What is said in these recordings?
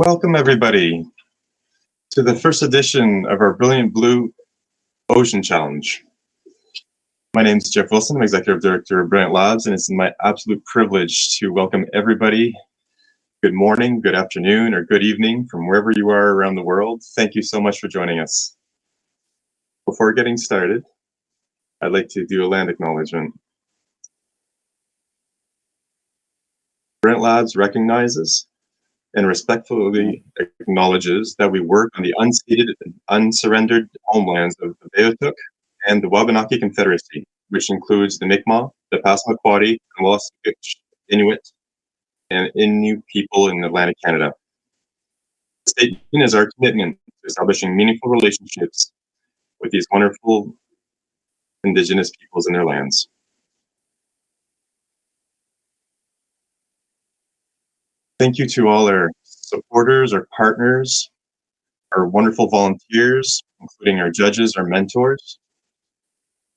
Welcome, everybody, to the first edition of our Brilliant Blue Ocean Challenge. My name is Jeff Wilson. I'm Executive Director of Brilliant Labs, and it's my absolute privilege to welcome everybody. Good morning, good afternoon, or good evening from wherever you are around the world. Thank you so much for joining us. Before getting started, I'd like to do a land acknowledgement. Brilliant Labs recognizes and respectfully acknowledges that we work on the unceded and unsurrendered homelands of the Beothuk and the Wabanaki Confederacy, which includes the Mi'kmaq, the Passamaquoddy, and Waspik Inuit, and Innu people in Atlantic Canada. The statement is our commitment to establishing meaningful relationships with these wonderful Indigenous peoples and their lands. Thank you to all our supporters, our partners, our wonderful volunteers, including our judges, our mentors.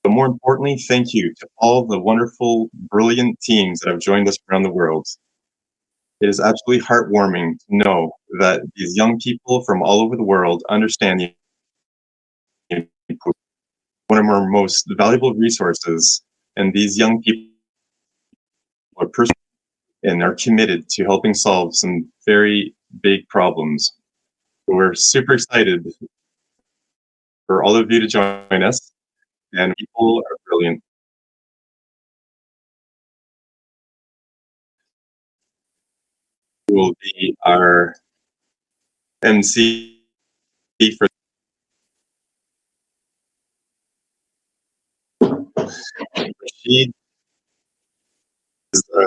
But more importantly, thank you to all the wonderful, brilliant teams that have joined us around the world. It is absolutely heartwarming to know that these young people from all over the world understand one of our most valuable resources, and these young people are personal and are committed to helping solve some very big problems. We're super excited for all of you to join us, and people are brilliant. Will be our MC for Rashid is a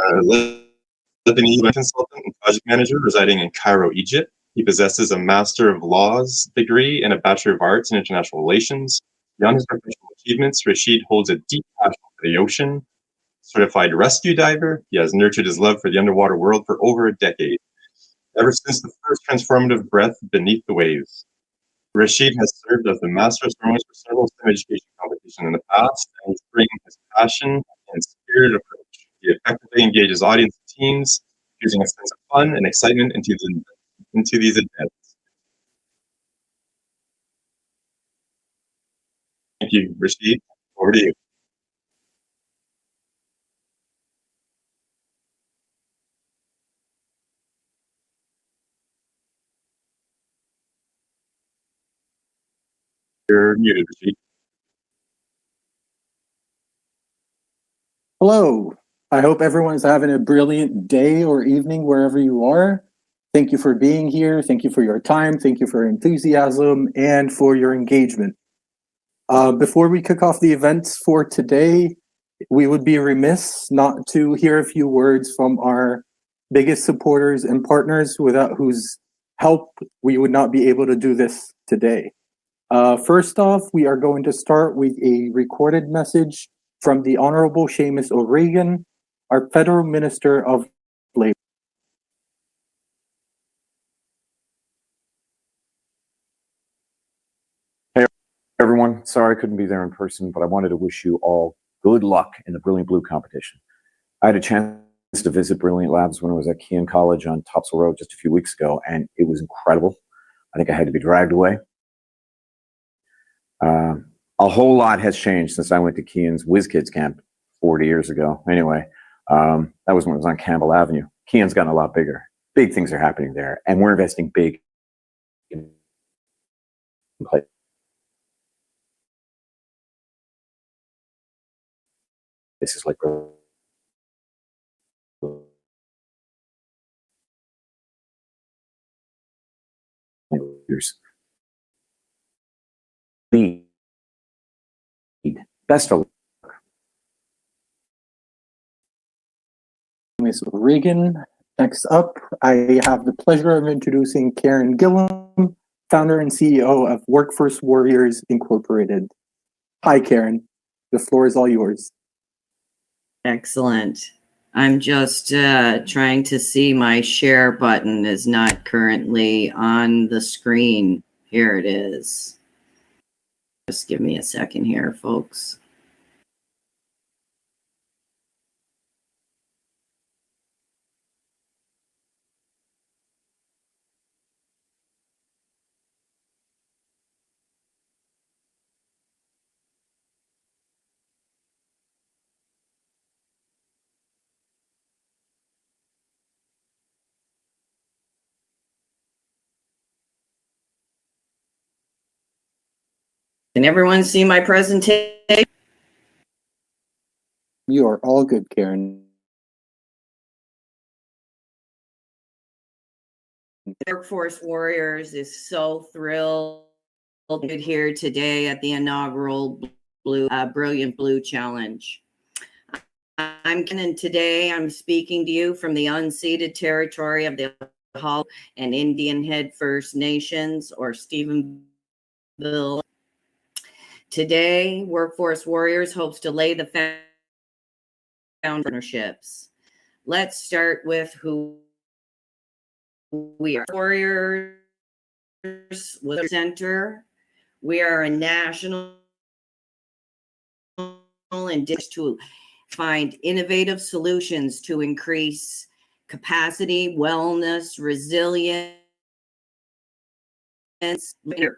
Lebanese consultant and project manager residing in Cairo, Egypt. He possesses a Master of Laws degree and a Bachelor of Arts in International Relations. Beyond his professional achievements, Rashid holds a deep passion for the ocean. Certified rescue diver, he has nurtured his love for the underwater world for over a decade, ever since the first transformative breath beneath the waves. Rashid has served as the master swimmer for several STEM education competitions in the past, and he's bringing his passion and spirited approach. He effectively engages audience and teams, using a sense of fun and excitement into these events. Thank you, Rashid. Over to you. You're muted, Rashid. Hello. I hope everyone's having a brilliant day or evening wherever you are. Thank you for being here. Thank you for your time. Thank you for your enthusiasm and for your engagement. Before we kick off the events for today, we would be remiss not to hear a few words from our biggest supporters and partners without whose help we would not be able to do this today. First off, we are going to start with a recorded message from the Honorable Seamus O'Regan, our Federal Minister of Labor. Hey everyone, sorry I couldn't be there in person, but I wanted to wish you all good luck in the Brilliant Blue competition. I had a chance to visit Brilliant Labs when I was at Kean College on Topsail Road just a few weeks ago, and it was incredible. I think I had to be dragged away. A whole lot has changed since I went to Kean's Whiz Kids camp 40 years ago. Anyway, that was when it was on Campbell Avenue. Kean's gotten a lot bigger. Big things are happening there, and we're investing big in places like best of luck. Ms. O'Regan. Next up, I have the pleasure of introducing Karen Gillum, founder and CEO of Workforce Warriors Incorporated. Hi, Karen. The floor is all yours. Excellent. I'm just trying to see my share button is not currently on the screen. Here it is. Just give me a second here, folks. Can everyone see my presentation? You are all good, Karen. Workforce Warriors is so thrilled to be here today at the inaugural Brilliant Blue Challenge. I'm Ken, and today I'm speaking to you from the unceded territory of the Hall and Indian Head First Nations, or Stephenville. Today, Workforce Warriors hopes to lay the partnerships. Let's start with who we are. Warriors with a center. We are a national and to find innovative solutions to increase capacity, wellness, resilience,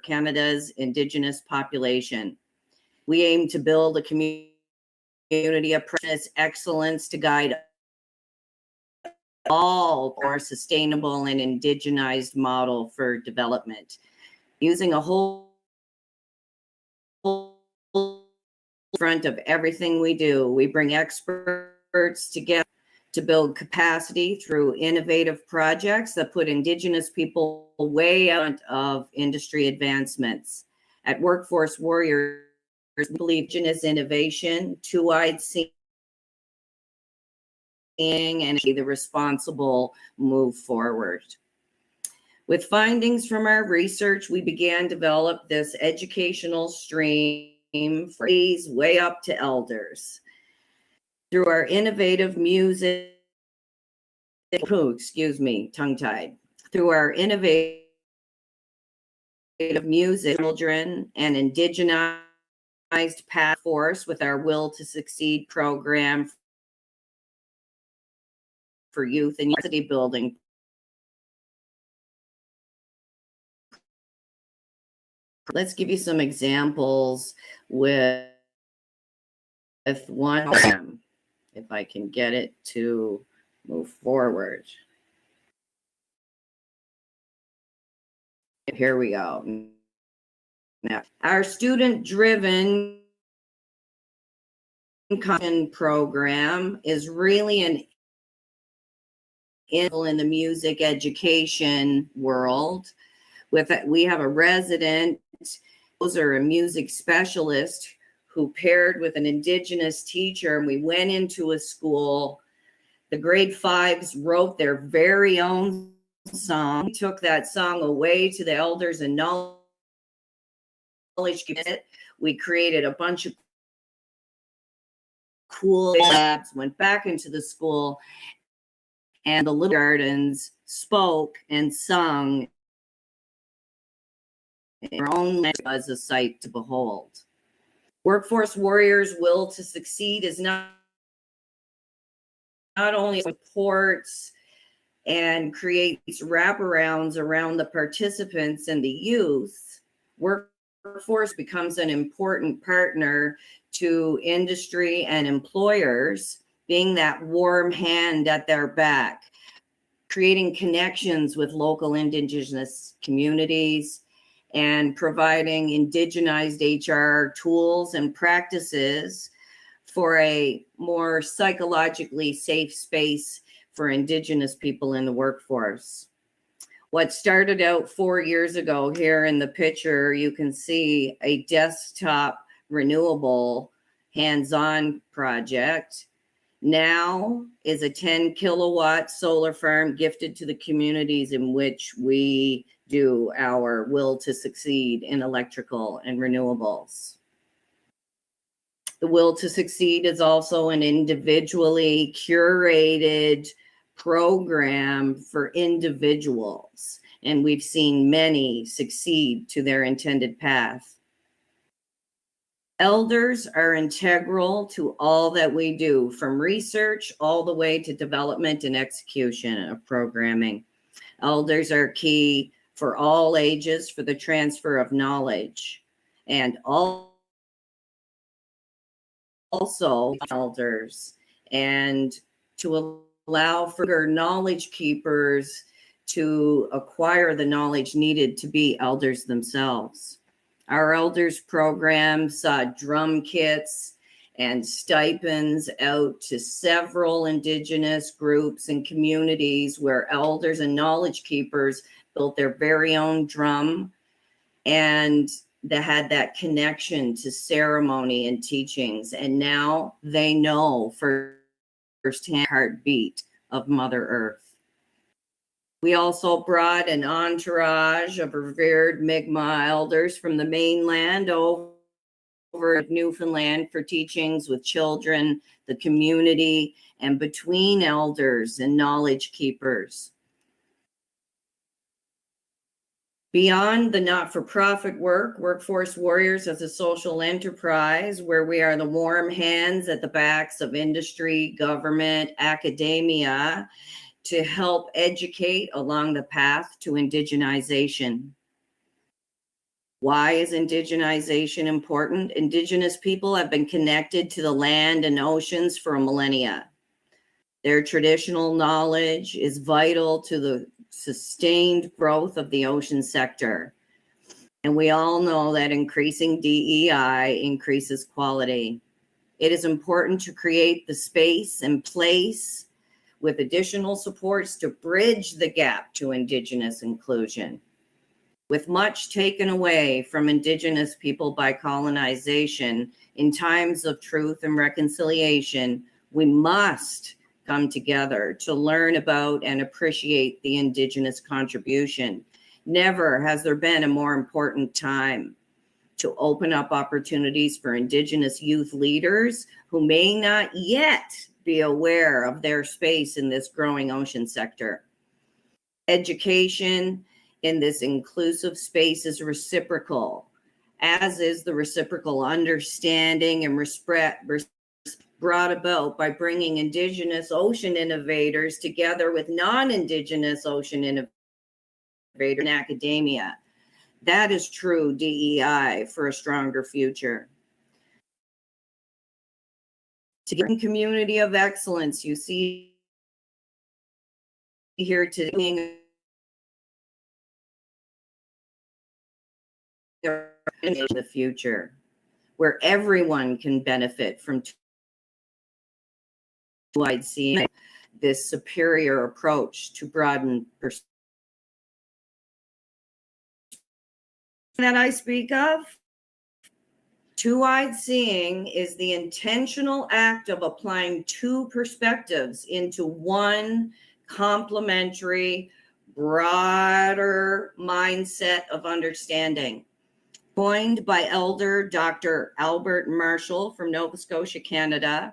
Canada's Indigenous population. We aim to build a community of practice excellence to guide all for a sustainable and indigenized model for development. Using a whole front of everything we do, we bring experts together to build capacity through innovative projects that put Indigenous people way out of industry advancements. At Workforce Warriors, we believe Indigenous innovation, two-eyed seeing, and the responsible move forward. With findings from our research, we began to develop this educational stream for these way up to elders. Through our innovative music, tongue-tied. Through our innovative music, children, and indigenized path force with our Will to Succeed program for youth and university building. Let's give you some examples with one, if I can get it to move forward. Here we go. Now, our student-driven program is really an in the music education world. We have a resident, or a music specialist, who paired with an Indigenous teacher, and we went into a school. The grade 5s wrote their very own song. We took that song away to the elders and knowledge. We created a bunch of cool labs, went back into the school, and the little gardens spoke and sung. Their own was a sight to behold. Workforce Warriors' Will to Succeed is not only supports and creates wraparounds around the participants and the youth. Workforce becomes an important partner to industry and employers, being that warm hand at their back, creating connections with local Indigenous communities, and providing indigenized HR tools and practices for a more psychologically safe space for Indigenous people in the workforce. What started out 4 years ago, here in the picture, you can see a desktop renewable hands-on project, now is a 10 kilowatt solar farm gifted to the communities in which we do our Will to Succeed in electrical and renewables. The Will to Succeed is also an individually curated program for individuals, and we've seen many succeed to their intended path. Elders are integral to all that we do, from research all the way to development and execution of programming. Elders are key for all ages for the transfer of knowledge, and also elders, and to allow for knowledge keepers to acquire the knowledge needed to be elders themselves. Our elders program saw drum kits and stipends out to several Indigenous groups and communities where elders and knowledge keepers built their very own drum, and they had that connection to ceremony and teachings. And now they know firsthand heartbeat of Mother Earth. We also brought an entourage of revered Mi'kmaq elders from the mainland over Newfoundland for teachings with children, the community, and between elders and knowledge keepers. Beyond the not-for-profit work, Workforce Warriors is a social enterprise where we are the warm hands at the backs of industry, government, academia to help educate along the path to indigenization. Why is indigenization important? Indigenous people have been connected to the land and oceans for millennia. Their traditional knowledge is vital to the sustained growth of the ocean sector. And we all know that increasing DEI increases quality. It is important to create the space and place with additional supports to bridge the gap to Indigenous inclusion. With much taken away from Indigenous people by colonization, in times of truth and reconciliation, we must come together to learn about and appreciate the Indigenous contribution. Never has there been a more important time to open up opportunities for Indigenous youth leaders who may not yet be aware of their space in this growing ocean sector. Education in this inclusive space is reciprocal, as is the reciprocal understanding and respect brought about by bringing Indigenous ocean innovators together with non-Indigenous ocean innovators in academia. That is true DEI for a stronger future. To get a community of excellence, you see here today in the future, where everyone can benefit from wide seeing this superior approach to broaden perspective that I speak of. Two-eyed seeing is the intentional act of applying two perspectives into one complementary, broader mindset of understanding. Coined by Elder Dr. Albert Marshall from Nova Scotia, Canada,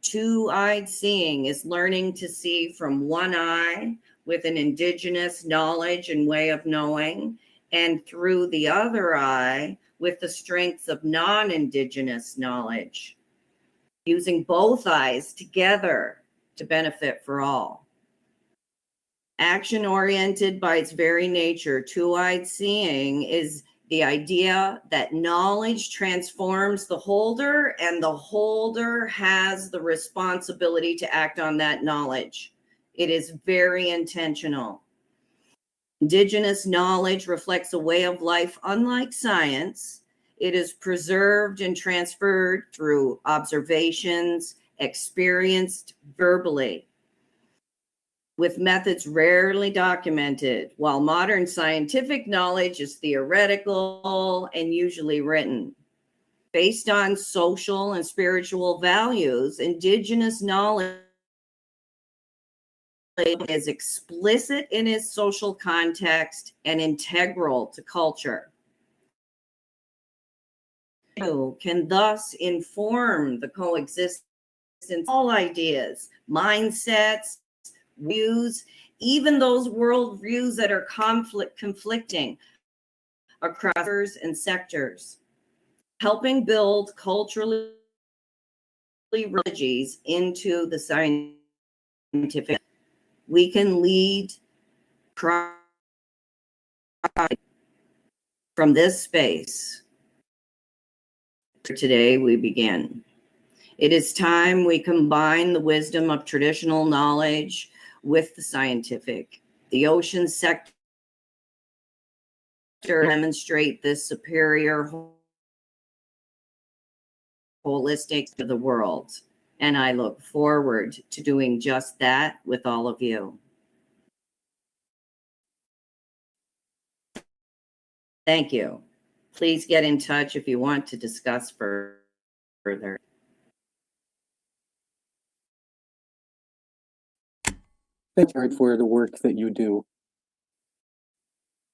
two-eyed seeing is learning to see from one eye with an Indigenous knowledge and way of knowing, and through the other eye with the strengths of non-Indigenous knowledge, using both eyes together to benefit for all. Action-oriented by its very nature, two-eyed seeing is the idea that knowledge transforms the holder, and the holder has the responsibility to act on that knowledge. It is very intentional. Indigenous knowledge reflects a way of life unlike science. It is preserved and transferred through observations, experienced verbally, with methods rarely documented, while modern scientific knowledge is theoretical and usually written. Based on social and spiritual values, Indigenous knowledge is explicit in its social context and integral to culture. Can thus inform the coexistence of all ideas, mindsets, views, even those worldviews that are conflicting across and sectors, helping build culturally religions into the scientific. We can lead from this space. Today we begin. It is time we combine the wisdom of traditional knowledge with the scientific. The ocean sector demonstrate this superior holistic to the world. And I look forward to doing just that with all of you. Thank you. Please get in touch if you want to discuss further. Thank you for the work that you do.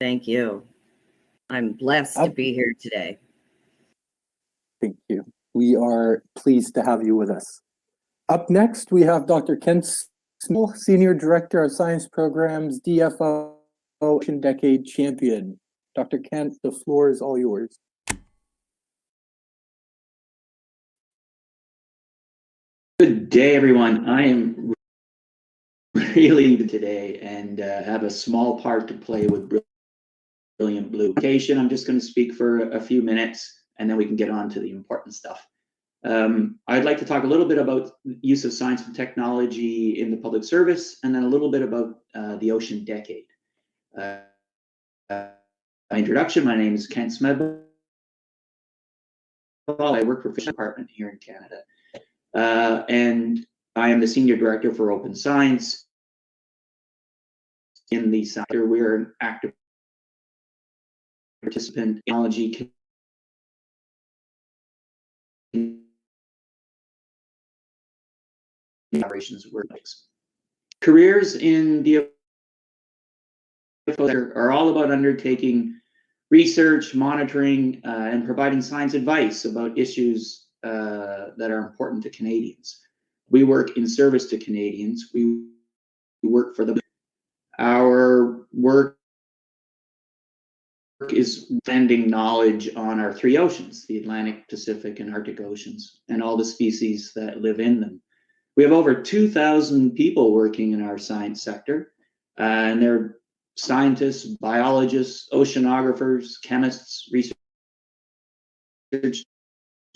Thank you. I'm blessed to be here today. Thank you. We are pleased to have you with us. Up next, we have Dr. Kent Small, Senior Director of Science Programs, DFO Ocean Decade Champion. Dr. Kent, the floor is all yours. Good day, everyone. I am really today and have a small part to play with Brilliant Blue. I'm just going to speak for a few minutes and then we can get on to the important stuff. I'd like to talk a little bit about use of science and technology in the public service and then a little bit about the Ocean Decade. Introduction, my name is Kent Smedwell. I work for the Fish Department here in Canada. And I am the Senior Director for Open Science. In the sector, we're an active participant in technology operations workplace. Careers in the are all about undertaking research, monitoring, and providing science advice about issues that are important to Canadians. We work in service to Canadians. We work for the. Our work is lending knowledge on our three oceans, the Atlantic, Pacific, and Arctic Oceans, and all the species that live in them. We have over 2,000 people working in our science sector, and they're scientists, biologists, oceanographers, chemists, research,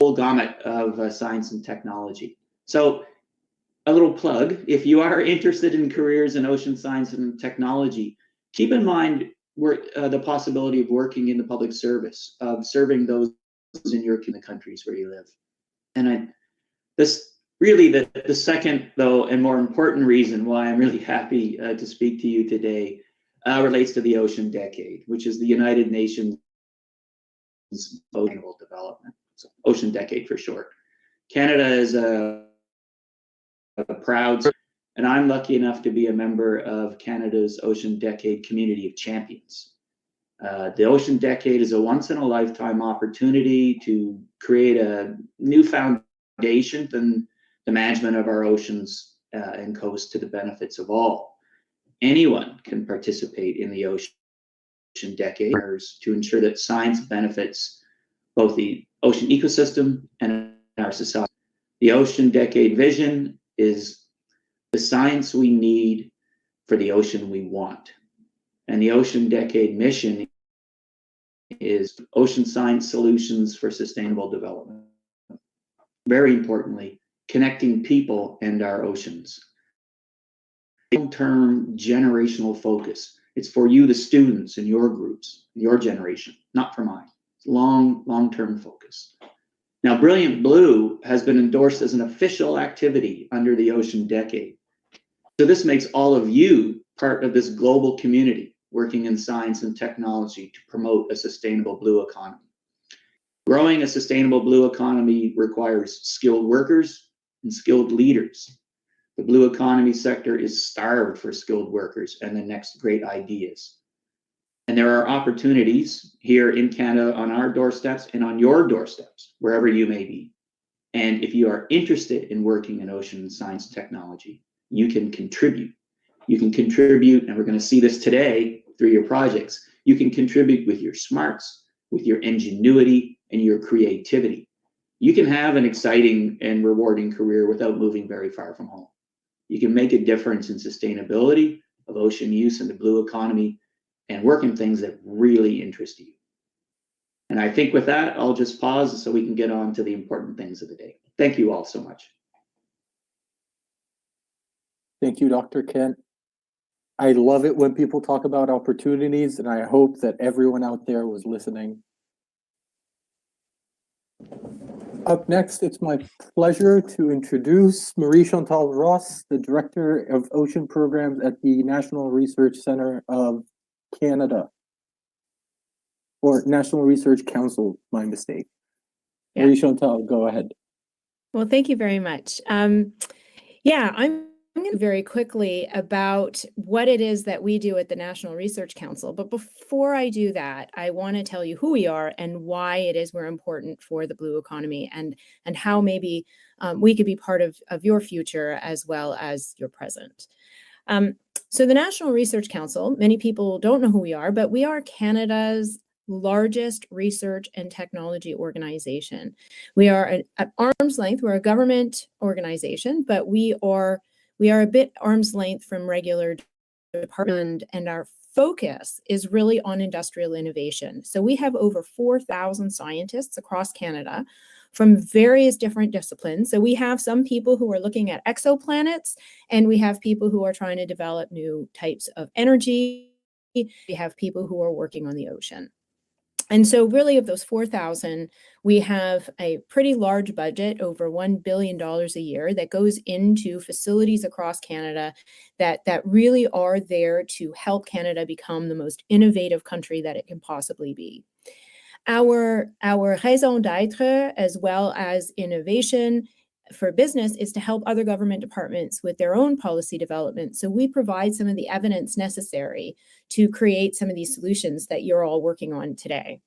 full gamut of science and technology. So a little plug, if you are interested in careers in ocean science and technology, keep in mind the possibility of working in the public service, of serving those in the countries where you live. And this really the second, though, and more important reason why I'm really happy to speak to you today relates to the Ocean Decade, which is the United Nations Sustainable Development, so Ocean Decade for short. Canada is a proud, and I'm lucky enough to be a member of Canada's Ocean Decade Community of Champions. The Ocean Decade is a once-in-a-lifetime opportunity to create a new foundation in the management of our oceans and coast to the benefits of all. Anyone can participate in the Ocean Decade to ensure that science benefits both the ocean ecosystem and our society. The Ocean Decade vision is the science we need for the ocean we want. And the Ocean Decade mission is ocean science solutions for sustainable development. Very importantly, connecting people and our oceans. Long-term generational focus. It's for you, the students in your groups, your generation, not for mine. Long-term focus. Now, Brilliant Blue has been endorsed as an official activity under the Ocean Decade. So this makes all of you part of this global community working in science and technology to promote a sustainable blue economy. Growing a sustainable blue economy requires skilled workers and skilled leaders. The blue economy sector is starved for skilled workers and the next great ideas. And there are opportunities here in Canada on our doorsteps and on your doorsteps, wherever you may be. And if you are interested in working in ocean science technology, you can contribute. You can contribute, and we're going to see this today through your projects. You can contribute with your smarts, with your ingenuity, and your creativity. You can have an exciting and rewarding career without moving very far from home. You can make a difference in sustainability of ocean use and the blue economy and work in things that really interest you. And I think with that, I'll just pause so we can get on to the important things of the day. Thank you all so much. Thank you, Dr. Kent. I love it when people talk about opportunities, and I hope that everyone out there was listening. Up next, it's my pleasure to introduce Marie Chantal Ross, the Director of Ocean Programs at the National Research Centre of Canada, or National Research Council, my mistake. Yeah. Marie Chantal, go ahead. Well, thank you very much. Yeah, I'm going to very quickly about what it is that we do at the National Research Council. But before I do that, I want to tell you who we are and why it is we're important for the blue economy, and how maybe we could be part of your future as well as your present. So the National Research Council, many people don't know who we are, but we are Canada's largest research and technology organization. We are at arm's length. We're a government organization, but we are a bit arm's length from regular department, and our focus is really on industrial innovation. So we have over 4,000 scientists across Canada from various different disciplines. So we have some people who are looking at exoplanets, and we have people who are trying to develop new types of energy. We have people who are working on the ocean. And so really of those 4,000, we have a pretty large budget, over $1 billion a year, that goes into facilities across Canada that really are there to help Canada become the most innovative country that it can possibly be. Our raison d'être, as well as innovation for business, is to help other government departments with their own policy development. So we provide some of the evidence necessary to create some of these solutions that you're all working on today.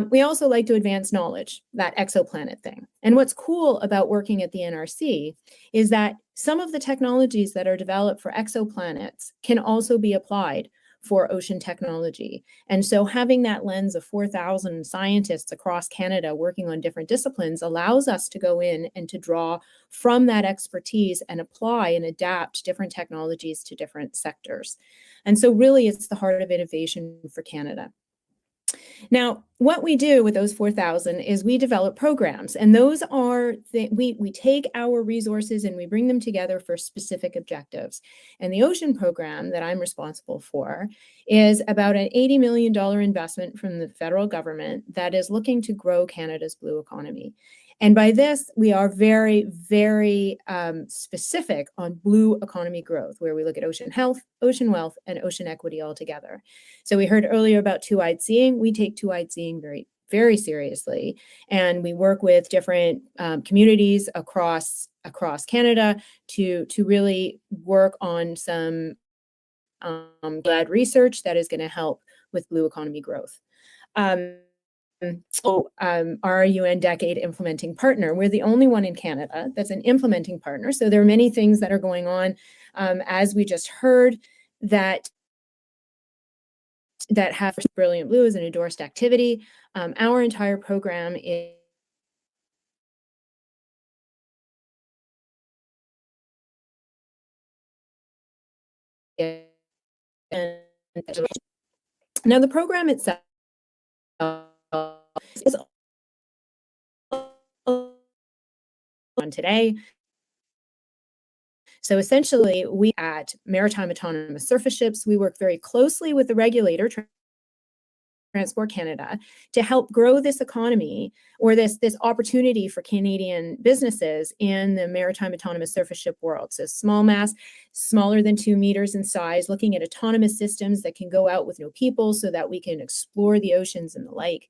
We also like to advance knowledge, that exoplanet thing. And what's cool about working at the NRC is that some of the technologies that are developed for exoplanets can also be applied for ocean technology. And so having that lens of 4,000 scientists across Canada working on different disciplines allows us to go in and to draw from that expertise and apply and adapt different technologies to different sectors. And so really it's the heart of innovation for Canada. Now, what we do with those 4,000 is we develop programs, and those are, we take our resources and we bring them together for specific objectives. And the ocean program that I'm responsible for is about an $80 million investment from the federal government that is looking to grow Canada's blue economy. And by this, we are very, very specific on blue economy growth, where we look at ocean health, ocean wealth, and ocean equity all together. So we heard earlier about two-eyed seeing. We take two-eyed seeing very, very seriously. And we work with different communities across Canada to really work on some led research that is going to help with blue economy growth. Our UN Decade Implementing Partner. We're the only one in Canada that's an implementing partner. So there are many things that are going on, as we just heard, that have Brilliant Blue as an endorsed activity. Our entire program is now the program itself is on today. So essentially, we at Maritime Autonomous Surface Ships, we work very closely with the regulator, Transport Canada, to help grow this economy, or this opportunity for Canadian businesses in the maritime autonomous surface ship world. So small mass, smaller than 2 meters in size, looking at autonomous systems that can go out with no people so that we can explore the oceans and the like.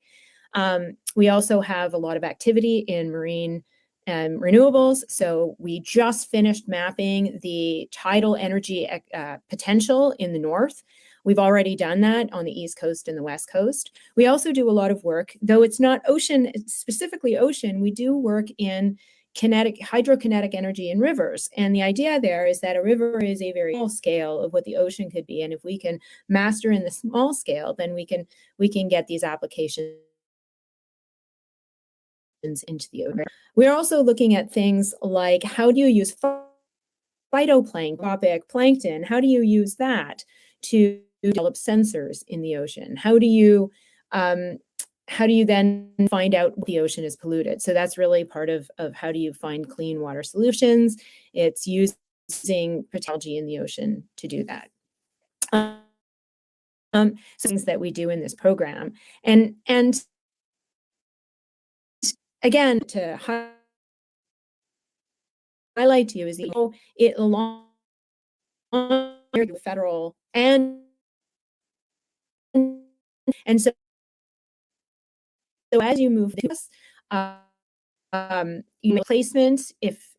We also have a lot of activity in marine and renewables. So we just finished mapping the tidal energy potential in the north. We've already done that on the East Coast and the West Coast. We also do a lot of work, though it's not ocean, specifically ocean, we do work in hydrokinetic energy in rivers. And the idea there is that a river is a very small scale of what the ocean could be. And if we can master in the small scale, then we can get these applications into the ocean. We're also looking at things like, how do you use phytoplankton, plankton? How do you use that to develop sensors in the ocean? How do you then find out the ocean is polluted? So that's really part of how do you find clean water solutions. It's using technology in the ocean to do that. things that we do in this program, and again, to highlight to you is that it along federal and so as you move to this, you make placements if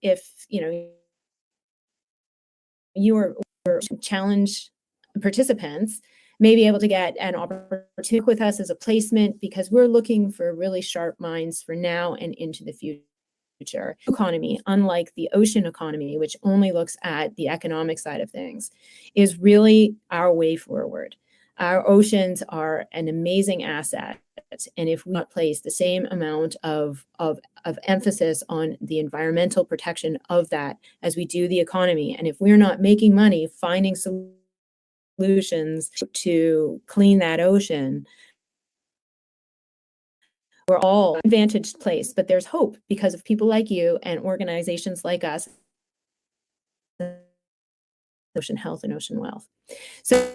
you know you are challenge participants may be able to get an opportunity with us as a placement, because we're looking for really sharp minds for now and into the future. Economy, unlike the ocean economy, which only looks at the economic side of things, is really our way forward. Our oceans are an amazing asset, and if we not place the same amount of emphasis on the environmental protection of that as we do the economy, and if we're not making money finding solutions to clean that ocean, we're all advantaged place. But there's hope because of people like you and organizations like us, Ocean Health and Ocean Wealth. So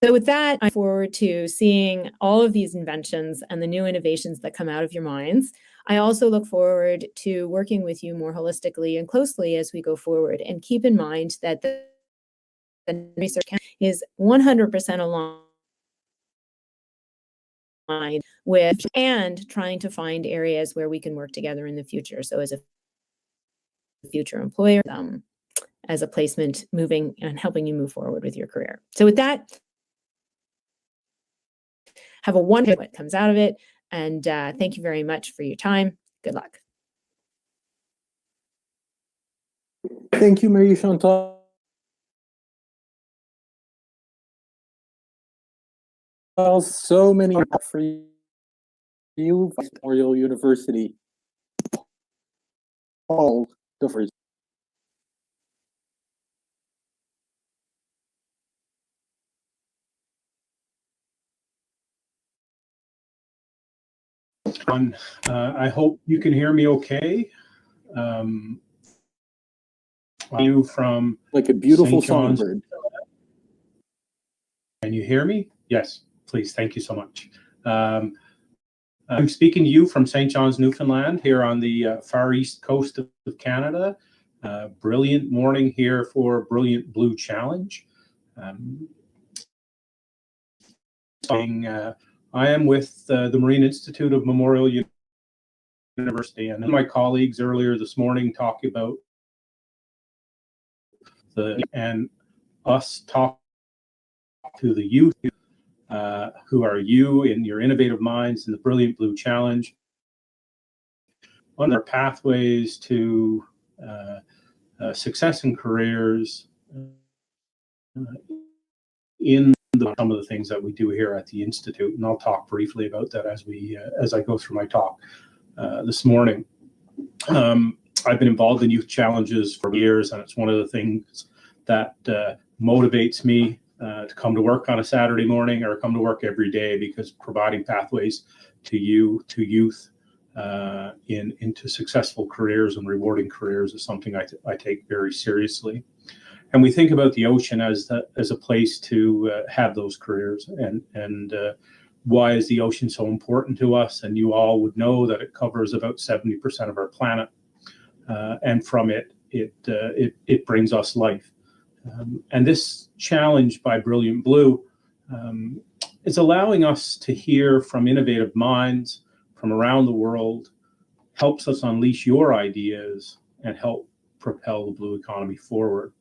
with that, I look forward to seeing all of these inventions and the new innovations that come out of your minds. I also look forward to working with you more holistically and closely as we go forward. And keep in mind that the research is 100% aligned with and trying to find areas where we can work together in the future. So as a future employer, as a placement, moving and helping you move forward with your career. So with that, have a wonderful what comes out of it. And thank you very much for your time. Good luck. Thank you, Marie Chantal. So many for you, Memorial University. All the first. I hope you can hear me okay. You from like a beautiful St. John's. songbird. Can you hear me? Yes, please. Thank you so much. I'm speaking to you from St. John's, Newfoundland, here on the far east coast of Canada. Brilliant morning here for Brilliant Blue Challenge. I am with the Marine Institute of Memorial University, and my colleagues earlier this morning talking about and us talk to the youth who are you in your innovative minds in the Brilliant Blue Challenge on their pathways to success in careers in some of the things that we do here at the Institute. And I'll talk briefly about that as I go through my talk this morning. I've been involved in youth challenges for years, and it's one of the things that motivates me to come to work on a Saturday morning or come to work every day, because providing pathways to youth into successful careers and rewarding careers is something I take very seriously. And we think about the ocean as a place to have those careers. And why is the ocean so important to us? And you all would know that it covers about 70% of our planet, and from it brings us life. And this challenge by Brilliant Blue is allowing us to hear from innovative minds from around the world, helps us unleash your ideas and help propel the blue economy forward.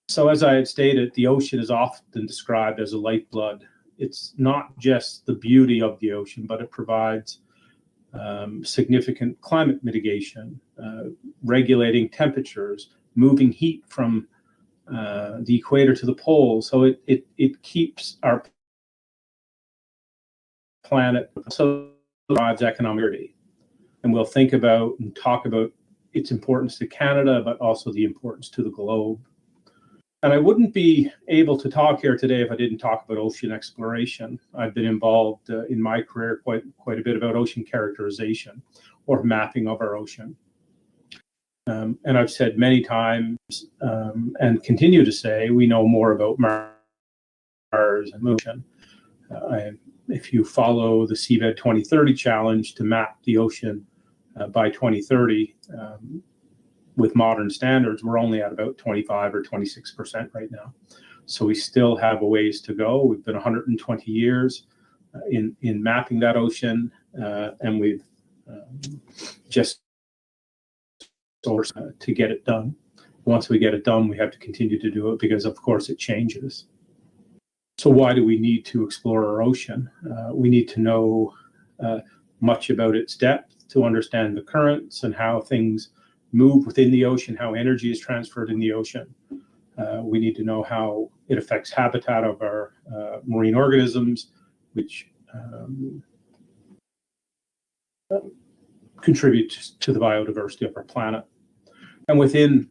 So as I had stated, the ocean is often described as a lifeblood. It's not just the beauty of the ocean, but it provides significant climate mitigation, regulating temperatures, moving heat from the equator to the pole. So it keeps our planet, so drives economic security. And we'll think about and talk about its importance to Canada, but also the importance to the globe. And I wouldn't be able to talk here today if I didn't talk about ocean exploration. I've been involved in my career quite a bit about ocean characterization or mapping of our ocean. And I've said many times and continue to say, we know more about Mars and Moon. If you follow the Seabed 2030 challenge to map the ocean by 2030, with modern standards, we're only at about 25 or 26% right now. So we still have a ways to go. We've been 120 years in mapping that ocean, and we've just to get it done. Once we get it done, we have to continue to do it because, of course, it changes. So why do we need to explore our ocean? We need to know much about its depth to understand the currents and how things move within the ocean, how energy is transferred in the ocean. We need to know how it affects habitat of our marine organisms, which contribute to the biodiversity of our planet. And within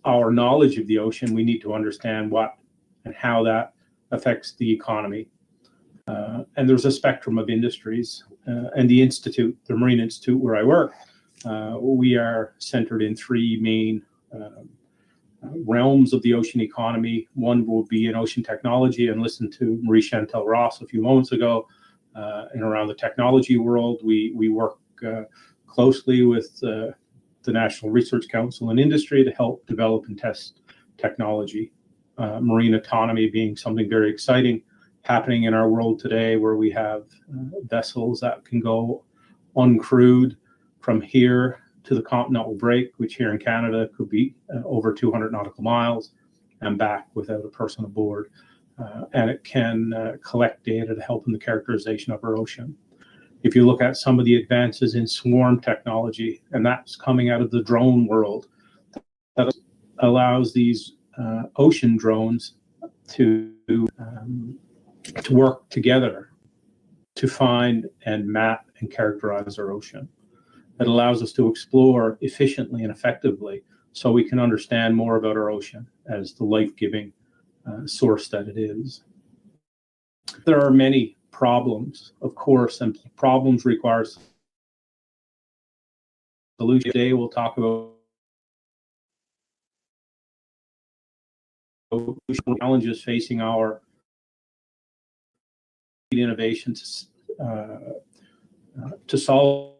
our knowledge of the ocean, we need to understand what and how that affects the economy. And there's a spectrum of industries. And the Institute, the Marine Institute where I work, we are centered in three main realms of the ocean economy. One will be in ocean technology, and listen to Marie Chantal Ross a few moments ago. And around the technology world, we work closely with the National Research Council and industry to help develop and test technology. Marine autonomy being something very exciting happening in our world today, where we have vessels that can go uncrewed from here to the continental break, which here in Canada could be over 200 nautical miles, and back without a person aboard. And it can collect data to help in the characterization of our ocean. If you look at some of the advances in swarm technology, and that's coming out of the drone world, that allows these ocean drones to work together to find and map and characterize our ocean. It allows us to explore efficiently and effectively so we can understand more about our ocean as the life-giving source that it is. There are many problems, of course, and problems require solutions. Today we'll talk about challenges facing our innovations to solve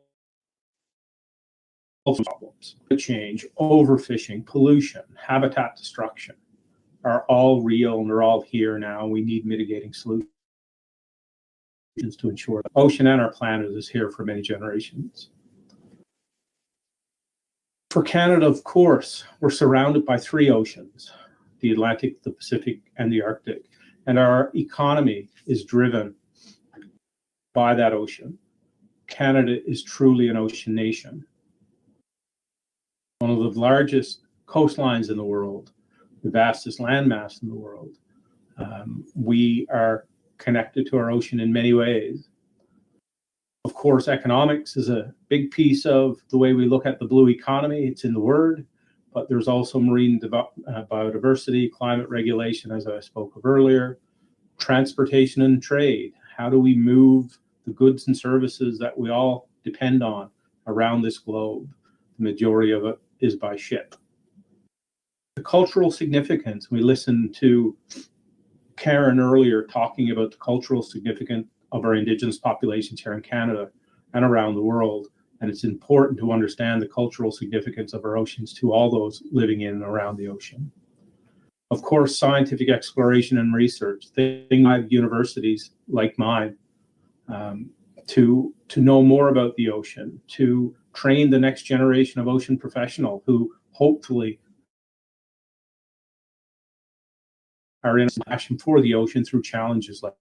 problems. Change, overfishing, pollution, habitat destruction are all real, and they're all here now. We need mitigating solutions to ensure the ocean and our planet is here for many generations. For Canada, of course, we're surrounded by three oceans: the Atlantic, the Pacific, and the Arctic. And our economy is driven by that ocean. Canada is truly an ocean nation. One of the largest coastlines in the world, the vastest landmass in the world. We are connected to our ocean in many ways. Of course, economics is a big piece of the way we look at the blue economy. It's in the word, but there's also marine biodiversity, climate regulation, as I spoke of earlier, transportation and trade. How do we move the goods and services that we all depend on around this globe? The majority of it is by ship. The cultural significance, we listened to Karen earlier talking about the cultural significance of our Indigenous populations here in Canada and around the world. And it's important to understand the cultural significance of our oceans to all those living in and around the ocean. Of course, scientific exploration and research, things like universities like mine, to know more about the ocean, to train the next generation of ocean professional who hopefully are in a passion for the ocean through challenges like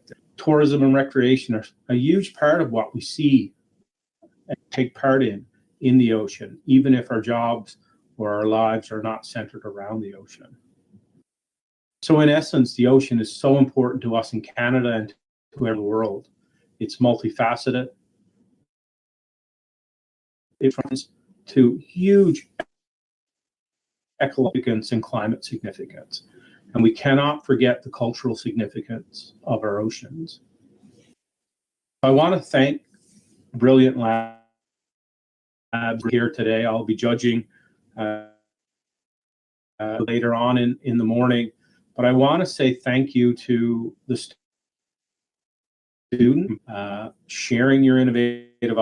that. Tourism and recreation are a huge part of what we see and take part in the ocean, even if our jobs or our lives are not centered around the ocean. So in essence, the ocean is so important to us in Canada and to the world. It's multifaceted. It runs to huge ecological and climate significance. And we cannot forget the cultural significance of our oceans. I want to thank Brilliant Labs here today. I'll be judging later on in the morning, But I want to say thank you to the student sharing your innovative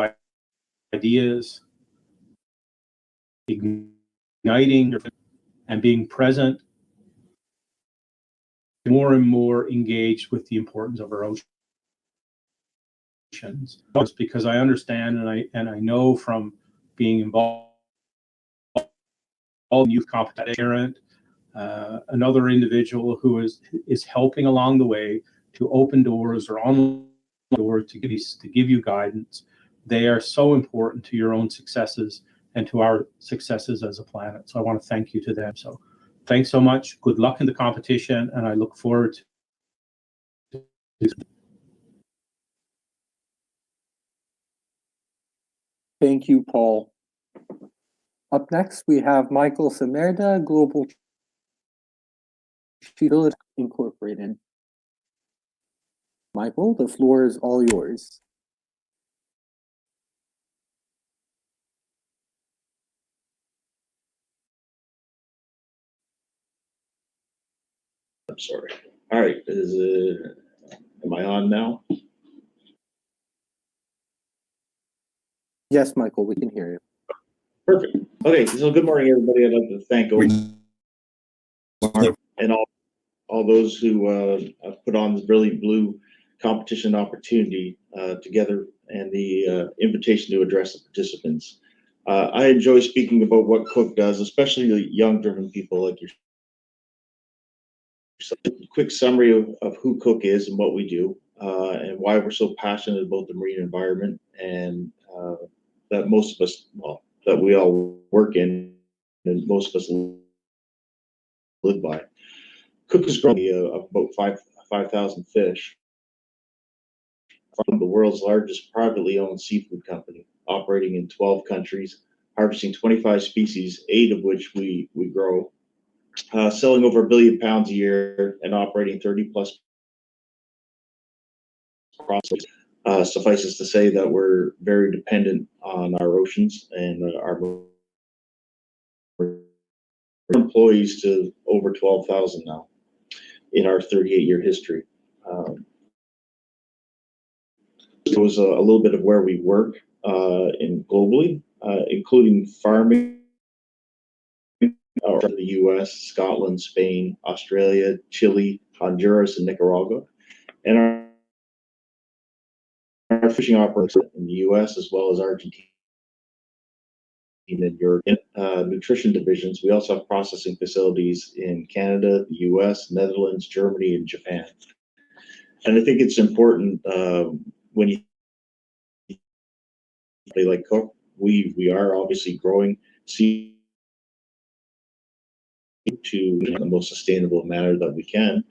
ideas, igniting and being present, more and more engaged with the importance of our oceans. Because I understand and I know from being involved in youth competition, parent, another individual who is helping along the way to open doors or on the door to give you guidance. They are so important to your own successes and to our successes as a planet. So I want to thank you to them. So thanks so much. Good luck in the competition, and I look forward to Thank you, Paul. Up next, we have Michael Semerda, Global Chief Incorporated. Michael, the floor is all yours. I'm sorry. All right, am I on now? Yes, Michael, we can hear you. Perfect. Okay, so good morning, everybody. I'd like to thank and all those who put on the Brilliant Blue competition opportunity together and the invitation to address the participants. I enjoy speaking about what Cook does, especially the young driven people like yourself. A quick summary of who Cook is and what we do, and why we're so passionate about the marine environment, and that most of us, well, that we all work in, and most of us live by. Cook has grown about 5,000 fish from the world's largest privately owned seafood company, operating in 12 countries, harvesting 25 species, 8 of which we grow. Selling over 1 billion pounds a year and operating 30 plus processes. Suffices to say that we're very dependent on our oceans and our employees to over 12,000 now in our 38-year history. It was a little bit of where we work in globally, including farming. From the U.S., Scotland, Spain, Australia, Chile, Honduras, and Nicaragua, and our fishing operations in the U.S. as well as Argentina and Europe. Nutrition divisions. We also have processing facilities in Canada, the U.S., Netherlands, Germany, and Japan. And I think it's important when you play like Cook, we are obviously growing to in the most sustainable manner that we can.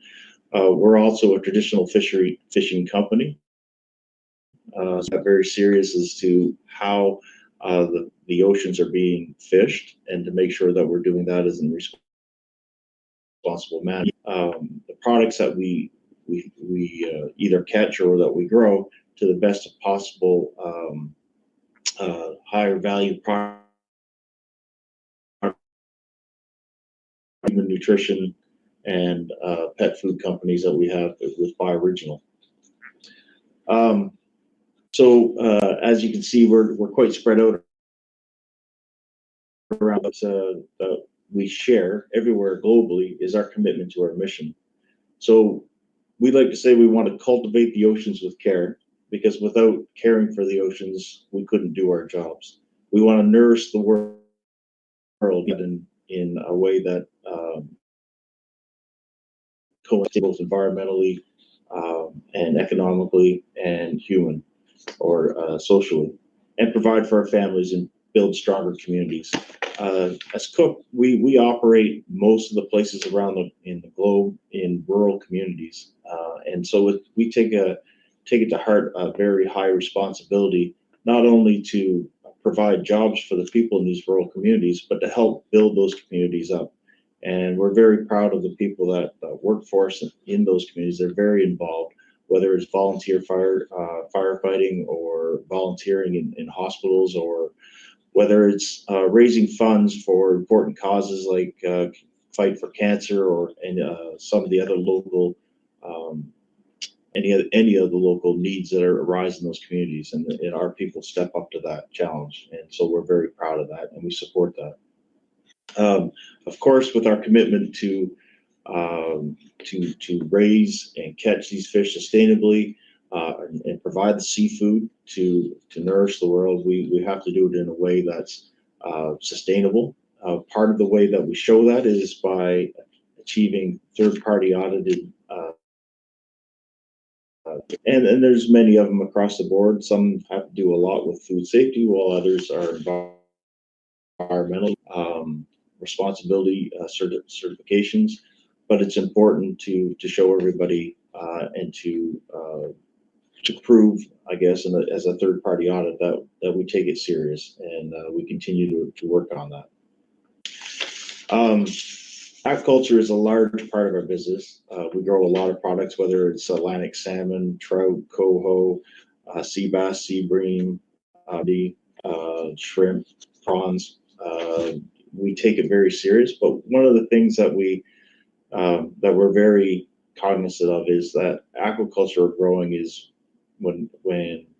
We're also a traditional fishing company. So very serious as to how the oceans are being fished, and to make sure that we're doing that as a responsible manner. The products that we either catch or that we grow to the best of possible higher value product. Human nutrition and pet food companies that we have with Bio-Original. As you can see, we're quite spread out around that we share everywhere globally is our commitment to our mission. So we like to say we want to cultivate the oceans with care, because without caring for the oceans, we couldn't do our jobs. We want to nourish the world in a way that coincides both environmentally and economically and human or socially, and provide for our families and build stronger communities. As Cook, we operate most of the places around in the globe in rural communities, and so we take it to heart a very high responsibility, not only to provide jobs for the people in these rural communities, but to help build those communities up. And we're very proud of the people that work for us in those communities. They're very involved, whether it's volunteer firefighting or volunteering in hospitals, or whether it's raising funds for important causes like fight for cancer or some of the other local any of the local needs that arise in those communities, and our people step up to that challenge, and so we're very proud of that, and we support that. Of course, with our commitment to raise and catch these fish sustainably and provide the seafood to nourish the world, we have to do it in a way that's sustainable. Part of the way that we show that is by achieving third-party audited and there's many of them across the board. Some have to do a lot with food safety, while others are environmental responsibility certifications. But it's important to show everybody and to prove, I guess, as a third-party audit that we take it serious, and we continue to work on that. Aquaculture is a large part of our business. We grow a lot of products, whether it's Atlantic salmon, trout, coho, sea bass, sea bream, shrimp, prawns. We take it very serious, but one of the things that we're very cognizant of is that aquaculture growing is when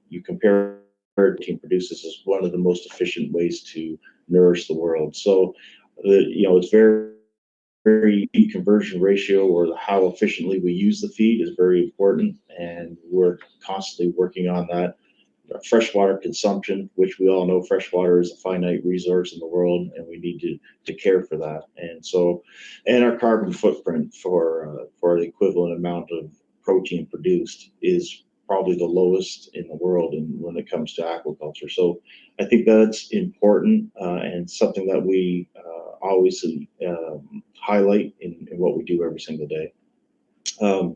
you compare protein produces is one of the most efficient ways to nourish the world. So it's very conversion ratio, or how efficiently we use the feed, is very important, and we're constantly working on that. Freshwater consumption, which we all know freshwater is a finite resource in the world, and we need to care for that. And our carbon footprint for the equivalent amount of protein produced is probably the lowest in the world when it comes to aquaculture. So I think that's important and something that we always highlight in what we do every single day.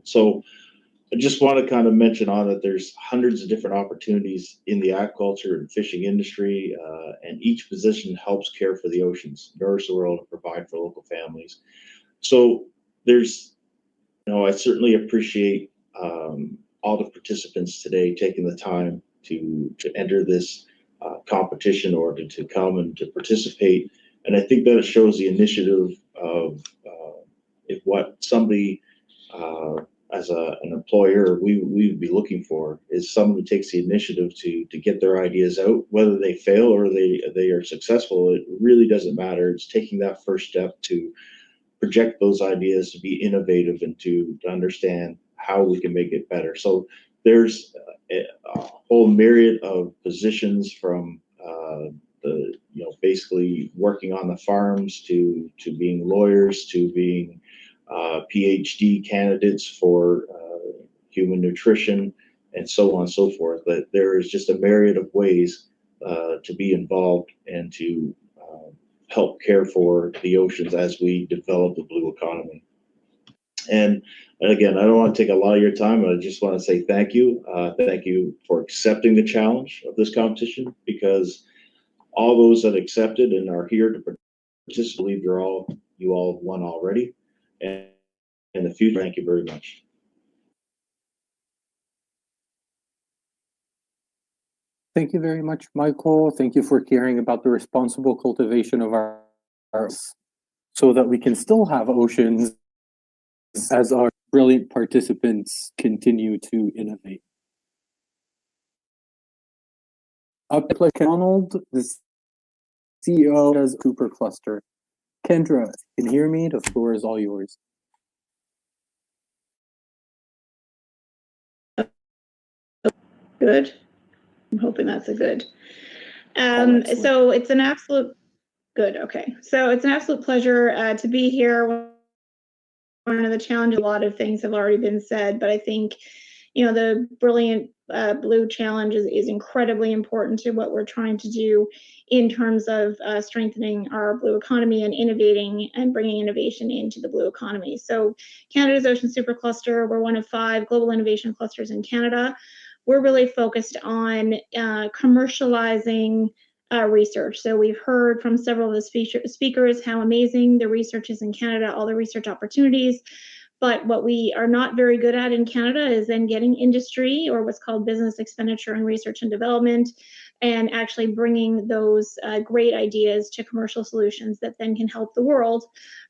So I just want to kind of mention on that there's hundreds of different opportunities in the aquaculture and fishing industry, and each position helps care for the oceans, nourish the world, and provide for local families. So there's, I certainly appreciate all the participants today taking the time to enter this competition, or to come and to participate. And I think that it shows the initiative of if what somebody as an employer we'd be looking for is someone who takes the initiative to get their ideas out. Whether they fail or they are successful, it really doesn't matter. It's taking that first step to project those ideas, to be innovative, and to understand how we can make it better. So there's a whole myriad of positions, from basically working on the farms to being lawyers, to being PhD candidates for human nutrition, and so on and so forth. That there is just a myriad of ways to be involved and to help care for the oceans as we develop the blue economy. And again, I don't want to take a lot of your time, but I just want to say thank you. Thank you for accepting the challenge of this competition, because all those that accepted and are here to participate, I believe you all have won already. And in the future, thank you very much. Thank you very much, Michael. Thank you for caring about the responsible cultivation of our so that we can still have oceans as our brilliant participants continue to innovate. Up to Donald, the CEO of Cooper Cluster. Kendra, if you can hear me, the floor is all yours. Good. I'm hoping that's a good. So it's an absolute good. Okay. So it's an absolute pleasure to be here. One of the challenges, a lot of things have already been said, but I think, the Brilliant Blue Challenge is incredibly important to what we're trying to do in terms of strengthening our blue economy and innovating and bringing innovation into the blue economy. So Canada's Ocean Supercluster, we're one of 5 global innovation clusters in Canada. We're really focused on commercializing research. So we've heard from several of the speakers how amazing the research is in Canada, all the research opportunities. But what we are not very good at in Canada is then getting industry, or what's called business expenditure and research and development, and actually bringing those great ideas to commercial solutions that then can help the world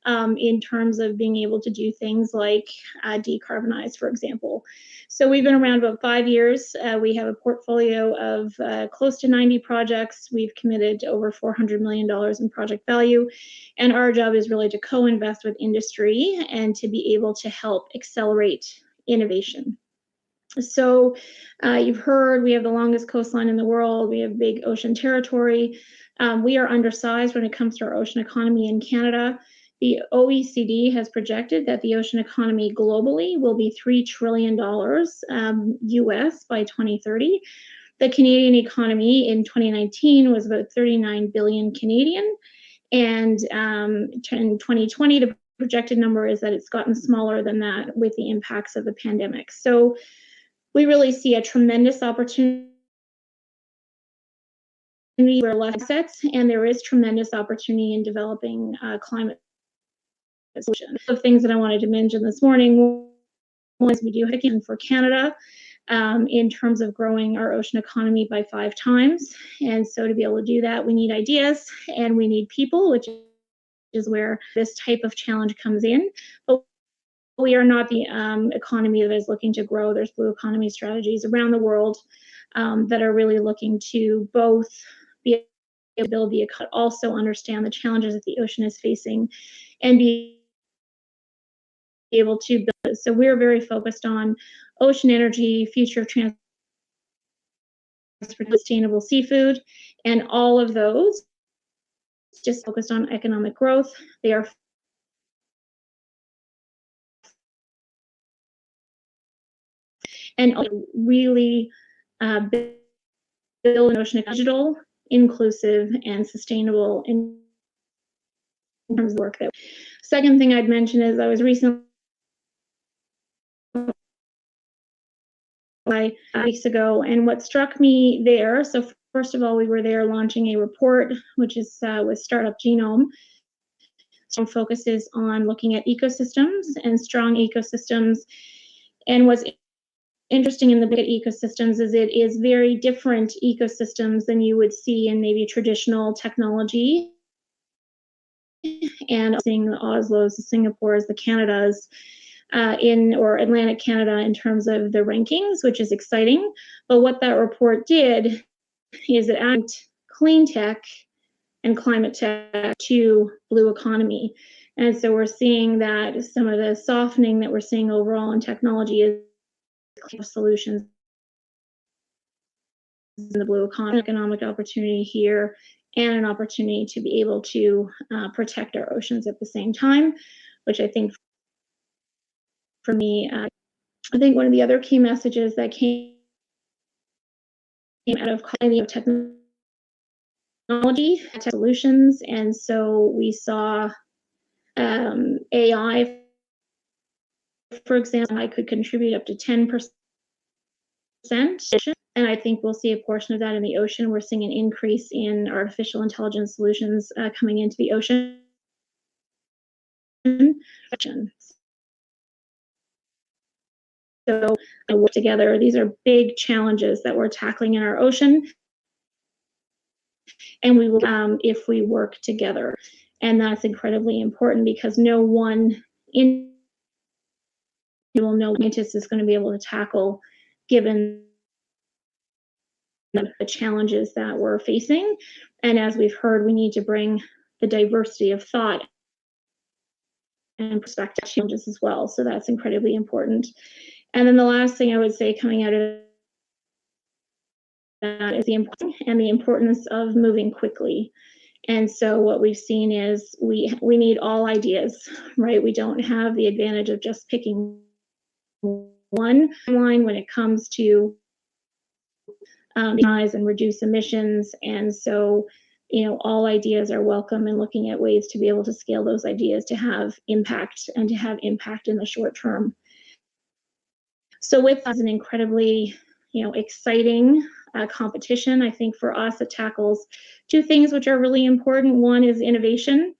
in terms of being able to do things like decarbonize, for example. So we've been around about 5 years. We have a portfolio of close to 90 projects. We've committed over $400 million in project value. And our job is really to co-invest with industry and to be able to help accelerate innovation. So you've heard we have the longest coastline in the world. We have big ocean territory. We are undersized when it comes to our ocean economy in Canada. The OECD has projected that the ocean economy globally will be $3 trillion US by 2030. The Canadian economy in 2019 was about 39 billion Canadian. And in 2020, the projected number is that it's gotten smaller than that with the impacts of the pandemic. So we really see a tremendous opportunity for less assets, and there is tremendous opportunity in developing climate solutions. Of things that I wanted to mention this morning, one is we do have for Canada in terms of growing our ocean economy by 5 times. And so to be able to do that, we need ideas and we need people, which is where this type of challenge comes in. But we are not the economy that is looking to grow. There's blue economy strategies around the world that are really looking to both be able to build the economy, also understand the challenges that the ocean is facing, and be able to build it. So we're very focused on ocean energy, future of transport, sustainable seafood, and all of those just focused on economic growth. They are and really build an ocean digital, inclusive, and sustainable in terms of the work that. Second thing I'd mention is I was recently weeks ago, and what struck me there. So first of all, we were there launching a report, which is with Startup Genome. Some focuses on looking at ecosystems and strong ecosystems, and what's interesting in the big ecosystems is it is very different ecosystems than you would see in maybe traditional technology. And seeing the Oslos, the Singapores, the Canadas or Atlantic Canada in terms of the rankings, which is exciting. But what that report did is it added clean tech and climate tech to blue economy. And so we're seeing that some of the softening that we're seeing overall in technology is solutions in the blue economy, economic opportunity here, and an opportunity to be able to protect our oceans at the same time, which I think for me, I think one of the other key messages that came out of technology solutions, and so we saw AI, for example, I could contribute up to 10%. And I think we'll see a portion of that in the ocean. We're seeing an increase in artificial intelligence solutions coming into the ocean. So I work together. These are big challenges that we're tackling in our ocean. And we will, if we work together. And that's incredibly important because no one no scientist is going to be able to tackle given the challenges that we're facing. And as we've heard, we need to bring the diversity of thought and perspective challenges as well. So that's incredibly important. And then the last thing I would say coming out of that is the importance of moving quickly. And so what we've seen is we need all ideas, right? We don't have the advantage of just picking one line when it comes to and reduce emissions. And so, all ideas are welcome, and looking at ways to be able to scale those ideas to have impact and to have impact in the short term. So with that is an incredibly, exciting competition. I think for us, it tackles 2 things which are really important. One is innovation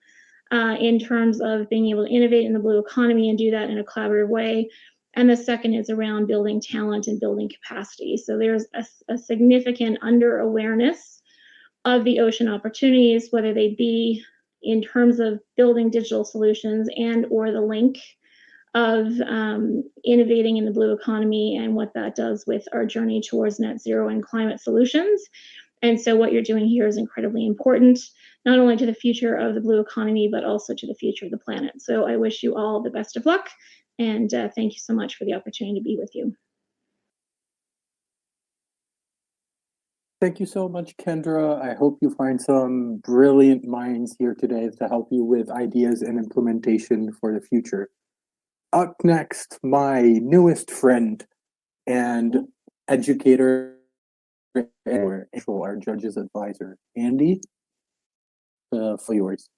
in terms of being able to innovate in the blue economy and do that in a collaborative way. And the second is around building talent and building capacity. So there's a significant under-awareness of the ocean opportunities, whether they be in terms of building digital solutions and or the link of innovating in the blue economy and what that does with our journey towards net zero and climate solutions. And so what you're doing here is incredibly important, not only to the future of the blue economy, but also to the future of the planet. So I wish you all the best of luck, and thank you so much for the opportunity to be with you. Thank you so much, Kendra. I hope you find some brilliant minds here today to help you with ideas and implementation for the future. Up next, my newest friend and educator and our judge's advisor, Andy, for yours.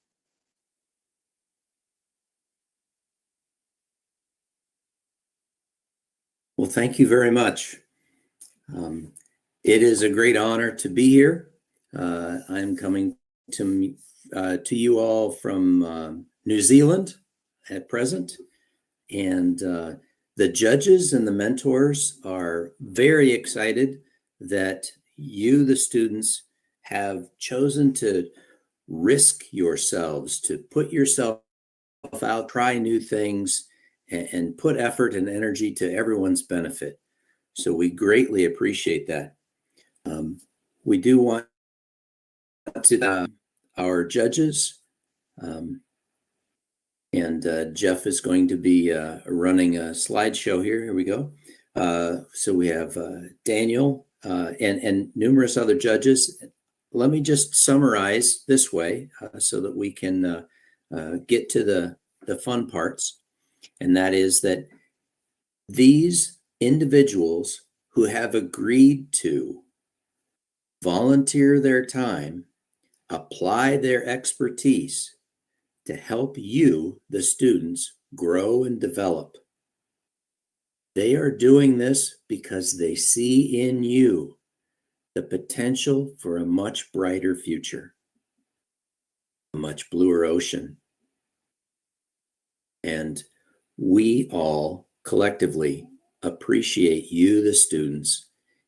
Well, thank you very much. It is a great honor to be here. I'm coming to you all from New Zealand at present, and the judges and the mentors are very excited that you, the students, have chosen to risk yourselves, to put yourself out, try new things, and put effort and energy to everyone's benefit. So we greatly appreciate that. We do want to our judges, and Jeff is going to be running a slideshow here. Here we go. So we have Daniel and numerous other judges. Let me just summarize this way so that we can get to the fun parts. And that is that these individuals who have agreed to volunteer their time, apply their expertise to help you, the students, grow and develop. They are doing this because they see in you the potential for a much brighter future, a much bluer ocean. And we all collectively appreciate you, the students,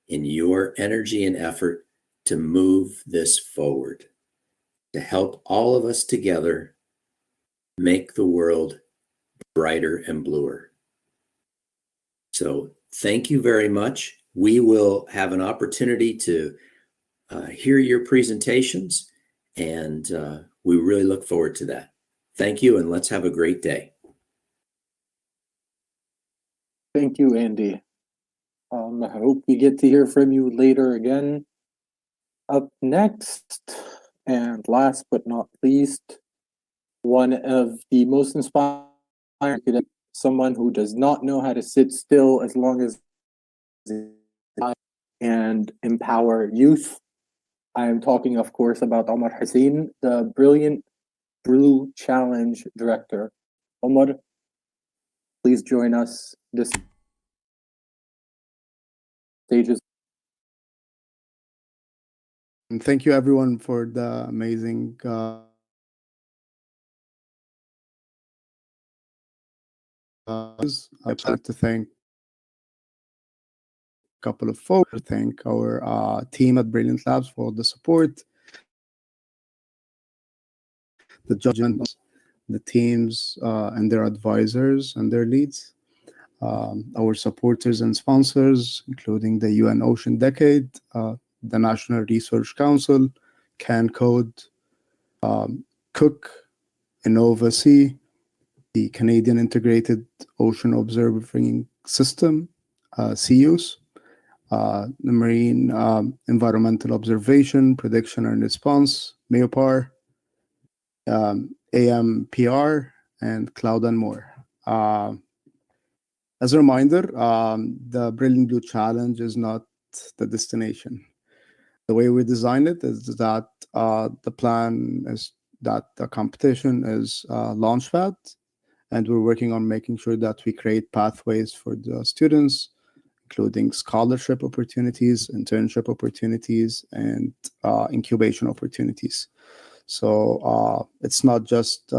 in your energy and effort to move this forward, to help all of us together make the world brighter and bluer. So thank you very much. We will have an opportunity to hear your presentations, and we really look forward to that. Thank you, and let's have a great day. Thank you, Andy. I hope we get to hear from you later again. Up next, and last but not least, one of the most inspiring, someone who does not know how to sit still as long as and empower youth. I am talking, of course, about Omar Hussein, the brilliant Blue Challenge director. Omar, please join us this stages. And thank you everyone for the amazing I'd like to thank a couple of folks. Thank our team at Brilliant Labs for the support, the judges, the teams and their advisors and their leads, our supporters and sponsors, including the UN Ocean Decade, the National Research Council, CanCode, Cook, InnovaC, the Canadian Integrated Ocean Observing System, CUS, the Marine Environmental Observation, Prediction and Response, MEOPAR, AMPR, and Cloud and more. As a reminder, the Brilliant Blue Challenge is not the destination. The way we design it is that the plan is that the competition is launchpad, and we're working on making sure that we create pathways for the students, including scholarship opportunities, internship opportunities, and incubation opportunities. So it's not just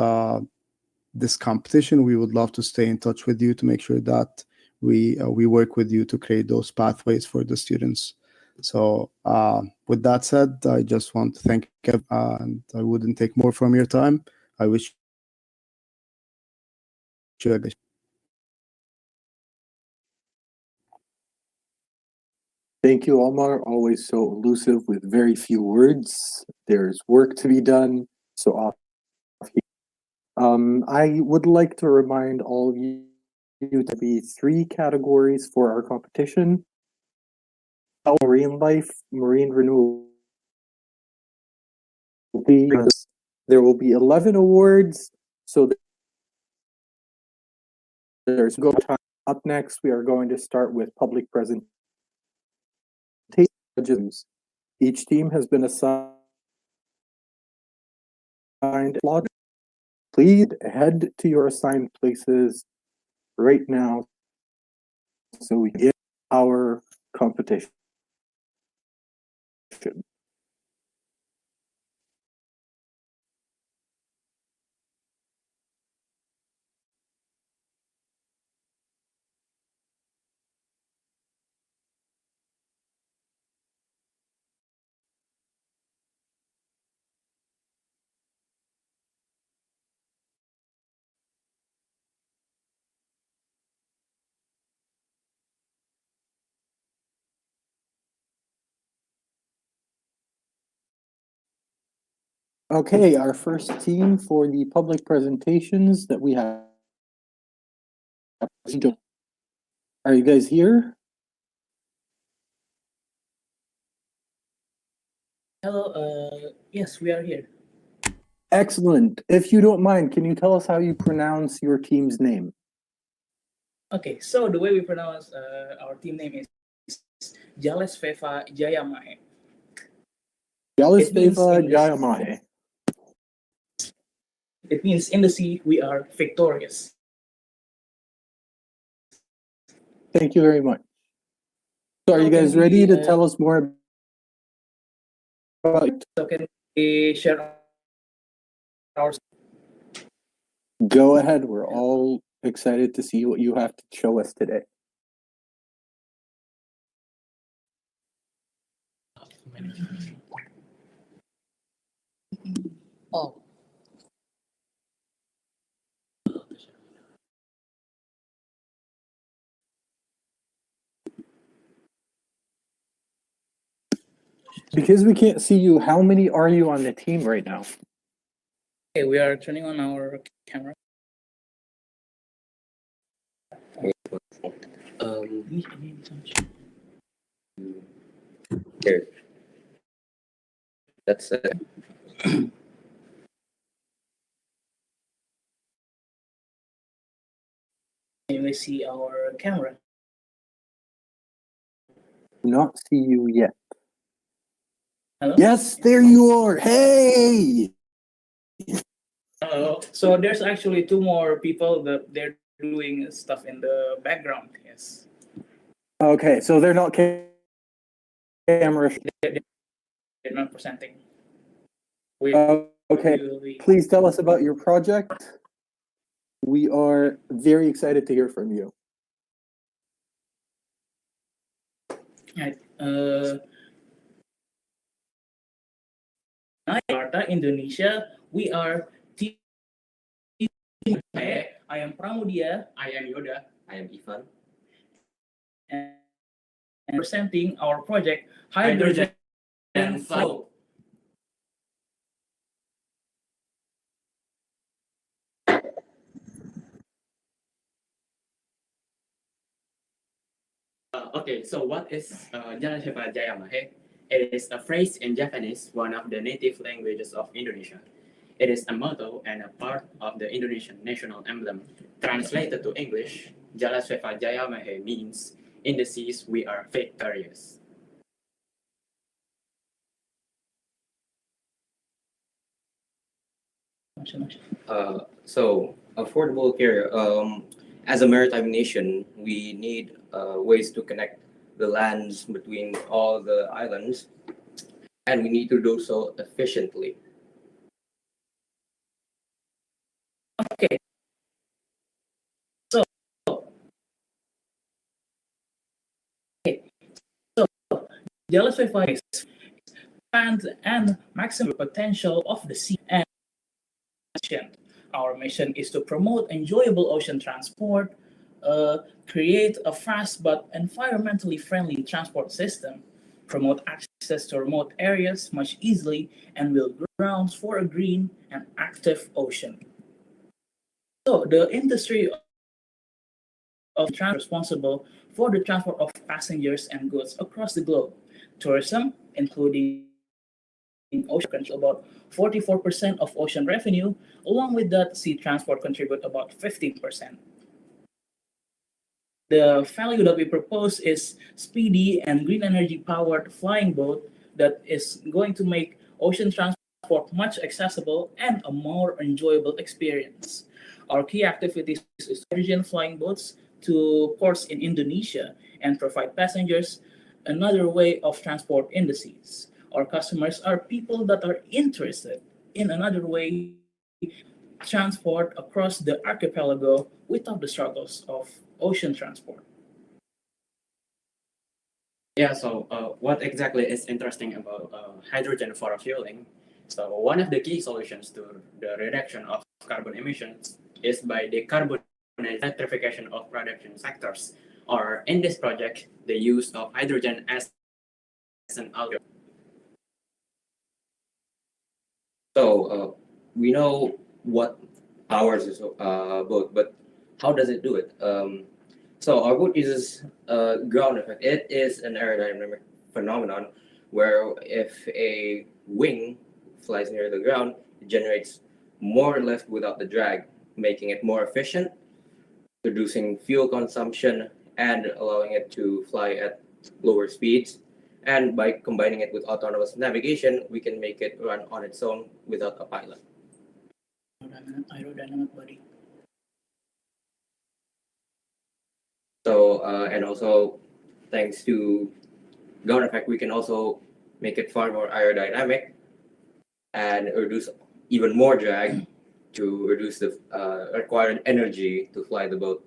this competition. We would love to stay in touch with you to make sure that we work with you to create those pathways for the students. So with that said, I just want to thank you, and I wouldn't take more from your time. I wish you a good. Thank you, Omar. Always so elusive with very few words. There's work to be done. So off. I would like to remind all of you to be 3 categories for our competition: marine life, marine renewal. There will be 11 awards. So there's go time. Up next, we are going to start with public presentation. Each team has been assigned. Please head to your assigned places right now so we get our competition. Okay, our first team for the public presentations that we have. Are you guys here? Hello, yes, we are here. Excellent. If you don't mind, can you tell us how you pronounce your team's name? Okay, so the way we pronounce our team name is Jales Veva Jayamahe. Jales Veva Jayamahe. It means in the sea we are victorious. Thank you very much. So are you guys ready to tell us more about it? So can we share our... Go ahead. We're all excited to see what you have to show us today. Oh. Because we can't see you, how many are you on the team right now? Okay, we are turning on our camera. Here. That's it. Can we see our camera? Do not see you yet. Hello? Yes, there you are. Hey! So there's actually 2 more people that they're doing stuff in the background. Yes. Okay, so they're not camera. They're not presenting. Okay, please tell us about your project. We are very excited to hear from you. Right. Jakarta, Indonesia, we are team. I am Pramudia. I am Yoda. I am Ivan. And presenting our project, Hydrogen Flow. Okay, so what is Janasheva Jayamahe? It is a phrase in Japanese, one of the native languages of Indonesia. It is a motto and a part of the Indonesian national emblem. Translated to English, Janasheva Jayamahe means, in the seas we are victorious. So affordable care. As a maritime nation, we need ways to connect the lands between all the islands, and we need to do so efficiently. Okay. So Jealous Wi-Fi expand and maximum potential of the sea and ocean. Our mission is to promote enjoyable ocean transport, create a fast but environmentally friendly transport system, promote access to remote areas much easily, and build grounds for a green and active ocean. So the industry of transport responsible for the transport of passengers and goods across the globe. Tourism, including ocean, contribute about 44% of ocean revenue. Along with that, sea transport contribute about 15%. The value that we propose is speedy and green energy powered flying boat that is going to make ocean transport much accessible and a more enjoyable experience. Our key activities is hydrogen flying boats to ports in Indonesia and provide passengers another way of transport in the seas. Our customers are people that are interested in another way transport across the archipelago without the struggles of ocean transport. Yeah, so what exactly is interesting about hydrogen for fueling? So one of the key solutions to the reduction of carbon emissions is by decarbonizing electrification of production sectors, or in this project, the use of hydrogen as an algorithm. So we know what ours is boat, but how does it do it? So our boat uses ground effect. It is an aerodynamic phenomenon where if a wing flies near the ground, it generates more lift without the drag, making it more efficient, reducing fuel consumption, and allowing it to fly at lower speeds. And by combining it with autonomous navigation, we can make it run on its own without a pilot. Aerodynamic body. So, and also thanks to ground effect, we can also make it far more aerodynamic and reduce even more drag to reduce the required energy to fly the boat.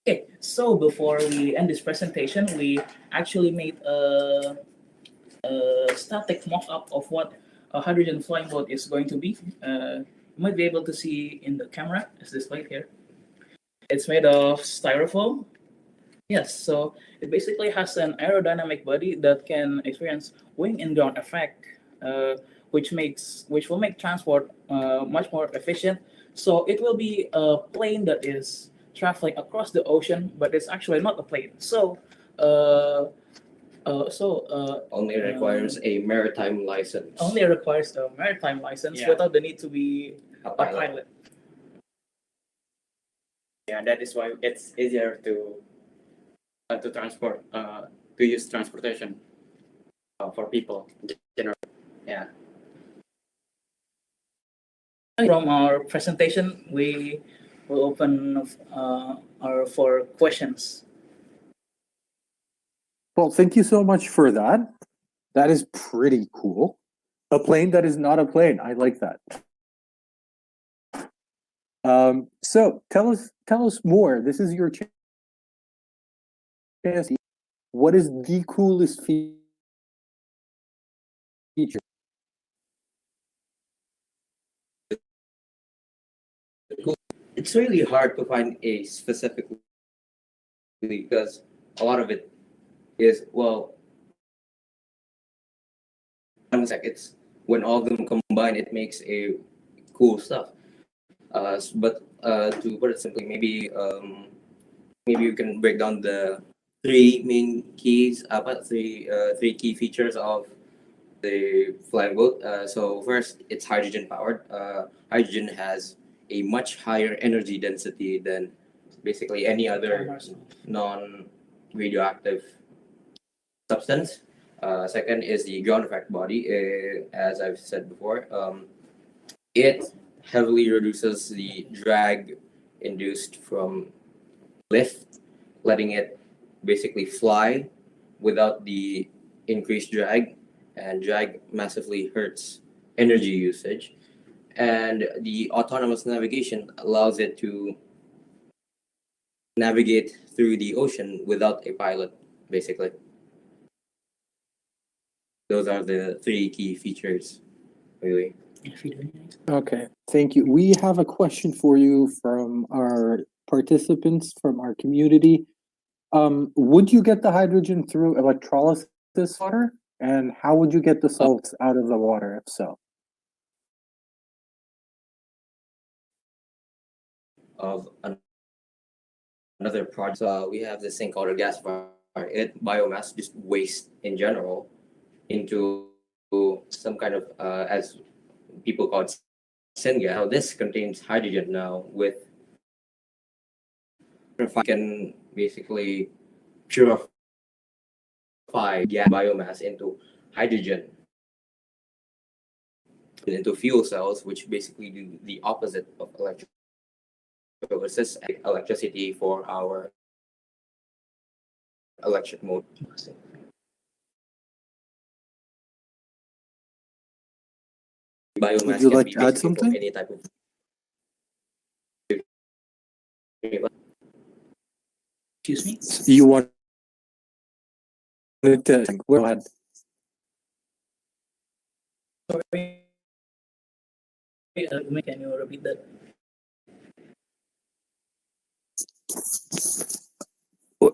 Okay, so before we end this presentation, we actually made a static mock-up of what a hydrogen flying boat is going to be. You might be able to see in the camera, it's displayed here. It's made of styrofoam. Yes, so it basically has an aerodynamic body that can experience wing and ground effect, which will make transport much more efficient. So it will be a plane that is traveling across the ocean, but it's actually not a plane. So only requires a maritime license. Only requires a maritime license without the need to be a pilot. Yeah, that is why it's easier to transport, to use transportation for people. Yeah. From our presentation, we will open for questions. Well, thank you so much for that. That is pretty cool. A plane that is not a plane. I like that. So tell us more. This is your chance. What is the coolest feature? It's really hard to find a specific because a lot of it is, well, it's when all of them combine, it makes a cool stuff. But to put it simply, maybe you can break down the three main keys, three key features of the flying boat. So first, it's hydrogen powered. Hydrogen has a much higher energy density than basically any other non-radioactive substance. Second is the ground effect body. As I've said before, it heavily reduces the drag induced from lift, letting it basically fly without the increased drag, and drag massively hurts energy usage. And the autonomous navigation allows it to navigate through the ocean without a pilot, basically. Those are the three key features, really. Okay, thank you. We have a question for you from our participants, from our community. Would you get the hydrogen through electrolysis water? And how would you get the salts out of the water if so? Of another project, we have this thing called a gasifier. It biomass, just waste in general, into some kind of as people call it syngas. Now this contains hydrogen now with can basically purify gas biomass into hydrogen into fuel cells, which basically do the opposite of electrolysis, electricity for our electric mode. Biomass Would you can like be to add basically from something? any type of. Excuse me? You want to go ahead. Sorry. Can you repeat that?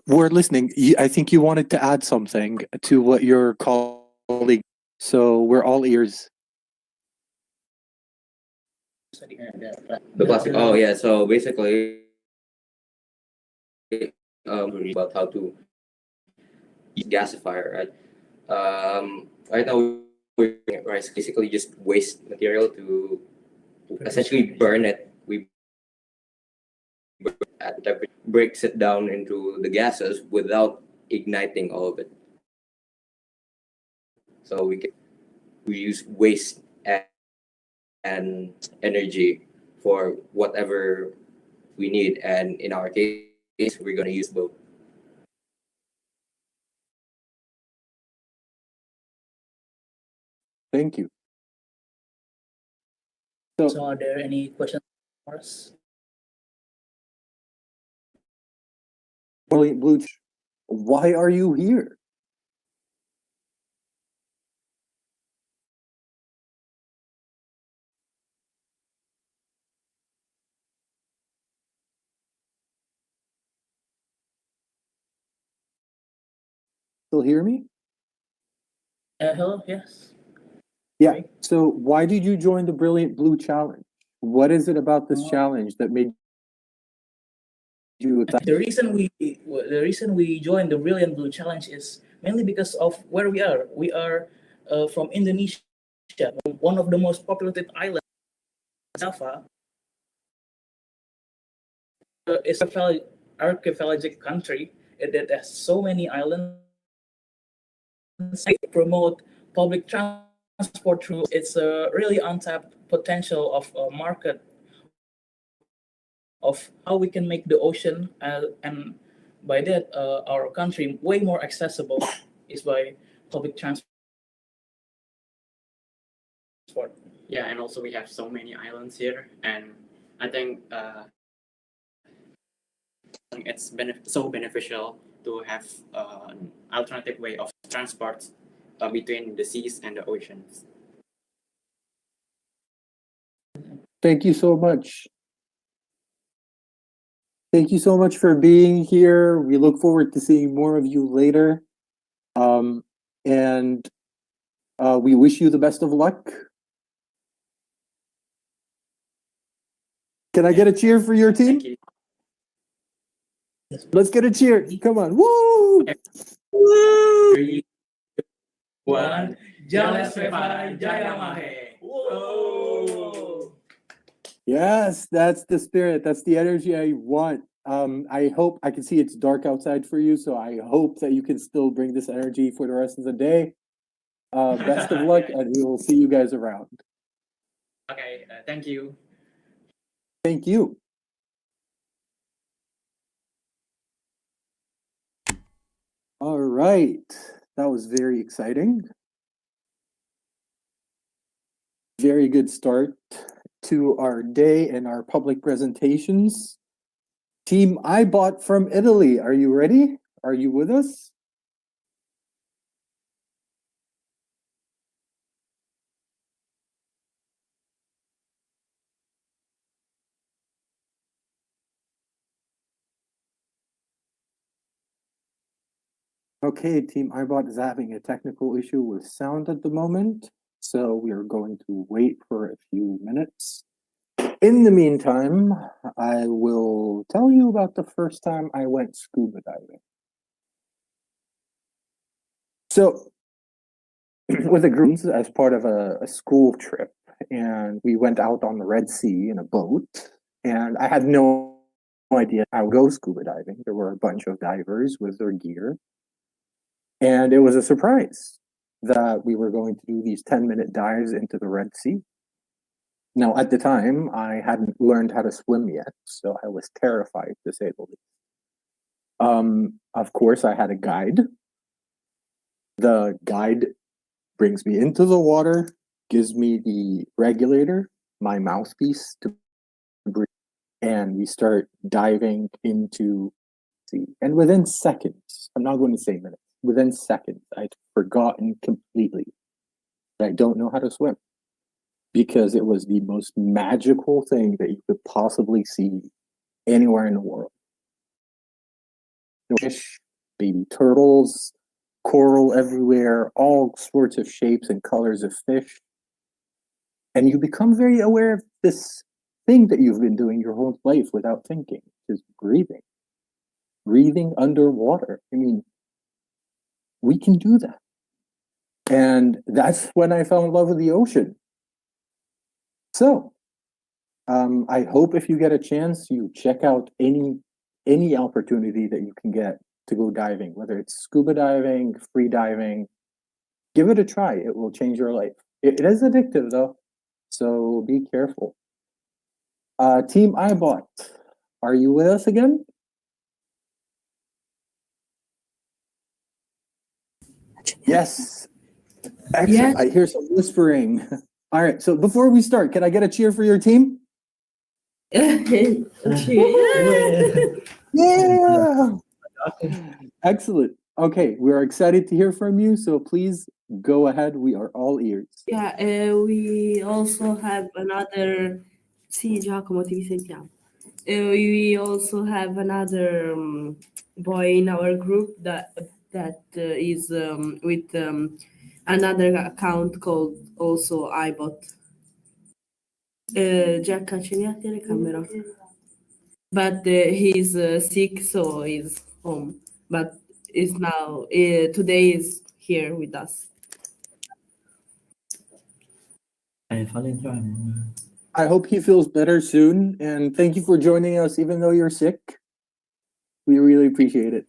We're listening. I think you wanted to add something to what your colleague, so we're all ears. The plastic. Oh yeah. So basically, about how to use gasifier, right? Right now we're right, basically just waste material to essentially burn it. We at temperature breaks it down into the gases without igniting all of it. So we use waste and energy for whatever we need, and in our case, we're gonna use both. Thank you. So are there any questions for us? Blue, why are you here? Still hear me? Hello, yes. Yeah. So why did you join the Brilliant Blue Challenge? What is it about this challenge that made you? The reason we joined the Brilliant Blue Challenge is mainly because of where we are. We are from Indonesia, one of the most populated islands, Java. It's an archipelagic country that has so many islands. Promote public transport through it's a really untapped potential of a market of how we can make the ocean and by that our country way more accessible is by public transport. Yeah, and also we have so many islands here, and I think it's so beneficial to have an alternative way of transport between the seas and the oceans. Thank you so much. Thank you so much for being here. We look forward to seeing more of you later. And we wish you the best of luck. Can I get a cheer for your team? Let's get a cheer. Come on. Woo! Woo! 3, 2, 1. Jalan Seva Jaya Mahe. Whoa! Yes, that's the spirit. That's the energy I want. I hope I can see it's dark outside for you, so I hope that you can still bring this energy for the rest of the day. Best of luck, and we will see you guys around. Okay, thank you. Thank you. All right, that was very exciting. Very good start to our day and our public presentations. Team iBot from Italy, are you ready? Are you with us? Okay, Team iBot is having a technical issue with sound at the moment, so we are going to wait for a few minutes. In the meantime, I will tell you about the first time I went scuba diving. So, with a group as part of a school trip, and we went out on the Red Sea in a boat, and I had no idea how to go scuba diving. There were a bunch of divers with their gear, and it was a surprise that we were going to do these 10-minute dives into the Red Sea. Now, at the time, I hadn't learned how to swim yet, so I was terrified, to say the least. Of course, I had a guide. The guide brings me into the water, gives me the regulator, my mouthpiece to breathe, and we start diving into the sea. And within seconds, I'm not going to say minutes, within seconds, I'd forgotten completely that I don't know how to swim, because it was the most magical thing that you could possibly see anywhere in the world. Fish, baby turtles, coral everywhere, all sorts of shapes and colors of fish. And you become very aware of this thing that you've been doing your whole life without thinking, which is breathing. Breathing underwater. I mean, we can do that. And that's when I fell in love with the ocean. So, I hope if you get a chance, you check out any opportunity that you can get to go diving, whether it's scuba diving, free diving. Give it a try. It will change your life. It is addictive though, so be careful. Team iBot, are you with us again? Yes. Excellent. Yes. I hear some whispering. All right, so before we start, can I get a cheer for your team? Yeah. Excellent. Okay, we are excited to hear from you, so please go ahead. We are all ears. Yeah, we also have another. Sì, Giacomo, ti sentiamo. We also have another boy in our group that is with another account called also iBot. Jack, accendi la telecamera. But he's sick, so he's home. But is now today is here with us. I hope he feels better soon, and thank you for joining us even though you're sick. We really appreciate it.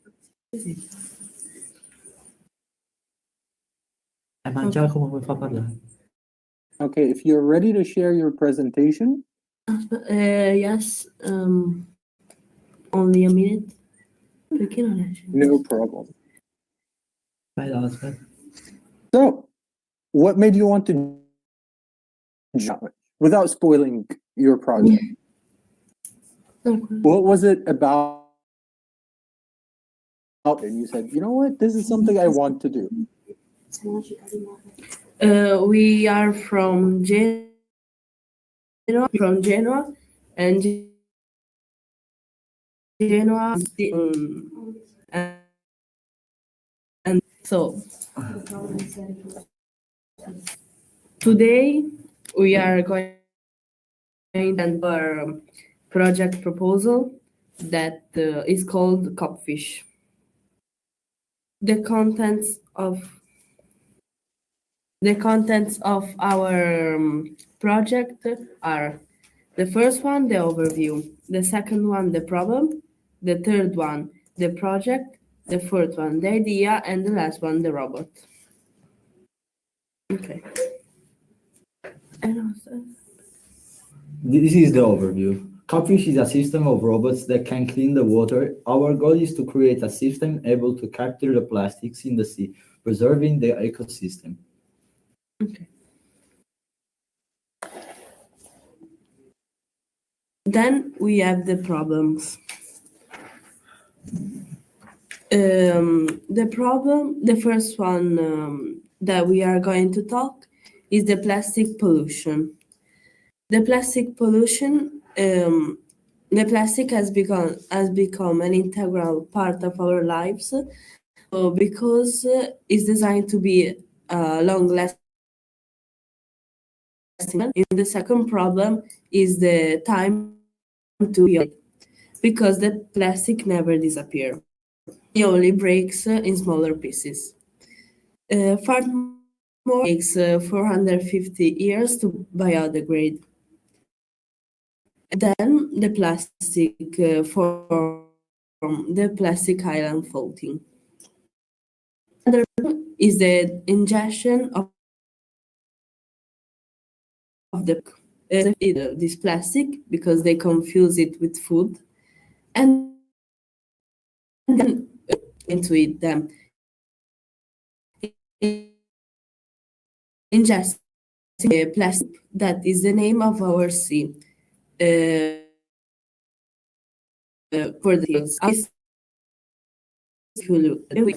Okay, if you're ready to share your presentation. Yes, only a minute. No problem. So, what made you want to challenge without spoiling your project? What was it about? And you said, you know what, this is something I want to do. We are from Genoa, and Genoa, and so today we are going to our project proposal that is called Copfish. The contents of our project are: the first one, the overview; the second one, the problem; the third one, the project; the fourth one, the idea; and the last one, the robot. Okay. This is the overview. Copfish is a system of robots that can clean the water. Our goal is to create a system able to capture the plastics in the sea, preserving the ecosystem. Okay. Then we have the problems. The first one that we are going to talk is the plastic pollution. The plastic pollution, the plastic has become an integral part of our lives because it's designed to be long-lasting. And the second problem is the time to heal, because the plastic never disappears. It only breaks in smaller pieces. Furthermore, it takes 450 years to biodegrade. Then the plastic from the plastic island floating. Another is the ingestion of this plastic because they confuse it with food, and then into it them ingesting plastic. That is the name of our sea. For the things,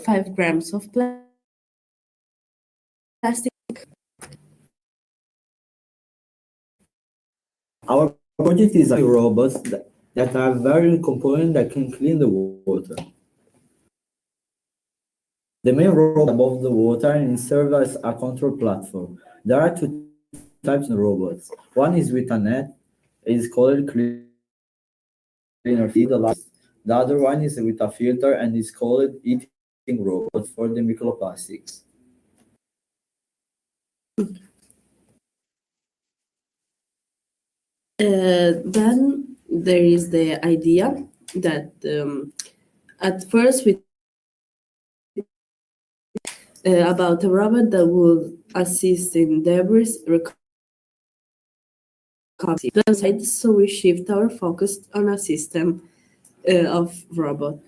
5 grams of plastic. Our project is robots that are very component that can clean the water. The main robot above the water and serves as a control platform. There are 2 types of robots. One is with a net, it is called cleaner feed. The other one is with a filter and is called eating robot for the microplastics. Then there is the idea that at first we about a robot that will assist in debris recovery. So we shift our focus on a system of robots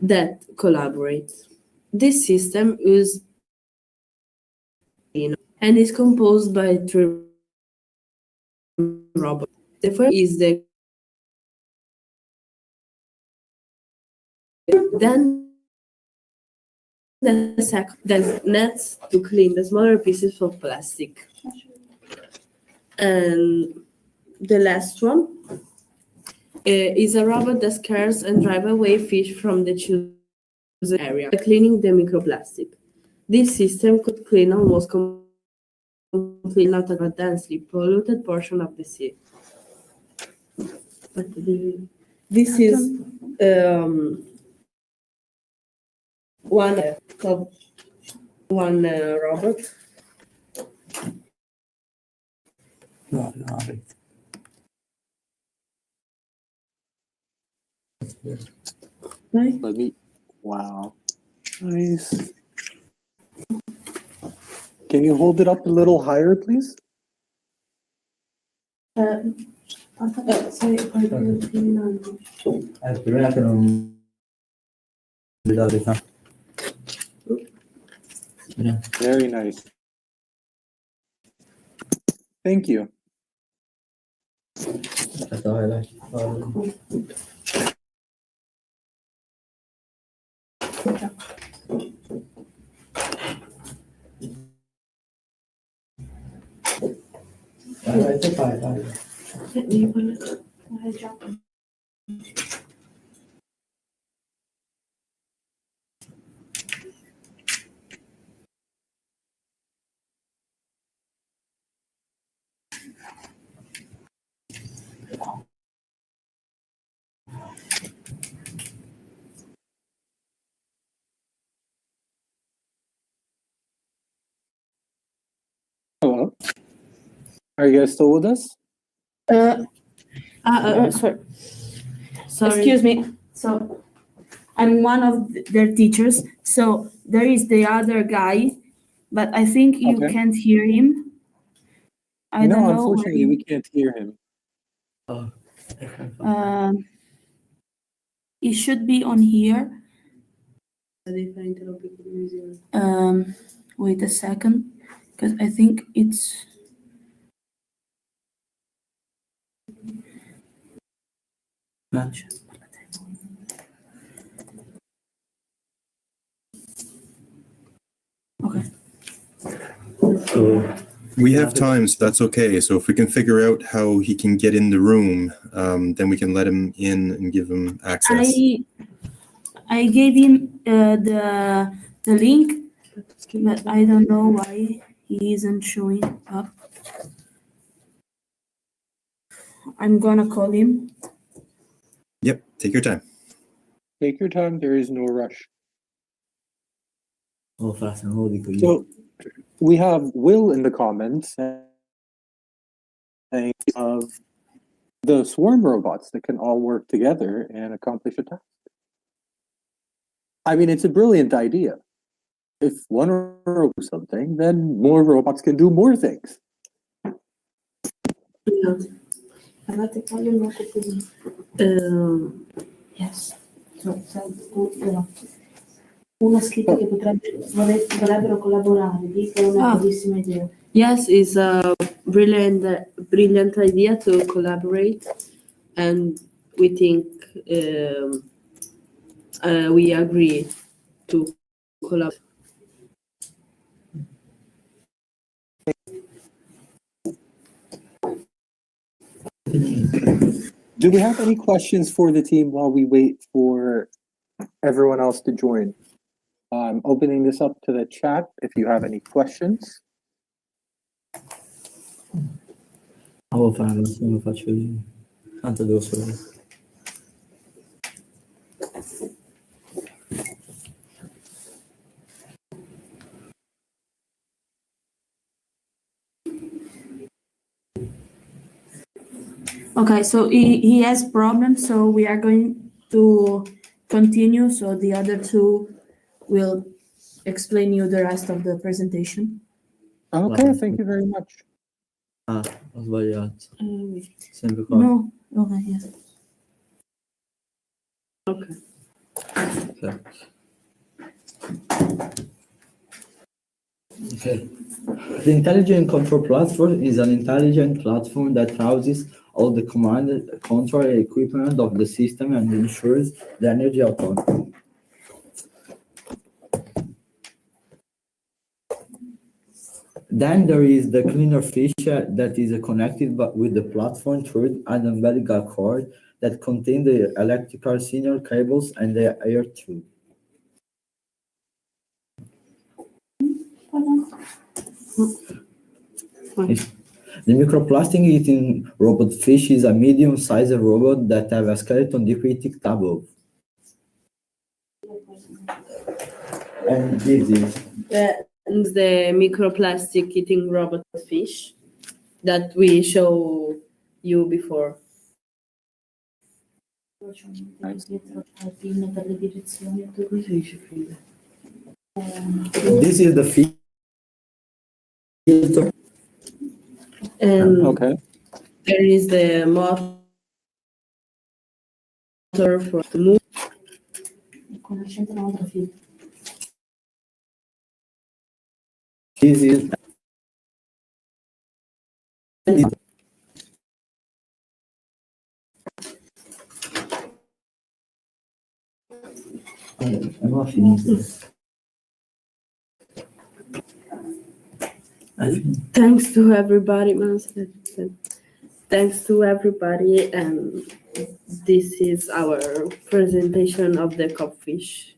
that collaborate. This system is and is composed by 3 robots. The first is then the second does nets to clean the smaller pieces of plastic. And the last one is a robot that scares and drives away fish from the chosen area, cleaning the microplastic. This system could clean almost completely not a densely polluted portion of the sea. But this is one robot. Let me. Wow. Nice. Can you hold it up a little higher, please? Sorry, Very nice. Thank you. Hello. Are you guys still with us? Sorry. Sorry. Excuse me. So I'm one of their teachers. So there is the other guy, but I think you Okay. can't hear him. I No, don't know. unfortunately, we can't hear him. It should be on here. Wait a second, because I think it's. So We have time, so that's okay. So if we can figure out how he can get in the room, then we can let him in and give him access. I gave him the link, but I don't know why he isn't showing up. I'm gonna call him. Yep, take your time. Take your time. There is no rush. Oh, So we have Will in the comments saying of the swarm robots that can all work together and accomplish a task. I mean, it's a brilliant idea. If one robot does something, then more robots can do more things. Yes. Una scritta che vorrebbero collaborare, di che è una bellissima idea. Yes, it's a brilliant idea to collaborate, and we think we agree to collaborate. Do we have any questions for the team while we wait for everyone else to join? I'm opening this up to the chat if you have any questions. Devo farlo, se lo faccio io. Tanto devo solo. Okay, so he has problems, so we are going to continue. So the other two will explain you the rest of the presentation. Okay, thank you very much. Ah, ho sbagliato. Sempre qua. No, okay, yes. Okay. Okay. The Intelligent Control Platform is an intelligent platform that houses all the command and control equipment of the system and ensures the energy autonomy. Then there is the cleaner fish that is connected with the platform through an umbilical cord that contains the electrical signal cables and the air tube. The microplastic eating robot fish is a medium-sized robot that have a skeleton diplomatic above. And this is The microplastic eating robot fish that we show you before. This is the filter. And okay. There is the motor for the move. This is Thanks to everybody, thanks to everybody, and this is our presentation of the codfish.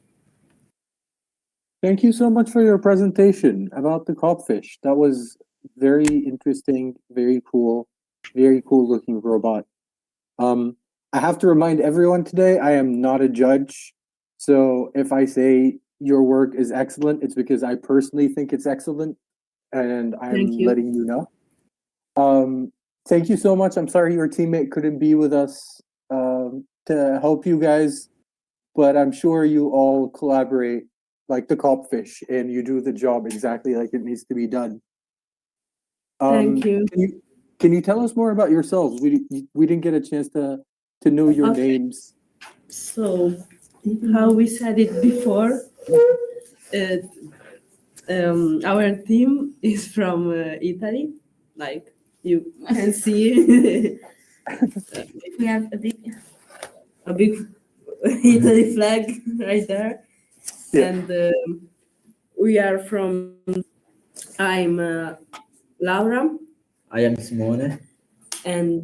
Thank you so much for your presentation about the codfish. That was very interesting, very cool looking robot. I have to remind everyone today, I am not a judge. So if I say your work is excellent, it's because I personally think it's excellent, and I'm letting you know. Thank you so much. I'm sorry your teammate couldn't be with us to help you guys, but I'm sure you all collaborate like the codfish and you do the job exactly like it needs to be done. Thank you. Can you tell us more about yourselves? We didn't get a chance to know your names. So, how we said it before, our team is from Italy, like you can see. We have a big Italy flag right there, and we are from I'm Laura, I am Simone. and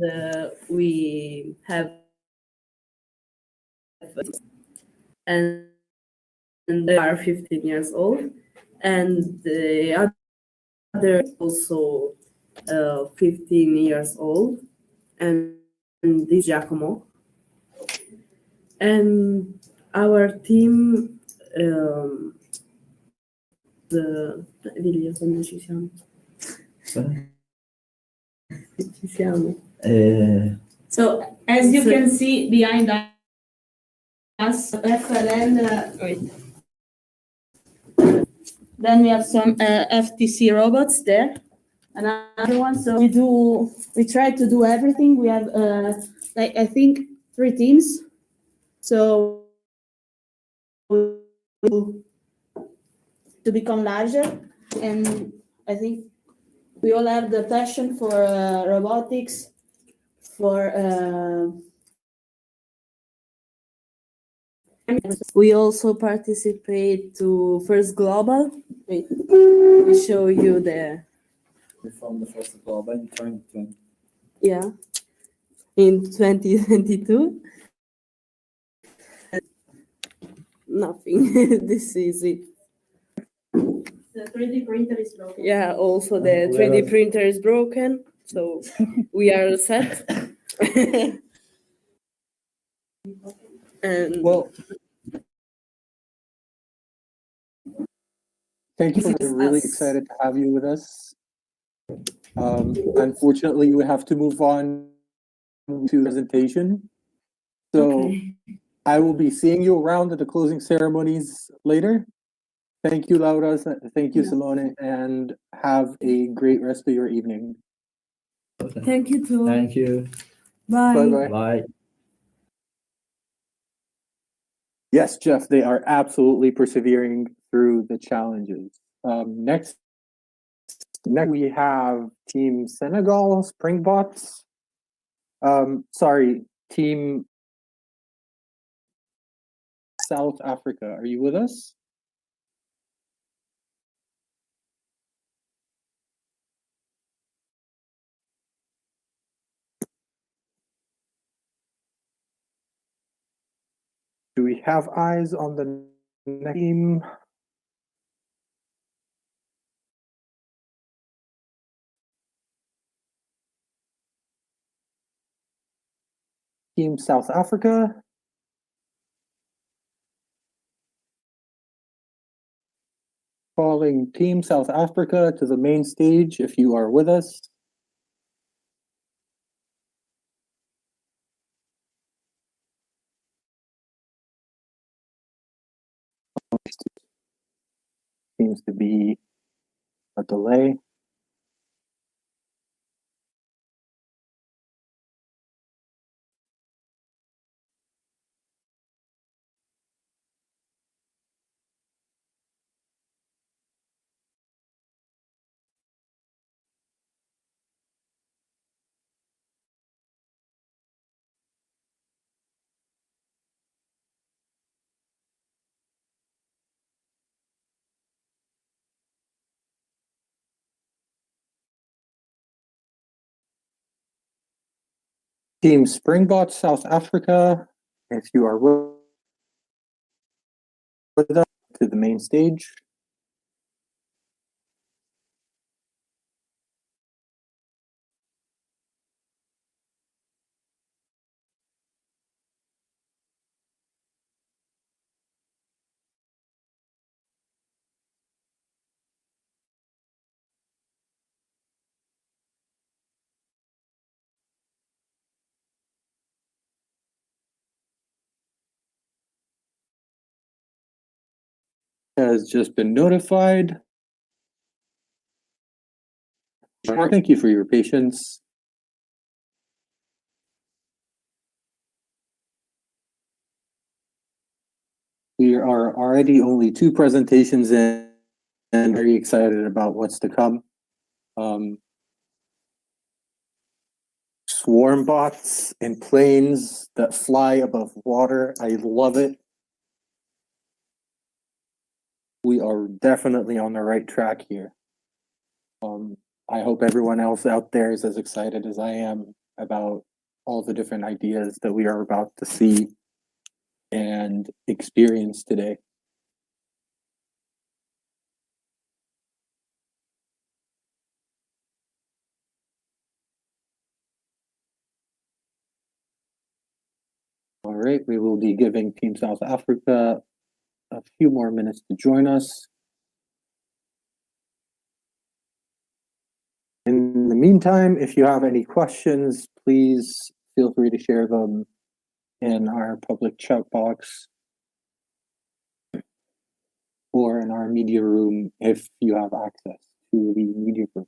we have and they are 15 years old, and the other also 15 years old, and this Giacomo. And our team, digli quando ci siamo. Ci siamo. So as you can see behind us, FLN, wait. Then we have some FTC robots there. Another one. So we try to do everything. We have like I think 3 teams. So to become larger, and I think we all have the passion for robotics, for we also participate to First Global. Wait, we show you there. From the first global in 2020. Yeah, in 2022. Nothing. This is it. the 3D printer is broken. Yeah, also the 3D printer is broken, so we are set. And Well, thank you. We're really excited to have you with us. Unfortunately, we have to move on to the presentation. So I will be seeing you around at the closing ceremonies later. Thank you, Laura. Thank you, Simone, and have a great rest of your evening. thank you too. Thank you. Bye. Bye-bye. Bye. Yes, Jeff, they are absolutely persevering through the challenges. Next we have Team Senegal, Springbots. Sorry, Team South Africa. Are you with us? Do we have eyes on the next team? Team South Africa. Calling Team South Africa to the main stage if you are with us. Seems to be a delay. Team Springbok South Africa, if you are with us to the main stage. Has just been notified. Thank you for your patience. We are already only 2 presentations in and very excited about what's to come. Swarm bots and planes that fly above water. I love it. We are definitely on the right track here. I hope everyone else out there is as excited as I am about all the different ideas that we are about to see and experience today. All right, we will be giving Team South Africa a few more minutes to join us. In the meantime, if you have any questions, please feel free to share them in our public chat box or in our media room if you have access to the media room.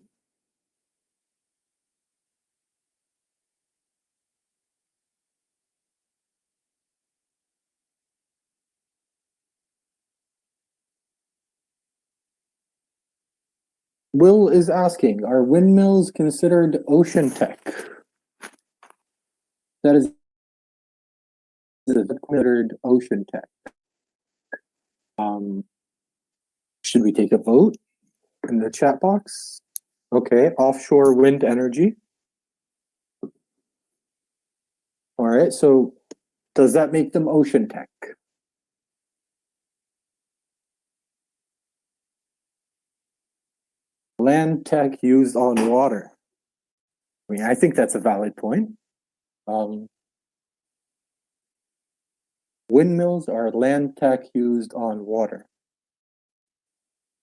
Will is asking, are windmills considered ocean tech? That is considered ocean tech. Should we take a vote in the chat box? Okay, offshore wind energy. All right, so does that make them ocean tech? Land tech used on water. I mean, I think that's a valid point. Windmills are land tech used on water.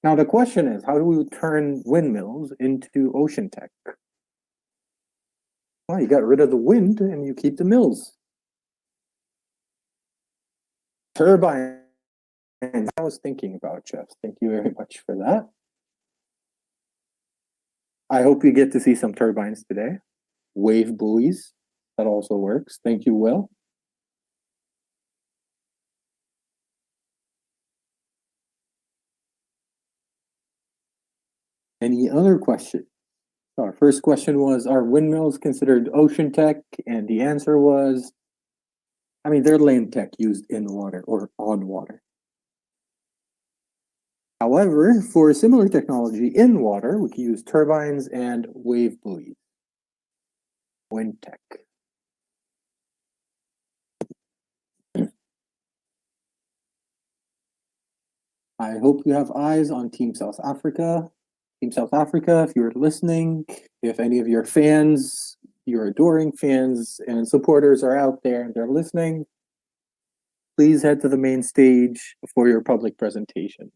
Now the question is, how do we turn windmills into ocean tech? Well, you got rid of the wind and you keep the mills. Turbine. I was thinking about, Jeff. Thank you very much for that. I hope you get to see some turbines today. Wave buoys, that also works. Thank you, Will. Any other questions? Our first question was, are windmills considered ocean tech? And the answer was, I mean, they're land tech used in water or on water. However, for similar technology in water, we can use turbines and wave buoys. Wind tech. I hope you have eyes on Team South Africa. Team South Africa, if you're listening, if any of your fans, your adoring fans and supporters are out there and they're listening, please head to the main stage for your public presentation.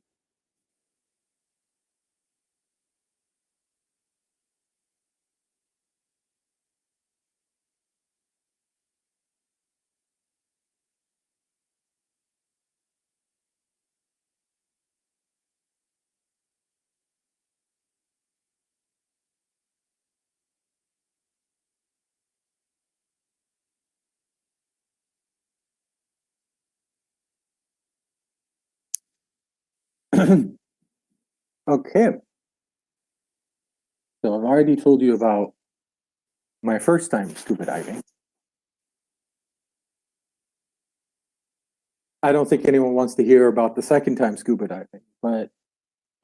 Okay. So I've already told you about my first time scuba diving. I don't think anyone wants to hear about the second time scuba diving, but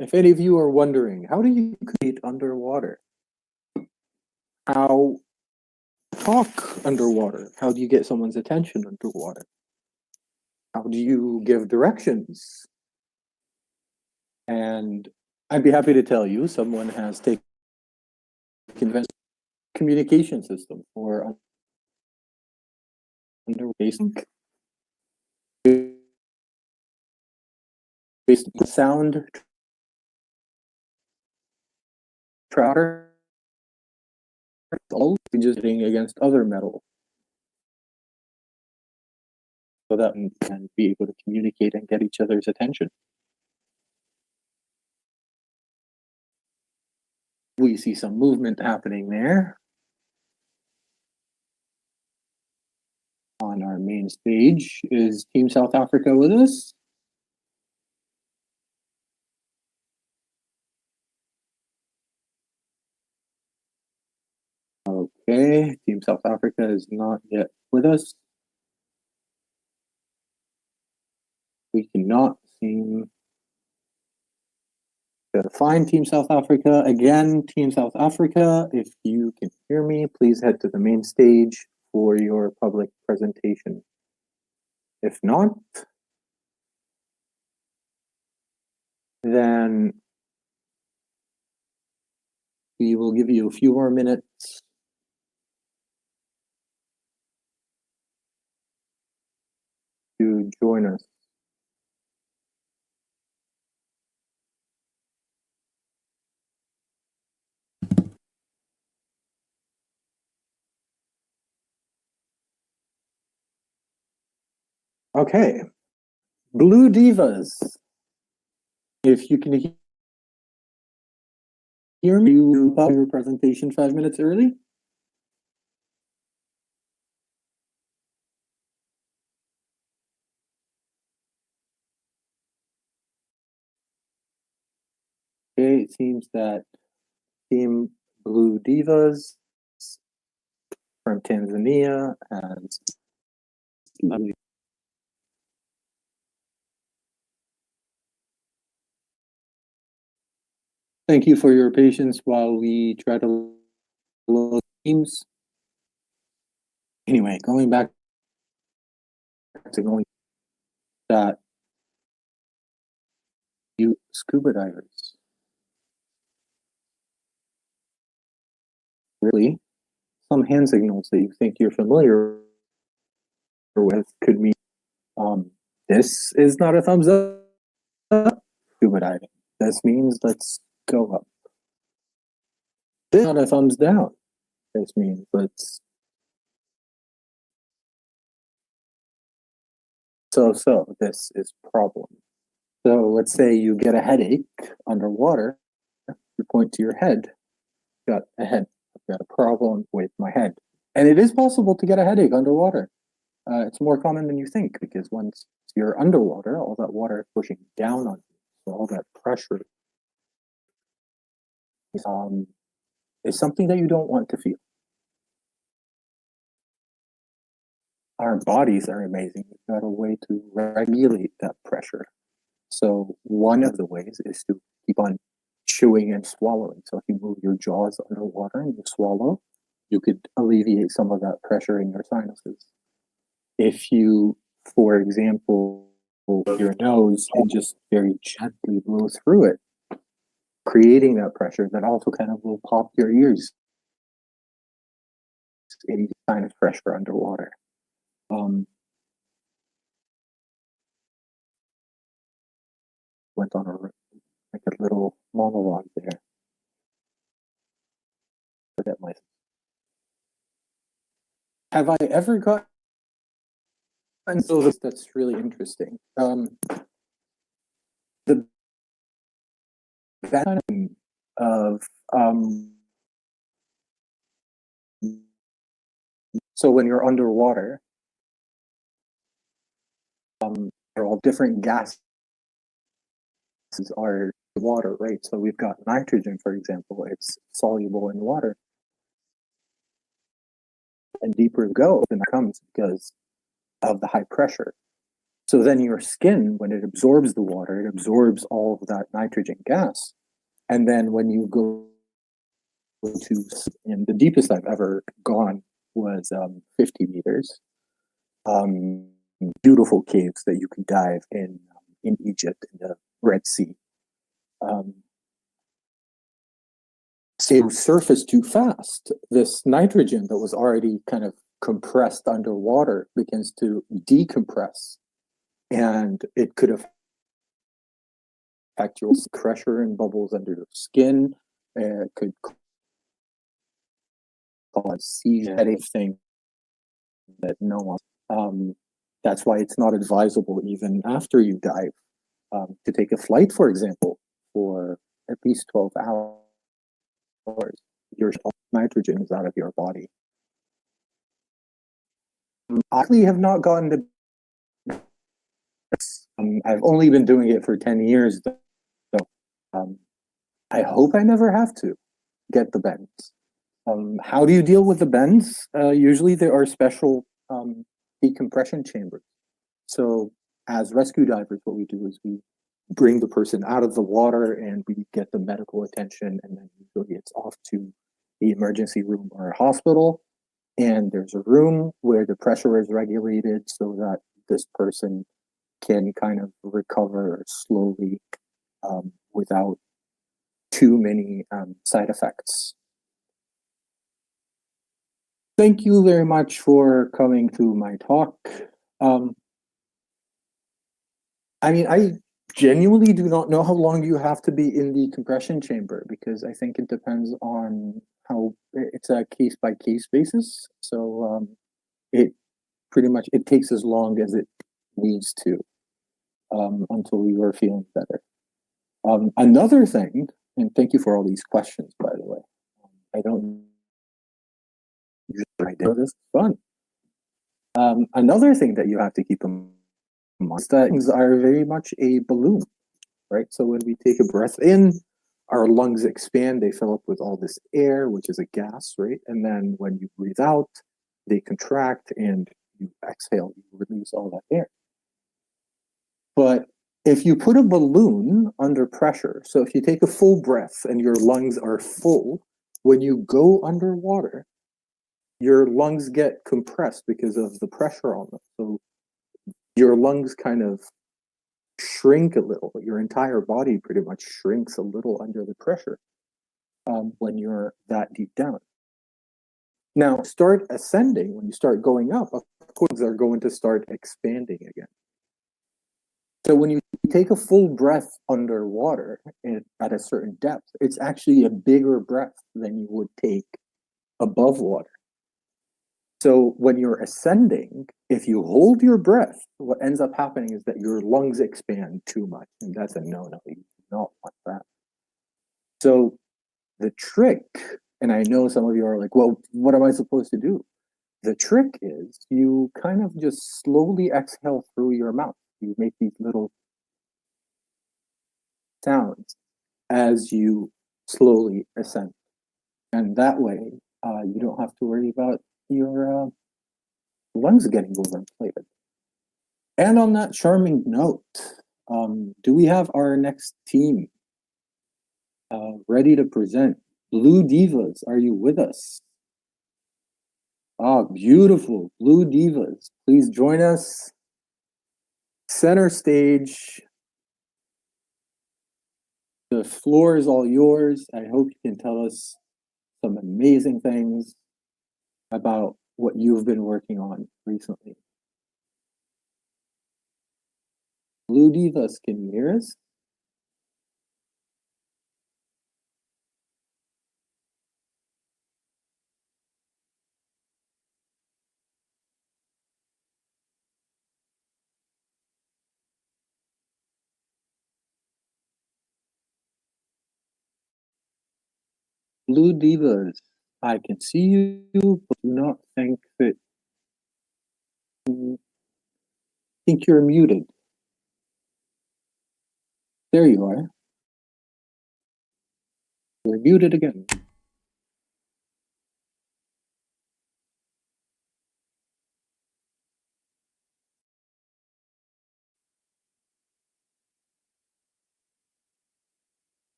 if any of you are wondering, how do you create underwater? How talk underwater? How do you get someone's attention underwater? How do you give directions? And I'd be happy to tell you someone has taken a communication system for underwater based on sound trouter, just hitting against other metal, so that we can be able to communicate and get each other's attention. We see some movement happening there on our main stage. Is Team South Africa with us? Okay, Team South Africa is not yet with us. We cannot seem Fine, Team South Africa. Again, Team South Africa, if you can hear me, please head to the main stage for your public presentation. If not, then we will give you a few more minutes to join us. Okay, Blue Divas, if you can hear me, you pop your presentation 5 minutes early. Okay, it seems that Team Blue Divas from Tanzania has thank you for your patience while we try to load teams. Anyway, going back to going that you scuba divers. Really, some hand signals that you think you're familiar with could mean this is not a thumbs up. Scuba diving. This means let's go up. This is not a thumbs down. This means let's so this is problem. So let's say you get a headache underwater, you point to your head, got a head, I've got a problem with my head. And it is possible to get a headache underwater. It's more common than you think because once you're underwater, all that water is pushing down on you. So all that pressure is something that you don't want to feel. Our bodies are amazing. We've got a way to regulate that pressure. So one of the ways is to keep on chewing and swallowing. So if you move your jaws underwater and you swallow, you could alleviate some of that pressure in your sinuses. If you, for example, move your nose and just very gently blow through it, creating that pressure, that also kind of will pop your ears. Any kind of pressure underwater. Went on a little monologue there. Forget myself. Have I ever got? And so that's really interesting. The value of so when you're underwater, they're all different gases are water, right? So we've got nitrogen, for example, it's soluble in water. And deeper you go, then it comes because of the high pressure. So then your skin, when it absorbs the water, it absorbs all of that nitrogen gas. And then when you go to, and the deepest I've ever gone was 50 meters. Beautiful caves that you can dive in Egypt, in the Red Sea. So you surface too fast, this nitrogen that was already kind of compressed underwater begins to decompress, and it could affect your pressure and bubbles under your skin. It could cause seizure, anything that no one. That's why it's not advisable even after you dive to take a flight, for example, for at least 12 hours. Your nitrogen is out of your body. I actually have not gotten to. I've only been doing it for 10 years, so I hope I never have to get the bends. How do you deal with the bends? Usually there are special decompression chambers. So as rescue divers, what we do is we bring the person out of the water and we get the medical attention, and then usually it's off to the emergency room or a hospital. And there's a room where the pressure is regulated so that this person can kind of recover slowly without too many side effects. Thank you very much for coming to my talk. I mean, I genuinely do not know how long you have to be in the compression chamber, because I think it depends on how it's a case by case basis. So it pretty much, it takes as long as it needs to until you are feeling better. Another thing, and thank you for all these questions, by the way. I don't usually do this. Fun. Another thing that you have to keep in mind is that things are very much a balloon, right? So when we take a breath in, our lungs expand, they fill up with all this air, which is a gas, right? And then when you breathe out, they contract, and you exhale, you release all that air. But if you put a balloon under pressure, so if you take a full breath and your lungs are full, when you go underwater, your lungs get compressed because of the pressure on them. So your lungs kind of shrink a little. Your entire body pretty much shrinks a little under the pressure when you're that deep down. Now, start ascending, when you start going up, of course, they're going to start expanding again. So when you take a full breath underwater at a certain depth, it's actually a bigger breath than you would take above water. So when you're ascending, if you hold your breath, what ends up happening is that your lungs expand too much, and that's a no-no. You do not want that. So the trick, and I know some of you are like, well, what am I supposed to do? The trick is you kind of just slowly exhale through your mouth. You make these little sounds as you slowly ascend. And that way, you don't have to worry about your lungs getting overinflated. And on that charming note, do we have our next team ready to present? Blue Divas, are you with us? Ah, beautiful. Blue Divas, please join us. Center stage. The floor is all yours. I hope you can tell us some amazing things about what you've been working on recently. Blue Divas, can you hear us? Blue Divas, I can see you, but do not think that think you're muted. There you are. You're muted again.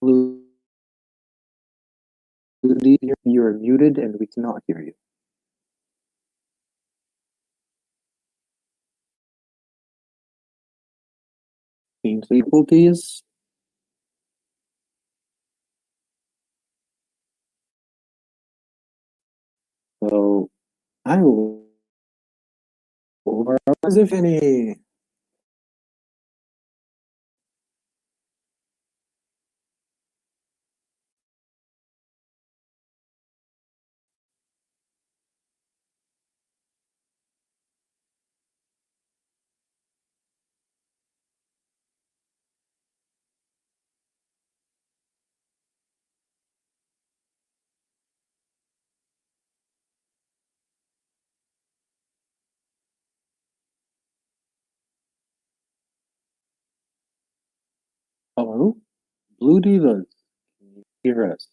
Blue Divas, you're muted and we cannot hear you. Team difficulties. So I will over as if any hello? Blue Divas, can you hear us?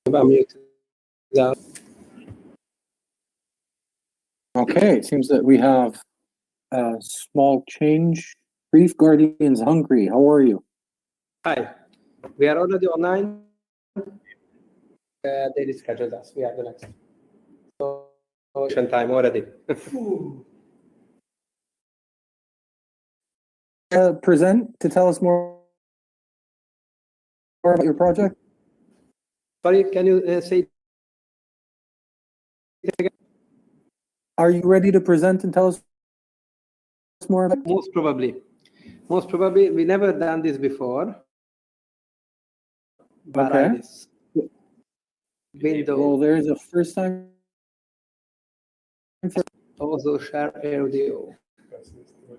Okay, it seems that we have a small change. Brief Guardians Hungry, how are you? Hi, we are already online. They rescheduled us. We have the next. So, time already. Present to tell us more about your project? Sorry, can you say it again? Are you ready to present and tell us more about it? Most probably. Most probably, we never done this before. Okay. Window. Well, there's a first time. Also share audio.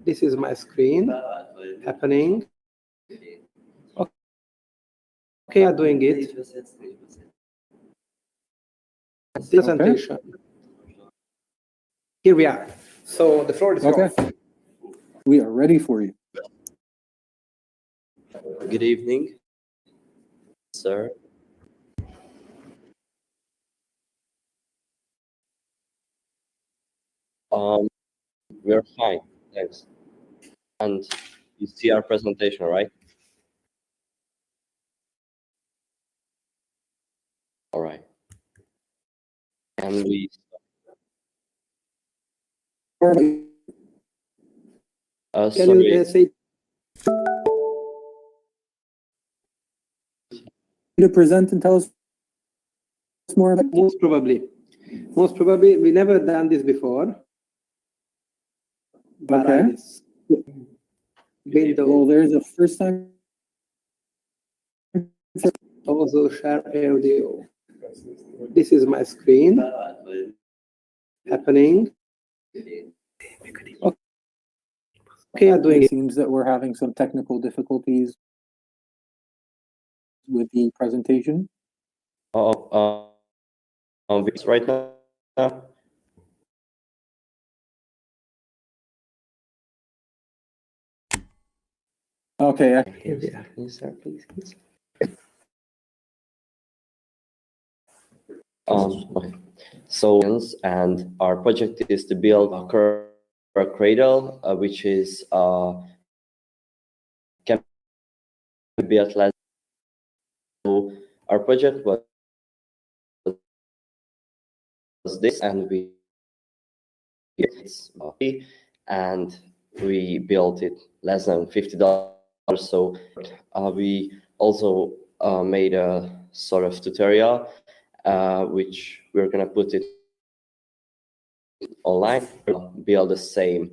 This is my screen happening. Okay, I'm doing it. Presentation. Here we are. So the floor is yours. We are ready for you. Good evening, sir. We're fine, thanks. And you see our presentation, right? All right. And we Can sorry. you say To present and tell us more about it? Most probably. Most probably, we never done this before. Okay. Window. Well, there's a first time. Also share audio. This is my screen happening. Okay, I'm doing It it. seems that we're having some technical difficulties with the presentation. Right now. Okay. Here we are. Can you start, please? Okay. So, and our project is to build a cradle, which is can be at last. So our project was this, and we built it less than $50. So we also made a sort of tutorial, which we're gonna put it online. Build the same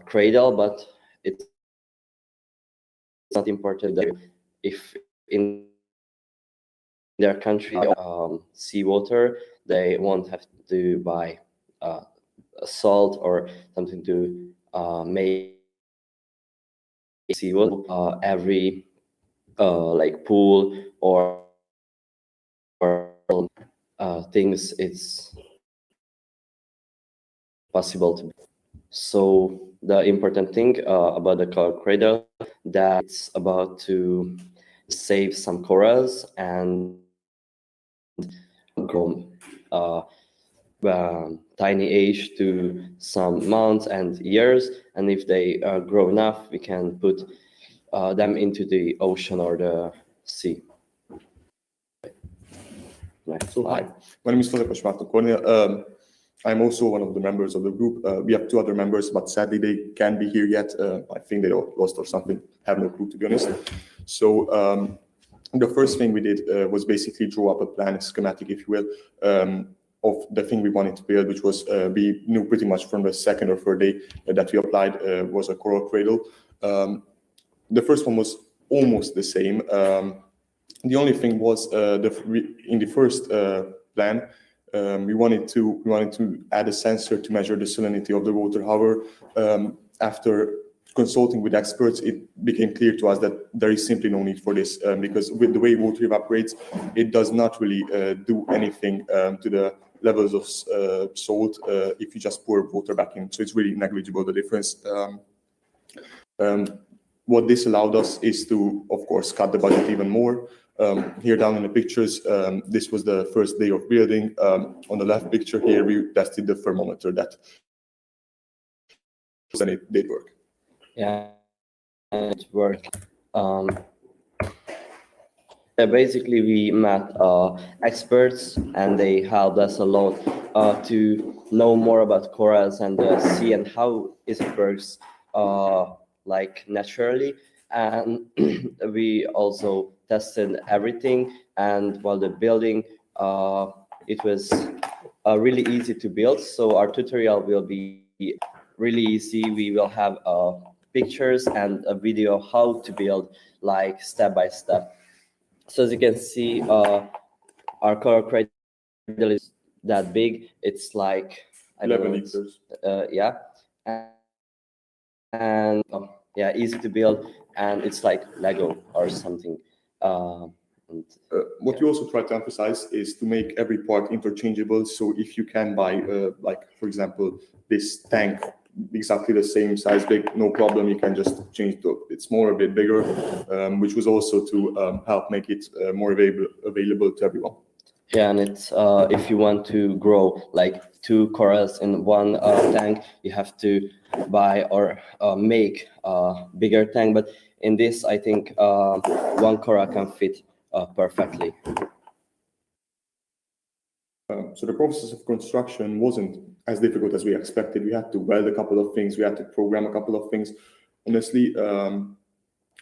cradle, but it's not important that if in their country seawater, they won't have to buy salt or something to make seawater. Every like pool or things, it's possible to. So the important thing about the cradle, that it's about to save some corals and grow tiny age to some months and years, and if they grow enough, we can put them into the ocean or the sea. Next slide. My name is Philip Ashmatokonia. I'm also one of the members of the group. We have two other members, but sadly they can't be here yet. I think they lost or something. Have no clue, to be honest. So the first thing we did was basically draw up a plan, a schematic, if you will, of the thing we wanted to build, which was we knew pretty much from the second or third day that we applied was a coral cradle. The first one was almost the same. The only thing was in the first plan, we wanted to add a sensor to measure the salinity of the water. However, after consulting with experts, it became clear to us that there is simply no need for this because with the way water evaporates, it does not really do anything to the levels of salt if you just pour water back in. So it's really negligible, the difference. what this allowed us is to, of course, cut the budget even more. Here down in the pictures, this was the first day of building. On the left picture here, we tested the thermometer that, and it did work. Yeah, it worked. Basically, we met experts, and they helped us a lot to know more about corals and see and how it works like naturally. And we also tested everything. And while the building, it was really easy to build. So our tutorial will be really easy. We will have pictures and a video how to build, like step by step. So as you can see, our coral cradle is that big. It's like 11 liters. Yeah, and yeah, easy to build, and it's like Lego or something. What you also try to emphasize is to make every part interchangeable. So if you can buy, like for example, this tank exactly the same size, big, no problem. You can just change it smaller, a bit bigger, which was also to help make it more available to everyone. Yeah, and it's if you want to grow like 2 corals in one tank, you have to buy or make a bigger tank. But in this, I think 1 coral can fit perfectly. So the process of construction wasn't as difficult as we expected. We had to weld a couple of things. We had to program a couple of things. Honestly,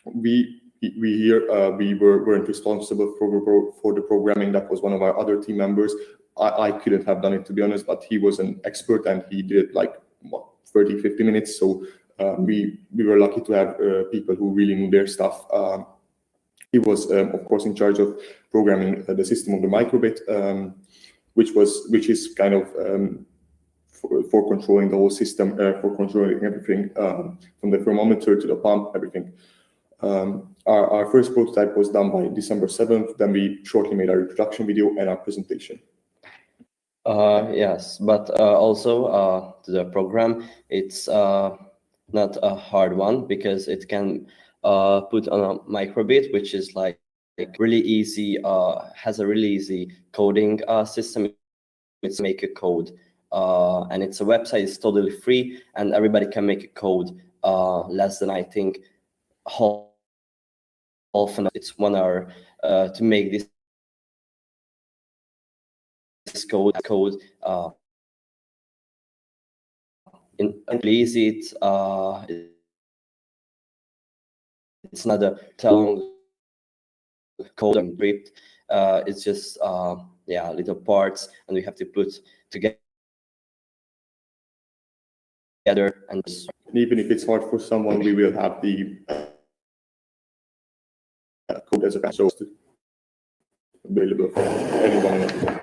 we weren't responsible for the programming. That was one of our other team members. I couldn't have done it, to be honest, but he was an expert and he did like 30-50 minutes. So we were lucky to have people who really knew their stuff. He was, of course, in charge of programming the system of the microbit, which is kind of for controlling the whole system, for controlling everything from the thermometer to the pump, everything. Our first prototype was done by December 7th. Then we shortly made our introduction video and our presentation. Yes, but also to the program, it's not a hard one because it can put on a microbit, which is like really easy, has a really easy coding system. It's make a code, and it's a website. It's totally free, and everybody can make a code less than, I think, half an hour. It's 1 hour to make this code. In easy, it's not a long code and script. It's just yeah, little parts, and we have to put together. And even if it's hard for someone, we will have the code as a resource available for anyone and everyone.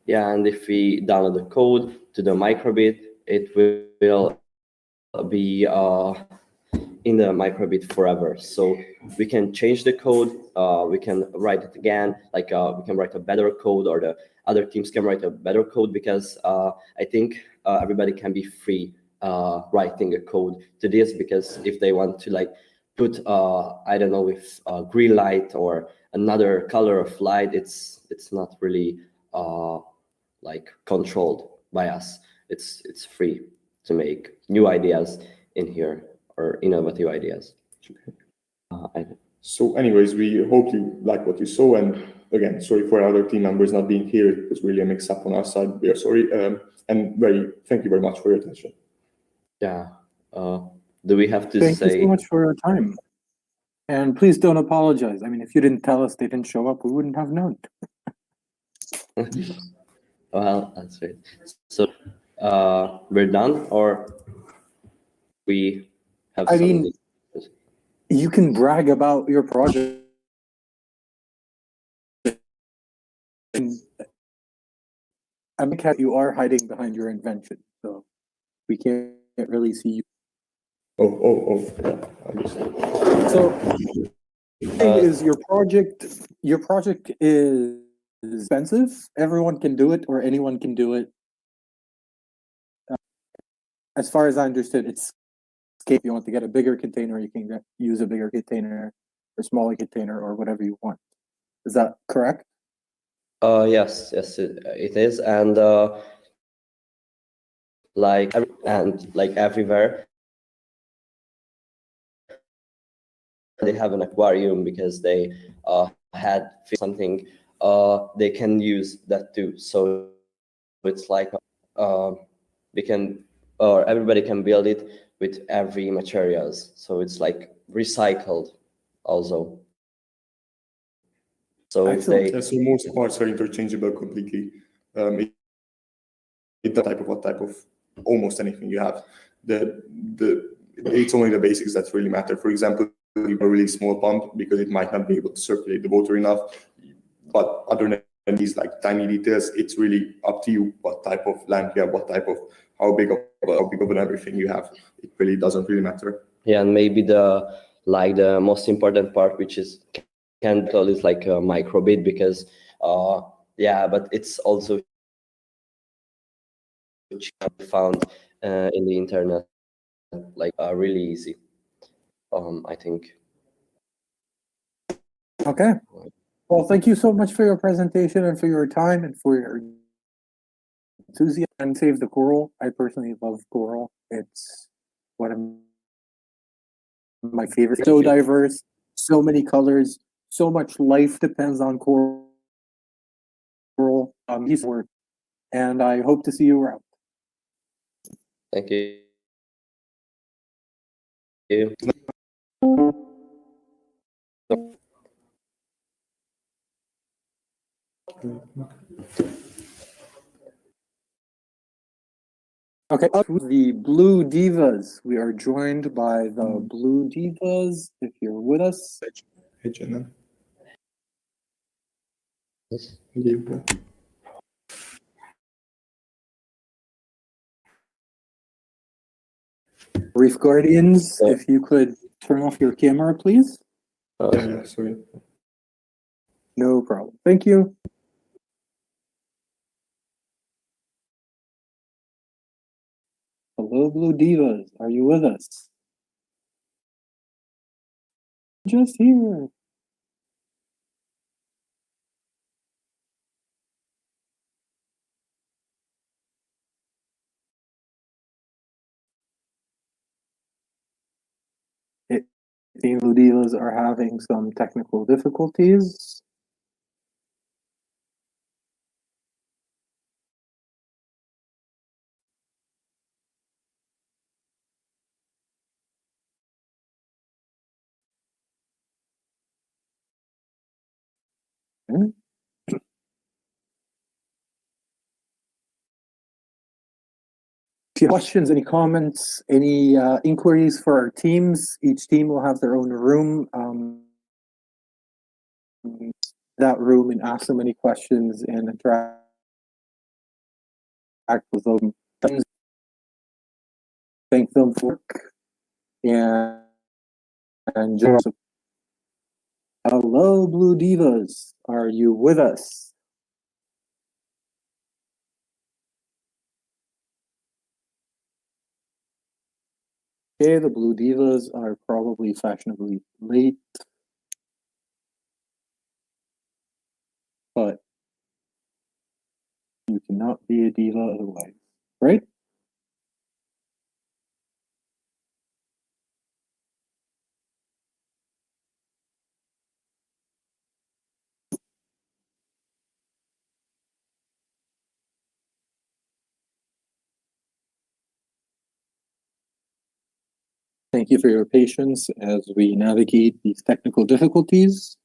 Yeah, and if we download the code to the microbit, it will be in the microbit forever. So we can change the code, we can write it again, like we can write a better code, or the other teams can write a better code, because I think everybody can be free writing a code to this, because if they want to like put I don't know, with green light or another color of light, it's not really like controlled by us. It's free to make new ideas in here, or innovative ideas. So anyways, we hope you like what you saw, and again, sorry for other team members not being here. It was really a mix-up on our side. We are sorry, and thank you very much for your attention. Yeah. Do we have to Thank say? you so much for your time. And please don't apologize. I mean, if you didn't tell us they didn't show up, we wouldn't have known. Well, that's it. So we're done, or we have I something? mean, you can brag about your project. I mean, you are hiding behind your invention, so we can't really see you. Oh, yeah, I understand. So, the thing is, your project is expensive. Everyone can do it, or anyone can do it. As far as I understood, it's If you want to get a bigger container, you can use a bigger container, or smaller container, or whatever you want. Is that correct? Yes, it is, and like everywhere, they have an aquarium because they had something. They can use that too. So it's like we can, or everybody can build it with every materials. So it's like recycled also. So if they so most parts are interchangeable completely. It type of what type of almost anything you have. It's only the basics that really matter. For example, you have a really small pump because it might not be able to circulate the water enough. But other than these like tiny details, it's really up to you what type of lamp you have, what type of how big of an everything you have. It really doesn't really matter. Yeah, and maybe the most important part, which is candle, is like a microbit because but it's also found in the internet, like really easy. I think. Okay. Well, thank you so much for your presentation and for your time and for your enthusiasm. And save the coral. I personally love coral. It's one of my favorites. So diverse, so many colors, so much life depends on coral. He's work, and I hope to see you around. Thank you. Okay, up with the Blue Divas. We are joined by the Blue Divas. If you're with us. Hey, Jenna. Reef Guardians, if you could turn off your camera, please. Yeah, sorry. No problem. Thank you. Hello, Blue Divas. Are you with us? Just here. The Blue Divas are having some technical difficulties. Okay. If you have questions, any comments, any inquiries for our teams, each team will have their own room. That room and ask them any questions and interact with them. Thank them for work and just hello, Blue Divas. Are you with us? Okay, the Blue Divas are probably fashionably late, but you cannot be a diva otherwise, right? Thank you for your patience as we navigate these technical difficulties.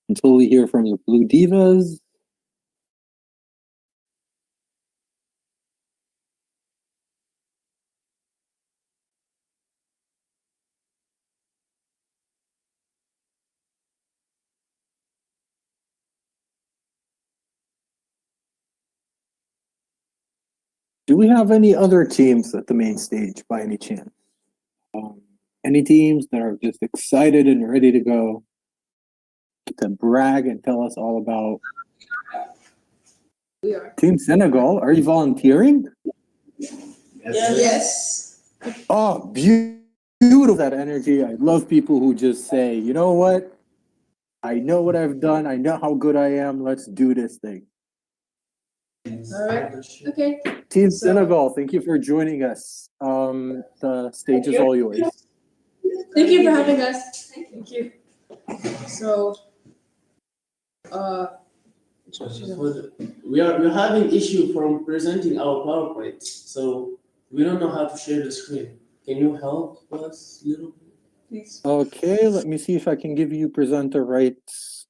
Until we hear from the Blue Divas. Do we have any other teams at the main stage by any chance? Any teams that are just excited and ready to go to brag and tell us all about? We are. Team Senegal, are you volunteering? Yes. Oh, beautiful, that energy. I love people who just say, you know what? I know what I've done. I know how good I am. Let's do this thing. All right. Okay. Team Senegal, thank you for joining us. The stage is all yours. Thank you for having us. Thank you. So, we're having issue from presenting our PowerPoint, so we don't know how to share the screen. Can you help us a little bit, please? Okay, let me see if I can give you presenter rights.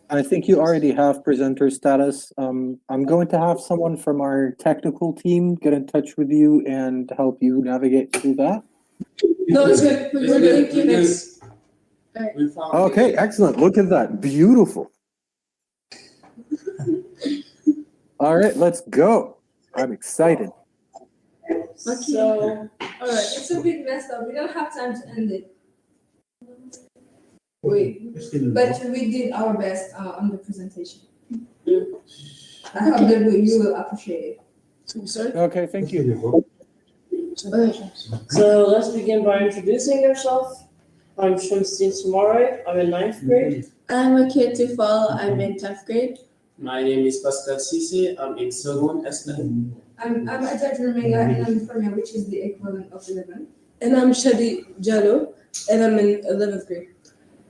I think you already have presenter status. I'm going to have someone from our technical team get in touch with you and help you navigate through that. no, it's good. We're good. Thank you. Next. Okay, excellent. Look at that. Beautiful. All right, let's go. I'm excited. So, all right, it's a bit messed up. We don't have time to end it. Wait, but we did our best on the presentation. I hope that you will appreciate it. Sorry? Okay, thank you. So let's begin by introducing yourself. I'm Shamsin Sumare. I'm in 9th grade. I'm Akia Tufal. I'm in 10th grade. My name is Pascal Sisi. I'm in Second S9. I'm Ajay Rumega and I'm from here, which is the equivalent of 11. And I'm Shadi Jallo and I'm in 11th grade.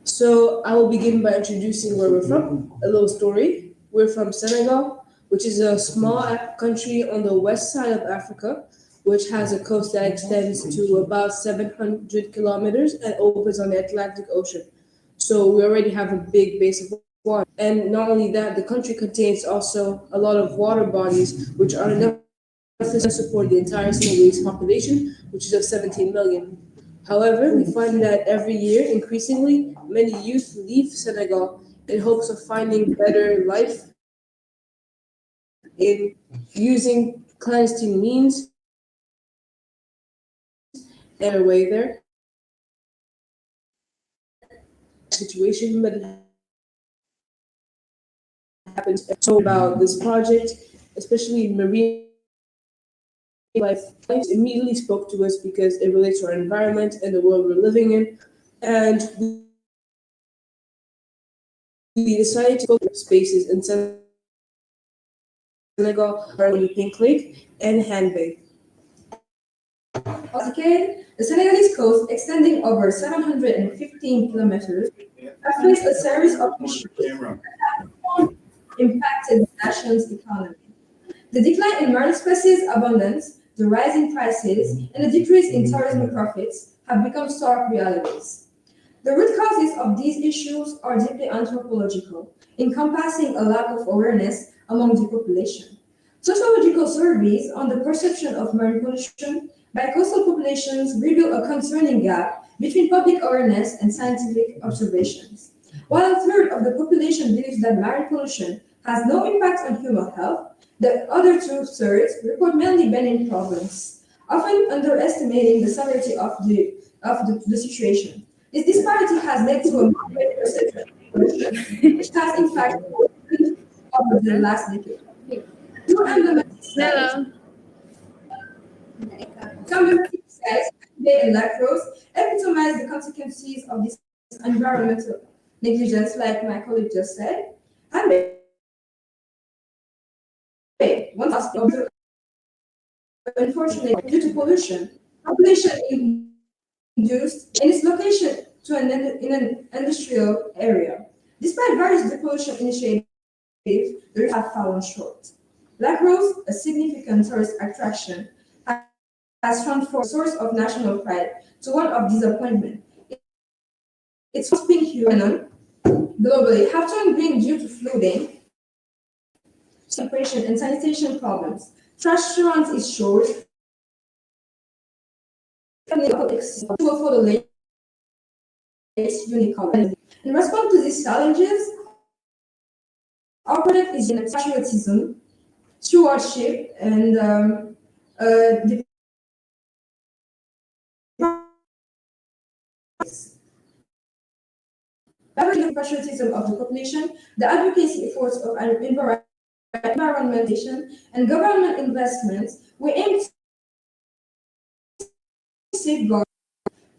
So I will begin by introducing where we're from, a little story. We're from Senegal, which is a small country on the west side of Africa, which has a coast that extends to about 700 kilometers and opens on the Atlantic Ocean. So we already have a big base of water. And not only that, the country contains also a lot of water bodies, which are enough to support the entire Senegalese population, which is of 17 million. However, we find that every year, increasingly, many youth leave Senegal in hopes of finding better life in using clandestine means and a way there. Situation, but it happens. So about this project, especially marine life immediately spoke to us because it relates to our environment and the world we're living in. And we decided to focus spaces in Senegal, the Pink Lake, and Hanbei. As a kid, the Senegalese coast, extending over 715 kilometers, has faced a series of issues that have impacted the nation's economy. The decline in marine species abundance, the rise in prices, and the decrease in tourism profits have become stark realities. The root causes of these issues are deeply anthropological, encompassing a lack of awareness among the population. Sociological surveys on the perception of marine pollution by coastal populations reveal a concerning gap between public awareness and scientific observations. While a third of the population believes that marine pollution has no impact on human health, the other two-thirds report mainly benign problems, often underestimating the severity of the situation. This disparity has led to a moderate perception of pollution, which has in fact increased over the last decade. Two emblematic studies, Bay and Lacrose, epitomize the consequences of this environmental negligence, like my colleague just said. And one aspect, unfortunately, due to pollution, population induced in its location in an industrial area. Despite various depollution initiatives, the river have fallen short. Lacrose, a significant tourist attraction, has transformed a source of national pride to one of disappointment. Its pink human globally have turned green due to flooding, separation, and sanitation problems. Trash surrounds its shores, for the lake's unique color. In response to these challenges, Our project is in patriotism, stewardship, and the leveraging the patriotism of the population, the advocacy efforts of environmentation, and government investments, we aim to safeguard.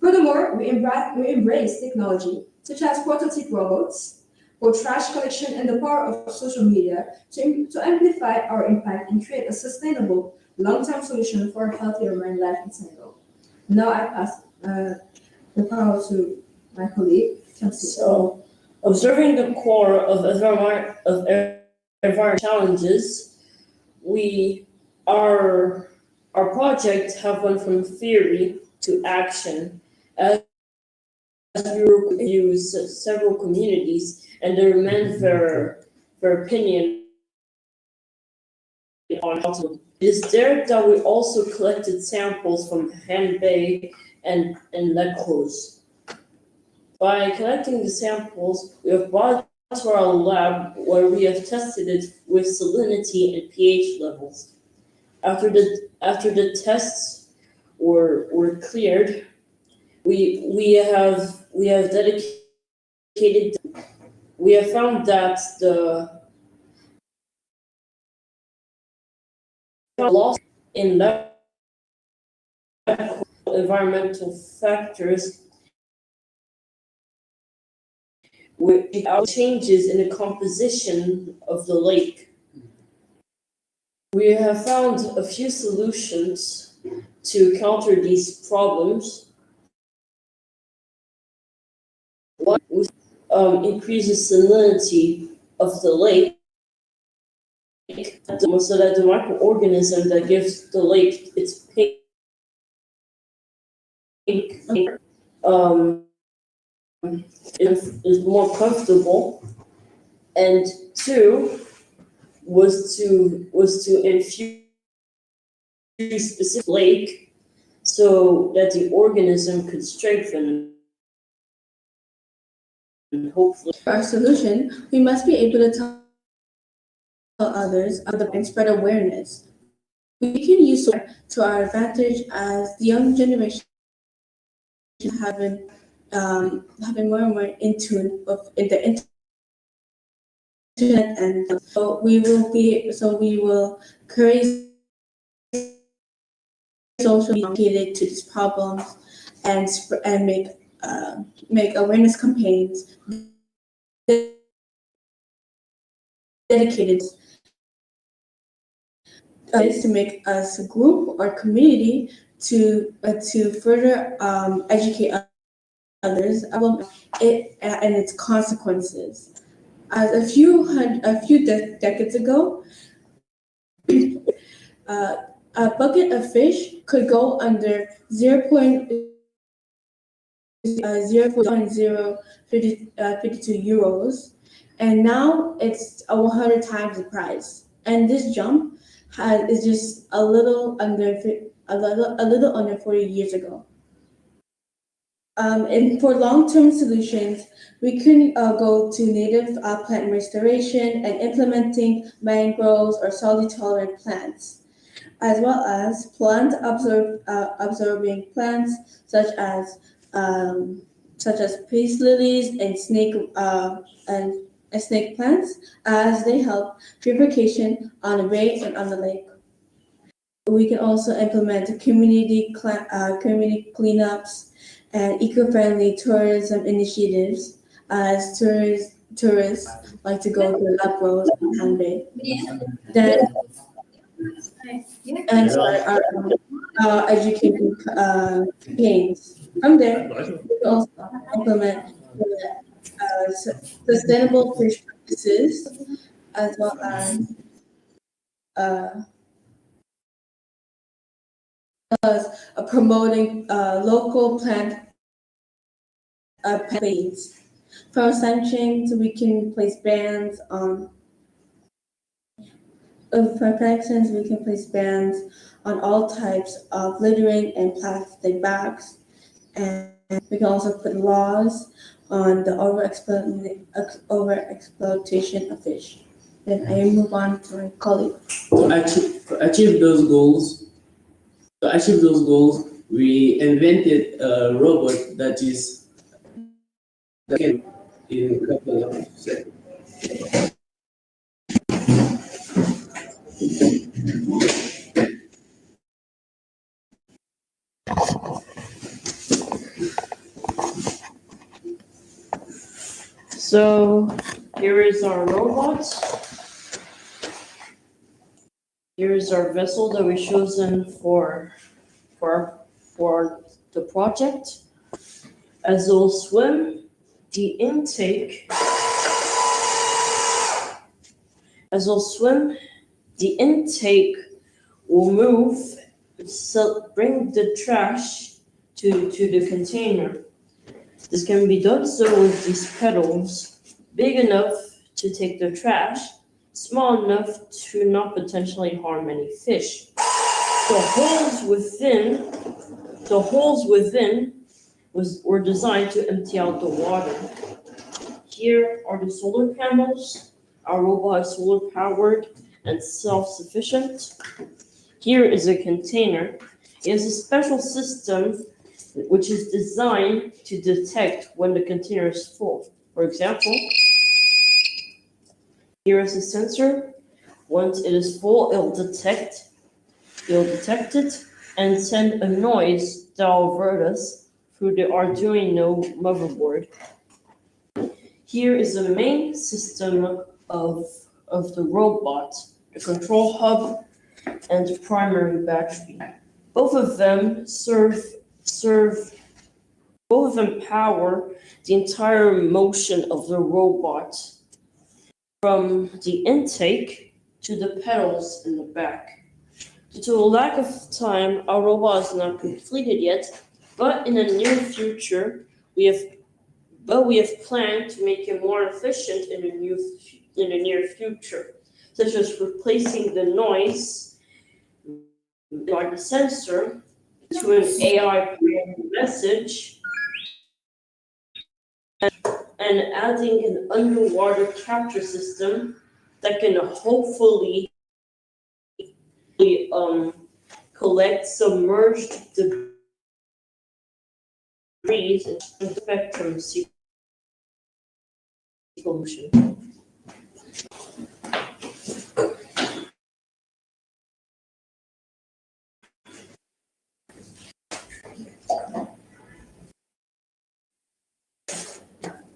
Furthermore, we embrace technology, such as prototype robots for trash collection and the power of social media to amplify our impact and create a sustainable, long-term solution for a healthier marine life in Senegal. Now I pass the power to my colleague, Chelsea. So, observing the core of environmental challenges, our project have went from theory to action as we use several communities and demand their opinion on how to. It is there that we also collected samples from Han Bay and Lecos. By collecting the samples, we have brought to our lab where we have tested it with salinity and pH levels. After the tests were cleared, we have dedicated. We have found that the loss in environmental factors without changes in the composition of the lake. We have found a few solutions to counter these problems. One increases salinity of the lake so that the microorganism that gives the lake its pink is more comfortable, and two was to infuse specific lake so that the organism could strengthen. And hopefully, For our solution, we must be able to tell others and spread awareness. We can use it to our advantage as the young generation have been more and more in tune with the internet, and so we will create social media dedicated to these problems and make awareness campaigns dedicated to make us a group or community to further educate others about it and its consequences. As a few decades ago, a bucket of fish could go under 0.052 euros, and now it's 100 times the price. And this jump is just a little under 40 years ago. And for long-term solutions, we can go to native plant restoration and implementing mangroves or salt-tolerant plants, as well as plant absorbing plants such as peace lilies and snake plants, as they help purification on the bay and on the lake. We can also implement community cleanups and eco-friendly tourism initiatives, as tourists like to go to Lapros and Han Bay. Then, and our education campaigns. From there, we can also implement sustainable fish practices, as well as promoting local plant campaigns. For sanctions, we can place bans on. For sanctions, we can place bans on all types of littering and plastic bags, and we can also put laws on the overexploitation of fish. Then I move on to my colleague. To achieve those goals, we invented a robot that can in a couple of seconds. So here is our robot. Here is our vessel that we've chosen for the project. As we'll swim, the intake. As we'll swim, the intake will move, so bring the trash to the container. This can be done so with these pedals, big enough to take the trash, small enough to not potentially harm any fish. The holes within were designed to empty out the water. Here are the solar panels. Our robot is solar powered and self-sufficient. Here is a container. It is a special system which is designed to detect when the container is full. For example, here is a sensor. Once it is full, it'll detect it and send a noise that will alert us through the Arduino motherboard. Here is the main system of the robot, the control hub and the primary battery. Both of them power the entire motion of the robot, from the intake to the pedals in the back. Due to a lack of time, our robot is not completed yet, but in the near future, we have planned to make it more efficient in the near future, such as replacing the noise like the sensor to an AI message and adding an underwater capture system that can hopefully collect submerged debris and spectrum solution.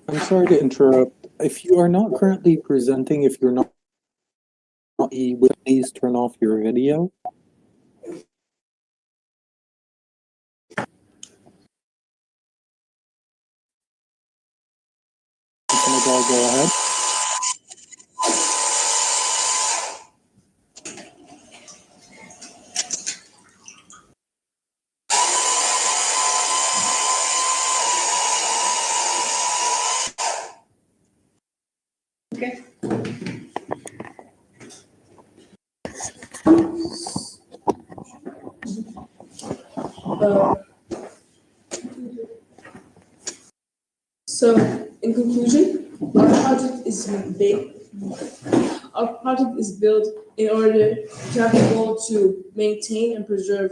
I'm sorry to interrupt. If you are not currently presenting, if you're not, please turn off your video. Go ahead. Okay. So, in conclusion, our project is big. Our project is built in order to have the goal to maintain and preserve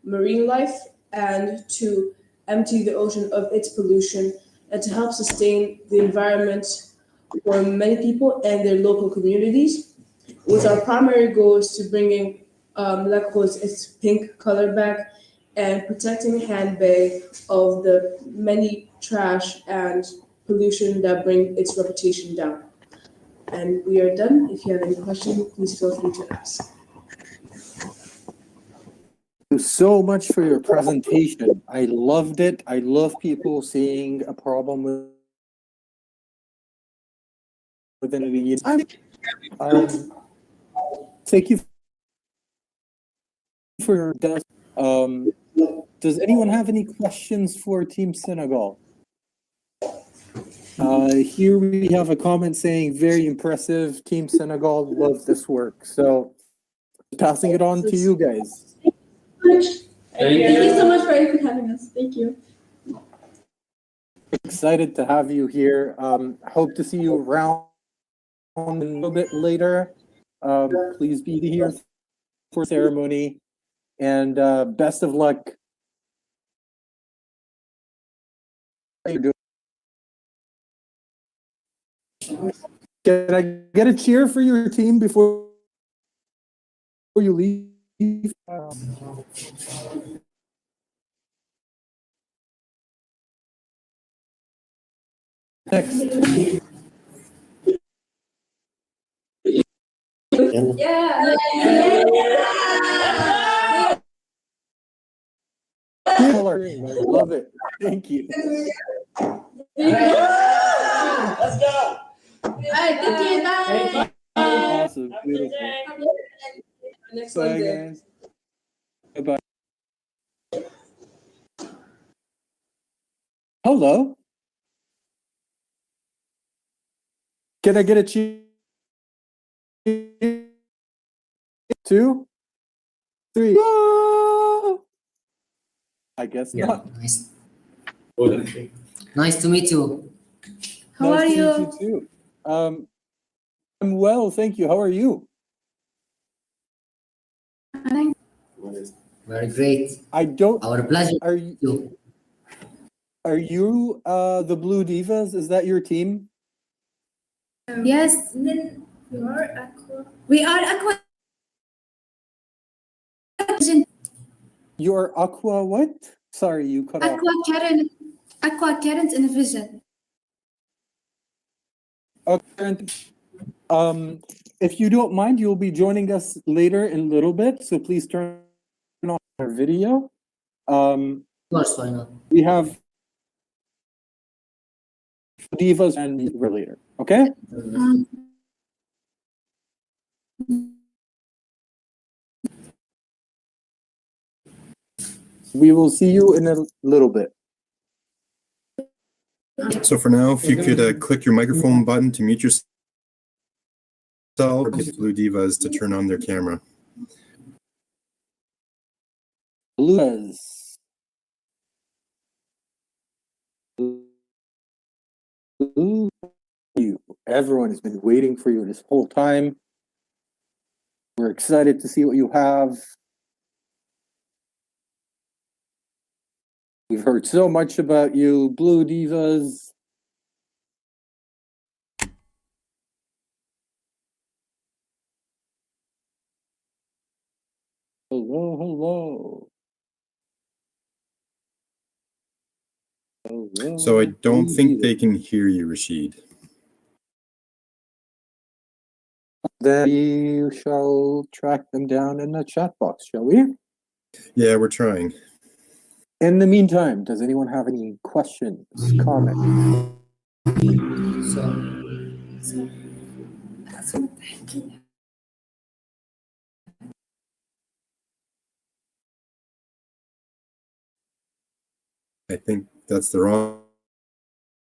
marine life and to empty the ocean of its pollution and to help sustain the environment for many people and their local communities. With our primary goal is to bringing its pink color back and protecting Han Bay of the many trash and pollution that bring its reputation down. And we are done. If you have any questions, please feel free to ask. Thank you so much for your presentation. I loved it. I love people seeing a problem within the years. Thank you for your desk. Does anyone have any questions for Team Senegal? Here we have a comment saying, very impressive. Team Senegal, love this work. So passing it on to you guys. Thank you so much for having us. Thank you. Excited to have you here. Hope to see you around a little bit later. Please be here for ceremony, and best of luck. Can I get a cheer for your team before you leave? Next. Yeah. Love it. Thank you. Let's go. Awesome. Beautiful. Next Bye, one, guys. Bye-bye. Hello. Can I get a cheer? 2, 3. Whoa! I guess not. Nice. Nice to meet you. How are you? To meet you too. I'm well, thank you. How are you? Very great. I don't. Our pleasure. Are you? Are you the Blue Divas? Is that your team? Yes. We are Aqua. We are Aqua. You're Aqua what? Sorry, you cut off. Aqua Current and Vision. Okay. If you don't mind, you'll be joining us later in a little bit, so please turn on our video. Of course, why not? We have divas and later. Okay. We will see you in a little bit. So for now, if you could click your microphone button to mute yourself, or get Blue Divas to turn on their camera. Blues. Everyone has been waiting for you this whole time. We're excited to see what you have. We've heard so much about you, Blue Divas. Hello, hello. Hello. So I don't think they can hear you, Rashid. Then we shall track them down in the chat box, shall we? Yeah, we're trying. In the meantime, does anyone have any questions, comments? I think that's the wrong.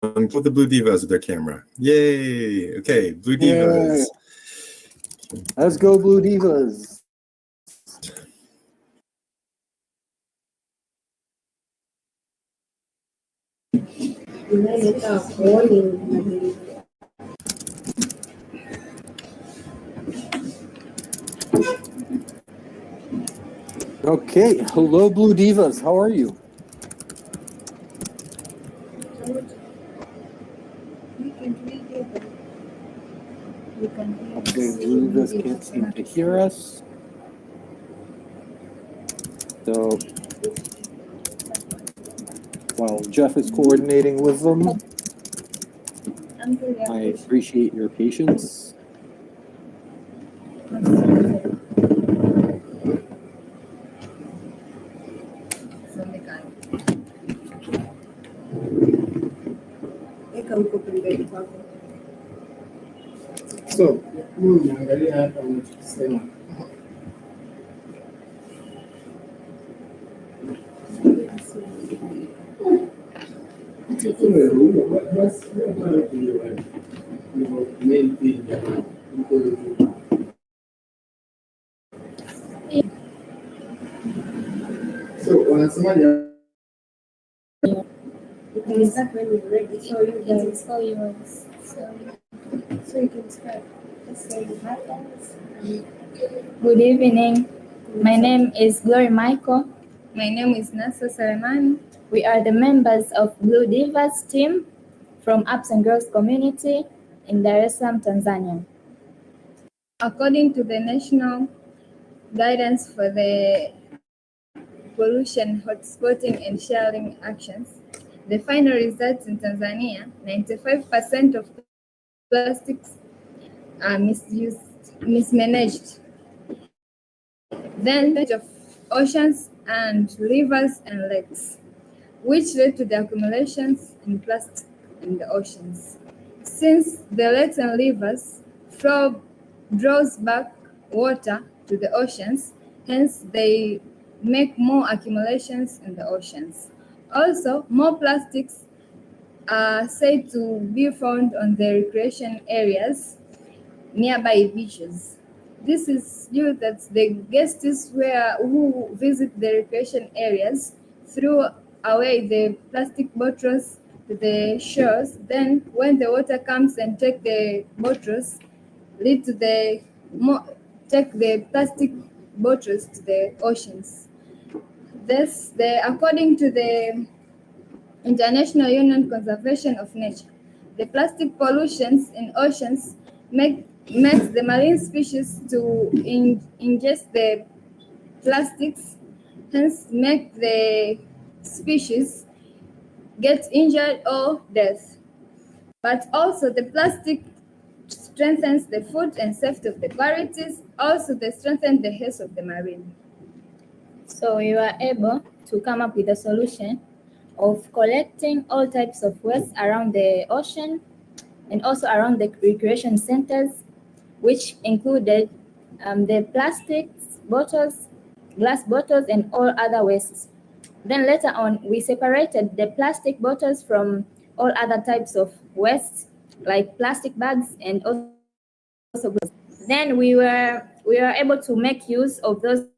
Put the Blue Divas with their camera. Yay! Okay, Blue Divas. Yay. Let's go, Blue Divas. Okay, hello, Blue Divas. How are you? Okay, Blue Divas can't seem to hear us. So while Jeff is coordinating with them, I appreciate your patience. So, naangalia hapa unachosema. So, wanasemaje? Exactly, ready for you guys. For yours. So. So you can start. Good evening. My name is Glory Michael. My name is Nasa Salemani. We are the members of Blue Divas team from Ups and Girls community in Dar es Salaam, Tanzania. According to the national guidance for the pollution hotspotting and sharing actions, the final results in Tanzania, 95% of plastics are mismanaged. Then of oceans and rivers and lakes, which led to the accumulations in plastic in the oceans. Since the lakes and rivers flow draws back water to the oceans, hence they make more accumulations in the oceans. Also, more plastics are said to be found on the recreation areas nearby beaches. This is due that the guests who visit the recreation areas throw away the plastic bottles to the shores. Then, when the water comes and take the bottles, lead to take the plastic bottles to the oceans. Thus, according to the International Union Conservation of Nature, the plastic pollutions in oceans makes the marine species to ingest the plastics, hence make the species get injured or death. But also the plastic strengthens the food and safety of the varieties, also they strengthen the health of the marine. So we were able to come up with a solution of collecting all types of waste around the ocean and also around the recreation centers, which included the plastics, bottles, glass bottles, and all other wastes. Then later on, we separated the plastic bottles from all other types of waste, like plastic bags and also glass. Then we were able to make use of those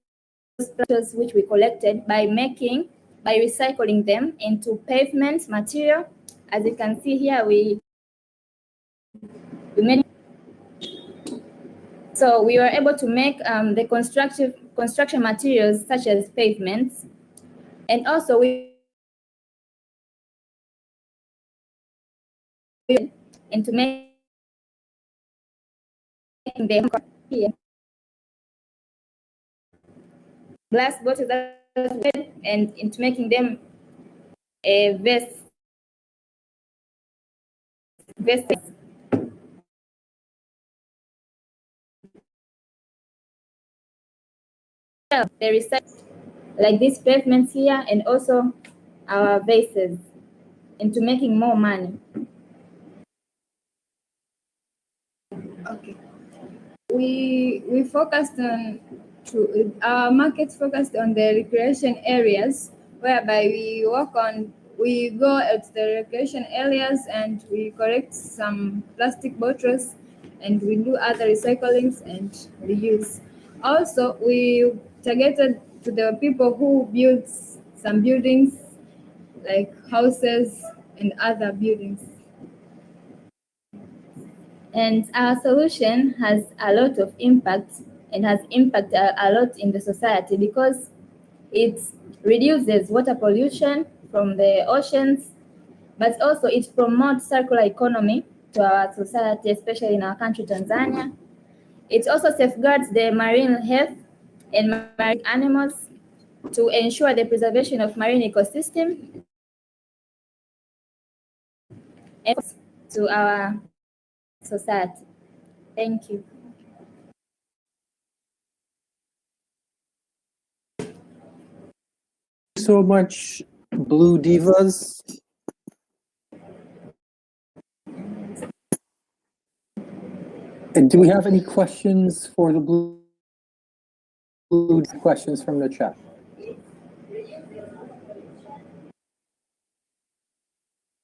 bottles which we collected by recycling them into pavement material. As you can see here, we made. So we were able to make the construction materials such as pavements, and also into making them here. Glass bottles and into making them a vest. They recycle like these pavements here and also our vases into making more money. Okay. We focused on our market focused on the recreation areas, whereby we go at the recreation areas and we collect some plastic bottles and we do other recyclings and reuse. Also, we targeted to the people who build some buildings like houses and other buildings. And our solution has a lot of impact and has impact a lot in the society because it reduces water pollution from the oceans, but also it promotes circular economy to our society, especially in our country, Tanzania. It also safeguards the marine health and marine animals to ensure the preservation of marine ecosystem and to our society. Thank you. So much, Blue Divas. And do we have any questions for the Blue questions from the chat?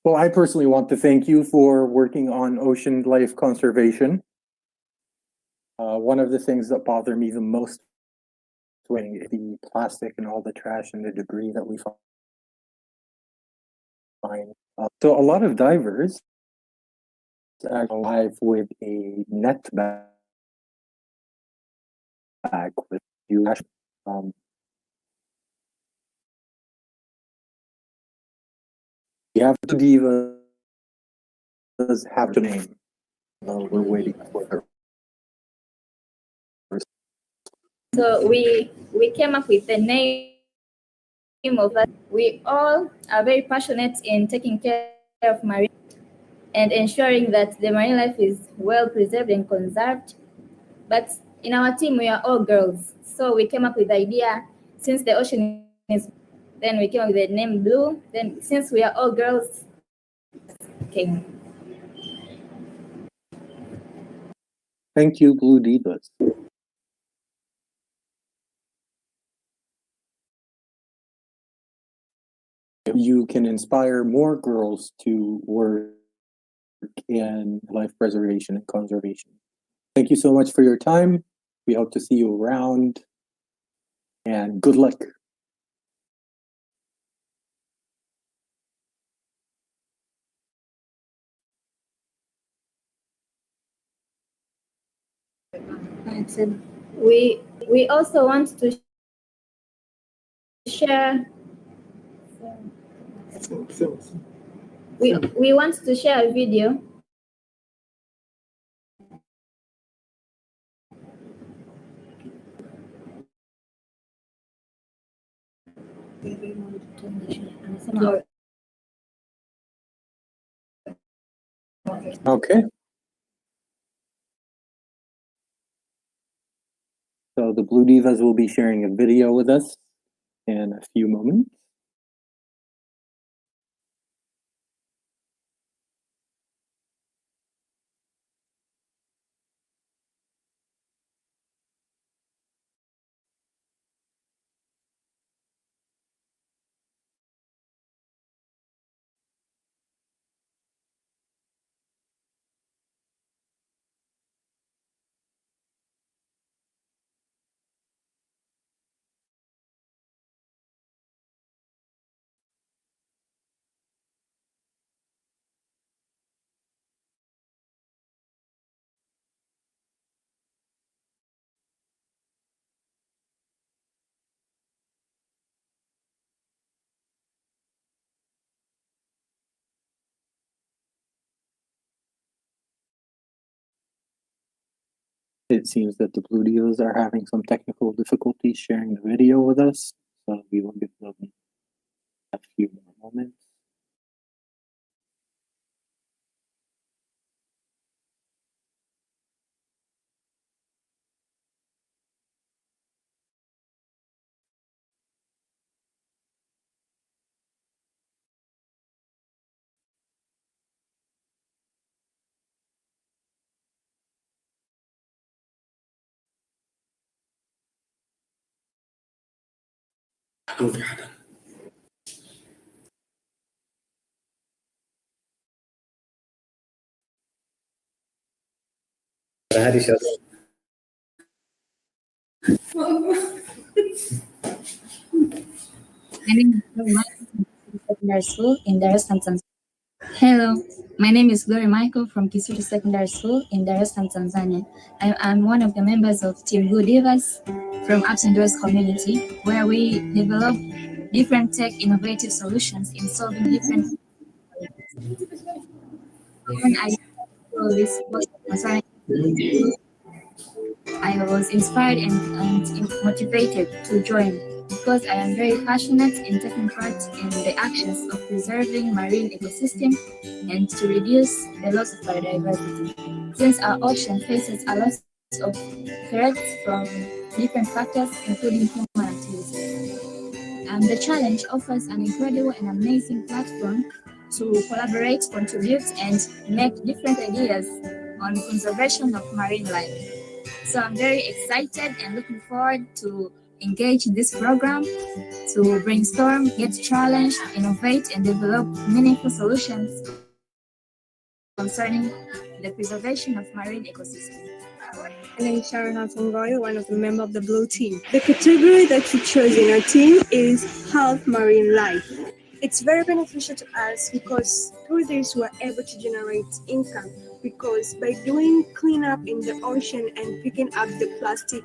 Well, I personally want to thank you for working on ocean life conservation. One of the things that bother me the most is the plastic and all the trash and the debris that we find. So a lot of divers live with a net bag with you. You have to divas have to name. We're waiting for her. So we came up with the name of that. We all are very passionate in taking care of marine and ensuring that the marine life is well preserved and conserved. But in our team, we are all girls. So we came up with the idea, since the ocean is, then we came up with the name Blue. Then since we are all girls, okay. Thank you, Blue Divas. You can inspire more girls to work in life preservation and conservation. Thank you so much for your time. We hope to see you around, and good luck. We also want to share. We want to share a video. Okay. So the Blue Divas will be sharing a video with us in a few moments. It seems that the Blue Divas are having some technical difficulties sharing the video with us, so we will give them a few more moments. My name is Glory Michael from Secondary School in Dar es Salaam, Tanzania. Hello, my name is Glory Michael from Kisutu Secondary School in Dar es Salaam, Tanzania. I'm one of the members of Team Good Divas from Ups and Doors community, where we develop different tech innovative solutions in solving different. When I saw this post concerning, I was inspired and motivated to join because I am very passionate in taking part in the actions of preserving marine ecosystem and to reduce the loss of biodiversity. Since our ocean faces a lot of threats from different factors, including human activities. The challenge offers an incredible and amazing platform to collaborate, contribute, and make different ideas on conservation of marine life. So I'm very excited and looking forward to engage in this program to brainstorm, get challenged, innovate, and develop meaningful solutions concerning the preservation of marine ecosystems. My name is Sharon Hassangoy, one of the members of the Blue Team. The category that we chose in our team is Health Marine Life. It's very beneficial to us because through this we are able to generate income because by doing cleanup in the ocean and picking up the plastic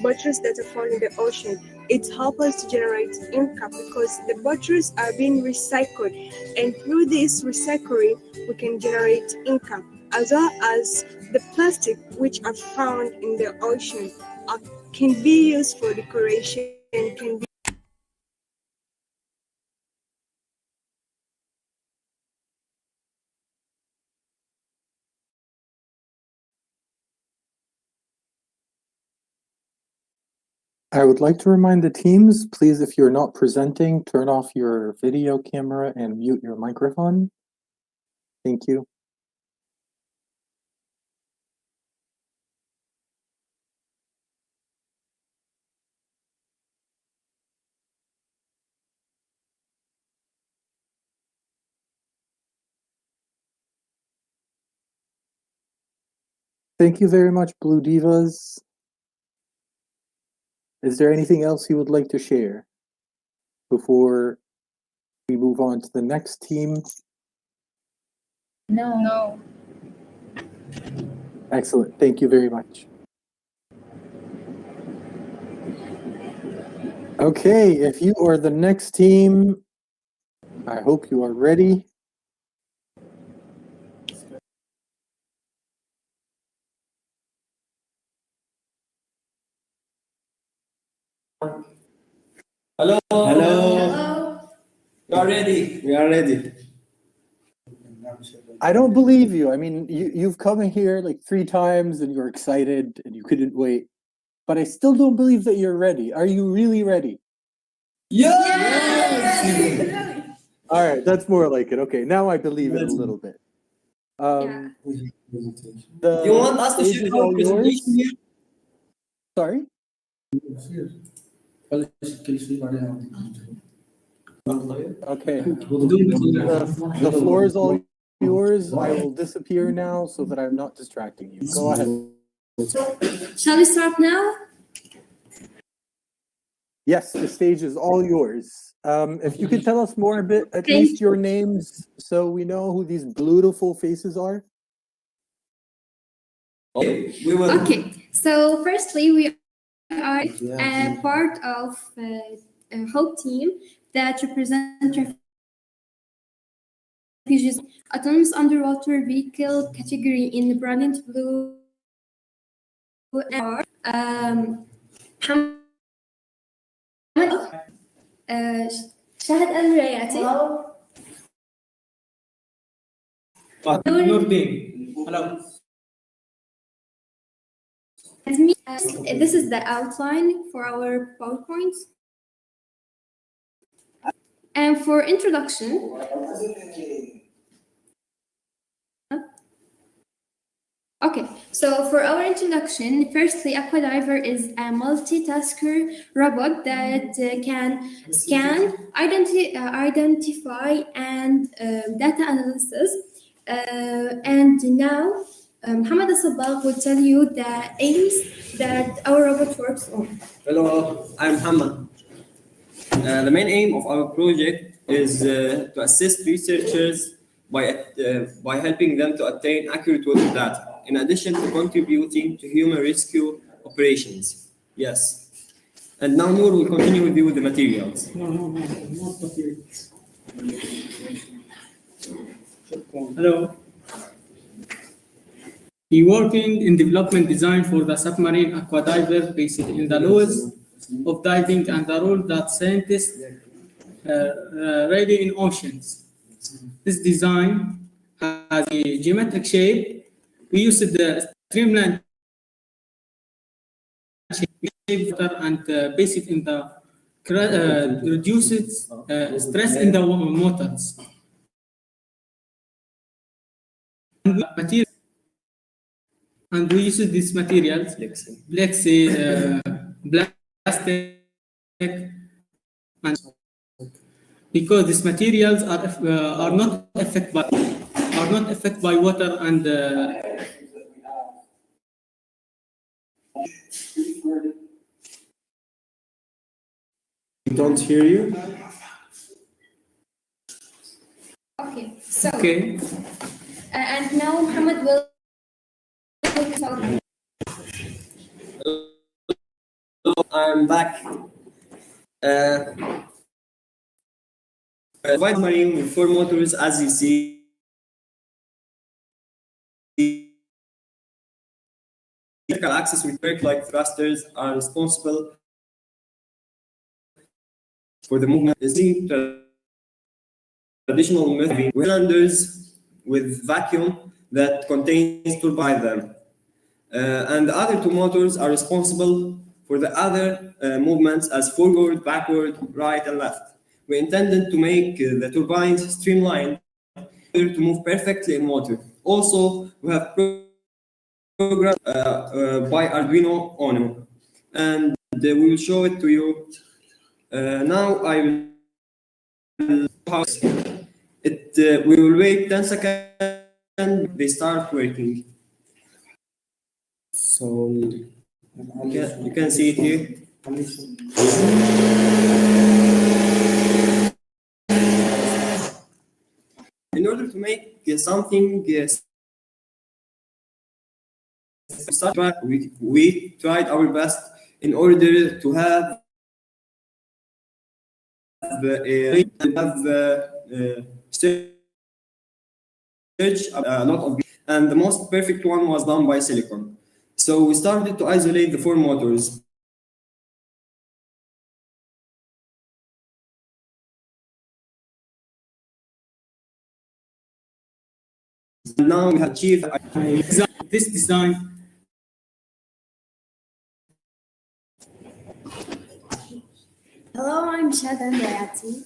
bottles that are found in the ocean, it helps us to generate income because the bottles are being recycled, and through this recycling we can generate income, as well as the plastic which are found in the ocean can be used for decoration, can be I would like to remind the teams, please, if you're not presenting, turn off your video camera and mute your microphone. Thank you. Thank you very much, Blue Divas. Is there anything else you would like to share before we move on to the next team? No. Excellent. Thank you very much. Okay, if you are the next team, I hope you are ready. Hello. Hello. We are ready. We are ready. I don't believe you. I mean, you've come in here like 3 times and you're excited and you couldn't wait. But I still don't believe that you're ready. Are you really ready? Yes! All right, that's more like it. Okay, now I believe it a little bit. Do you want us to share our presentation here? Sorry? Okay. The floor is all yours. I will disappear now so that I'm not distracting you. Go ahead. Shall we start now? Yes, the stage is all yours. If you could tell us more a bit, at least your names, so we know who these beautiful faces are. Okay, so firstly, we are a part of a whole team that represents refugees, autonomous underwater vehicle category in the Brilliant Blue. شاهد الرياتي Hello. This is the outline for our PowerPoint. And for introduction, okay, so for our introduction, firstly, Aquadiver is a multitasker robot that can scan, identify, and data analysis. And now, Mohammed Sabah will tell you the aims that our robot works on. Hello, I'm Muhammad. The main aim of our project is to assist researchers by helping them to obtain accurate water data, in addition to contributing to human rescue operations. Yes. And now Noor will continue with you with the materials. Not materials. Hello. He working in development design for the submarine aquadiver based in the laws of diving and the role that scientists ready in oceans. This design has a geometric shape. We used the streamlined shape and base it in the reduces stress in the motors. And we use these materials, plexi, plastic, and because these materials are not affected by water and We don't hear you. Okay, so okay. And now Mohammed will I'm back. Wide marine with 4 motors, as you see. Vertical axis with brake-like thrusters are responsible for the movement. Using traditional method, cylinders with vacuum that contains turbine them. And the other 2 motors are responsible for the other movements as forward, backward, right, and left. We intended to make the turbines streamlined to move perfectly in water. Also, we have programmed by Arduino Uno, and we will show it to you. Now I will. We will wait 10 seconds. They start working. So you can see it here. In order to make something, we tried our best in order to have a lot of, and the most perfect one was done by silicon. So we started to isolate the 4 motors. Now we have achieved this design. Hello, I'm Shadan Bayati.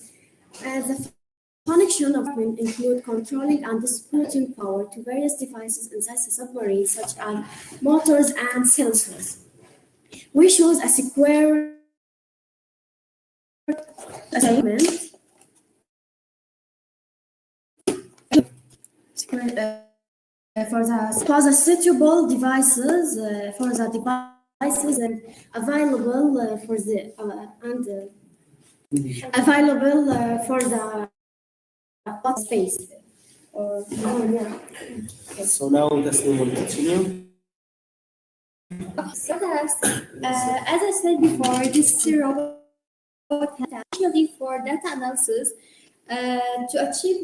The function of wind include controlling and distributing power to various devices inside the submarine, such as motors and sensors. We chose a square assignment for the suitable devices for the devices and available for the for the space. So now Tasneem will continue. So as I said before, this robot actually for data analysis to achieve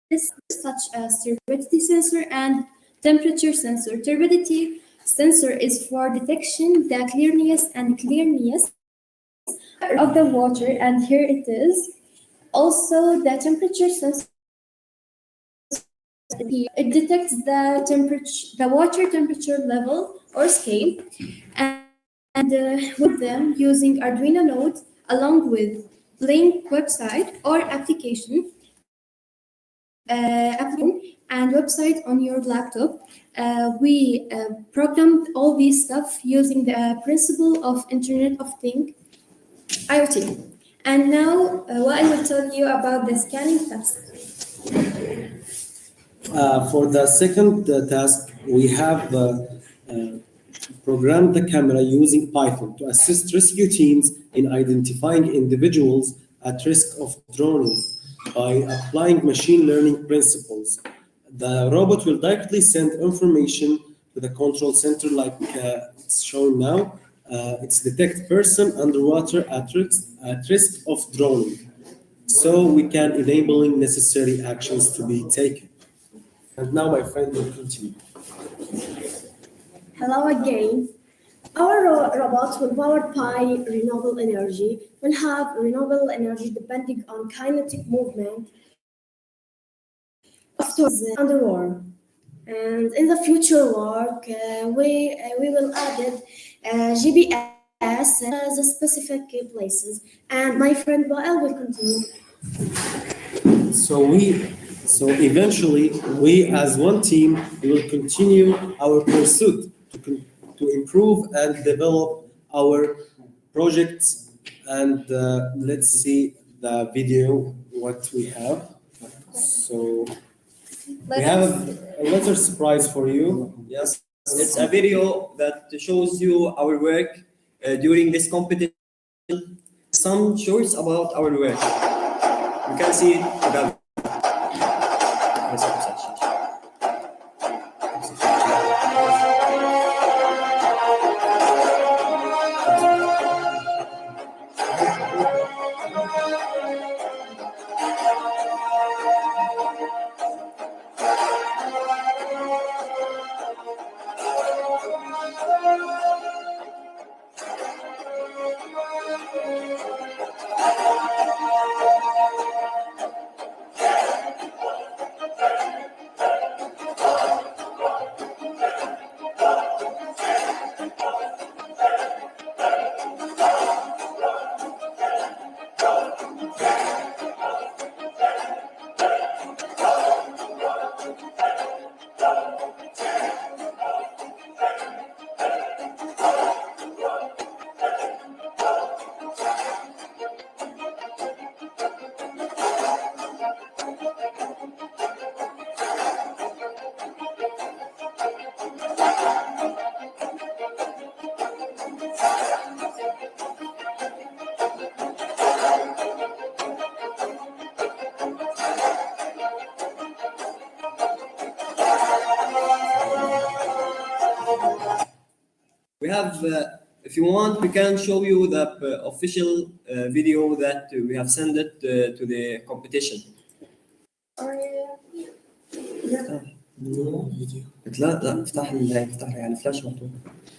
this, such as turbidity sensor and temperature sensor. Turbidity sensor is for detection the clearness of the water, and here it is. Also, the temperature sensor, it detects the temperature, the water temperature level or scale, and with them using Arduino node along with Blink website or application and website on your laptop. We programmed all these stuff using the principle of Internet of Things, IoT. And now, what I will tell you about the scanning task. For the second task, we have programmed the camera using Python to assist rescue teams in identifying individuals at risk of drowning by applying machine learning principles. The robot will directly send information to the control center like it's shown now. It's detect person underwater at risk of drowning. So we can enabling necessary actions to be taken. And now my friend will continue. Hello again. Our robots will powered by renewable energy, will have renewable energy depending on kinetic movement of underwater. And in the future work, we will add GPS the specific places. And my friend Wael will continue. So eventually, we as one team will continue our pursuit to improve and develop our projects. And let's see the video what we have. So we have a little surprise for you. Yes, it's a video that shows you our work during this competition. Some shorts about our work. You can see it together. We have, if you want, we can show you the official video that we have sent it to the competition.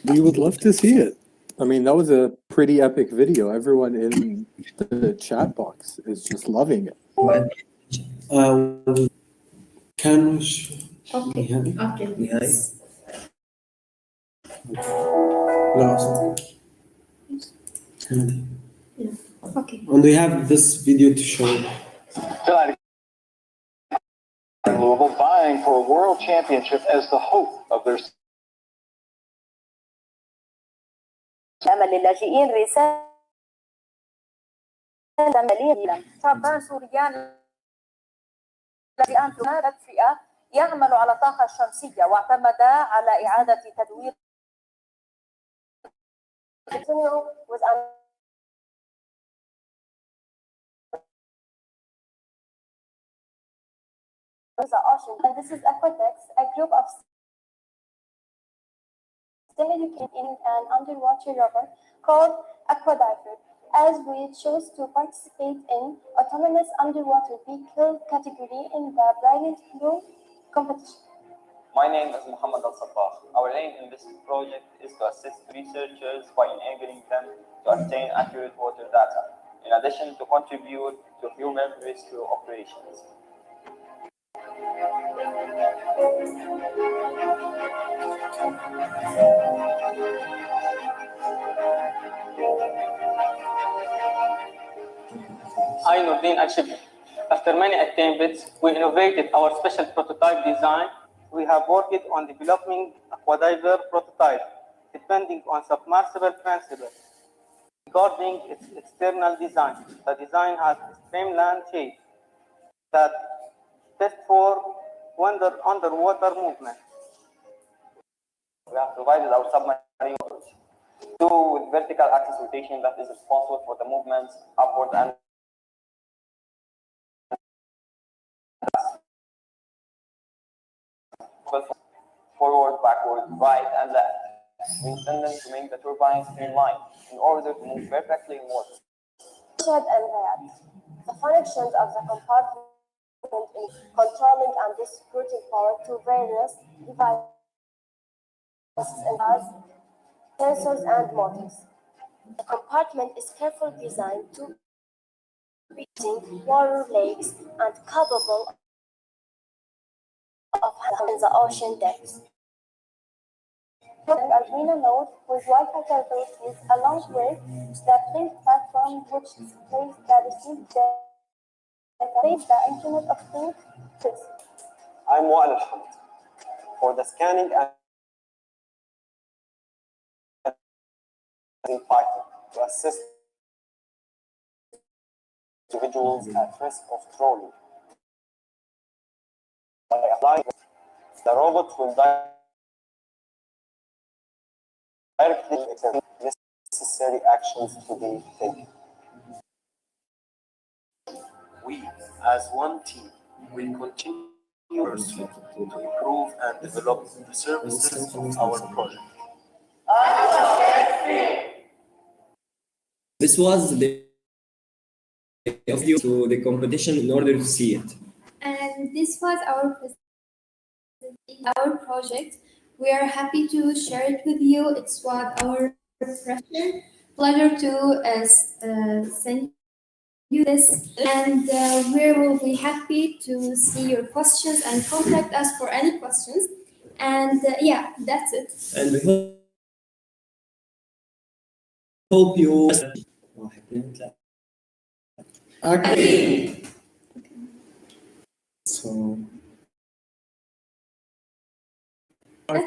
We would love to see it. I mean, that was a pretty epic video. Everyone in the chat box is just loving it. Can Okay. Okay. And we have this video to show. Louisville vying for a world championship as the hope of their أمل للاجئين رسالة عملية شابان سوريان الذي تمارس فئة يعمل على الطاقة الشمسية واعتمد على إعادة تدوير and this is Aquatex, a group of STEM educated in an underwater robot called Aquadiver, as we chose to participate in autonomous underwater vehicle category in the Brilliant Blue competition. My name is Muhammad Al-Sabbah. Our aim in this project is to assist researchers by enabling them to obtain accurate water data, in addition to contribute to human rescue operations. I, Nordin Al-Shibli. After many attempts, we innovated our special prototype design. We have worked on developing Aquadiver prototype, depending on submersible principles. Regarding its external design, the design has a streamlined shape that best for underwater movement. We have provided our submarine motors, two with vertical axis rotation that is responsible for the movements upward and forward, backward, right, and left. We intend them to make the turbines streamlined in order to move perfectly in water. The functions of the compartment in controlling and distributing power to various devices and sensors and motors. The compartment is carefully designed to be using water lakes and capable of handling the ocean depths. An Arduino node with Wi-Fi capabilities along with the Flink platform which displays the received data, the Internet of Things. I'm Wa'al Al-Hamd. For the scanning and in Python to assist individuals at risk of drowning. By applying the robot will directly examine necessary actions to be taken. We, as one team, will continue to improve and develop the services of our project. This was the view to the competition in order to see it. And this was our project. We are happy to share it with you. It's what our pleasure to send you this, and we will be happy to see your questions and contact us for any questions. And yeah, that's it. And we hope you. Okay. So.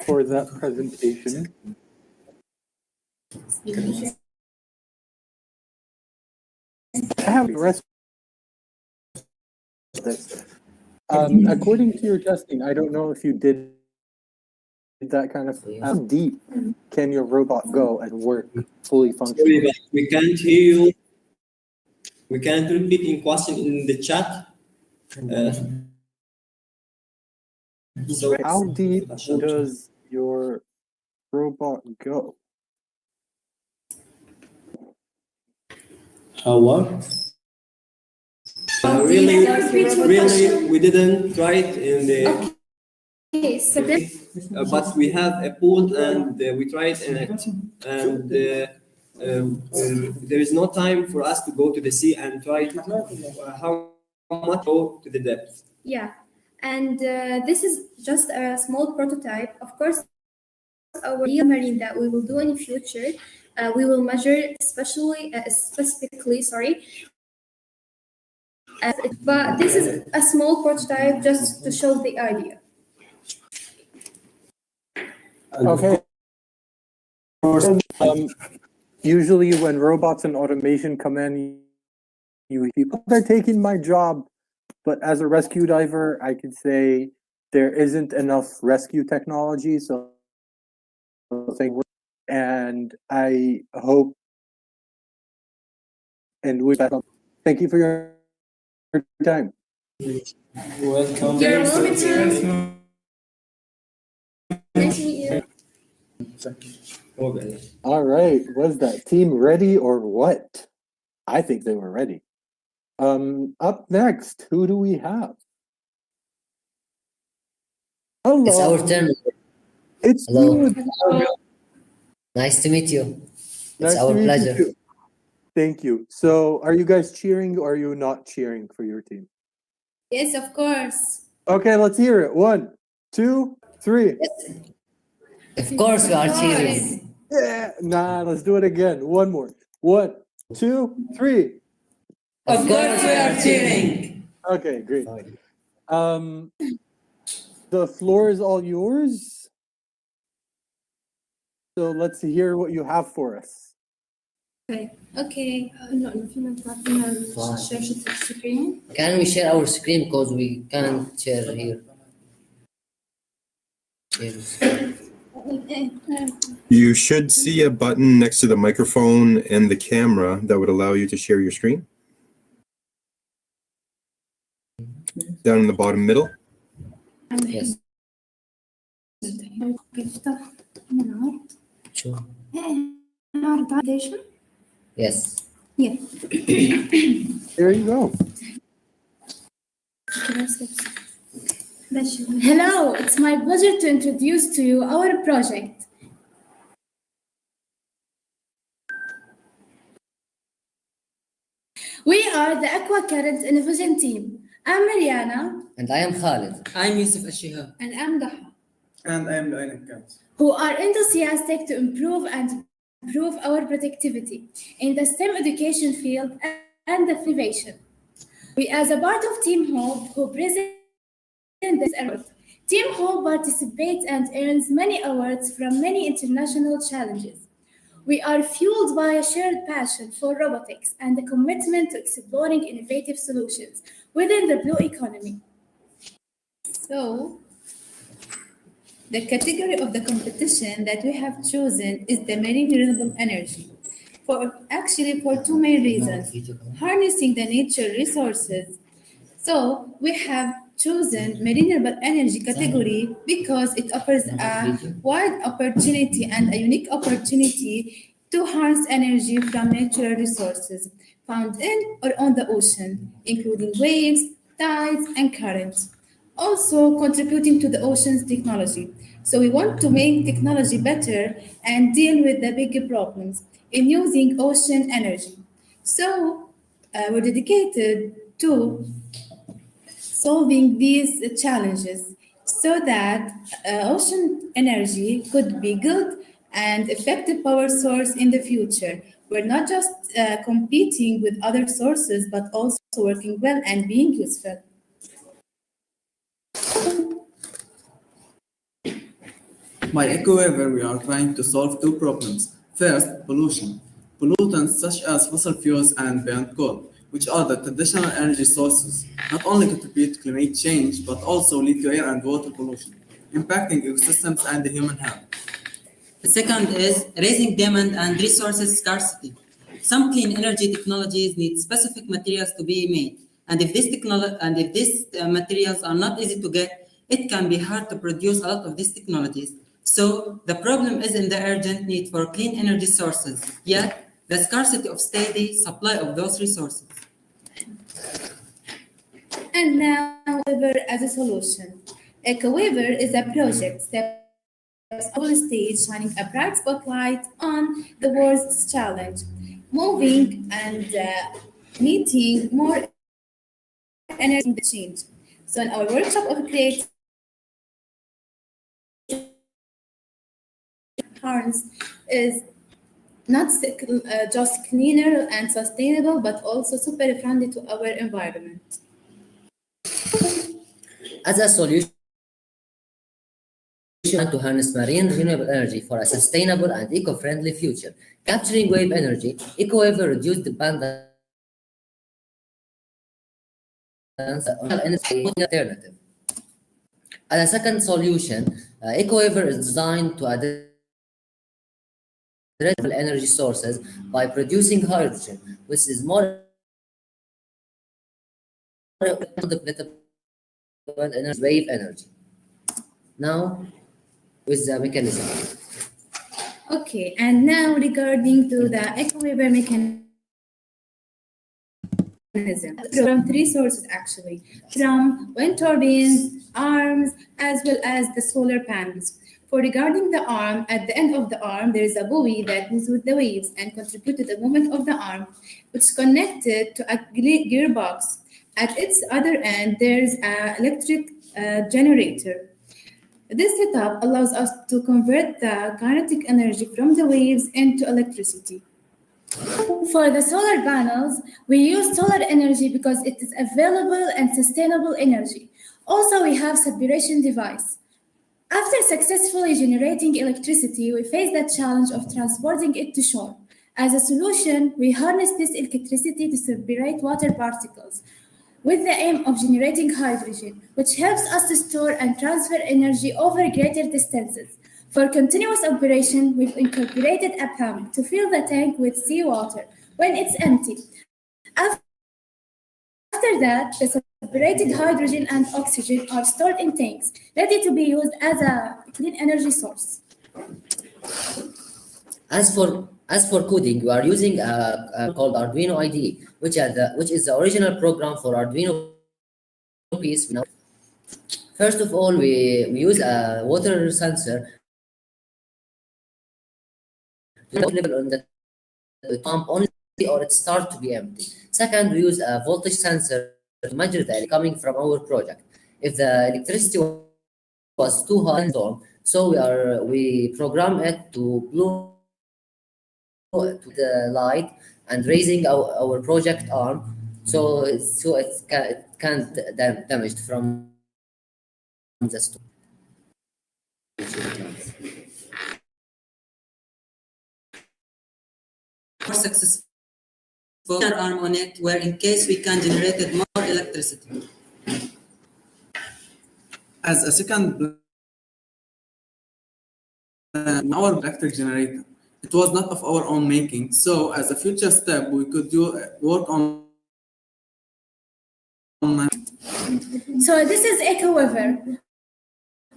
For that presentation. I have the rest of this. According to your testing, I don't know if you did that kind of. How deep can your robot go and work fully functional? Sorry, but we can't hear you. We can't repeat in question in the chat. So how deep does your robot go? How? Really, we didn't try it in the. Okay, so then But we have a pool and we tried in it, and there is no time for us to go to the sea and try how much go to the depth. yeah, and this is just a small prototype. Of course, our real marine that we will do in the future, we will measure specifically, but this is a small prototype just to show the idea. Okay. Usually when robots and automation come in, people are taking my job. But as a rescue diver, I can say there isn't enough rescue technology. So, and I hope, and with that, thank you for your time. Welcome. You're welcome. Nice to meet you. Okay. All right, was that team ready or what? I think they were ready. Up next, who do we have? Hello. It's our turn. It's Hello. you. Nice to meet you. Nice It's to our meet you pleasure. too. Thank you. So, are you guys cheering or are you not cheering for your team? Yes, of course. Okay, let's hear it. 1, 2, 3. Of course, we are cheering. Yeah. Nah, let's do it again. One more. 1, 2, 3. Of course, we are cheering. Okay, great. The floor is all yours. So let's hear what you have for us. Okay. Can we share our screen because we can't share here? You should see a button next to the microphone and the camera that would allow you to share your screen. Down in the bottom middle. Yes. Sure. Yes. Yeah. There you go. Hello, it's my pleasure to introduce to you our project. We are the Aqua Current Innovation Team. I'm Mariana. And I am Khalid. I'm Yusuf Ashihab. And I'm Daha. And I'm Loina. Who are enthusiastic to improve our productivity in the STEM education field and the innovation. We, as a part of Team Hope, who present this award. Team Hope participates and earns many awards from many international challenges. We are fueled by a shared passion for robotics and a commitment to exploring innovative solutions within the blue economy. So, the category of the competition that we have chosen is the marine renewable energy. For two main reasons. Harnessing the nature resources. So, we have chosen marine renewable energy category because it offers a wide opportunity and a unique opportunity to harness energy from natural resources found in or on the ocean, including waves, tides, and currents. Also contributing to the ocean's technology. So we want to make technology better and deal with the bigger problems in using ocean energy. So we're dedicated to solving these challenges so that ocean energy could be good and effective power source in the future. We're not just competing with other sources, but also working well and being useful. By EcoWaver, we are trying to solve two problems. First, pollution. Pollutants such as fossil fuels and burnt coal, which are the traditional energy sources, not only contribute to climate change, but also lead to air and water pollution, impacting ecosystems and the human health. The second is raising demand and resources scarcity. Some clean energy technologies need specific materials to be made, and if these materials are not easy to get, it can be hard to produce a lot of these technologies. So the problem is in the urgent need for clean energy sources. Yet the scarcity of steady supply of those resources. And now, Ecoweaver as a solution. Ecoweaver is a project that is on the stage shining a bright spotlight on the world's challenge, moving and meeting more energy in the change. So in our workshop of creative harness is not just cleaner and sustainable, but also super friendly to our environment. As a solution to harness marine renewable energy for a sustainable and eco-friendly future, capturing wave energy, Ecoweaver reduced dependence on energy alternative. As a second solution, Ecoweaver is designed to address energy sources by producing hydrogen, which is more energy, wave energy. Now, with the mechanism. Okay, and now regarding to the Ecoweaver mechanism, from three sources actually, from wind turbines, arms, as well as the solar panels. For regarding the arm, at the end of the arm, there is a buoy that moves with the waves and contributes to the movement of the arm, which is connected to a gearbox. At its other end, there's an electric generator. This setup allows us to convert the kinetic energy from the waves into electricity. For the solar panels, we use solar energy because it is available and sustainable energy. Also, we have separation device. After successfully generating electricity, we face the challenge of transporting it to shore. As a solution, we harness this electricity to separate water particles with the aim of generating hydrogen, which helps us to store and transfer energy over greater distances. For continuous operation, we've incorporated a pump to fill the tank with seawater when it's empty. After that, the separated hydrogen and oxygen are stored in tanks, ready to be used as a clean energy source. As for coding, we are using a called Arduino IDE, which is the original program for Arduino piece. First of all, we use a water sensor to level on the pump only or it starts to be empty. Second, we use a voltage sensor to measure the coming from our project. If the electricity was too high, so we program it to blow to the light and raising our project arm so it can't damaged from the storm. More successful arm on it, where in case we can generate more electricity. As a second our electric generator. It was not of our own making, so as a future step, we could work on. So this is Ecoweaver.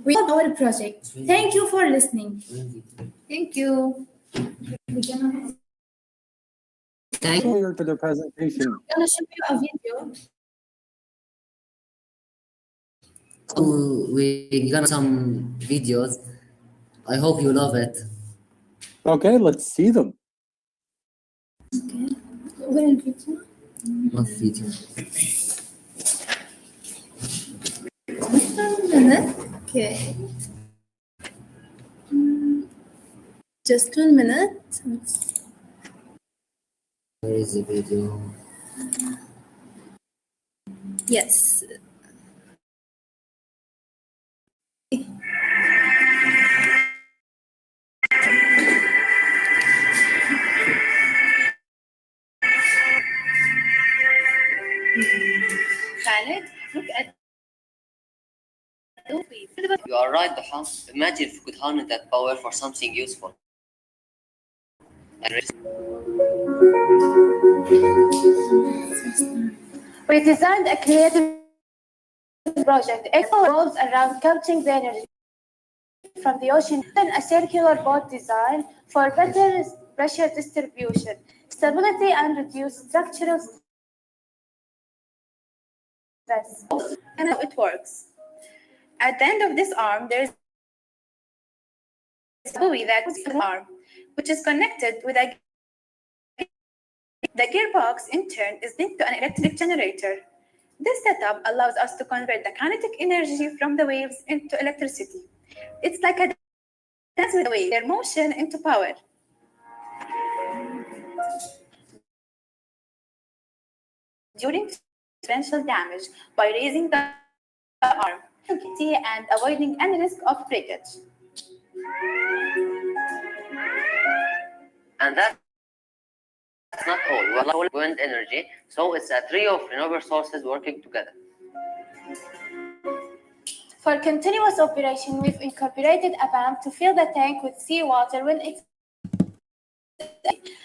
We love our project. Thank you for listening. Thank you. Thank you for the presentation. I'm gonna show you a video. We got some videos. I hope you love it. Okay, let's see them. Okay. Where in video? What video? Just 1 minute. Okay. Just 1 minute. Where is the video? Yes. Khaled, look at You are right, Duha. Imagine if we could harness that power for something useful. We designed a creative project. Expo revolves around capturing the energy from the ocean, then a circular boat design for better pressure distribution, stability, and reduce structural stress. And how it works. At the end of this arm, there is a buoy that is the arm, which is connected with a the gearbox, in turn, is linked to an electric generator. This setup allows us to convert the kinetic energy from the waves into electricity. It's like a dance with the waves, their motion into power. During potential damage by raising the arm and avoiding any risk of breakage. And that's not all. We allow wind energy, so it's a trio of renewable sources working together. For continuous operation, we've incorporated a pump to fill the tank with seawater when it's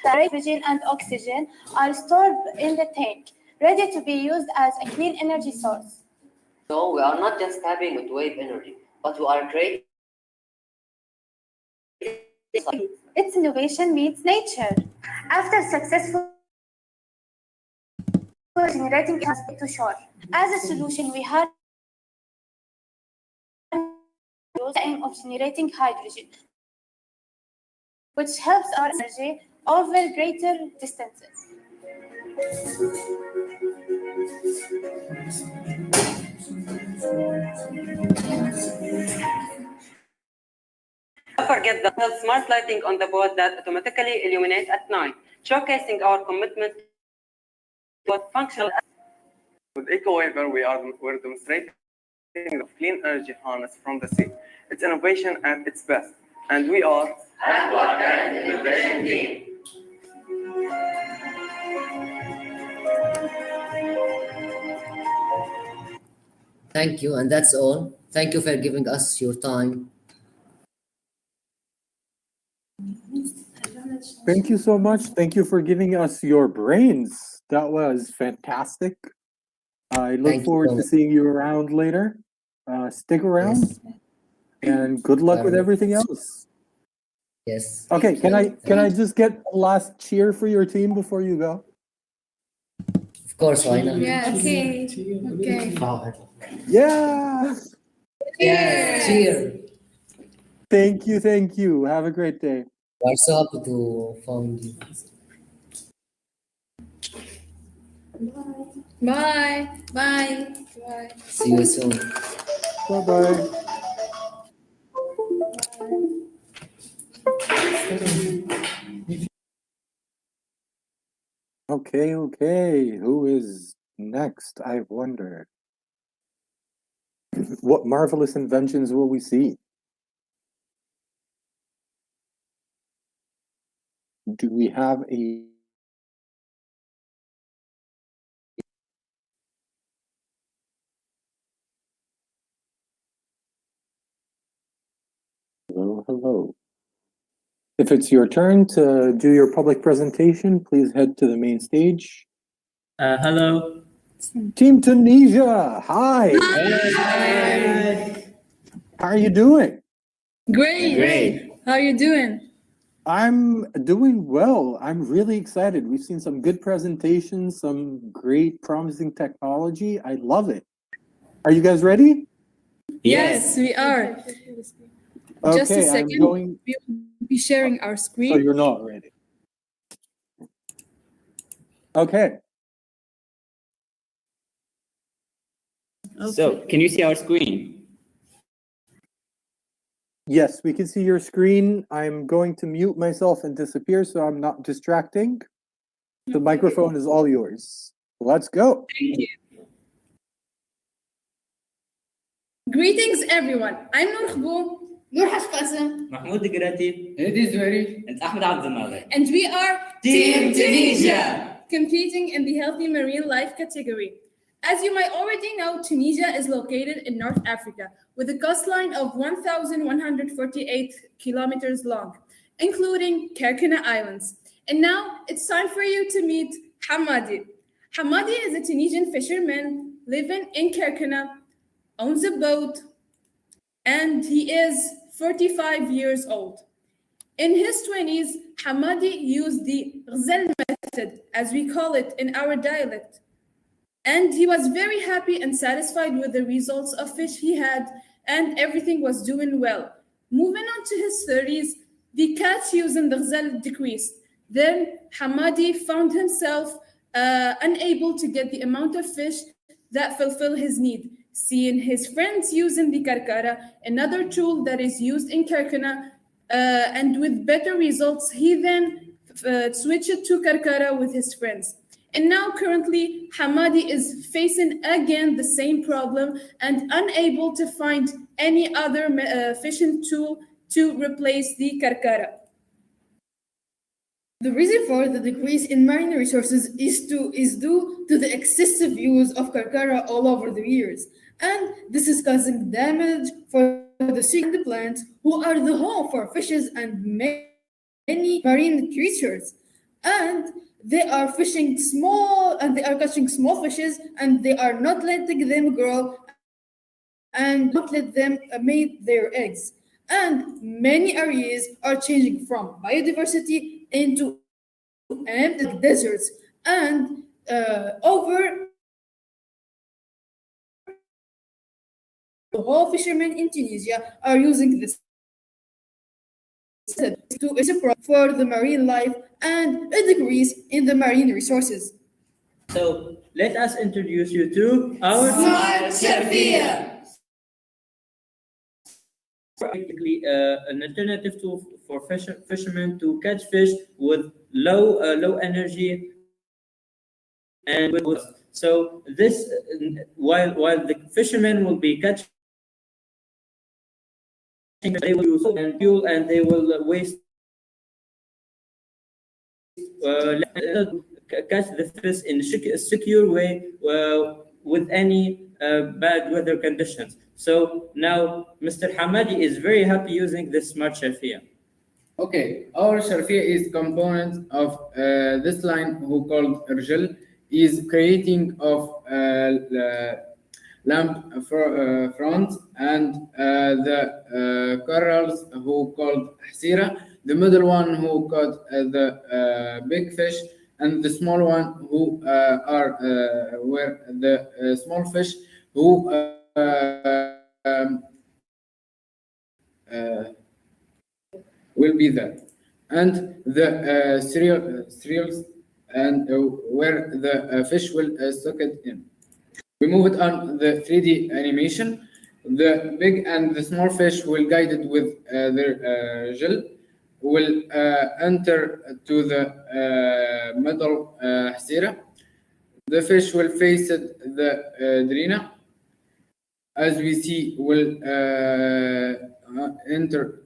hydrogen and oxygen are stored in the tank, ready to be used as a clean energy source. So we are not just tapping with wave energy, but we are creating. Its innovation meets nature. After successful generating to shore. As a solution, we had the aim of generating hydrogen, which helps our energy over greater distances. Don't forget the smart lighting on the boat that automatically illuminate at night, showcasing our commitment to functional. With EcoWaver, we're demonstrating the clean energy harness from the sea. It's innovation at its best, and we are Aqua Innovation Team. Thank you, and that's all. Thank you for giving us your time. Thank you so much. Thank you for giving us your brains. That was fantastic. I look forward to seeing you around later. Stick around, and good luck with everything else. Yes. Okay, can I just get a last cheer for your team before you go? Of course, why not? Yeah, okay. Yeah. Cheer. Thank you. Have a great day. We're so happy to find you. Bye. Bye. Bye. See you soon. Bye-bye. Okay. Who is next? I wonder. What marvelous inventions will we see? Do we have a... Hello. If it's your turn to do your public presentation, please head to the main stage. Hello. Team Tunisia, hi. How are you doing? Great. How are you doing? I'm doing well. I'm really excited. We've seen some good presentations, some great promising technology. I love it. Are you guys ready? Yes, we are. Okay, Just a second. I'm going... We'll be sharing our screen. So you're not ready. Okay. So, can you see our screen? Yes, we can see your screen. I'm going to mute myself and disappear so I'm not distracting. The microphone is all yours. Let's go. Thank you. Greetings, everyone. I'm Noor Khbou. Noor Hashqasem. Mahmoud Grati. Edis Zuri. And Ahmed Abdelmalek. And we are Team Tunisia, competing in the Healthy Marine Life category. As you might already know, Tunisia is located in North Africa with a coastline of 1,148 kilometers long, including Kerkena Islands. And now it's time for you to meet Hamadi. Hamadi is a Tunisian fisherman living in Kerkena, owns a boat, and he is 45 years old. In his 20s, Hamadi used the Ghzel method, as we call it in our dialect. And he was very happy and satisfied with the results of fish he had, and everything was doing well. Moving on to his 30s, the catch using the Ghzel decreased. Then Hamadi found himself unable to get the amount of fish that fulfill his need. Seeing his friends using the karkara, another tool that is used in Karkana, and with better results, he then switched to karkara with his friends. And now currently, Hamadi is facing again the same problem and unable to find any other fishing tool to replace the karkara. The reason for the decrease in marine resources is due to the excessive use of karkara all over the years, and this is causing damage for the sea and the plants, who are the home for fishes and many marine creatures. And they are fishing small, and they are catching small fishes, and they are not letting them grow and not let them make their eggs. And many areas are changing from biodiversity into empty deserts. And over the whole fishermen in Tunisia are using this to support for the marine life and a decrease in the marine resources. So let us introduce you to our Smart Shafia. Basically, an alternative tool for fishermen to catch fish with low energy and with. So this, while the fishermen will be catching, they will use fuel and they will waste catch the fish in a secure way with any bad weather conditions. So now Mr. Hamadi is very happy using this smart Shafia. Okay, our Shafia is component of this line who called Rjal is creating of lamp front and the corals who called Hasira, the middle one who caught the big fish, and the small one who are where the small fish who will be there, and the cereals and where the fish will soak it in. We move it on the 3D animation. The big and the small fish will guide it with their gel, will enter to the middle hasira. The fish will face it, the drina. As we see, will enter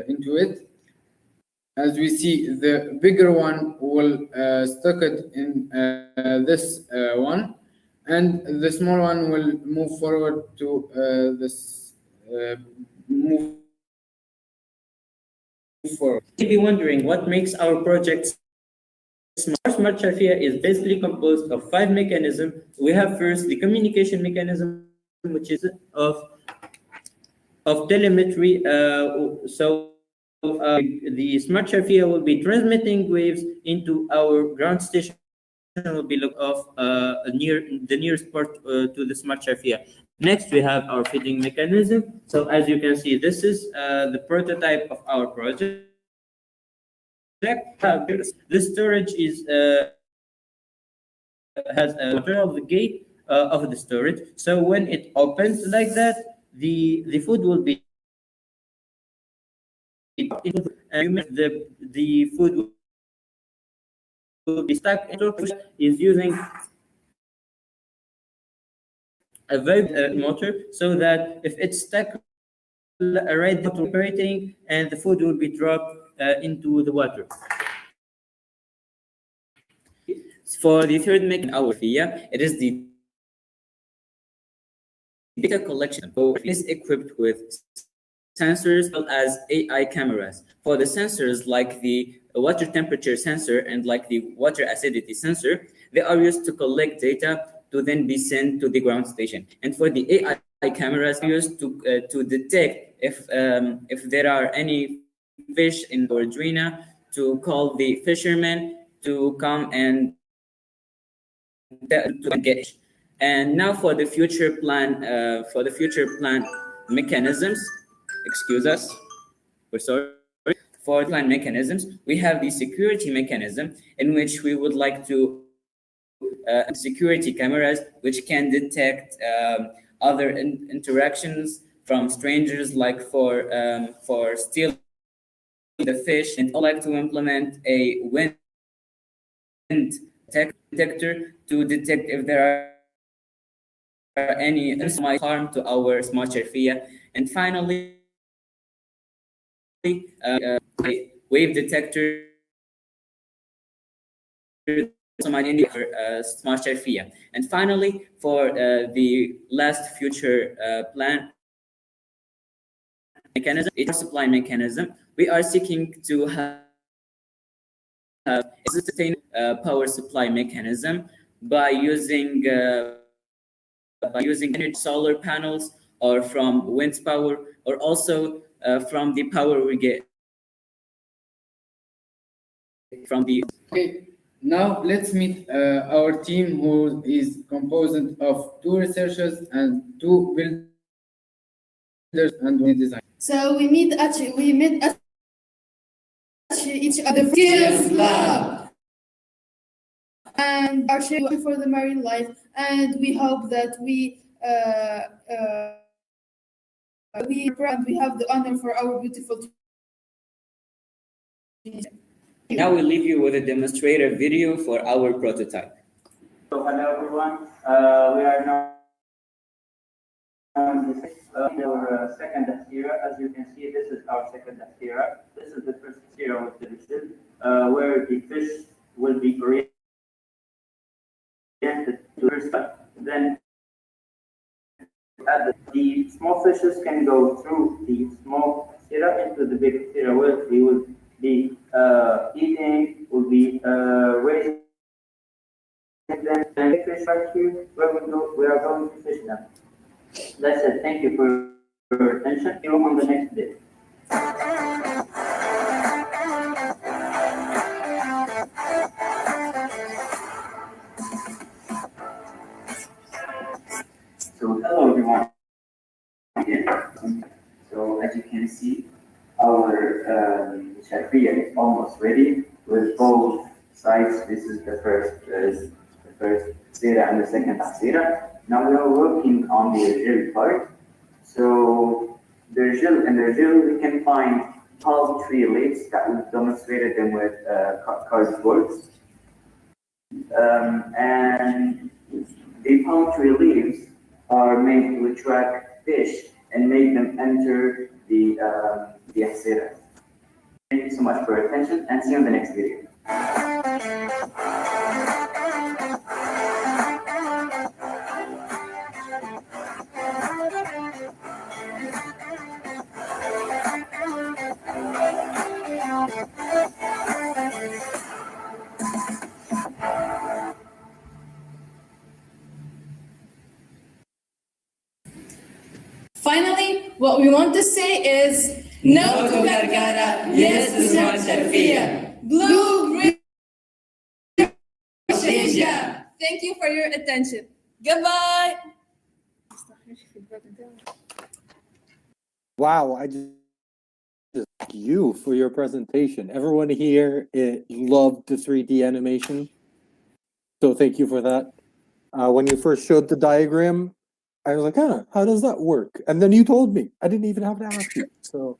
into it. As we see, the bigger one will stuck it in this one, and the small one will move forward to this move forward. You may be wondering what makes our project smart. Smart Shafia is basically composed of 5 mechanisms. We have first the communication mechanism, which is of telemetry. The smart Shafia will be transmitting waves into our ground station. Will be look off near the nearest part to the smart Shafia. Next, we have our feeding mechanism. So as you can see, this is the prototype of our project. The storage is has water of the gate of the storage. So when it opens like that, the food will be the food will be stuck. Is using a very motor, so that if it's stuck right operating, and the food will be dropped into the water. For the third mechanism, our FIA, it is the data collection. So it is equipped with sensors as well as AI cameras. For the sensors, like the water temperature sensor and like the water acidity sensor, they are used to collect data to then be sent to the ground station. And for the AI cameras, are used to detect if there are any fish in the Arduino to call the fishermen to come and to get. And now for the future plan mechanisms. Excuse us, we're sorry. For plan mechanisms, we have the security mechanism in which we would like to security cameras which can detect other interactions from strangers, like for stealing the fish, and I'd like to implement a wind detector to detect if there are any harm to our smart sharfia. And finally, a wave detector smart sharfia. And finally, for the last future plan mechanism, it's a supply mechanism. We are seeking to have a sustainable power supply mechanism by using energy solar panels, or from wind power, or also from the power we get from the. Okay, now let's meet our team, who is composed of 2 researchers and 2 builders and 1 designer. So we met each other skills lab, and are sharing for the marine life, and we hope that we have the honor for our beautiful. Now we leave you with a demonstrator video for our prototype. So hello everyone, we are now our second exterior. As you can see, this is our second exterior. This is the first exterior with the vision, where the fish will be oriented to the side. Then the small fishes can go through the small exterior into the big exterior, where we will be eating, will be raising them, and fish right here, where we are going to fish them. That's it. Thank you for your attention. See you on the next day. So hello everyone. So as you can see, our sharfia is almost ready with both sides. This is the first zera and the second zera. Now we are working on the gel part. So the gel we can find palm tree leaves that we demonstrated them with cardboards. And the palm tree leaves are made to attract fish and make them enter the axera. Thank you so much for your attention, and see you in the next video. Finally, what we want to say is no to Gargara, yes to smart sharfia. Blue, green, Asia. Thank you for your attention. Goodbye. Wow, I just thank you for your presentation. Everyone here loved the 3D animation, so thank you for that. When you first showed the diagram, I was like, how does that work? And then you told me. I didn't even have to ask you. So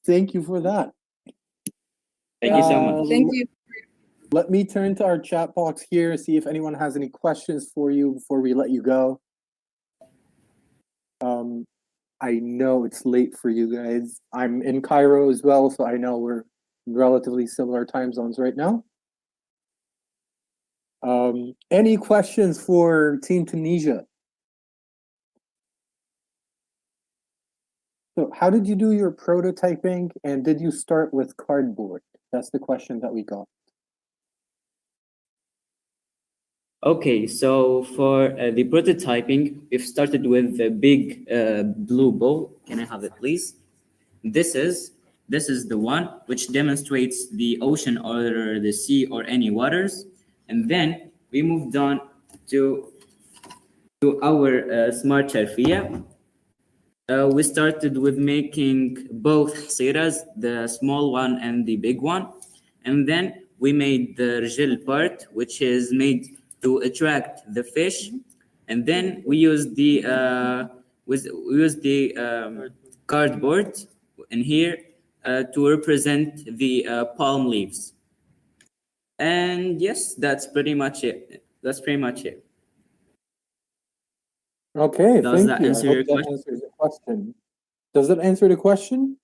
thank you for that. Thank you so much. Thank you. Let me turn to our chat box here, see if anyone has any questions for you before we let you go. I know it's late for you guys. I'm in Cairo as well, so I know we're in relatively similar time zones right now. Any questions for Team Tunisia? So how did you do your prototyping, and did you start with cardboard? That's the question that we got. Okay, so for the prototyping, we've started with the big blue ball. Can I have it, please? This is This is the one which demonstrates the ocean or the sea or any waters. And then we moved on to our smart sharfia. We started with making both siras, the small one and the big one. And then we made the rjil part, which is made to attract the fish. And then we used the cardboard in here to represent the palm leaves. And yes, that's pretty much it. Okay, Does thank that you. answer I hope your that question? answers your question. Does that answer the question?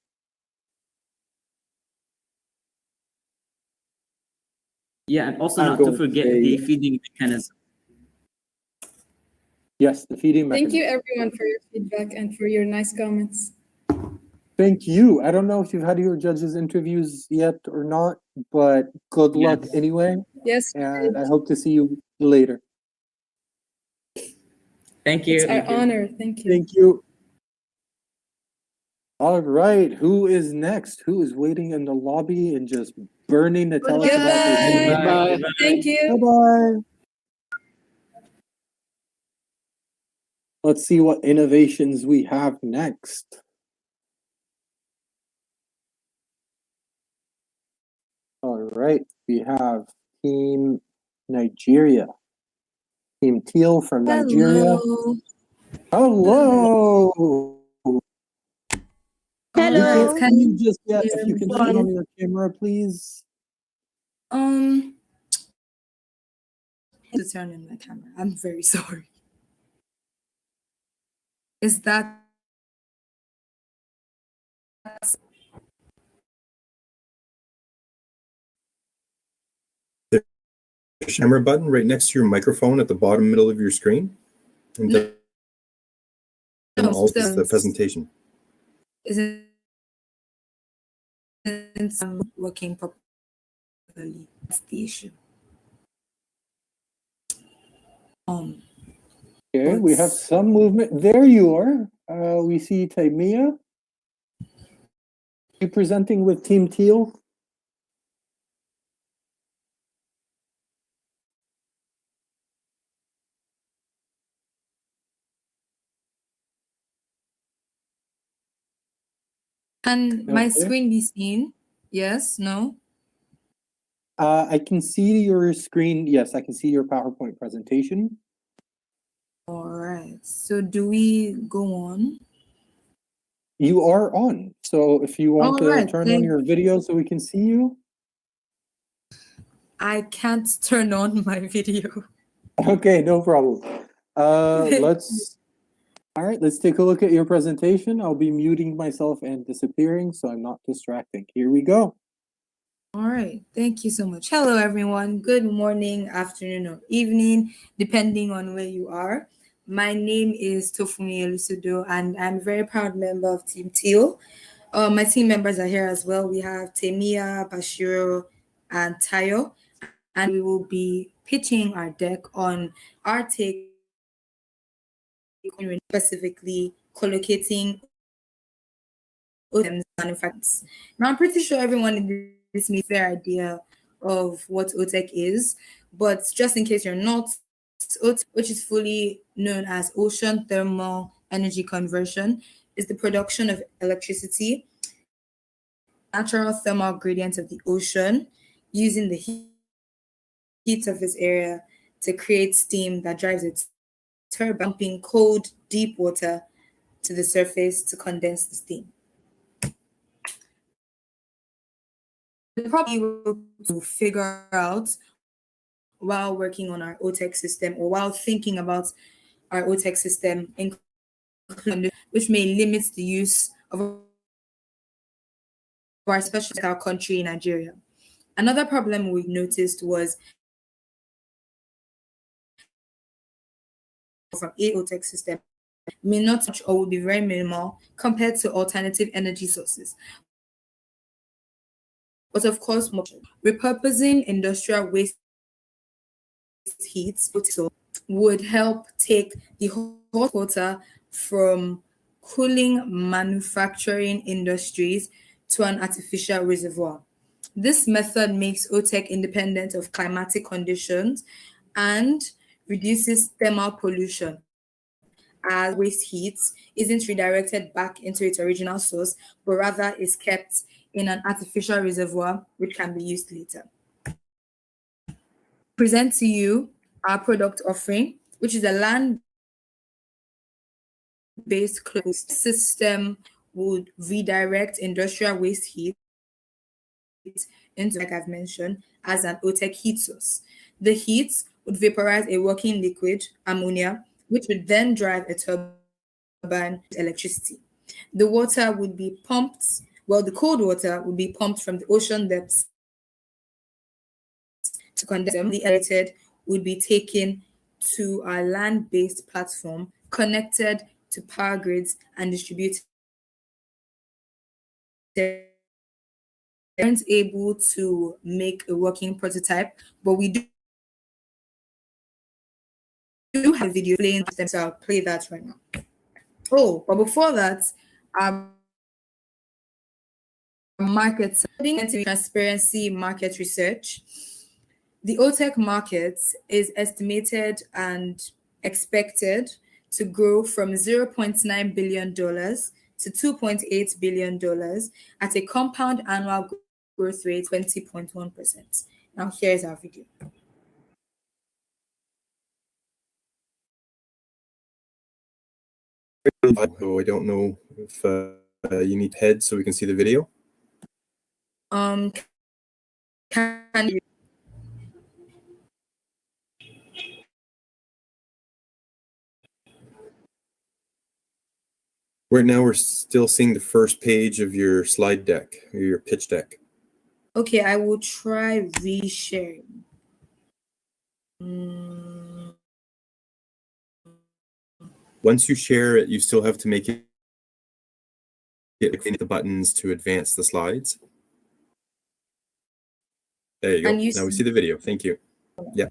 Yeah, and also I'm not to going to forget say the feeding mechanism. yes, the feeding Thank mechanism. you, everyone, for your feedback and for your nice comments. Thank you. I don't know if you've had your judges interviews yet or not, but good luck Yes. anyway. Yes, And I hope to see you later. Thank you. it's our honor. Thank you. Thank you. All right, who is next? Who is waiting in the lobby and just burning to tell us about their Goodbye. Goodbye. Thank you. Bye-bye. Let's see what innovations we have next. All right, we have Team Nigeria. Team Teal from Nigeria. Hello. Hello. Can you just if you can turn on your camera, please? To turn in my camera. I'm very sorry. Is that The camera button right next to your microphone at the bottom middle of your screen. And then also the presentation. is it working properly? That's the issue. Okay, we have some movement. There you are. We see Taimia. You presenting with Team Teal? Can my Okay. screen be seen? Yes, no? I can see your screen. Yes, I can see your PowerPoint presentation. All right. So do we go on? You are on. So if you want All to right, turn on your video so we can see you. I can't turn on my video. Okay, no problem. Let's take a look at your presentation. I'll be muting myself and disappearing so I'm not distracting. Here we go. All right. Thank you so much. Hello, everyone. Good morning, afternoon, or evening, depending on where you are. My name is Tofumi Elusudo, and I'm a very proud member of Team Teal. My team members are here as well. We have Temia, Bashiro, and Tayo, and we will be pitching our deck on our take, specifically collocating manufacturers. Now, I'm pretty sure everyone in this meets their idea of what OTEC is, but just in case you're not, OTEC, which is fully known as Ocean Thermal Energy Conversion, is the production of electricity, natural thermal gradients of the ocean, using the heat of this area to create steam that drives its turbine, pumping cold, deep water to the surface to condense the steam. The problem to figure out while working on our OTEC system or while thinking about our OTEC system, which may limit the use of our special country, Nigeria. Another problem we noticed was from a OTEC system may not much or will be very minimal compared to alternative energy sources. But of course, repurposing industrial waste heat would help take the hot water from cooling manufacturing industries to an artificial reservoir. This method makes OTEC independent of climatic conditions and reduces thermal pollution, as waste heat isn't redirected back into its original source, but rather is kept in an artificial reservoir which can be used later. Present to you our product offering, which is a land-based closed system would redirect industrial waste heat into, like I've mentioned, as an OTEC heat source. The heat would vaporize a working liquid, ammonia, which would then drive a turbine with electricity. The water would be pumped, well, the cold water would be pumped from the ocean depths to condense. The aerated would be taken to our land-based platform, connected to power grids and distributed. They weren't able to make a working prototype, but we do have a video playing them, so I'll play that right now. Oh, but before that, market transparency market research. The OTEC market is estimated and expected to grow from $0.9 billion to $2.8 billion at a compound annual growth rate 20.1%. Now here's our video. Oh, I don't know if you need head so we can see the video. Can you? Right now, we're still seeing the first page of your slide deck, or your pitch deck. Okay, I will try resharing. Once you share it, you still have to make it hit the buttons to advance the slides. There you go. Now we see the video. Thank you. Yeah.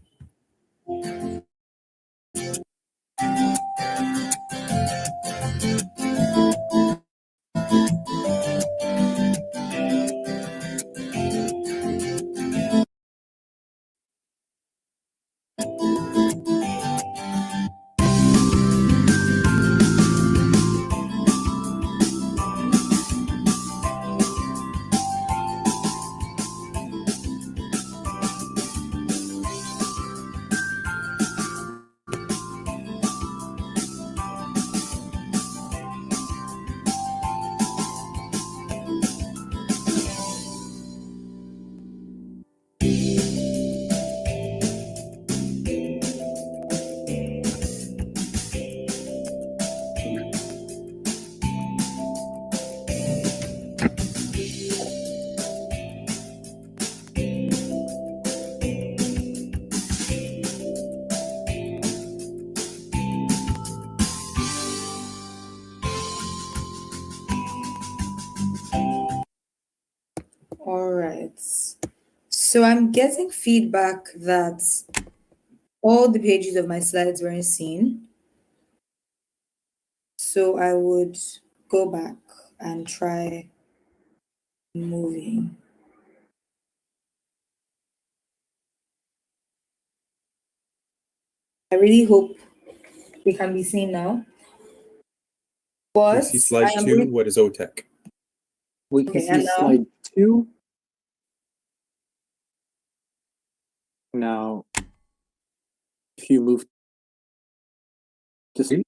All right. So I'm getting feedback that all the pages of my slides weren't seen. So I would go back and try moving. I really hope we can be seen now. We see slide 2. What is OTEC? We can see slide 2. Now, if you move to see,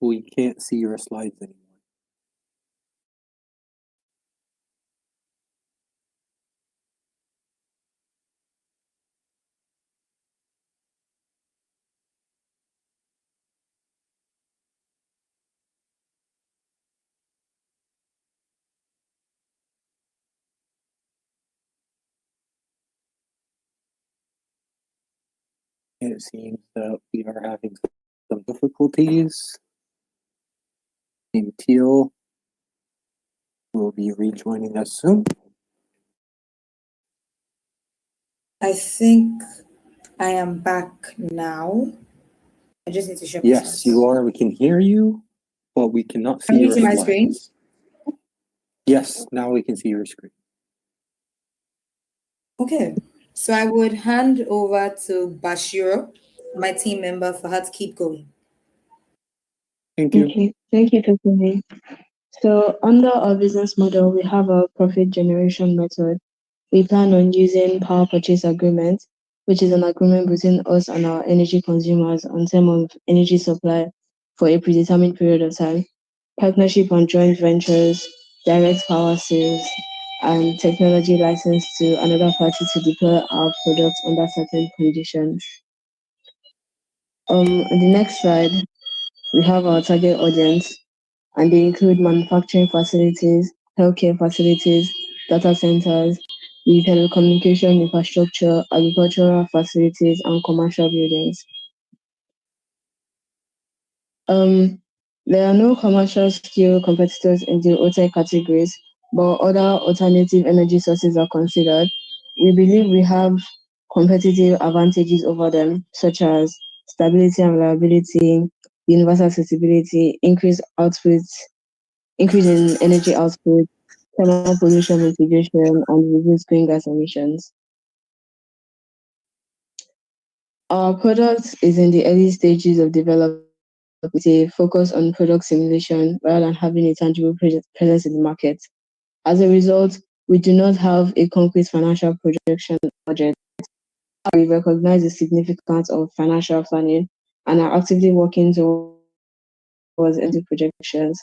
we can't see your slides anymore. And it seems that we are having some difficulties. Team Teal will be rejoining us soon. I think I am back now. I just need to show Yes, you are. We can hear you. but we cannot see Can you your see my slides. screen? Yes, now we can see your screen. Okay, so I would hand over to Bashir, my team member, for her to keep going. Thank you. Okay, thank you, Tokunmi. So under our business model, we have a profit generation method. We plan on using power purchase agreement, which is an agreement between us and our energy consumers on terms of energy supply for a predetermined period of time, partnership on joint ventures, direct power sales, and technology license to another party to deploy our products under certain conditions. On the next slide, we have our target audience, and they include manufacturing facilities, healthcare facilities, data centers, the telecommunication infrastructure, agricultural facilities, and commercial buildings. There are no commercial scale competitors in the OTEC categories, but other alternative energy sources are considered. We believe we have competitive advantages over them, such as stability and reliability, universal accessibility, increase in energy output, thermal pollution mitigation, and reduced greenhouse emissions. Our product is in the early stages of development with a focus on product simulation rather than having a tangible presence in the market. As a result, we do not have a concrete financial projection budget. We recognize the significance of financial planning and are actively working towards into projections.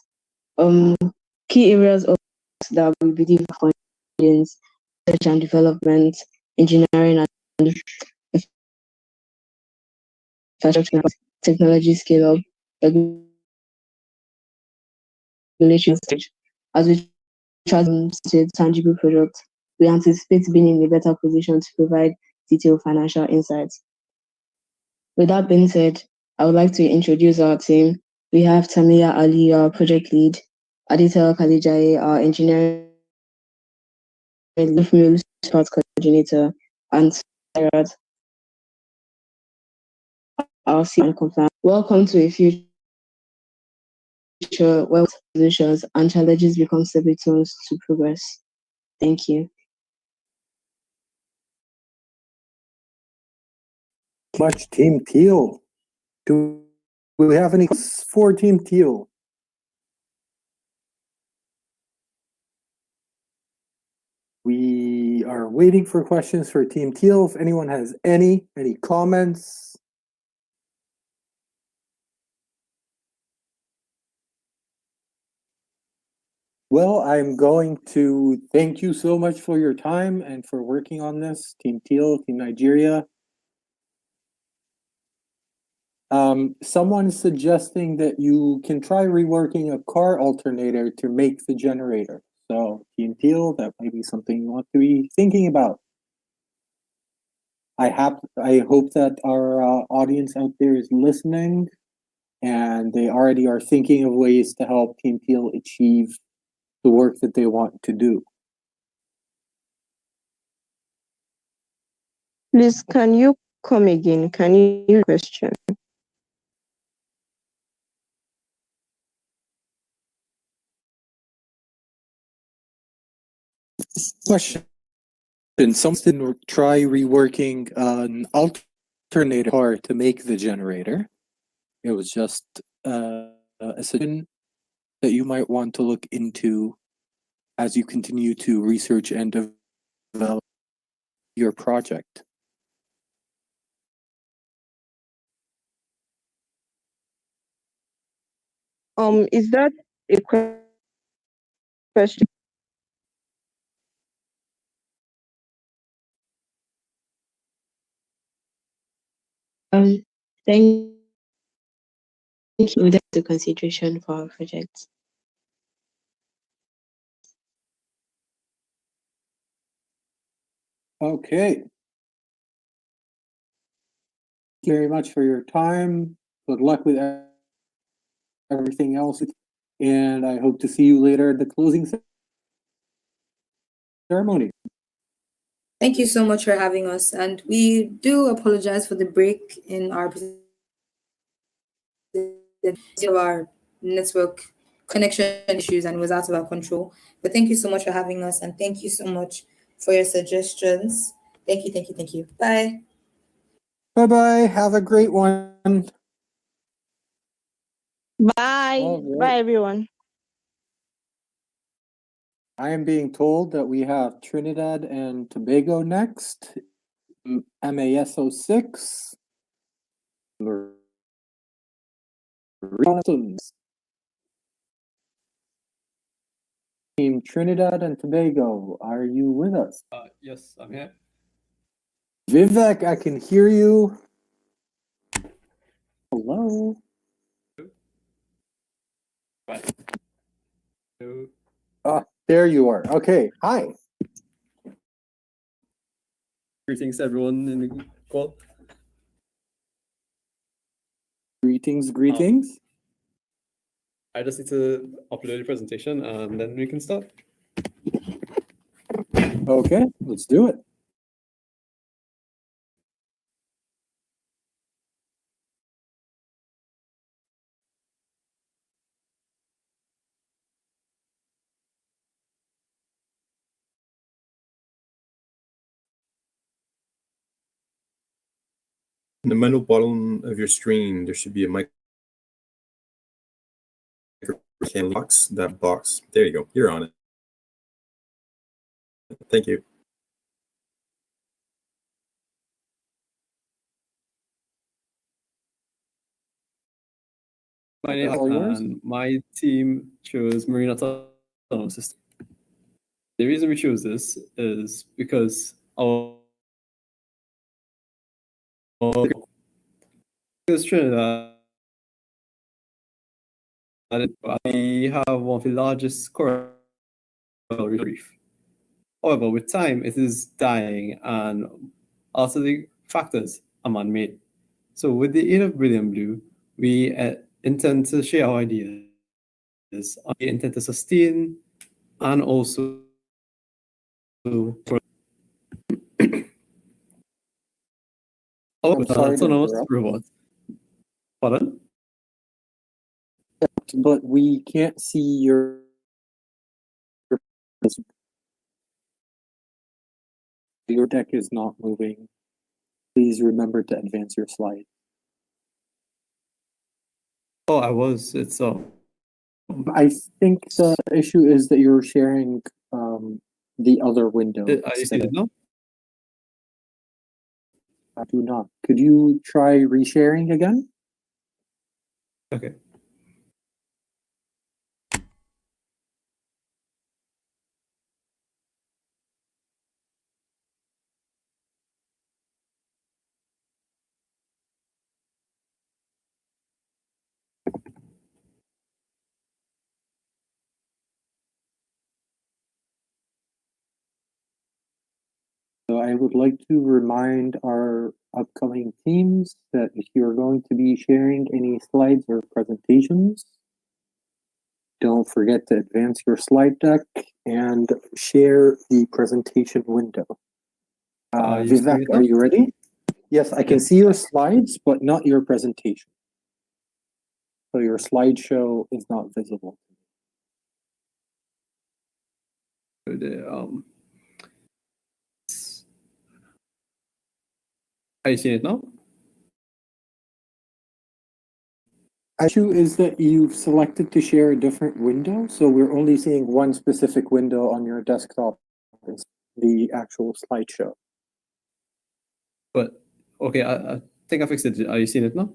Key areas of that we believe are research and development, engineering and infrastructure, technology scale up, regulation stage. As we transition to tangible products, we anticipate being in a better position to provide detailed financial insights. With that being said, I would like to introduce our team. We have Tamia Ali, our project lead, Adita Kalijaye, our engineering lead, support coordinator, and Sarah, our CEO and compliance. Welcome to a future where solutions and challenges become stepping stones to progress. Thank you. Much Team Teal. Do we have any for Team Teal? We are waiting for questions for Team Teal. If anyone has any comments. Well, I'm going to thank you so much for your time and for working on this, Team Teal, Team Nigeria. Someone's suggesting that you can try reworking a car alternator to make the generator. So, Team Teal, that might be something you want to be thinking about. I hope that our audience out there is listening, and they already are thinking of ways to help Team Teal achieve the work that they want to do. Please, can you come again? Can you hear the question? Question. Someone didn't try reworking an alternator car to make the generator. It was just a suggestion that you might want to look into as you continue to research and develop your project. Is that a question? Thank you. That's a consideration for our project. Okay. Thank you very much for your time. Good luck with everything else. And I hope to see you later at the closing ceremony. Thank you so much for having us. And we do apologize for the break in our network connection issues and it was out of our control. But thank you so much for having us, and thank you so much for your suggestions. Thank you. Bye. Bye-bye. Have a great one. Bye. All right. Bye, everyone. I am being told that we have Trinidad and Tobago next. MAS06. Team Trinidad and Tobago, are you with us? Yes, I'm here. Vivek, I can hear you. Hello. There you are. Okay. Hi. Greetings, everyone in the call. Greetings. I just need to upload the presentation and then we can start. Okay, let's do it. In the middle bottom of your screen, there should be a micro box. That box. There you go. You're on it. Thank you. My name and my team chose marine autonomous system. The reason we chose this is because Trinidad, we have one of the largest coral reef. However, with time, it is dying, and also the factors are man-made. So, with the aid of Brilliant Blue, we intend to share our ideas. We intend to sustain and also autonomous robots. Pardon? But we can't see your deck is not moving. Please remember to advance your slide. Oh, I was. It's I think the issue is that you're sharing the other window. Are you seeing it now? I do not. Could you try resharing again? Okay. So I would like to remind our upcoming teams that if you're going to be sharing any slides or presentations, don't forget to advance your slide deck and share the presentation window. Vivek, are you ready? Yes, I can see your slides, but not your presentation. So your slideshow is not visible. Are you seeing it now? Issue is that you've selected to share a different window, so we're only seeing one specific window on your desktop, the actual slideshow. But okay, I think I fixed it. Are you seeing it now?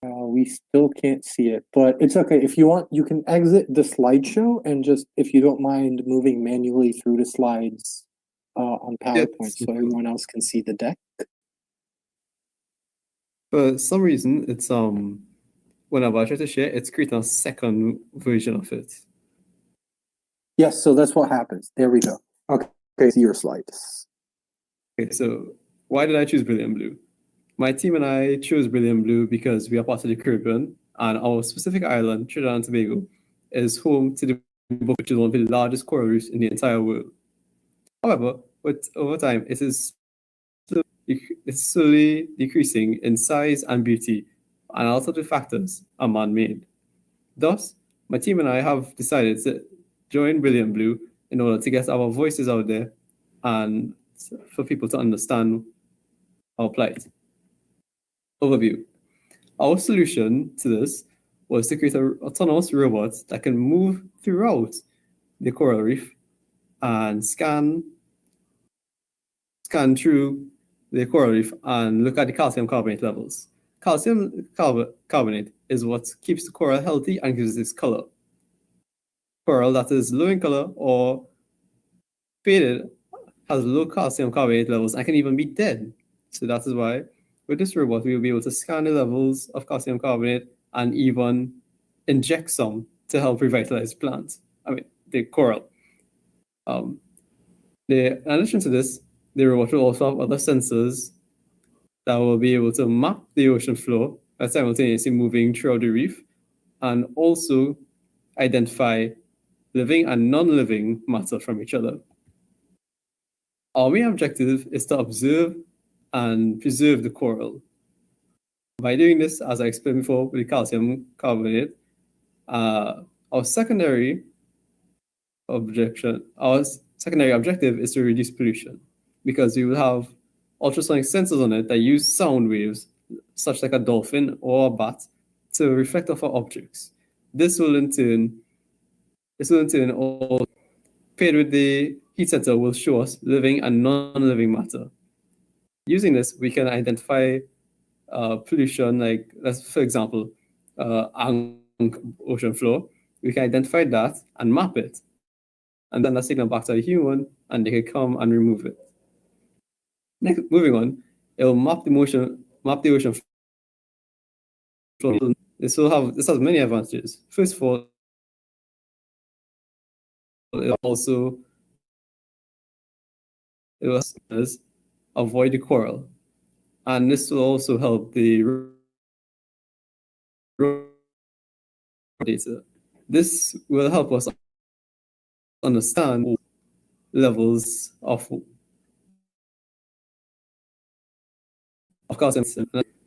We still can't see it, but it's okay. If you want, you can exit the slideshow and just, if you don't mind, moving manually through the slides on PowerPoint so everyone else can see the deck. For some reason, it's whenever I try to share, it's creating a second version of it. Yes, so that's what happens. There we go. Okay, see your slides. Okay, so why did I choose Brilliant Blue? My team and I chose Brilliant Blue because we are part of the Caribbean, and our specific island, Trinidad and Tobago, is home to the book, which is one of the largest coral reefs in the entire world. However, over time, it's slowly decreasing in size and beauty, and alternative factors are man-made. Thus, my team and I have decided to join Brilliant Blue in order to get our voices out there and for people to understand our plight. Overview. Our solution to this was to create an autonomous robot that can move throughout the coral reef and scan through the coral reef and look at the calcium carbonate levels. Calcium carbonate is what keeps the coral healthy and gives it its color. Coral that is low in color or faded has low calcium carbonate levels and can even be dead. So that is why with this robot, we will be able to scan the levels of calcium carbonate and even inject some to help revitalize the coral. In addition to this, the robot will also have other sensors that will be able to map the ocean floor by simultaneously moving throughout the reef and also identify living and non-living matter from each other. Our main objective is to observe and preserve the coral. By doing this, as I explained before with the calcium carbonate, our secondary objective is to reduce pollution, because we will have ultrasonic sensors on it that use sound waves, such like a dolphin or a bat, to reflect off our objects. This will in turn all paired with the heat sensor will show us living and non-living matter. Using this, we can identify pollution, like for example, ocean floor. We can identify that and map it, and then that signal back to a human, and they can come and remove it. Next, moving on, it will map the ocean floor. This has many advantages. First of all, it will avoid the coral, and this will also help the data. This will help us understand levels of calcium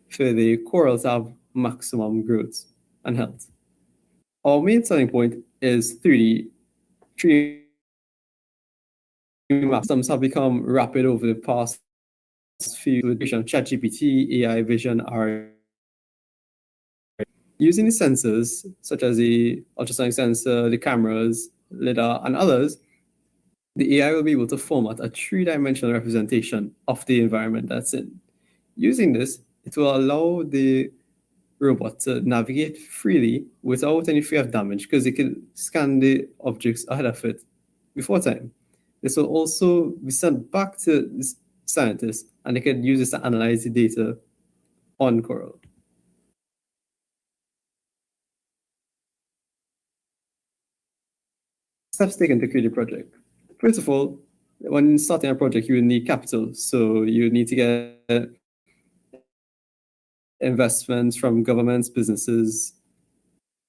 for the corals to have maximum growth and health. Our main selling point is 3D maps. Systems have become rapid over the past few years. ChatGPT, AI vision are using the sensors such as the ultrasonic sensor, the cameras, lidar, and others. The AI will be able to format a 3-dimensional representation of the environment that's in. Using this, it will allow the robot to navigate freely without any fear of damage, because it can scan the objects ahead of it before time. This will also be sent back to the scientists, and they can use this to analyze the data on coral. Steps taken to create a project. First of all, when starting a project, you will need capital. So you need to get investments from governments, businesses,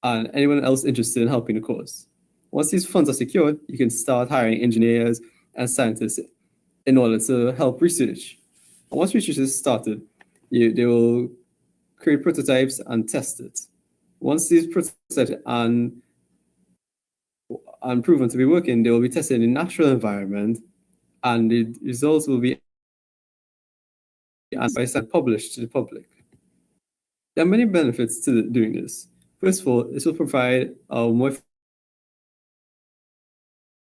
and anyone else interested in helping the cause. Once these funds are secured, you can start hiring engineers and scientists in order to help research. And once research is started, they will create prototypes and test it. Once these prototypes are proven to be working, they will be tested in a natural environment, and the results will be published to the public. There are many benefits to doing this. First of all, this will provide a more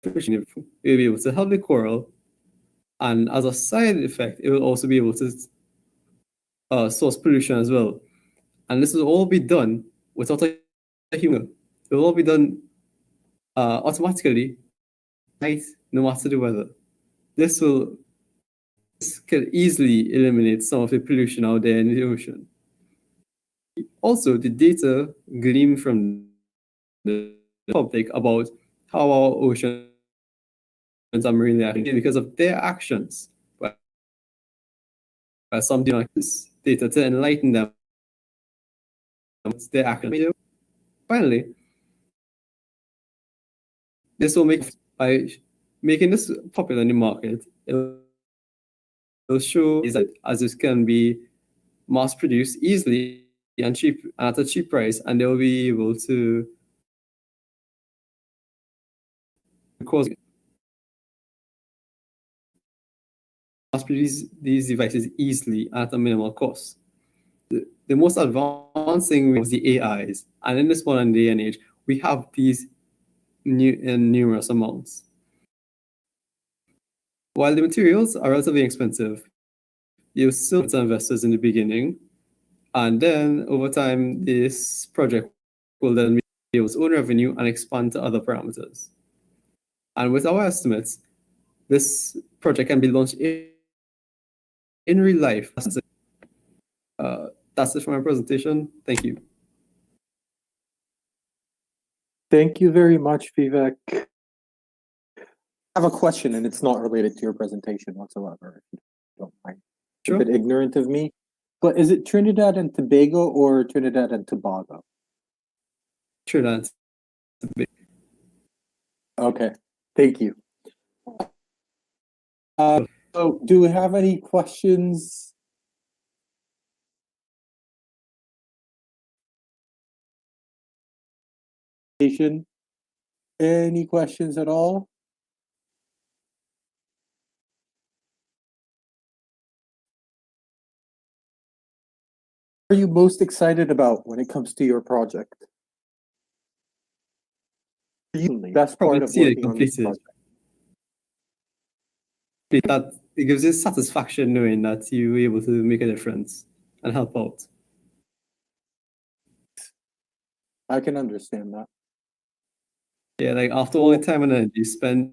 efficient. It will be able to help the coral, and as a side effect, it will also be able to source pollution as well. And this will all be done without a human. It will all be done automatically, no matter the weather. This could easily eliminate some of the pollution out there in the ocean. Also, the data glean from the public about how our oceans are marine acting because of their actions. But some do not use data to enlighten them. Their actions. Finally, this will by making this popular in the market, it will show that as this can be mass produced easily and cheap at a cheap price, and they'll be able to cause mass produce these devices easily at a minimal cost. The most advanced thing was the AIs, and in this modern day and age, we have these in numerous amounts. While the materials are relatively expensive, you still need investors in the beginning, and then over time, this project will then be its own revenue and expand to other parameters. And with our estimates, this project can be launched in real life. That's it for my presentation. Thank you. Thank you very much, Vivek. I have a question, and it's not related to your presentation whatsoever, if you don't mind. Sure. A bit ignorant of me, but is it Trinidad and Tobago or Trinidad and Tobago? Trinidad and Tobago. Okay, thank you. So do we have any questions? Any questions at all? What are you most excited about when it comes to your project? Best part of working on this project. That it gives you satisfaction knowing that you were able to make a difference and help out. I can understand that. Yeah, like after all the time and energy spent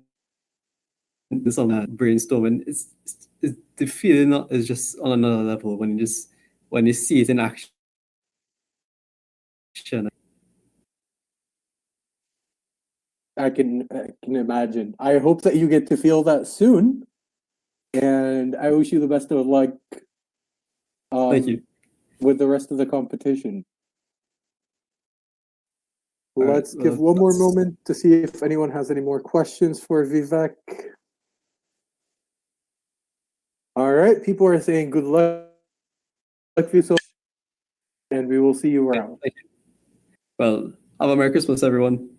this on that brainstorming, it's the feeling is just on another level when you see it in action. I can imagine. I hope that you get to feel that soon, and I wish you the best of luck. Thank you. With the rest of the competition. Let's give one more moment to see if anyone has any more questions for Vivek. All right, people are saying good luck to you so much, and we will see you around. Thank you. Well, have a Merry Christmas, everyone.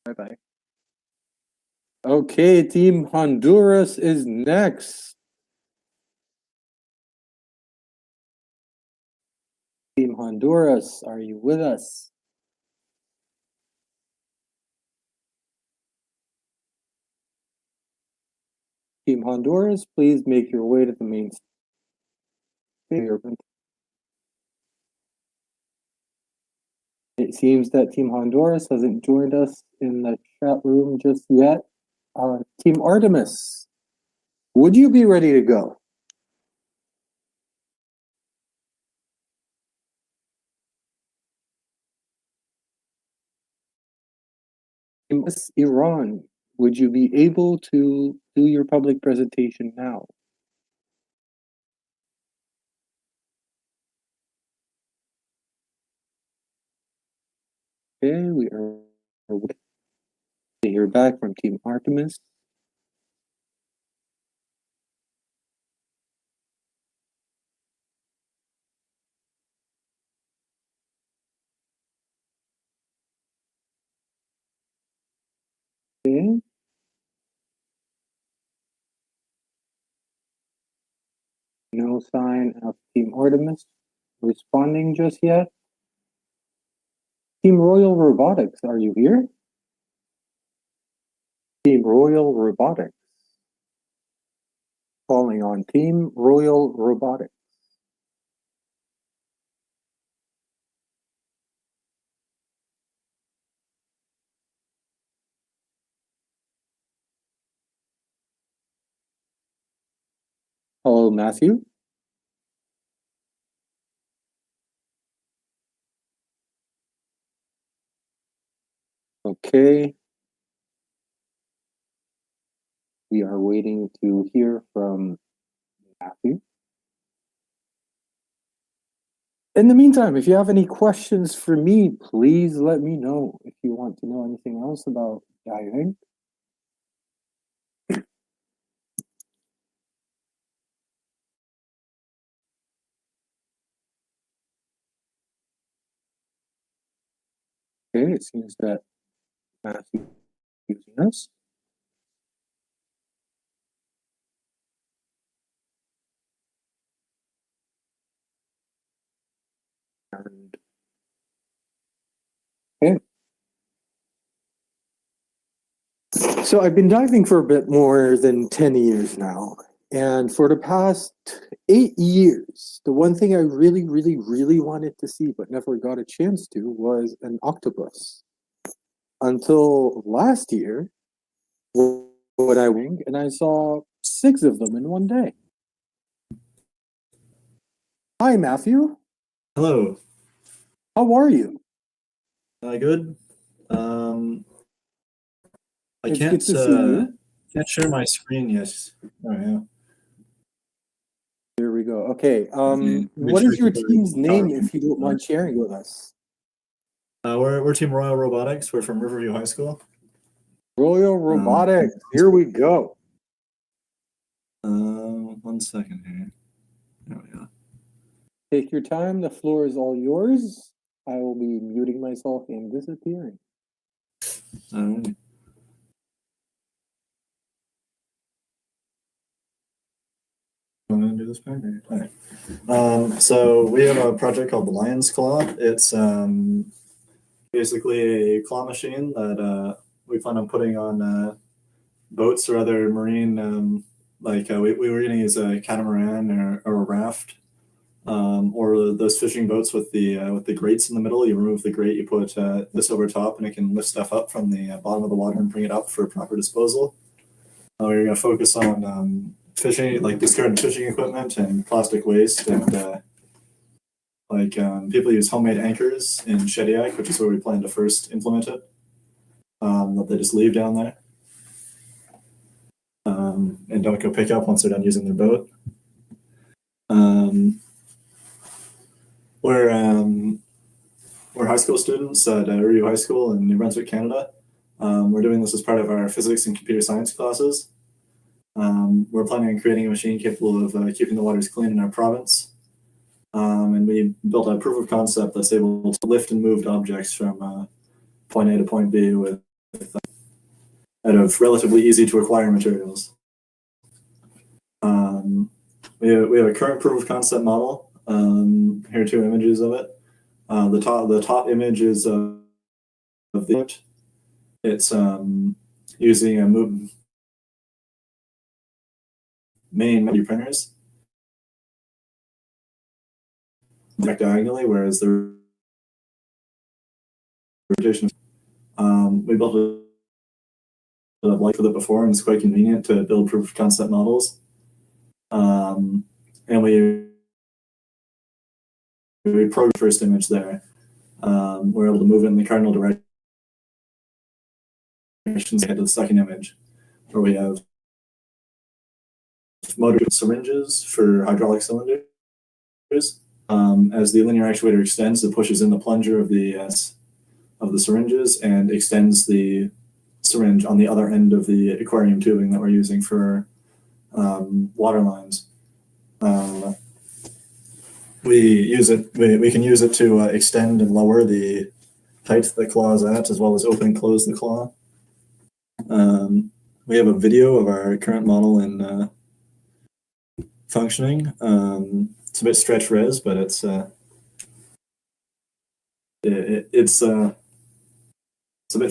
Bye-bye. Okay, Team Honduras is next. Team Honduras, are you with us? Team Honduras, please make your way to the main stage. It seems that Team Honduras hasn't joined us in the chat room just yet. Team Artemis, would you be ready to go? Team Iran, would you be able to do your public presentation now? Okay, we are to hear back from Team Artemis. Okay. No sign of Team Artemis responding just yet. Team Royal Robotics, are you here? Team Royal Robotics. Calling on Team Royal Robotics. Hello, Matthew. Okay. We are waiting to hear from Matthew. In the meantime, if you have any questions for me, please let me know. If you want to know anything else about diving. Okay, it seems that Matthew is using us. And, okay. So I've been diving for a bit more than 10 years now. And for the past 8 years, the one thing I really, really, really wanted to see but never got a chance to was an octopus. Until last year, when I winged and I saw 6 of them in one day. Hi, Matthew. Hello. How are you? Good. I It's good to see you. can't share my screen yet. Oh yeah. There we go. Okay. Make What sure is your people are team's name, talking. if you don't mind sharing with us? We're Team Royal Robotics. We're from Riverview High School. Royal Robotics. Here we go. 1 second here. There we go. Take your time. The floor is all yours. I will be muting myself and disappearing. All right. I'm gonna do this part. Okay. So we have a project called the Lion's Claw. It's basically a claw machine that we plan on putting on boats or other marine. We were going to use a catamaran or a raft, or those fishing boats with the grates in the middle. You remove the grate, you put this over top, and it can lift stuff up from the bottom of the water and bring it up for proper disposal. We're going to focus on fishing, like discarded fishing equipment and plastic waste, and people use homemade anchors in Shediac, which is where we plan to first implement it. That they just leave down there, and don't go pick up once they're done using their boat. We're high school students at Riverview High School in New Brunswick, Canada. We're doing this as part of our physics and computer science classes. We're planning on creating a machine capable of keeping the waters clean in our province. And we built a proof of concept that's able to lift and move objects from point A to point B with out of relatively easy to acquire materials. We have a current proof of concept model. Here are 2 images of it. The top image is of the. It's using a main printers diagonally, whereas the rotation. We built I've liked with it before, and it's quite convenient to build proof of concept models. And we programmed the first image there. We're able to move it in the cardinal directions ahead to the second image, where we have motor syringes for hydraulic cylinders. As the linear actuator extends, it pushes in the plunger of the syringes and extends the syringe on the other end of the aquarium tubing that we're using for water lines. We can use it to extend and lower the height the claw is at, as well as open and close the claw. We have a video of our current model in functioning. It's a bit stretch res, but it's a bit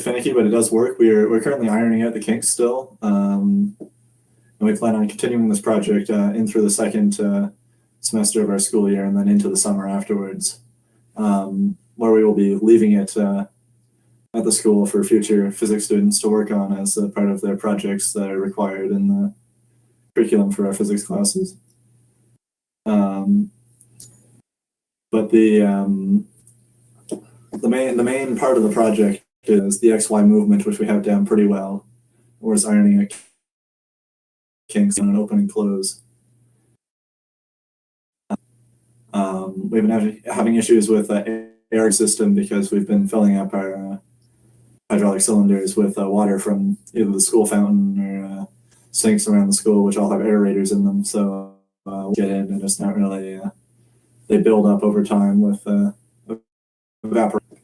finicky, but it does work. We're currently ironing out the kinks still, and we plan on continuing this project in through the second semester of our school year, and then into the summer afterwards, where we will be leaving it at the school for future physics students to work on as a part of their projects that are required in the curriculum for our physics classes. But the main part of the project is the XY movement, which we have down pretty well. Whereas ironing out kinks on an open and close. We've been having issues with air system because we've been filling up our hydraulic cylinders with water from either the school fountain or sinks around the school, which all have aerators in them. So we'll get in and it's not really, they build up over time with evaporation.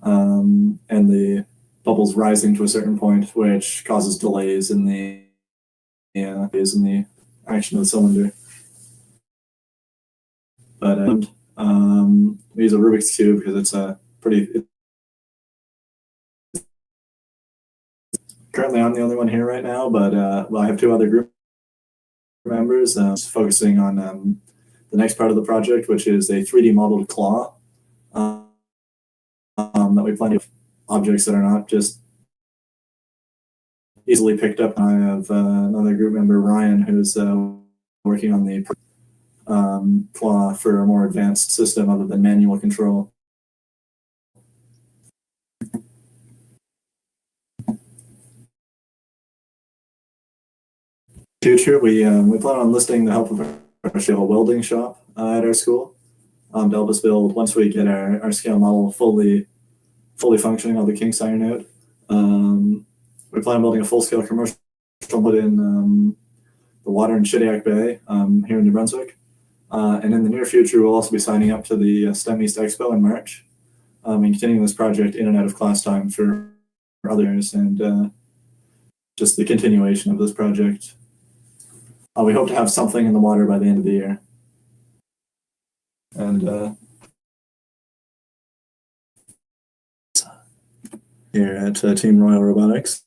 and the bubbles rising to a certain point, which causes delays in the action of the cylinder. But we use a Rubik's Cube because it's a currently I'm the only one here right now, but I have 2 other group members focusing on the next part of the project, which is a 3D modeled claw that we plan to objects that are not just easily picked up. I have another group member, Ryan, who's working on the claw for a more advanced system other than manual control. Future, we plan on enlisting the help of a welding shop at our school to help us build, once we get our scale model fully functioning, all the kinks ironed out. We plan on building a full-scale commercial put in the water in Shediac Bay here in New Brunswick. And in the near future, we'll also be signing up to the STEM East Expo in March and continuing this project in and out of class time for others, and just the continuation of this project. We hope to have something in the water by the end of the year. And here at Team Royal Robotics.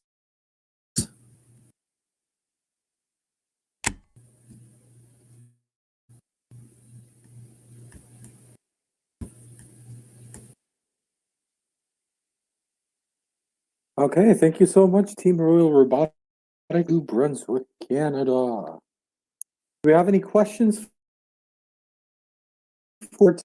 Okay, thank you so much, Team Royal Robotics, New Brunswick, Canada. Do we have any questions for?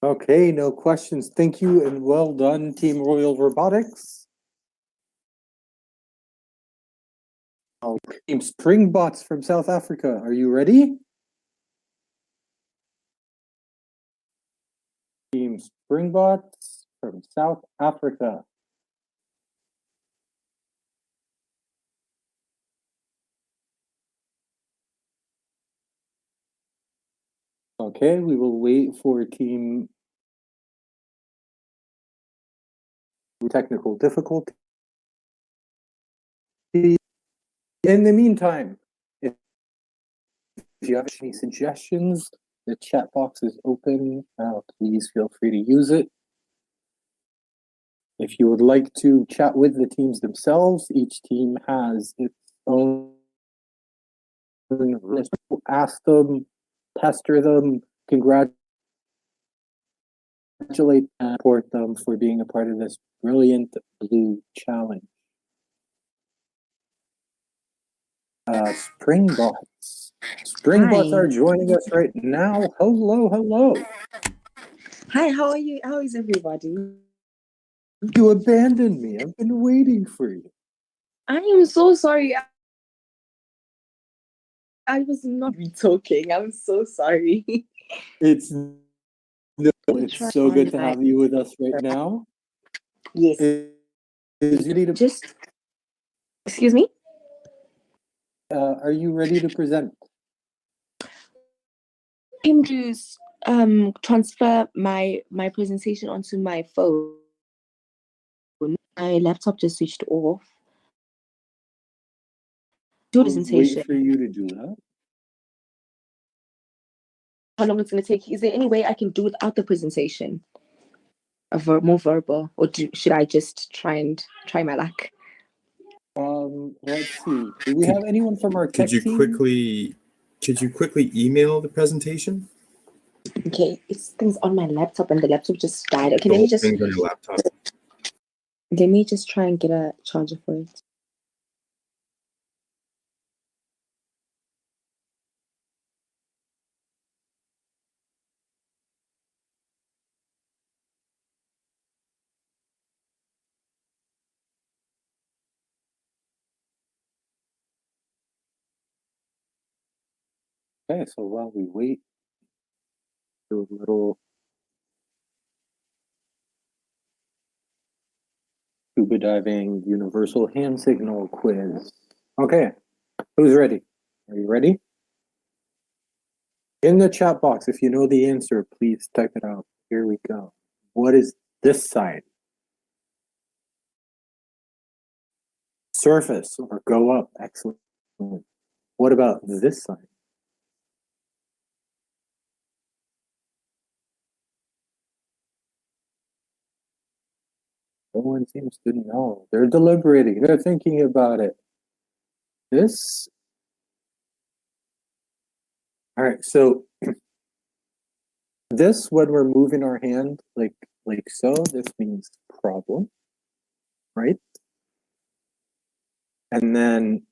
Okay, no questions. Thank you and well done, Team Royal Robotics. Okay, Team Springbots from South Africa, are you ready? Team Springbots from South Africa. Okay, we will wait for team technical difficulty. In the meantime, if you have any suggestions, the chat box is open. Please feel free to use it. If you would like to chat with the teams themselves, each team has its own. Ask them, pester them, congratulate and support them for being a part of this brilliant blue challenge. Springbots. Springbots Hi. are joining us right now. Hello, hello. Hi, how are you? How is everybody? You abandoned me. I've been waiting for you. I am so sorry. I was not talking. I'm so sorry. It's so good to have you with us right now. Yes. Is you need to just excuse me? Are you ready to present? I'm to transfer my presentation onto my phone. My laptop just switched off. Presentation. Wait for you to do that. How long it's going to take? Is there any way I can do without the presentation? More verbal, or should I just try my luck? Let's see. Do we have anyone from our tech team? Could you quickly email the presentation? Okay, it's things on my laptop, and the laptop just died. Okay, let me just. Things on your laptop. Let me just try and get a charger for it. Okay, so while we wait, do a little scuba diving universal hand signal quiz. Okay. Who's ready? Are you ready? In the chat box, if you know the answer, please type it out. Here we go. What is this side? Surface or go up. Excellent. What about this side? No one seems to know. They're deliberating. They're thinking about it. This. All right. So this, when we're moving our hand like so, this means problem, right? And then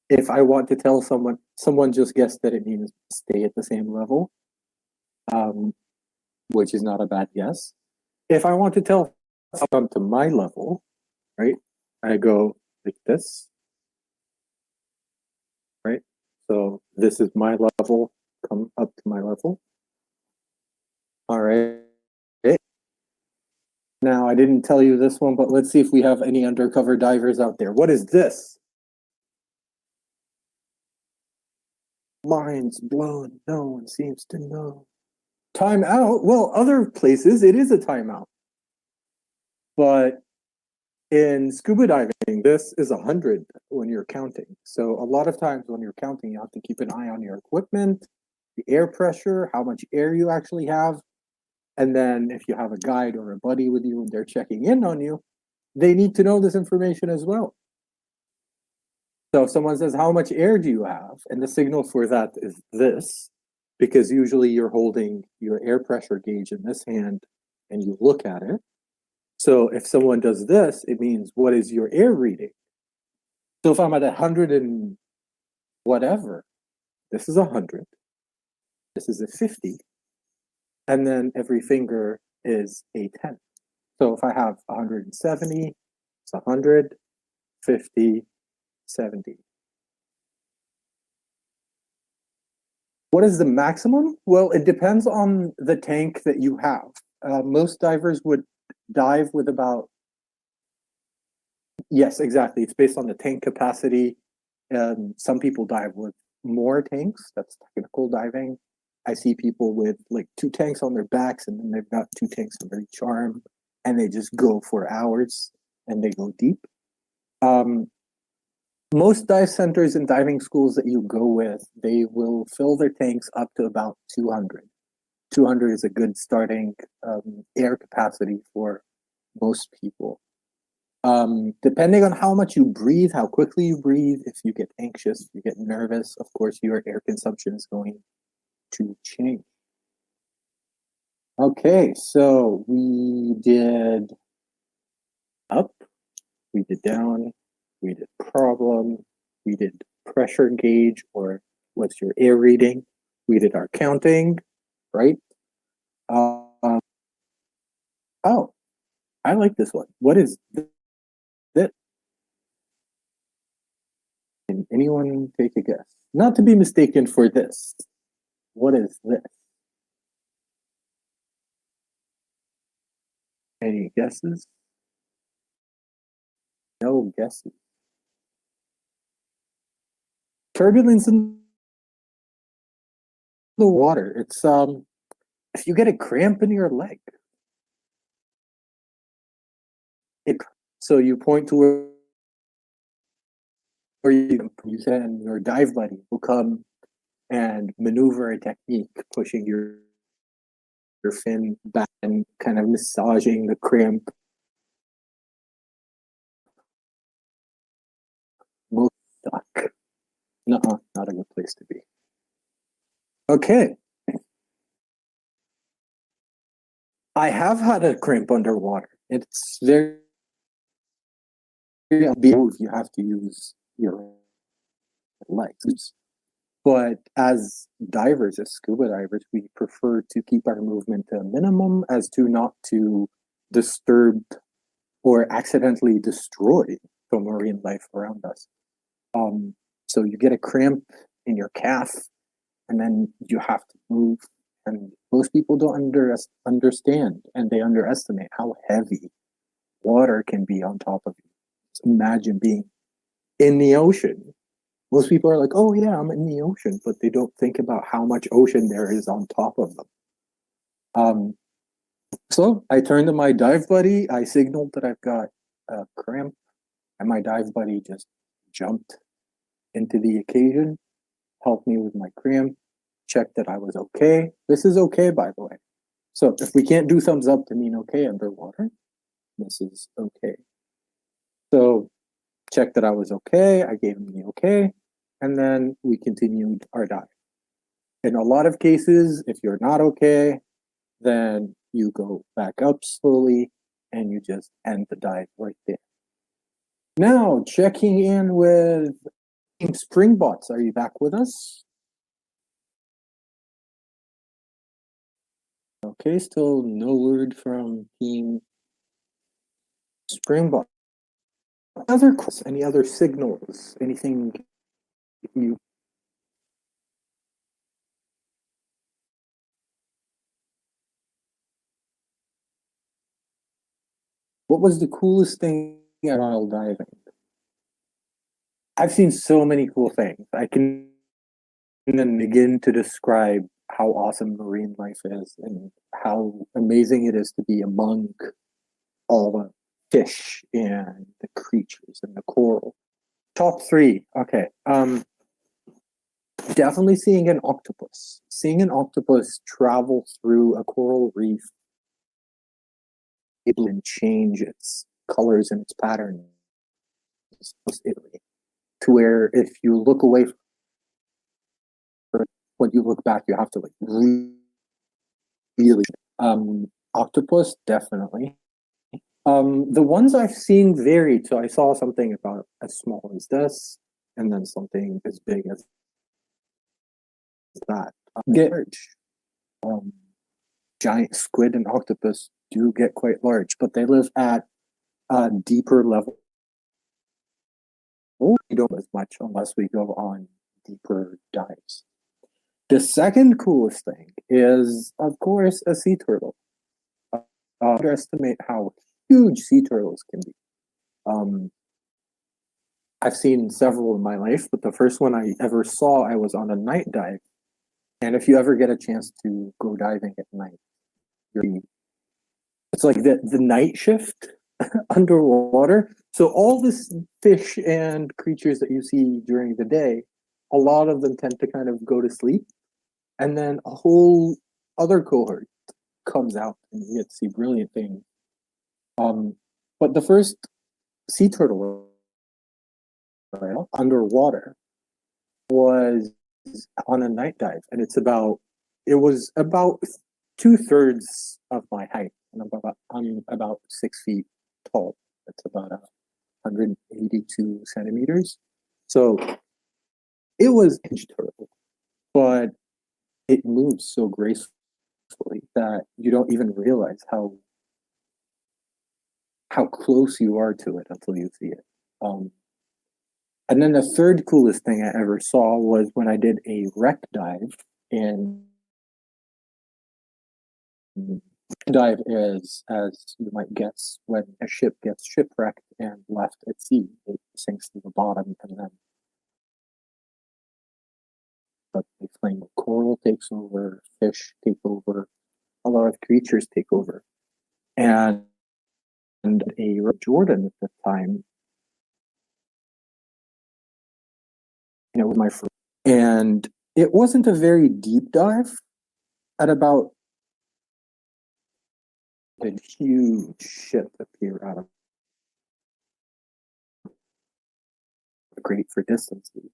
if I want to tell someone just guessed that it means stay at the same level, which is not a bad guess. If I want to tell someone to my level, right, I go like this, right? So this is my level, come up to my level. All right. Now, I didn't tell you this one, but let's see if we have any undercover divers out there. What is this? Mind's blown. No one seems to know. Time out. Well, other places, it is a timeout. But in scuba diving, this is 100 when you're counting. So a lot of times when you're counting, you have to keep an eye on your equipment, the air pressure, how much air you actually have. And then if you have a guide or a buddy with you and they're checking in on you, they need to know this information as well. So if someone says, how much air do you have? And the signal for that is this, because usually you're holding your air pressure gauge in this hand and you look at it. So if someone does this, it means what is your air reading? So if I'm at 100 and whatever, this is 100, this is a 50, and then every finger is a 10. So if I have 170, it's 100, 50, 70. What is the maximum? Well, it depends on the tank that you have. Most divers would dive with about, yes, exactly. It's based on the tank capacity. Some people dive with more tanks. That's technical diving. I see people with like 2 tanks on their backs and then they've got 2 tanks on their each arm and they just go for hours and they go deep. Most dive centers and diving schools that you go with, they will fill their tanks up to about 200. 200 is a good starting air capacity for most people. Depending on how much you breathe, how quickly you breathe, if you get anxious, if you get nervous, of course, your air consumption is going to change. Okay, so we did up, we did down, we did problem, we did pressure gauge, or what's your air reading, we did our counting, right? Oh, I like this one. What is this? Can anyone take a guess? Not to be mistaken for this. What is this? Any guesses? No guesses. Turbulence in the water. It's if you get a cramp in your leg. So you point to where you then your dive buddy will come and maneuver a technique, pushing your fin back and kind of massaging the cramp. Most stuck. Nuh-uh, not a good place to be. Okay. I have had a cramp underwater. It's very you have to use your legs. But as divers, as scuba divers, we prefer to keep our movement to a minimum as to not to disturb or accidentally destroy the marine life around us. So you get a cramp in your calf and then you have to move. And most people don't understand and they underestimate how heavy water can be on top of you. Just imagine being in the ocean Most people are like, oh yeah, I'm in the ocean, but they don't think about how much ocean there is on top of them. So I turned to my dive buddy. I signaled that I've got a cramp, and my dive buddy just jumped into the occasion, helped me with my cramp, checked that I was okay. This is okay, by the way. So if we can't do thumbs up to mean okay underwater, this is okay. So checked that I was okay. I gave him the okay, and then we continued our dive. In a lot of cases, if you're not okay, then you go back up slowly and you just end the dive right there. Now, checking in with Team Springbots. Are you back with us? Okay, still no word from Team Springbot. Any other signals? Anything you What was the coolest thing at while diving? I've seen so many cool things. I can even begin to describe how awesome marine life is and how amazing it is to be among all the fish and the creatures and the coral. Top 3. Okay. Definitely seeing an octopus. Seeing an octopus travel through a coral reef, able to change its colors and its patterns to where if you look away from it, when you look back, you have to like really octopus, definitely. The ones I've seen varied. So I saw something about as small as this, and then something as big as that. Get large. Giant squid and octopus do get quite large, but they live at a deeper level. We don't as much unless we go on deeper dives. The second coolest thing is, of course, a sea turtle. Underestimate how huge sea turtles can be. I've seen several in my life, but the first one I ever saw, I was on a night dive. And if you ever get a chance to go diving at night, it's like the night shift underwater. So all this fish and creatures that you see during the day, a lot of them tend to kind of go to sleep. And then a whole other cohort comes out and you get to see brilliant things. But the first sea turtle underwater was on a night dive, and it was about 2/3 of my height, and I'm about 6 feet tall. That's about 182 centimeters. So it was a huge turtle, but it moves so gracefully that you don't even realize how close you are to it until you see it. And then the third coolest thing I ever saw was when I did a wreck dive. And dive is, as you might guess, when a ship gets shipwrecked and left at sea, it sinks to the bottom, and then they claim coral takes over, fish take over, a lot of creatures take over. And a Jordan at the time, and it was my first, and it wasn't a very deep dive. At about a huge ship appear out of great for distances.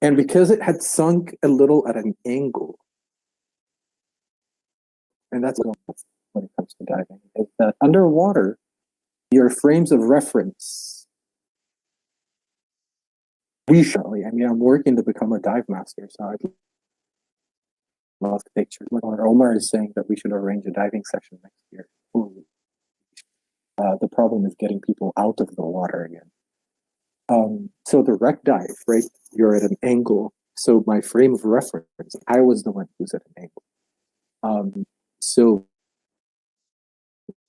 And because it had sunk a little at an angle, and that's when it comes to diving, is that underwater, your frames of reference, I'm working to become a dive master, so I'd love pictures. Omar is saying that we should arrange a diving session next year. The problem is getting people out of the water again. So the wreck dive, right? You're at an angle. So my frame of reference, I was the one who's at an angle. So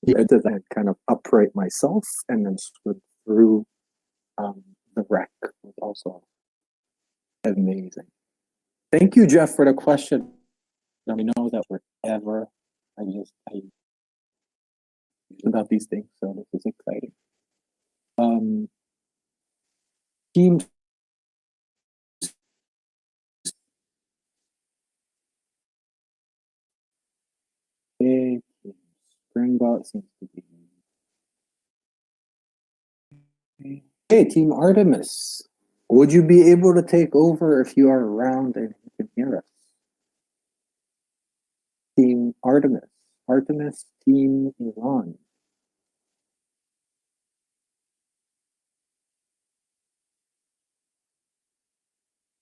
I did that kind of upright myself and then swim through the wreck with also Amazing. Thank you, Jeff, for the question. Let me know that wherever I about these things, so this is exciting. Team Springbot seems to be. Hey, Team Artemis, would you be able to take over if you are around and you can hear us? Team Artemis, Team Iran.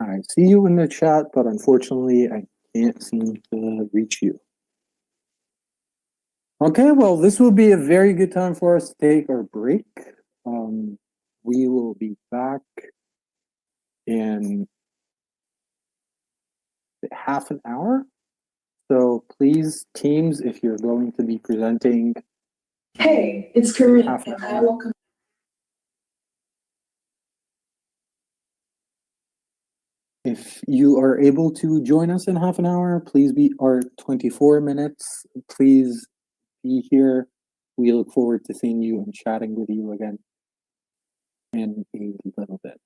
I see you in the chat, but unfortunately, I can't seem to reach you. Okay, well, this will be a very good time for us to take our break. We will be back in half an hour. So please, teams, if you're going to be presenting. Hey, it's Corinne. Half an I hour. will come. If you are able to join us in half an hour, please be, or 24 minutes, please be here. We look forward to seeing you and chatting with you again in a little bit.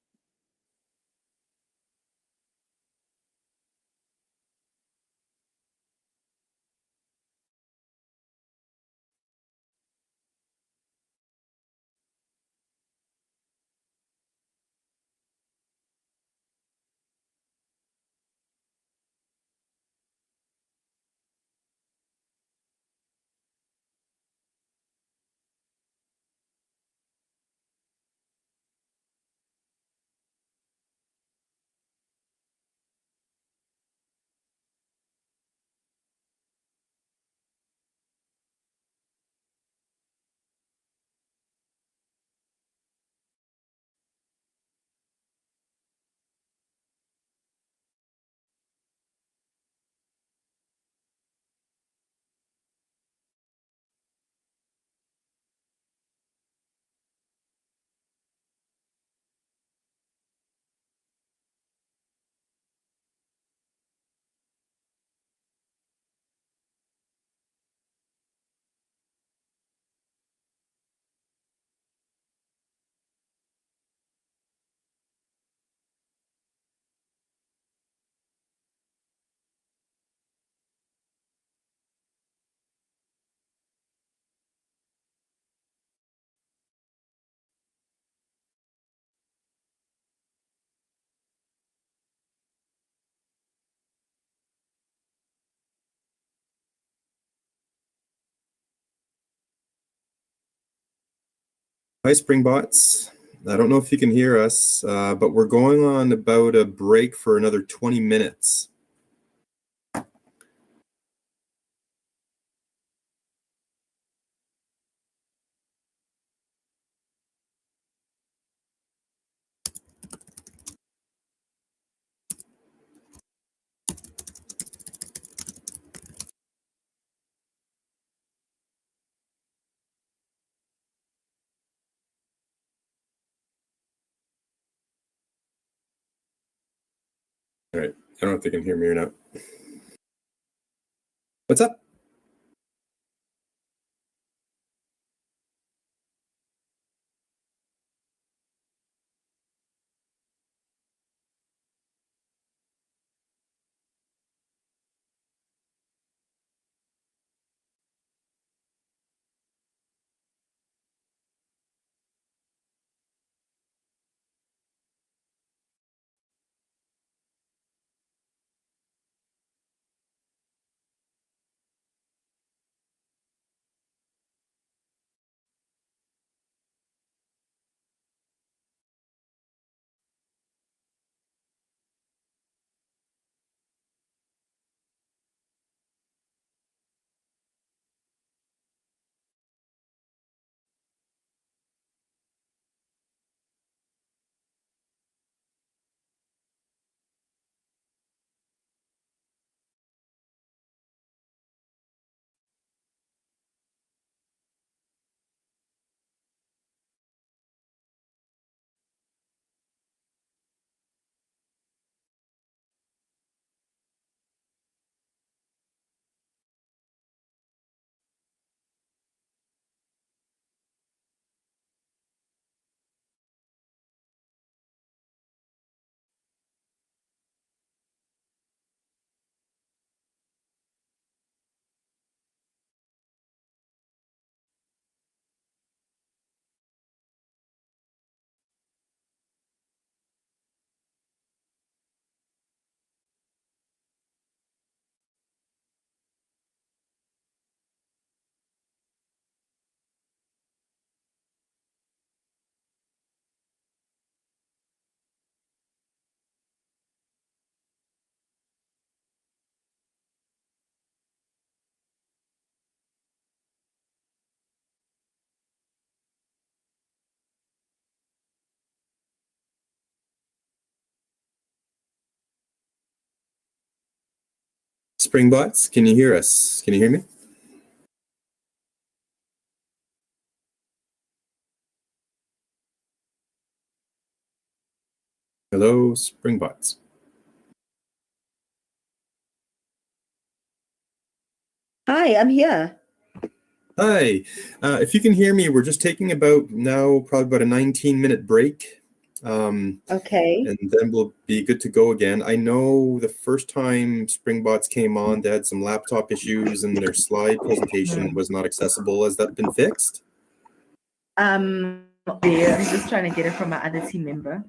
Hi, Springbots. I don't know if you can hear us, but we're going on about a break for another 20 minutes. All right. I don't know if they can hear me or not. What's up? Springbots, can you hear us? Can you hear me? Hello, Springbots. Hi, I'm here. Hi. If you can hear me, we're just taking probably about a 19-minute break. Okay. And then we'll be good to go again. I know the first time Springbots came on, they had some laptop issues and their slide presentation was not accessible. Has that been fixed? Yeah, I'm just trying to get it from my other team member,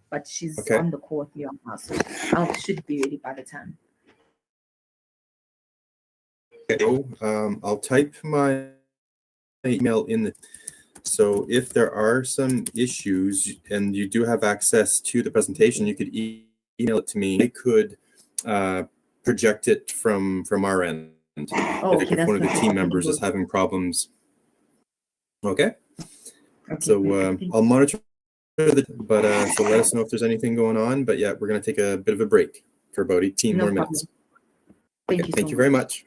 but she's Okay. on the call with me now, so I should be ready by the time. Okay. I'll type my email in the. So if there are some issues and you do have access to the presentation, you could email it to me. I could project it from our end. Oh, if one of the team members is having problems. Okay. So I'll monitor but so let us know if there's anything going on. But yeah, we're going to take a bit of a break for about 18 more minutes. Thank you very much.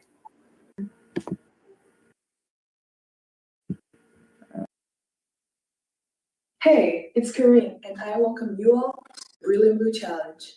Hey, it's Corinne, and I welcome you all to the Brilliant Blue Challenge.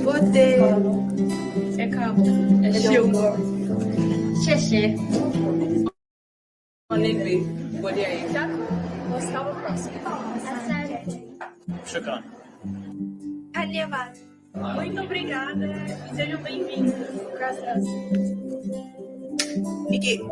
Voté. É cabo. É jogo. Xexé. Lembrei. Olhei aí. Já? Gostava próximo. شكرا. Muito obrigada e sejam bem-vindos. Graças. Miguel.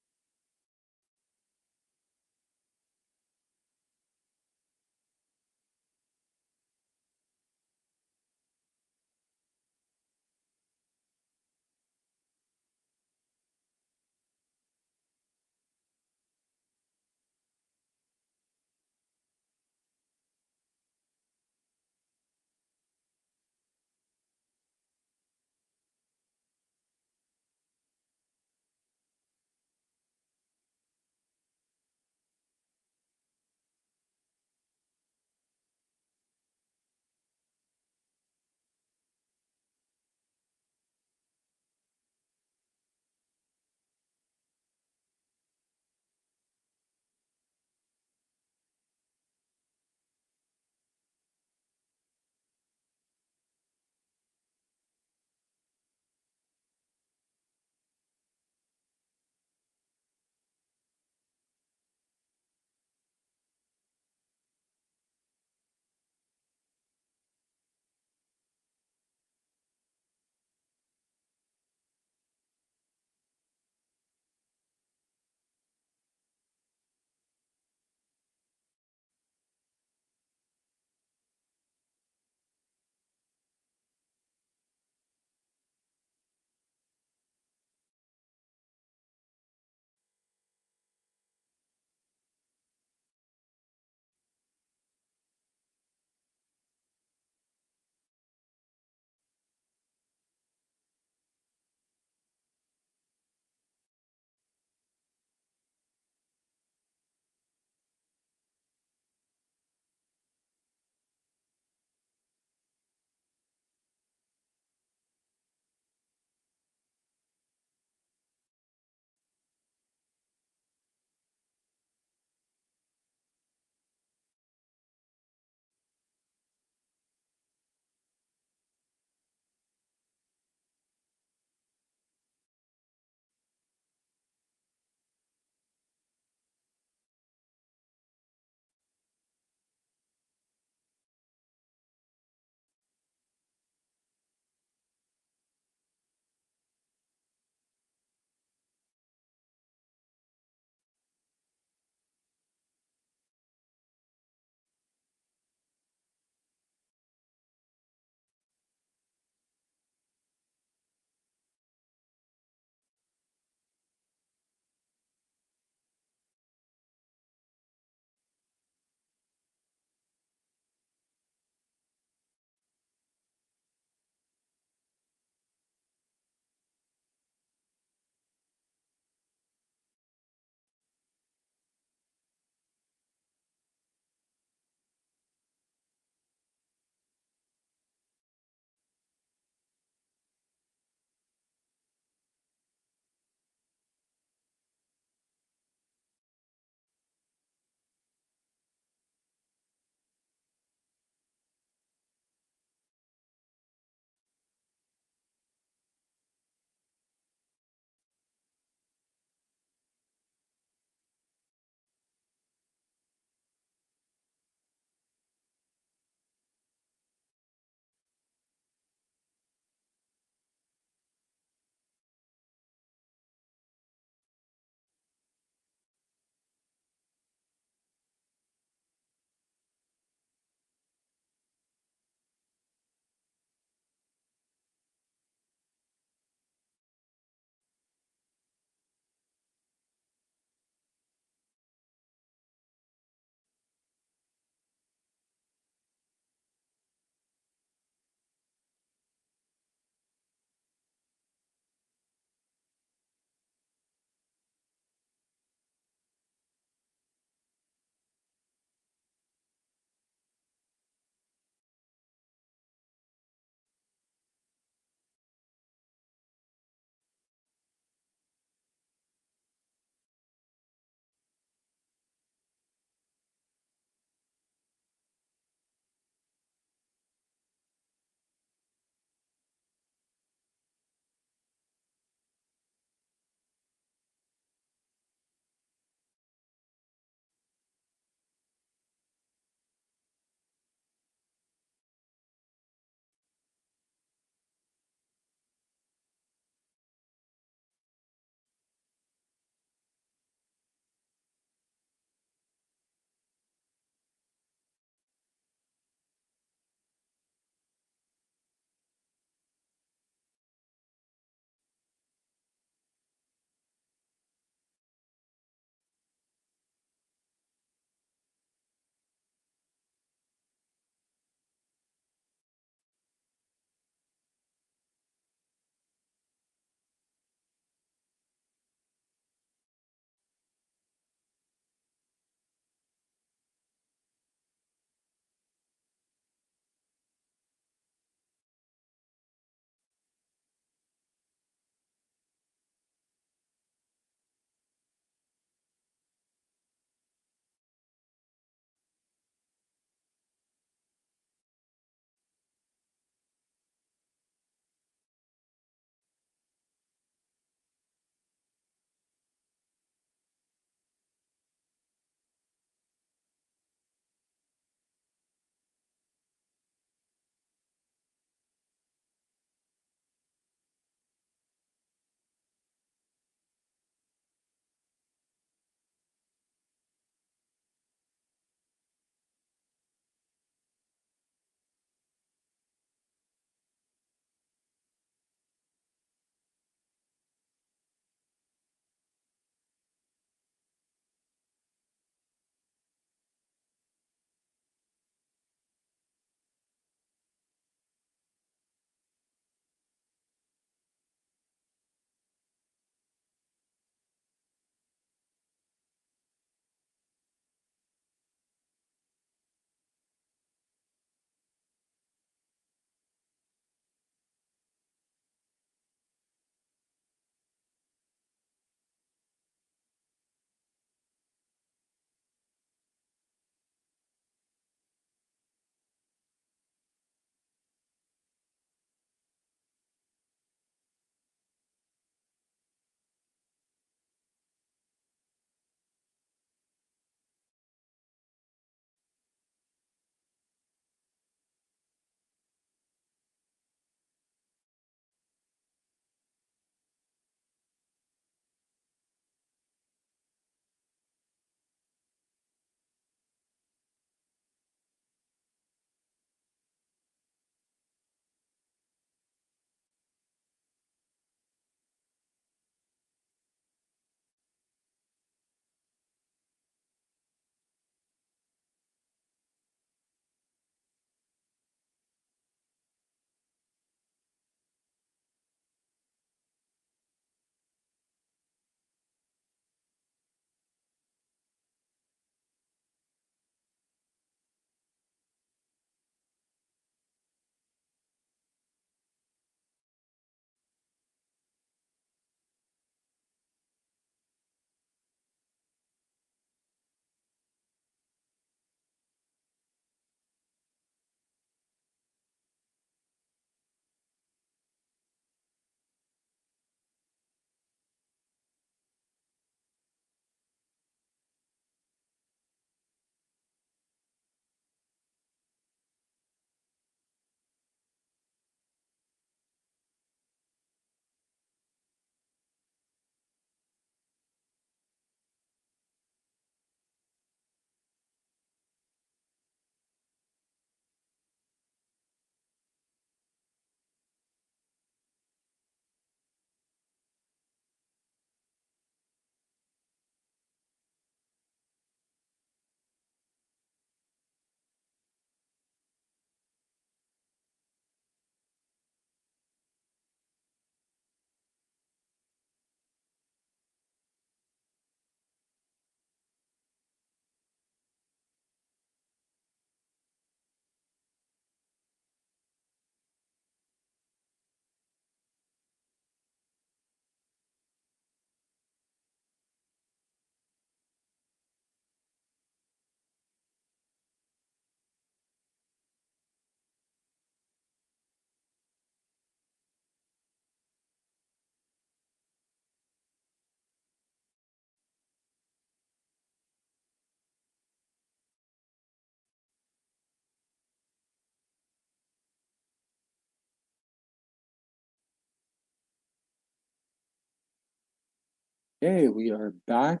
Okay, we are back.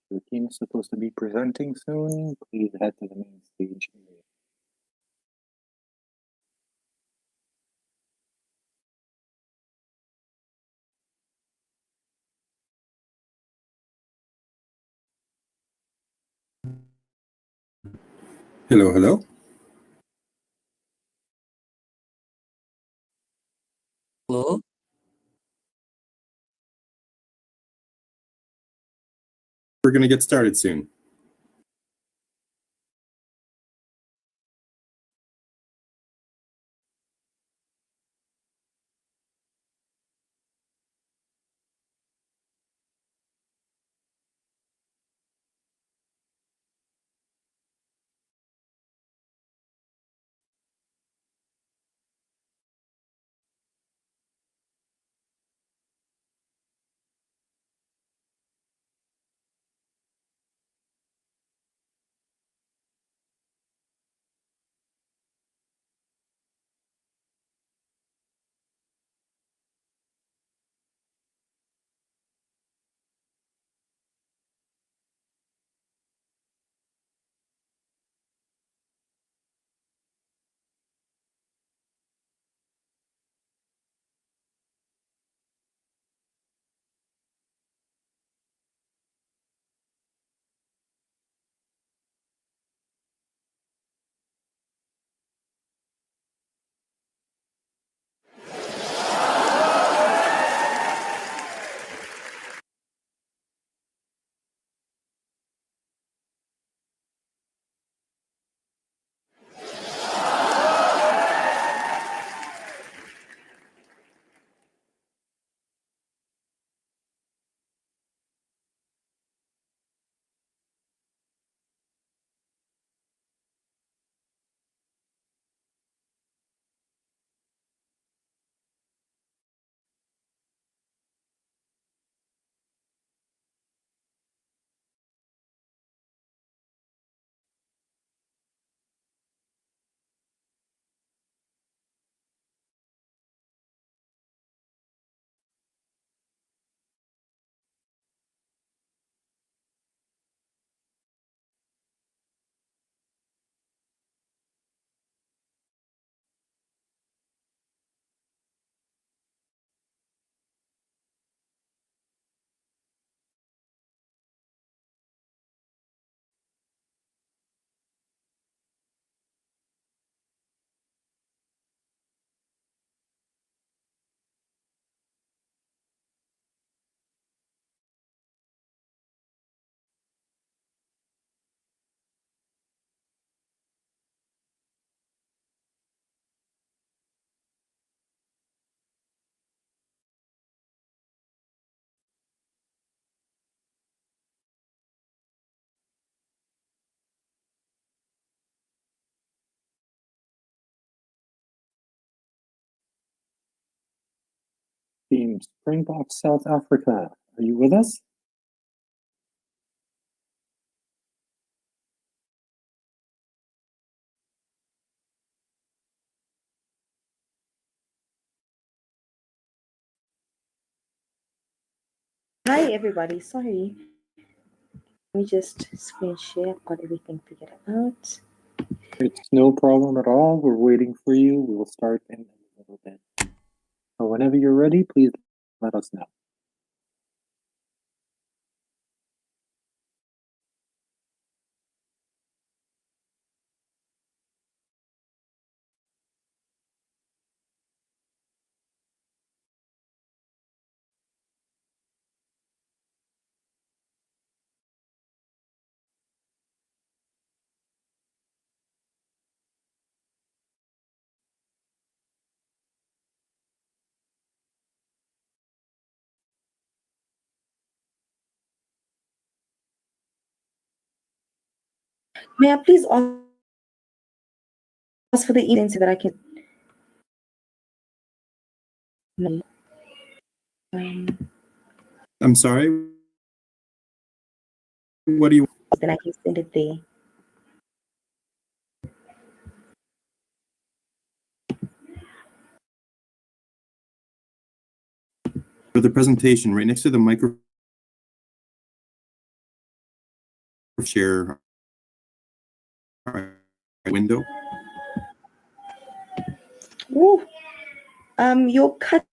The team is supposed to be presenting soon. Please head to the main stage area. Hello, hello. Hello? We're going to get started soon. Team Springbok South Africa, are you with us? Hi everybody, sorry. Let me just screen share. I've got everything figured out. It's no problem at all. We're waiting for you. We will start in a little bit. So whenever you're ready, please let us know. May I please ask for the email so that I can I'm sorry. What do you? then I can send it there. For the presentation, right next to the microphone. share window. Ooh, your cut.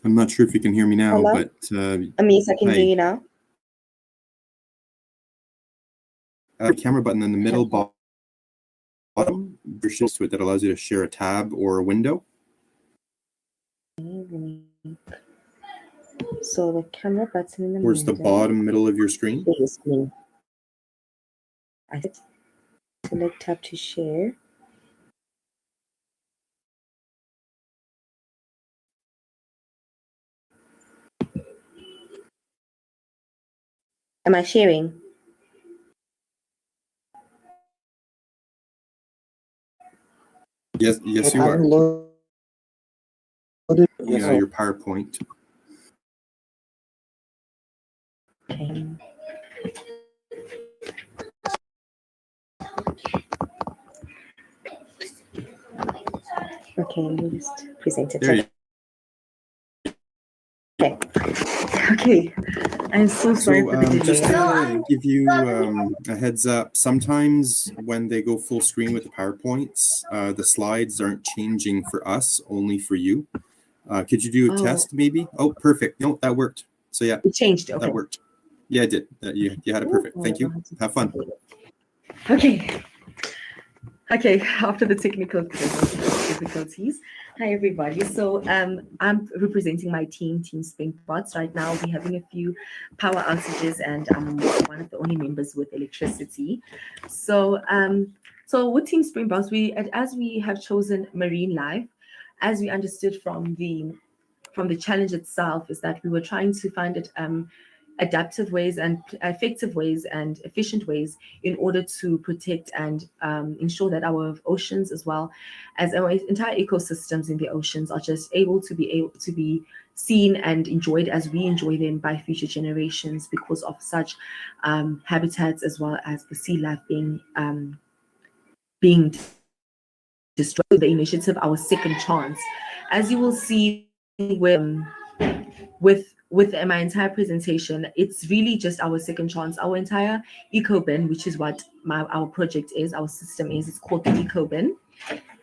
I'm not sure if you can hear me now, Hello? but Yes, I can hi. hear you now. Camera button in the middle bottom, there's a to it that allows you to share a tab or a window. So the camera button in the Towards the bottom middle of your screen. Yes, me. I select tab to share. Am I sharing? Yes, yes, you are. Yeah, your PowerPoint. Okay. Okay, let me just present it. There you Okay. Okay. I'm so sorry for the delay. Just to give you a heads up, sometimes when they go full screen with the PowerPoints, the slides aren't changing for us, only for you. Could you do a test maybe? Oh, perfect. No, that worked. So yeah, it changed. Okay. That worked. Yeah, it did. You had it perfect. Thank you. Have fun. Okay. Okay, after the technical difficulties. Hi everybody. So I'm representing my team Springbots. Right now we're having a few power outages and I'm one of the only members with electricity. So so with Team Springbots, as we have chosen marine life, as we understood from the challenge itself, is that we were trying to find it adaptive ways and effective ways and efficient ways in order to protect and ensure that our oceans, as well as our entire ecosystems in the oceans, are just able to be seen and enjoyed as we enjoy them by future generations, because of such habitats, as well as the sea life being destroyed. The initiative, our second chance, as you will see with my entire presentation, it's really just our second chance. Our entire eco-bin, which is what our project is, our system is, it's called the eco-bin.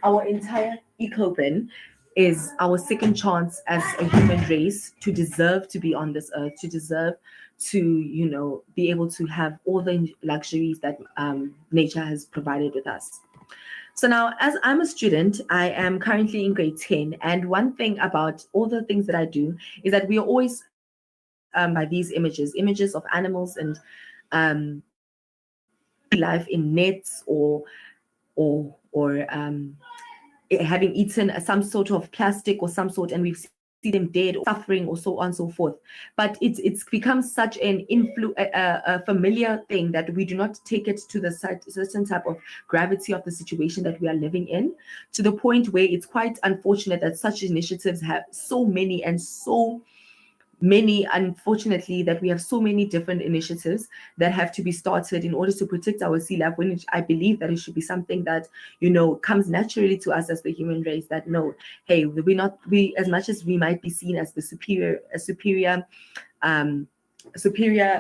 Our entire eco-bin is our second chance as a human race to deserve to be on this earth, to deserve to, be able to have all the luxuries that nature has provided with us. So now, as I'm a student, I am currently in grade 10. And one thing about all the things that I do is that we are always by these images of animals and life in nets or having eaten some sort of plastic or some sort, and we've seen them dead or suffering or so on and so forth. But it's become such an a familiar thing that we do not take it to the certain type of gravity of the situation that we are living in, to the point where it's quite unfortunate that such initiatives have so many, unfortunately, that we have so many different initiatives that have to be started in order to protect our sea life, when I believe that it should be something that, comes naturally to us as the human race, that no, hey, we as much as we might be seen as the superior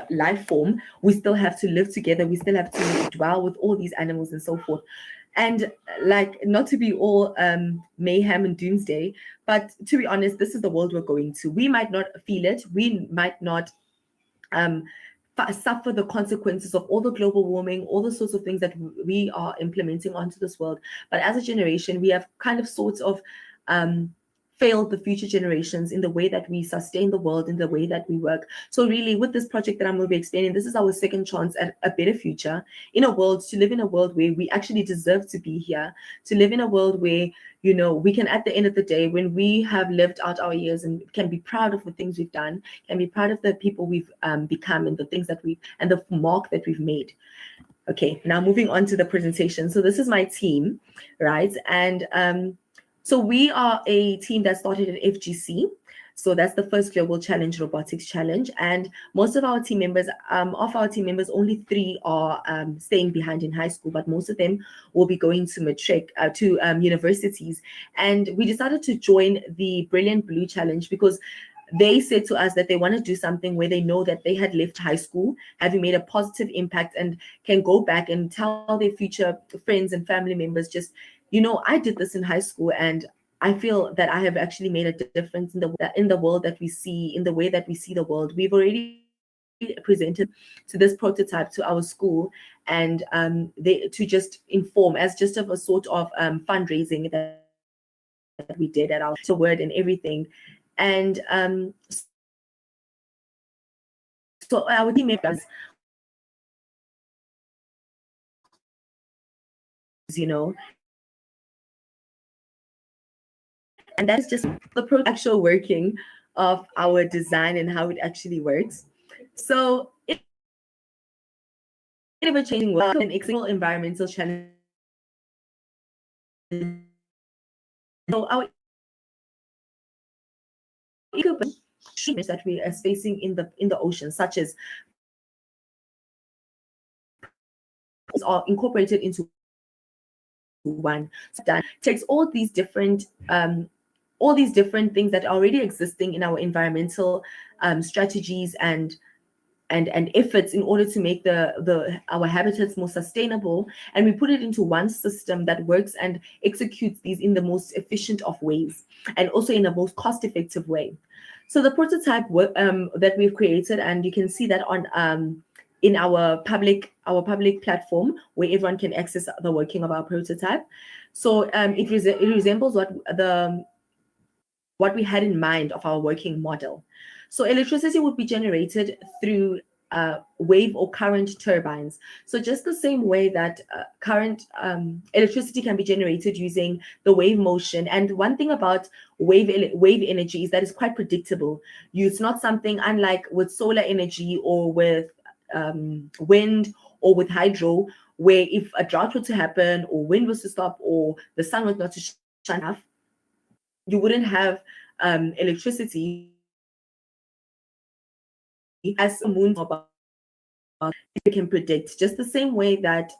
life form, we still have to live together, we still have to dwell with all these animals and so forth. And not to be all mayhem and doomsday, but to be honest, this is the world we're going to. We might not feel it. We might not suffer the consequences of all the global warming, all the sorts of things that we are implementing onto this world. But as a generation, we have kind of sort of failed the future generations in the way that we sustain the world, in the way that we work. So really, with this project that I'm going to be explaining, this is our second chance at a better future, to live in a world where we actually deserve to be here, to live in a world where, we can, at the end of the day, when we have lived out our years, and can be proud of the things we've done, can be proud of the people we've become, and the things that and the mark that we've made. Okay, now moving on to the presentation. So this is my team, right? And so we are a team that started at FGC. So that's the first global challenge, robotics challenge. And most of our team members, only 3 are staying behind in high school, but most of them will be going to matric, to universities. And we decided to join the Brilliant Blue Challenge because they said to us that they want to do something where they know that they had left high school, having made a positive impact, and can go back and tell their future friends and family members, just, I did this in high school, and I feel that I have actually made a difference in the world that we see, in the way that we see the world. We've already presented to this prototype to our school, and to just inform as just of a sort of fundraising that we did at our word and everything. And so our team members, and that's just the actual working of our design and how it actually works. So in a changing world, an external environmental challenge. So our issues that we are facing in the ocean, such as, are incorporated into one. So that takes all these different things that are already existing in our environmental strategies and efforts in order to make our habitats more sustainable, and we put it into one system that works and executes these in the most efficient of ways, and also in the most cost-effective way. So the prototype that we've created, and you can see that on in our public platform where everyone can access the working of our prototype. So it resembles what we had in mind of our working model. So electricity would be generated through wave or current turbines. So just the same way that current electricity can be generated using the wave motion. And one thing about wave energy is that it's quite predictable. It's not something unlike with solar energy or with wind or with hydro, where if a drought were to happen or wind was to stop or the sun was not to shine off, you wouldn't have electricity as the moon you can predict. Just the same way that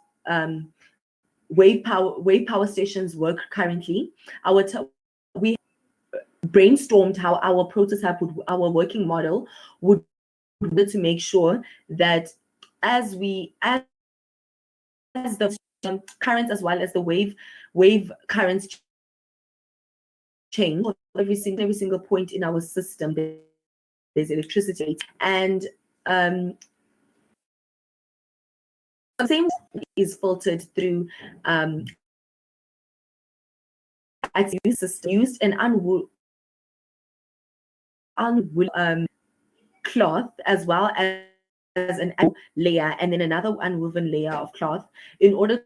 wave power stations work currently. We brainstormed how our prototype our working model would to make sure that as the currents as well as the wave currents change, every single point in our system there's electricity, and the same is filtered through used an unwoven cloth as well as an layer, and then another unwoven layer of cloth in order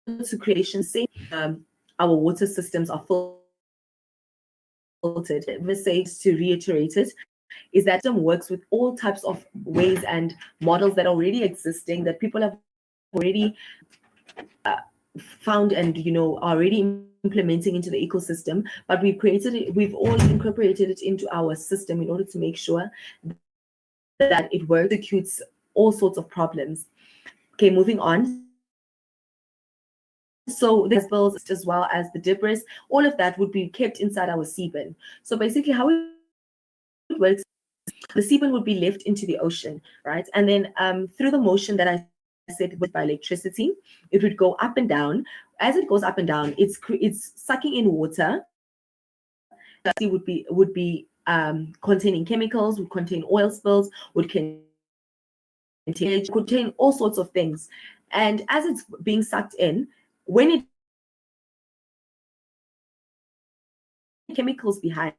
to create our water systems are filtered. Message to reiterate it is that system works with all types of ways and models that are already existing, that people have already found and already implementing into the ecosystem, but we've all incorporated it into our system in order to make sure that it works, executes all sorts of problems. Okay, moving on. So the spills as well as the debris, all of that would be kept inside our seabin. So basically how it works, the seabin would be left into the ocean, right? And then through the motion that I said by electricity, it would go up and down. As it goes up and down, it's sucking in water. It would be containing chemicals, would contain oil spills, would contain all sorts of things. And as it's being sucked in, when it chemicals behind,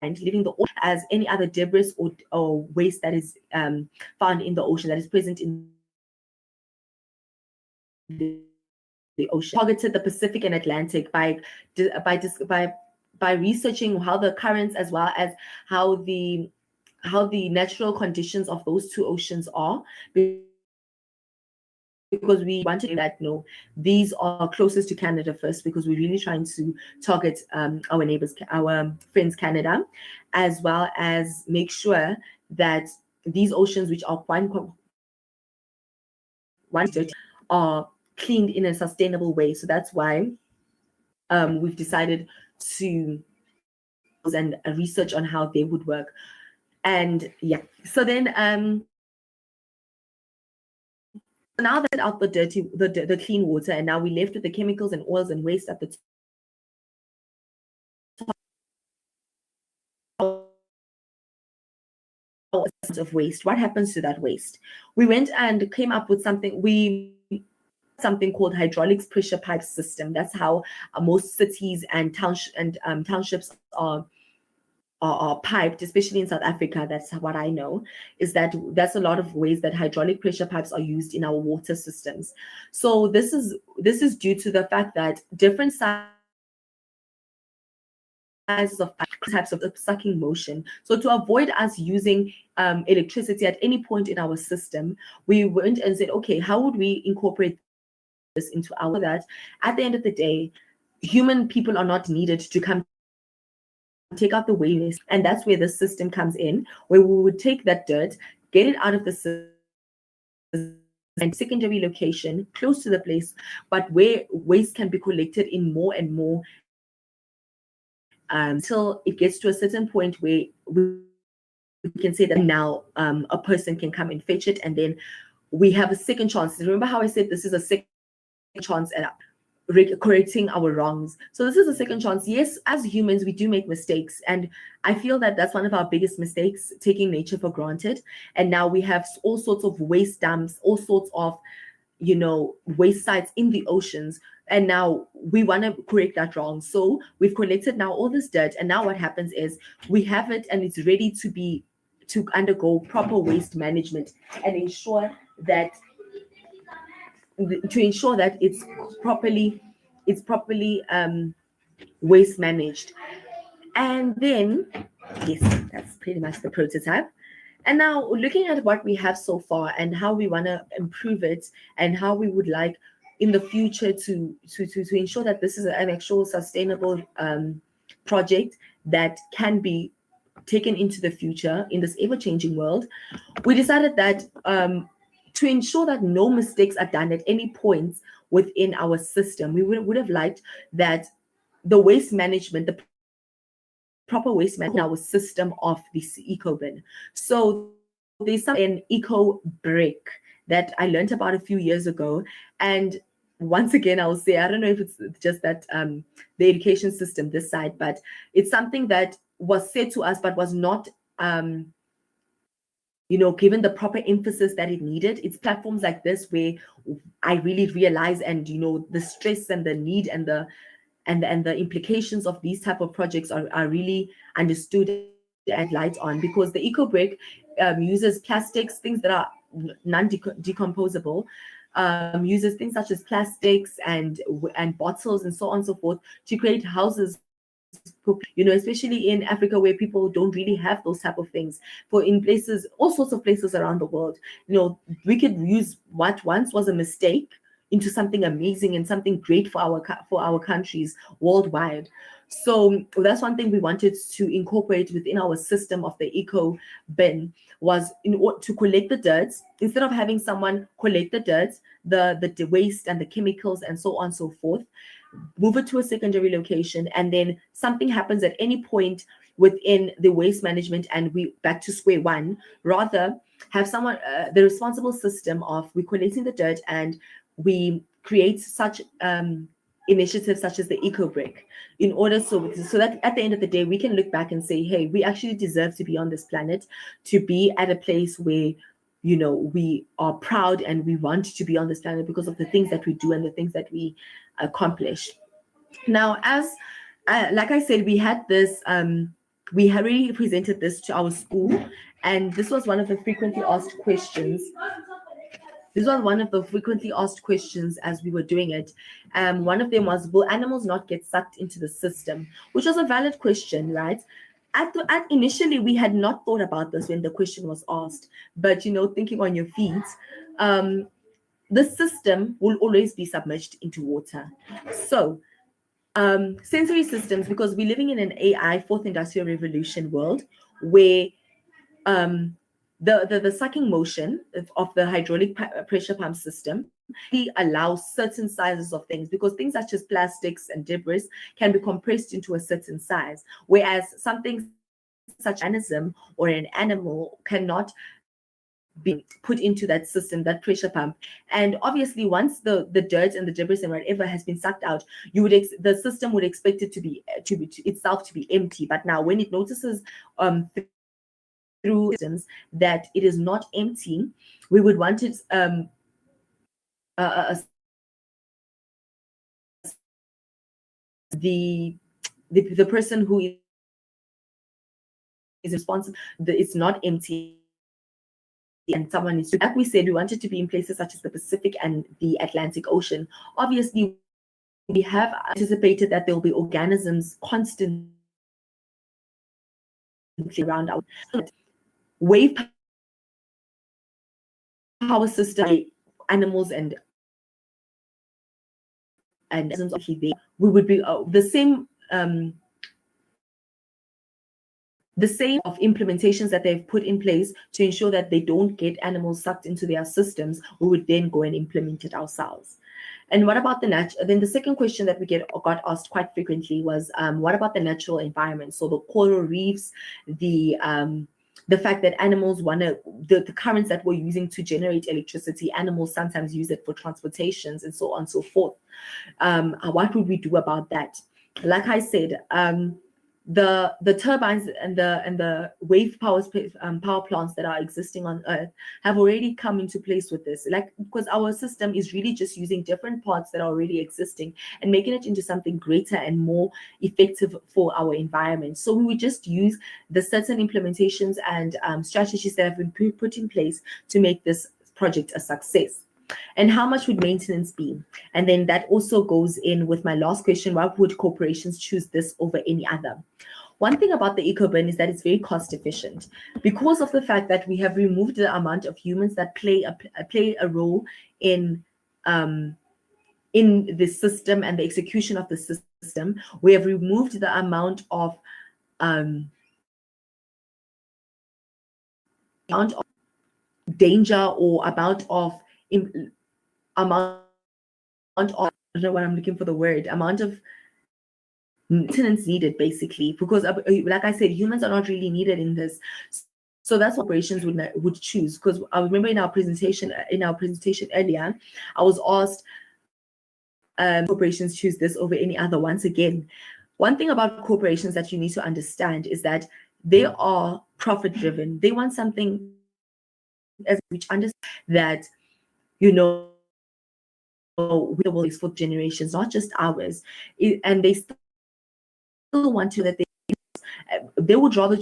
leaving the ocean as any other debris or waste that is found in the ocean, that is present in the ocean. Targeted the Pacific and Atlantic by researching how the currents as well as how the natural conditions of those two oceans are, because we wanted that, no, these are closest to Canada first, because we're really trying to target our neighbors, our friends Canada, as well as make sure that these oceans, which are quite dirty, are cleaned in a sustainable way. So that's why we've decided to and research on how they would work. And yeah, so then now that out the clean water, and now we left with the chemicals and oils and waste at the top of waste. What happens to that waste? We went and came up with something called hydraulics pressure pipe system. That's how most cities and townships are piped, especially in South Africa. That's what I know, is that's a lot of ways that hydraulic pressure pipes are used in our water systems. So this is due to the fact that different sizes of types of sucking motion. So to avoid us using electricity at any point in our system, we went and said, okay, how would we incorporate this into our that at the end of the day, human people are not needed to come take out the waste. And that's where the system comes in, where we would take that dirt, get it out of the system and secondary location close to the place, but where waste can be collected in more and more until it gets to a certain point where we can say that now a person can come and fetch it, and then we have a second chance. Remember how I said this is a second chance at correcting our wrongs. So this is a second chance. Yes, as humans, we do make mistakes. And I feel that that's one of our biggest mistakes, taking nature for granted. And now we have all sorts of waste dumps, all sorts of, waste sites in the oceans. And now we want to correct that wrong. So we've collected now all this dirt. And now what happens is we have it and it's ready to undergo proper waste management and ensure that it's properly waste managed. And then yes, that's pretty much the prototype. And now looking at what we have so far and how we want to improve it and how we would like in the future to ensure that this is an actual sustainable project that can be taken into the future in this ever-changing world, we decided that to ensure that no mistakes are done at any point within our system, we would have liked that the waste management, the proper waste management in our system of this eco bin. So there's an eco brick that I learned about a few years ago. And once again, I will say, I don't know if it's just that the education system this side, but it's something that was said to us, but was not given the proper emphasis that it needed. It's platforms like this where I really realize, and the stress and the need and the implications of these type of projects are really understood and light on, because the eco brick uses plastics, things that are non-decomposable, uses things such as plastics and bottles and so on and so forth to create houses, especially in Africa where people don't really have those type of things. For in places, all sorts of places around the world, we could use what once was a mistake into something amazing and something great for our countries worldwide. So that's one thing we wanted to incorporate within our system of the eco bin, was in order to collect the dirt, instead of having someone collect the dirt, the waste and the chemicals and so on and so forth, move it to a secondary location, and then something happens at any point within the waste management and we back to square one. Rather have someone the responsible system of we collecting the dirt, and we create such initiatives such as the eco brick, in order so that at the end of the day we can look back and say, hey, we actually deserve to be on this planet, to be at a place where we are proud and we want to be on this planet because of the things that we do and the things that we accomplish. Now, as like I said, we had this we had already presented this to our school, and this was one of the frequently asked questions. This was one of the frequently asked questions as we were doing it. One of them was, will animals not get sucked into the system? Which was a valid question, right? Initially, we had not thought about this when the question was asked, but thinking on your feet, the system will always be submerged into water. So sensory systems, because we're living in an AI fourth industrial revolution world where the sucking motion of the hydraulic pressure pump system allows certain sizes of things, because things such as plastics and debris can be compressed into a certain size, whereas something such as an organism or an animal cannot be put into that system, that pressure pump. And obviously, once the dirt and the debris and whatever has been sucked out, you would the system would expect it to be itself to be empty. But now, when it notices through systems that it is not empty, we would want it the person who is responsible, it's not empty, and someone is, like we said, we wanted to be in places such as the Pacific and the Atlantic Ocean. Obviously, we have anticipated that there will be organisms constantly around our wave power system, animals and we would be the same of implementations that they've put in place to ensure that they don't get animals sucked into their systems. We would then go and implement it ourselves. And what about the natural? Then the second question that we got asked quite frequently was, what about the natural environment? So the coral reefs, the fact that animals the currents that we're using to generate electricity, animals sometimes use it for transportations and so on and so forth. What would we do about that? Like I said, the turbines and the wave power plants that are existing on Earth have already come into place with this, because our system is really just using different parts that are already existing and making it into something greater and more effective for our environment. So we would just use the certain implementations and strategies that have been put in place to make this project a success. And how much would maintenance be? And then that also goes in with my last question: why would corporations choose this over any other? One thing about the eco-bin is that it's very cost efficient, because of the fact that we have removed the amount of humans that play a role in the system and the execution of the system. We have removed the amount of danger or amount of I don't know what I'm looking for the word, amount of maintenance needed, basically, because like I said, humans are not really needed in this. So that's what operations would choose. Because I remember in our presentation earlier, I was asked, corporations choose this over any other. Once again, one thing about corporations that you need to understand is that they are profit driven. They want something which understands that, is for generations, not just ours. And they still want to, that they would rather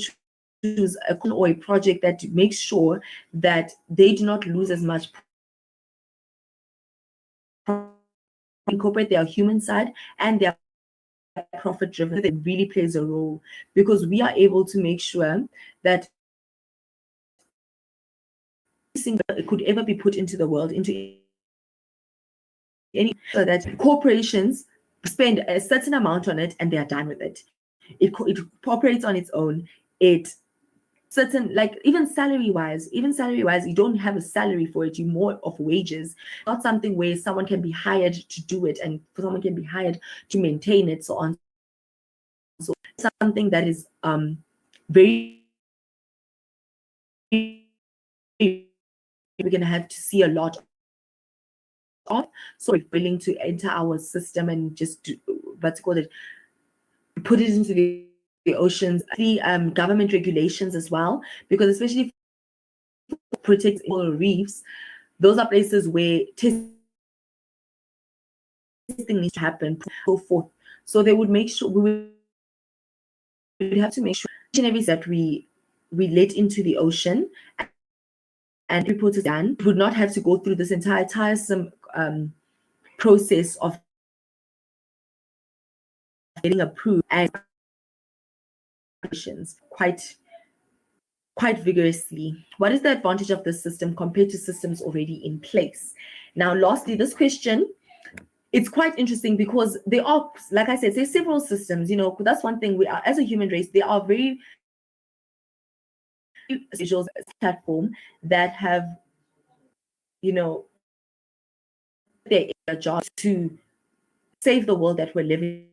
choose a project that makes sure that they do not lose as much. Incorporate their human side and their profit driven, that really plays a role, because we are able to make sure that it could ever be put into the world, into any, so that corporations spend a certain amount on it and they are done with it. It operates on its own. It certain, like even salary wise, you don't have a salary for it. You more of wages, not something where someone can be hired to do it and someone can be hired to maintain it, so on. So something that is very, we're gonna have to see a lot of. So we're willing to enter our system and just do, what's called it, put it into the oceans, the government regulations as well, because especially protect coral reefs, those are places where testing needs to happen, so forth. So they would make sure, we would have to make sure each and every step we let into the ocean and report is done, would not have to go through this entire tiresome process of getting approved and quite quite vigorously. What is the advantage of this system compared to systems already in place? Now, lastly, this question, it's quite interesting because there are, like I said, there's several systems, that's one thing we are, as a human race, there are very visuals platform that have, their job to save the world that we're living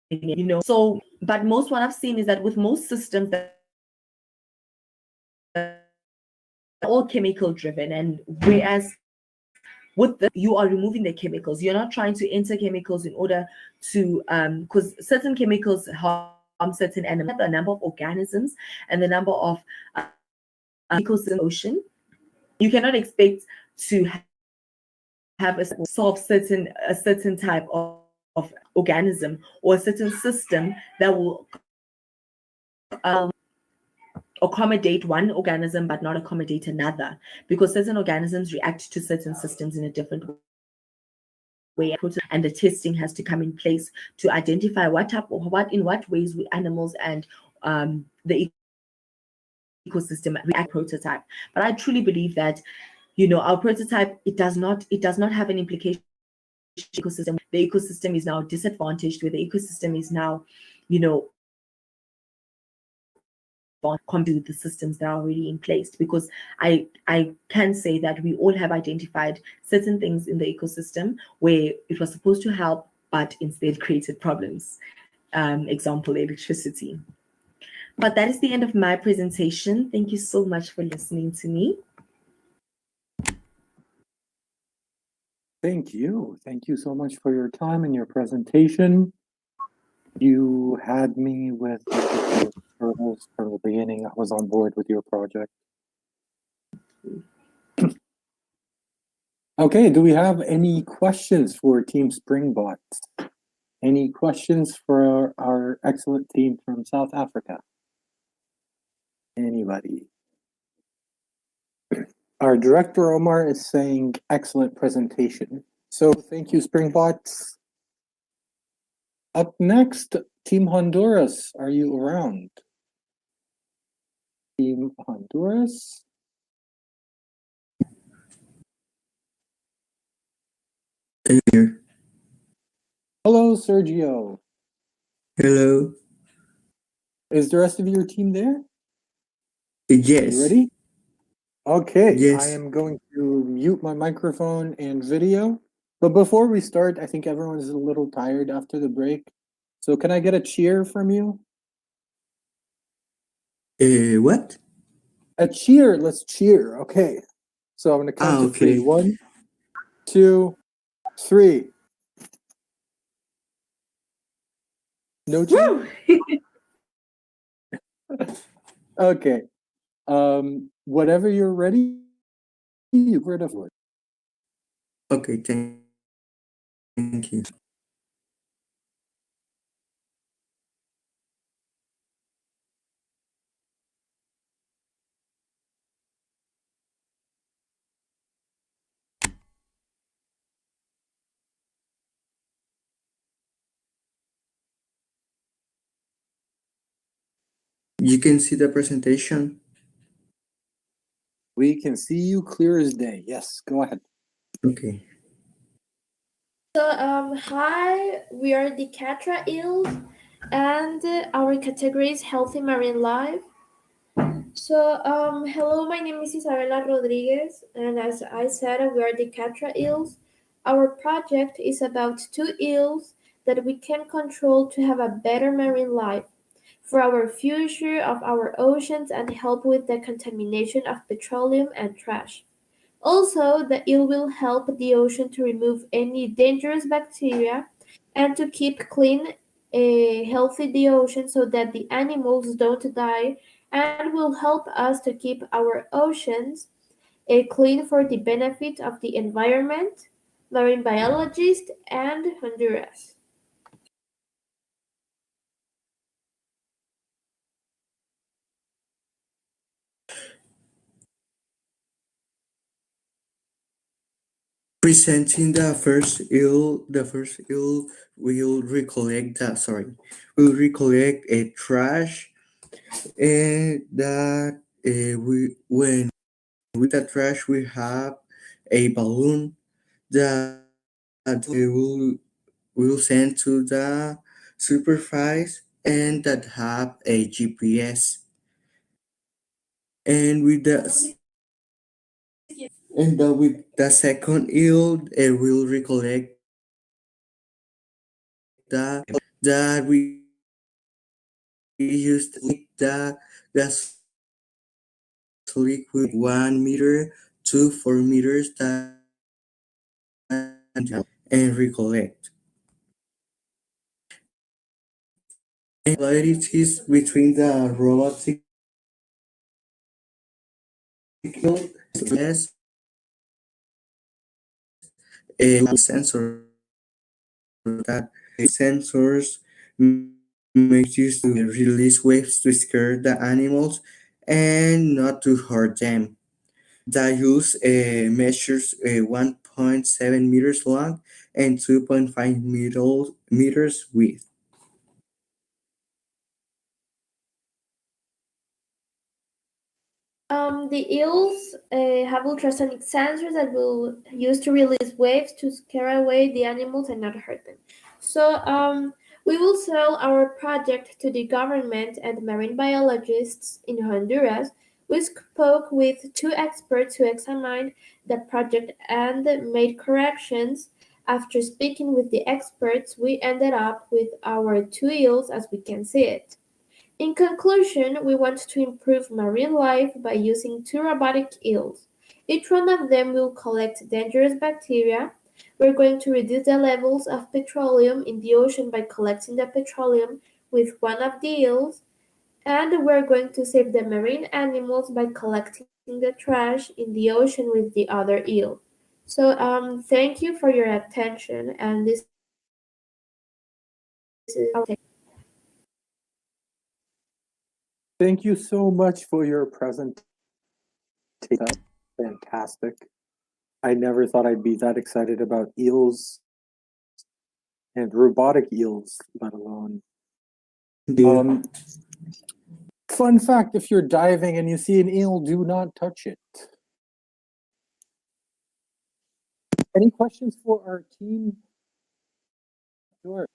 in, So, but most what I've seen is that with most systems that are all chemical driven, and whereas with this, you are removing the chemicals. You're not trying to enter chemicals in order to, because certain chemicals harm certain animals, the number of organisms and the number of ecosystem ocean. You cannot expect to have a solve a certain type of organism or a certain system that will accommodate one organism but not accommodate another, because certain organisms react to certain systems in a different way, and the testing has to come in place to identify in what ways we animals and the ecosystem react prototype. But I truly believe that our prototype, it does not have an implication ecosystem. The ecosystem is now disadvantaged, where the ecosystem is now come to the systems that are already in place, because I can say that we all have identified certain things in the ecosystem where it was supposed to help but instead created problems. Example, electricity. But that is the end of my presentation. Thank you so much for listening to me. Thank you. Thank you so much for your time and your presentation. You had me with turtles from the beginning. I was on board with your project. Okay, do we have any questions for Team Springbot? Any questions for our excellent team from South Africa? Anybody? Our director Omar is saying excellent presentation. So thank you, Springbots. Up next, Team Honduras, are you around? Team Honduras? Here. Hello, Sergio. Hello. Is the rest of your team there? Yes. You ready? Okay, Yes. I am going to mute my microphone and video. But before we start, I think everyone is a little tired after the break. So can I get a cheer from you? What? A cheer. Let's cheer. Okay. So I'm going to count to three. Okay. 1, 2, 3. No cheer? Okay. Whatever you're ready, you heard of it. Okay, thank you. You can see the presentation. We can see you clear as day. Yes, go ahead. Okay. So, hi, we are the Catra eels, and our category is Healthy Marine Life. So, hello, my name is Isabela Rodriguez, and as I said, we are the Catra eels. Our project is about 2 eels that we can control to have a better marine life for our future of our oceans and help with the contamination of petroleum and trash. Also, the eel will help the ocean to remove any dangerous bacteria and to keep clean, healthy the ocean so that the animals don't die, and will help us to keep our oceans clean for the benefit of the environment, marine biologists, and Honduras. Presenting the first eel will recollect a trash and that we when with the trash we have a balloon that will send to the supervise and that have a GPS. And with the second yield, it will recollect that we used the gas liquid 1 meter to 4 meters that and recollect. And similarities between the robotic yes, a sensor that sensors make use to release waves to scare the animals and not to hurt them. The use measures 1.7 meters long and 2.5 meters width. The eels have ultrasonic sensors that will use to release waves to scare away the animals and not hurt them. So we will sell our project to the government and marine biologists in Honduras. We spoke with 2 experts who examined the project and made corrections. After speaking with the experts, we ended up with our 2 eels as we can see it. In conclusion, we want to improve marine life by using 2 robotic eels. Each one of them will collect dangerous bacteria. We're going to reduce the levels of petroleum in the ocean by collecting the petroleum with one of the eels, and we're going to save the marine animals by collecting the trash in the ocean with the other eel. So thank you for your attention, and this is Thank you so much for your presentation. Fantastic. I never thought I'd be that excited about eels and robotic eels, let alone. Fun fact, if you're diving and you see an eel, do not touch it. Any questions for our team? Sure.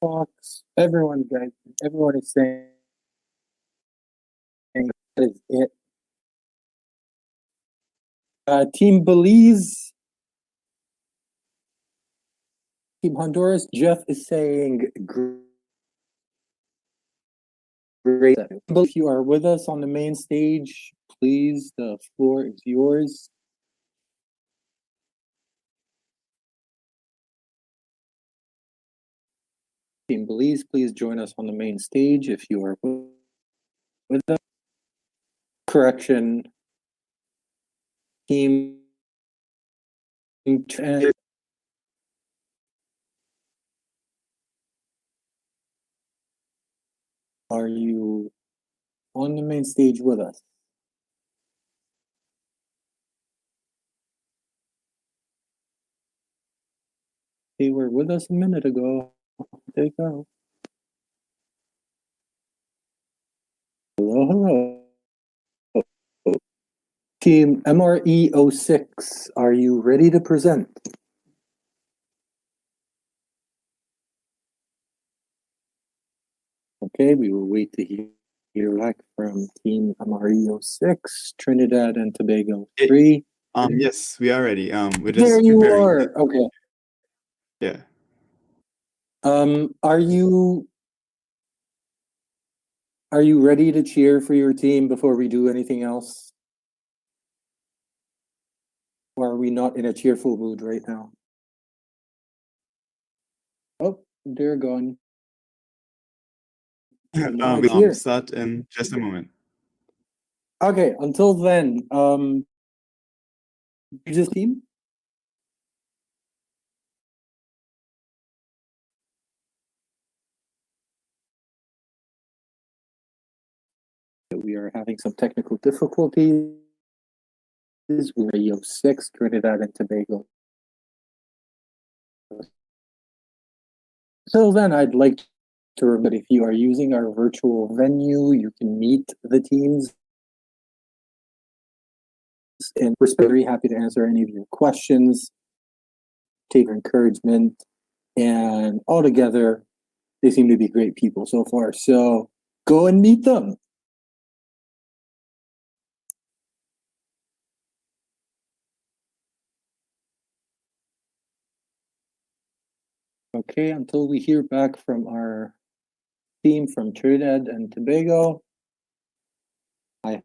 Fox, everyone, guys, everyone is saying that is it. Team Belize, Team Honduras, Jeff is saying great. If you are with us on the main stage, please, the floor is yours. Team Belize, please join us on the main stage if you are with us. Correction. Team. Are you on the main stage with us? They were with us a minute ago. There you go. Hello, hello. Team MRE06, are you ready to present? Okay, we will wait to hear back from Team MRE06, Trinidad and Tobago 3. Yes, we are ready. We're just There you preparing. are. Okay. Yeah. Are you ready to cheer for your team before we do anything else? Or are we not in a cheerful mood right now? Oh, they're gone. We'll start in just a moment. Okay, until then, just team? We are having some technical difficulties. Radio 6, Trinidad and Tobago Till then, I'd like to remember that if you are using our virtual venue, you can meet the teams. And we're very happy to answer any of your questions, take your encouragement, and altogether, they seem to be great people so far. So go and meet them. Okay, until we hear back from our team from Trinidad and Tobago, I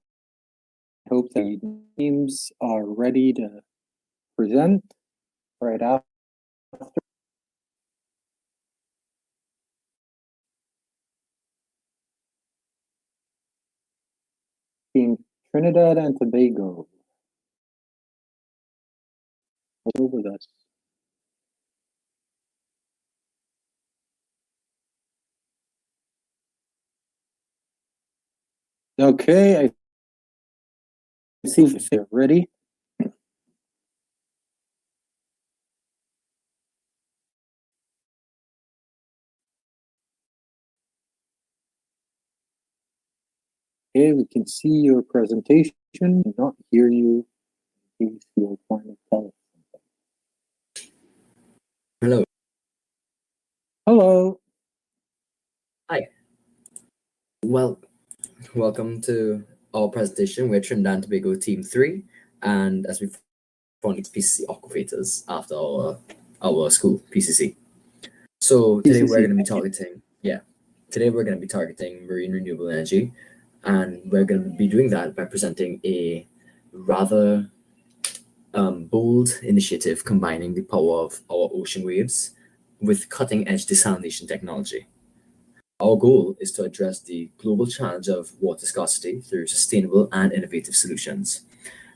hope the teams are ready to present right after. Team Trinidad and Tobago. Over with us. Okay, I see if they're ready. Okay, we can see your presentation, not hear you. Please feel trying to tell us. Hello. Hello. Hi. Well, welcome to our presentation. We're Trinidad and Tobago Team 3, and as we've found PCC aquafators after our school, PCC. So today we're going to be targeting, today we're going to be targeting marine renewable energy, and we're going to be doing that by presenting a rather bold initiative combining the power of our ocean waves with cutting-edge desalination technology. Our goal is to address the global challenge of water scarcity through sustainable and innovative solutions.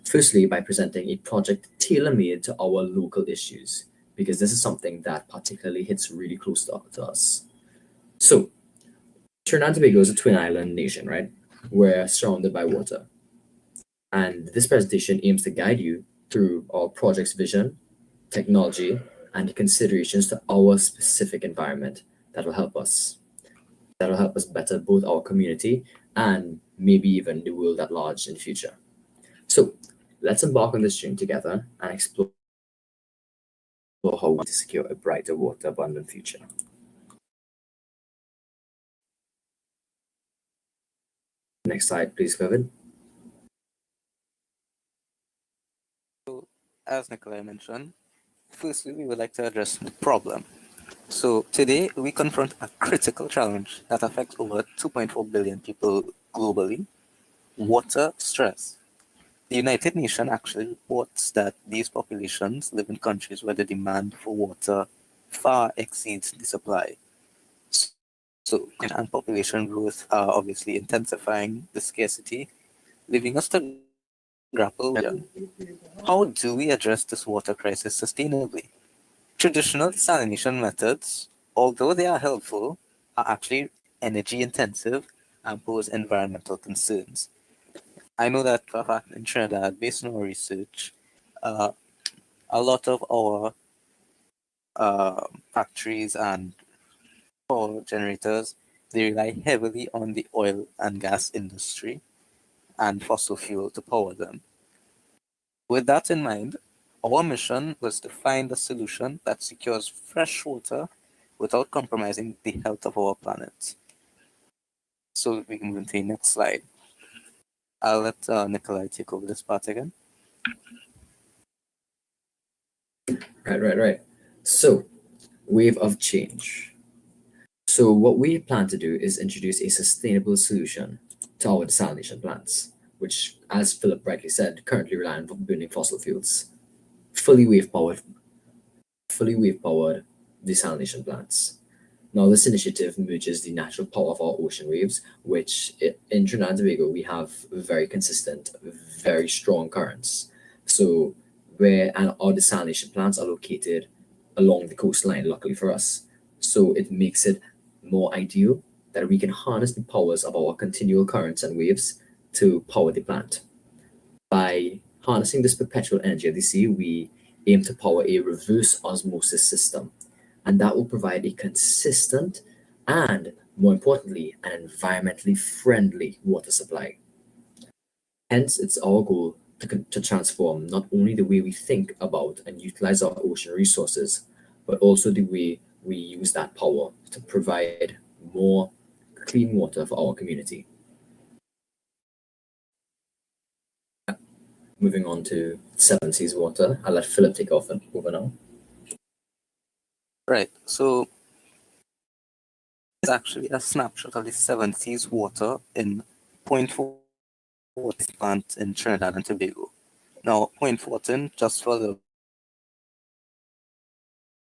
Firstly, by presenting a project tailor-made to our local issues, because this is something that particularly hits really close to us. So, Trinidad and Tobago is a twin island nation, right? We're surrounded by water. And this presentation aims to guide you through our project's vision, technology, and considerations to our specific environment that will help us. That will help us better both our community and maybe even the world at large in the future. So let's embark on this journey together and explore how we secure a brighter, water abundant future. Next slide, please, Kevin. As Nikolai mentioned, firstly, we would like to address the problem. So today, we confront a critical challenge that affects over 2.4 billion people globally, water stress. The United Nations actually reports that these populations live in countries where the demand for water far exceeds the supply. So, and population growth are obviously intensifying the scarcity, leaving us to grapple with how do we address this water crisis sustainably? Traditional desalination methods, although they are helpful, are actually energy intensive and pose environmental concerns. I know that for a fact in Trinidad, based on our research, a lot of our factories and power generators, they rely heavily on the oil and gas industry and fossil fuel to power them. With that in mind, our mission was to find a solution that secures fresh water without compromising the health of our planet. So we can move into the next slide. I'll let Nikolai take over this part again. Right. So, wave of change. So what we plan to do is introduce a sustainable solution to our desalination plants, which, as Philip rightly said, currently rely on burning fossil fuels. Fully wave powered desalination plants. Now, this initiative merges the natural power of our ocean waves, which in Trinidad and Tobago we have very consistent, very strong currents. So our desalination plants are located along the coastline, luckily for us. So it makes it more ideal that we can harness the powers of our continual currents and waves to power the plant. By harnessing this perpetual energy of the sea, we aim to power a reverse osmosis system, and that will provide a consistent and, more importantly, an environmentally friendly water supply. Hence, it's our goal to transform not only the way we think about and utilize our ocean resources, but also the way we use that power to provide more clean water for our community. Moving on to Seven Seas Water, I'll let Philip take over now. Right. So it's actually a snapshot of the Seven Seas Water in Point Fortin plant in Trinidad and Tobago. Now, Point Fortin, just for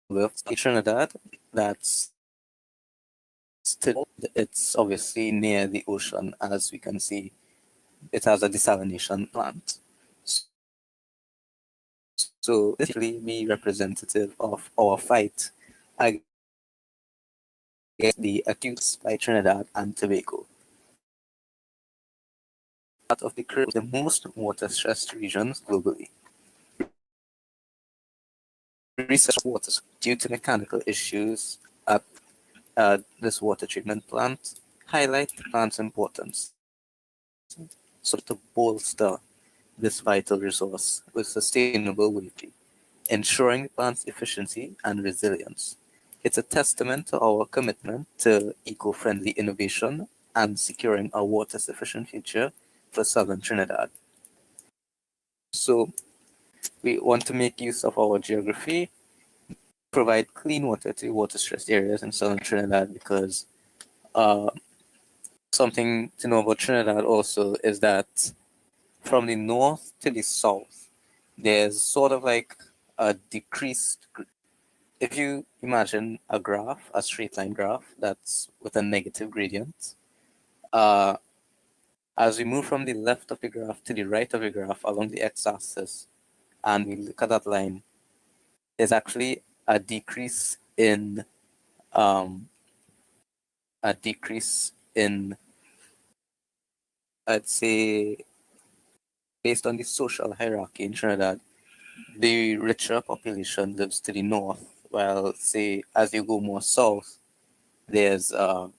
the Trinidad, that's still, it's obviously near the ocean, as we can see. It has a desalination plant. So this will be representative of our fight against the acutes by Trinidad and Tobago. Part of the most water-stressed regions globally. Research waters due to mechanical issues at this water treatment plant highlight the plant's importance. So to bolster this vital resource with sustainable waste, ensuring the plant's efficiency and resilience. It's a testament to our commitment to eco-friendly innovation and securing a water-sufficient future for southern Trinidad. So we want to make use of our geography, provide clean water to water-stressed areas in southern Trinidad, because something to know about Trinidad also is that from the north to the south, there's sort of like a decreased. If you imagine a graph, a straight line graph that's with a negative gradient, as we move from the left of the graph to the right of the graph along the x-axis, and we look at that line, there's actually a decrease in I'd say, based on the social hierarchy in Trinidad, the richer population lives to the north, while, say, as you go more south, there's the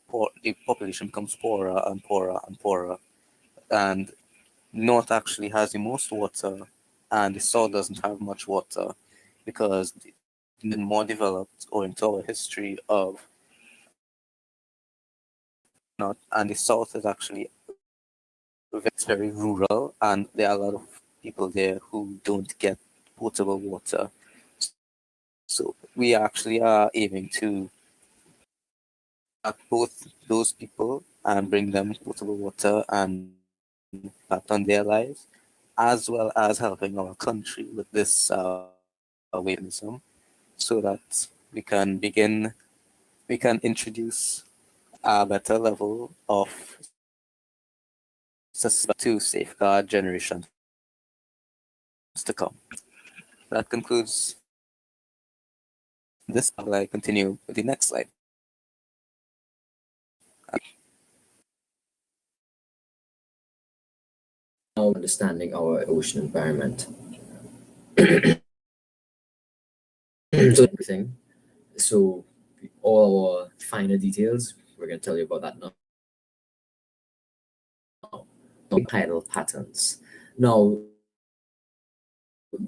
population becomes poorer and poorer and poorer. And north actually has the most water, and the south doesn't have much water, because the more developed, owing to our history of not, and the south is actually very rural, and there are a lot of people there who don't get potable water. So we actually are aiming to both those people and bring them potable water and impact on their lives, as well as helping our country with this awareness, so that we can introduce a better level of to safeguard generations to come. That concludes this. I'll continue with the next slide. Now understanding our ocean environment. So everything. So all our finer details, we're going to tell you about that now. Tidal patterns. Now,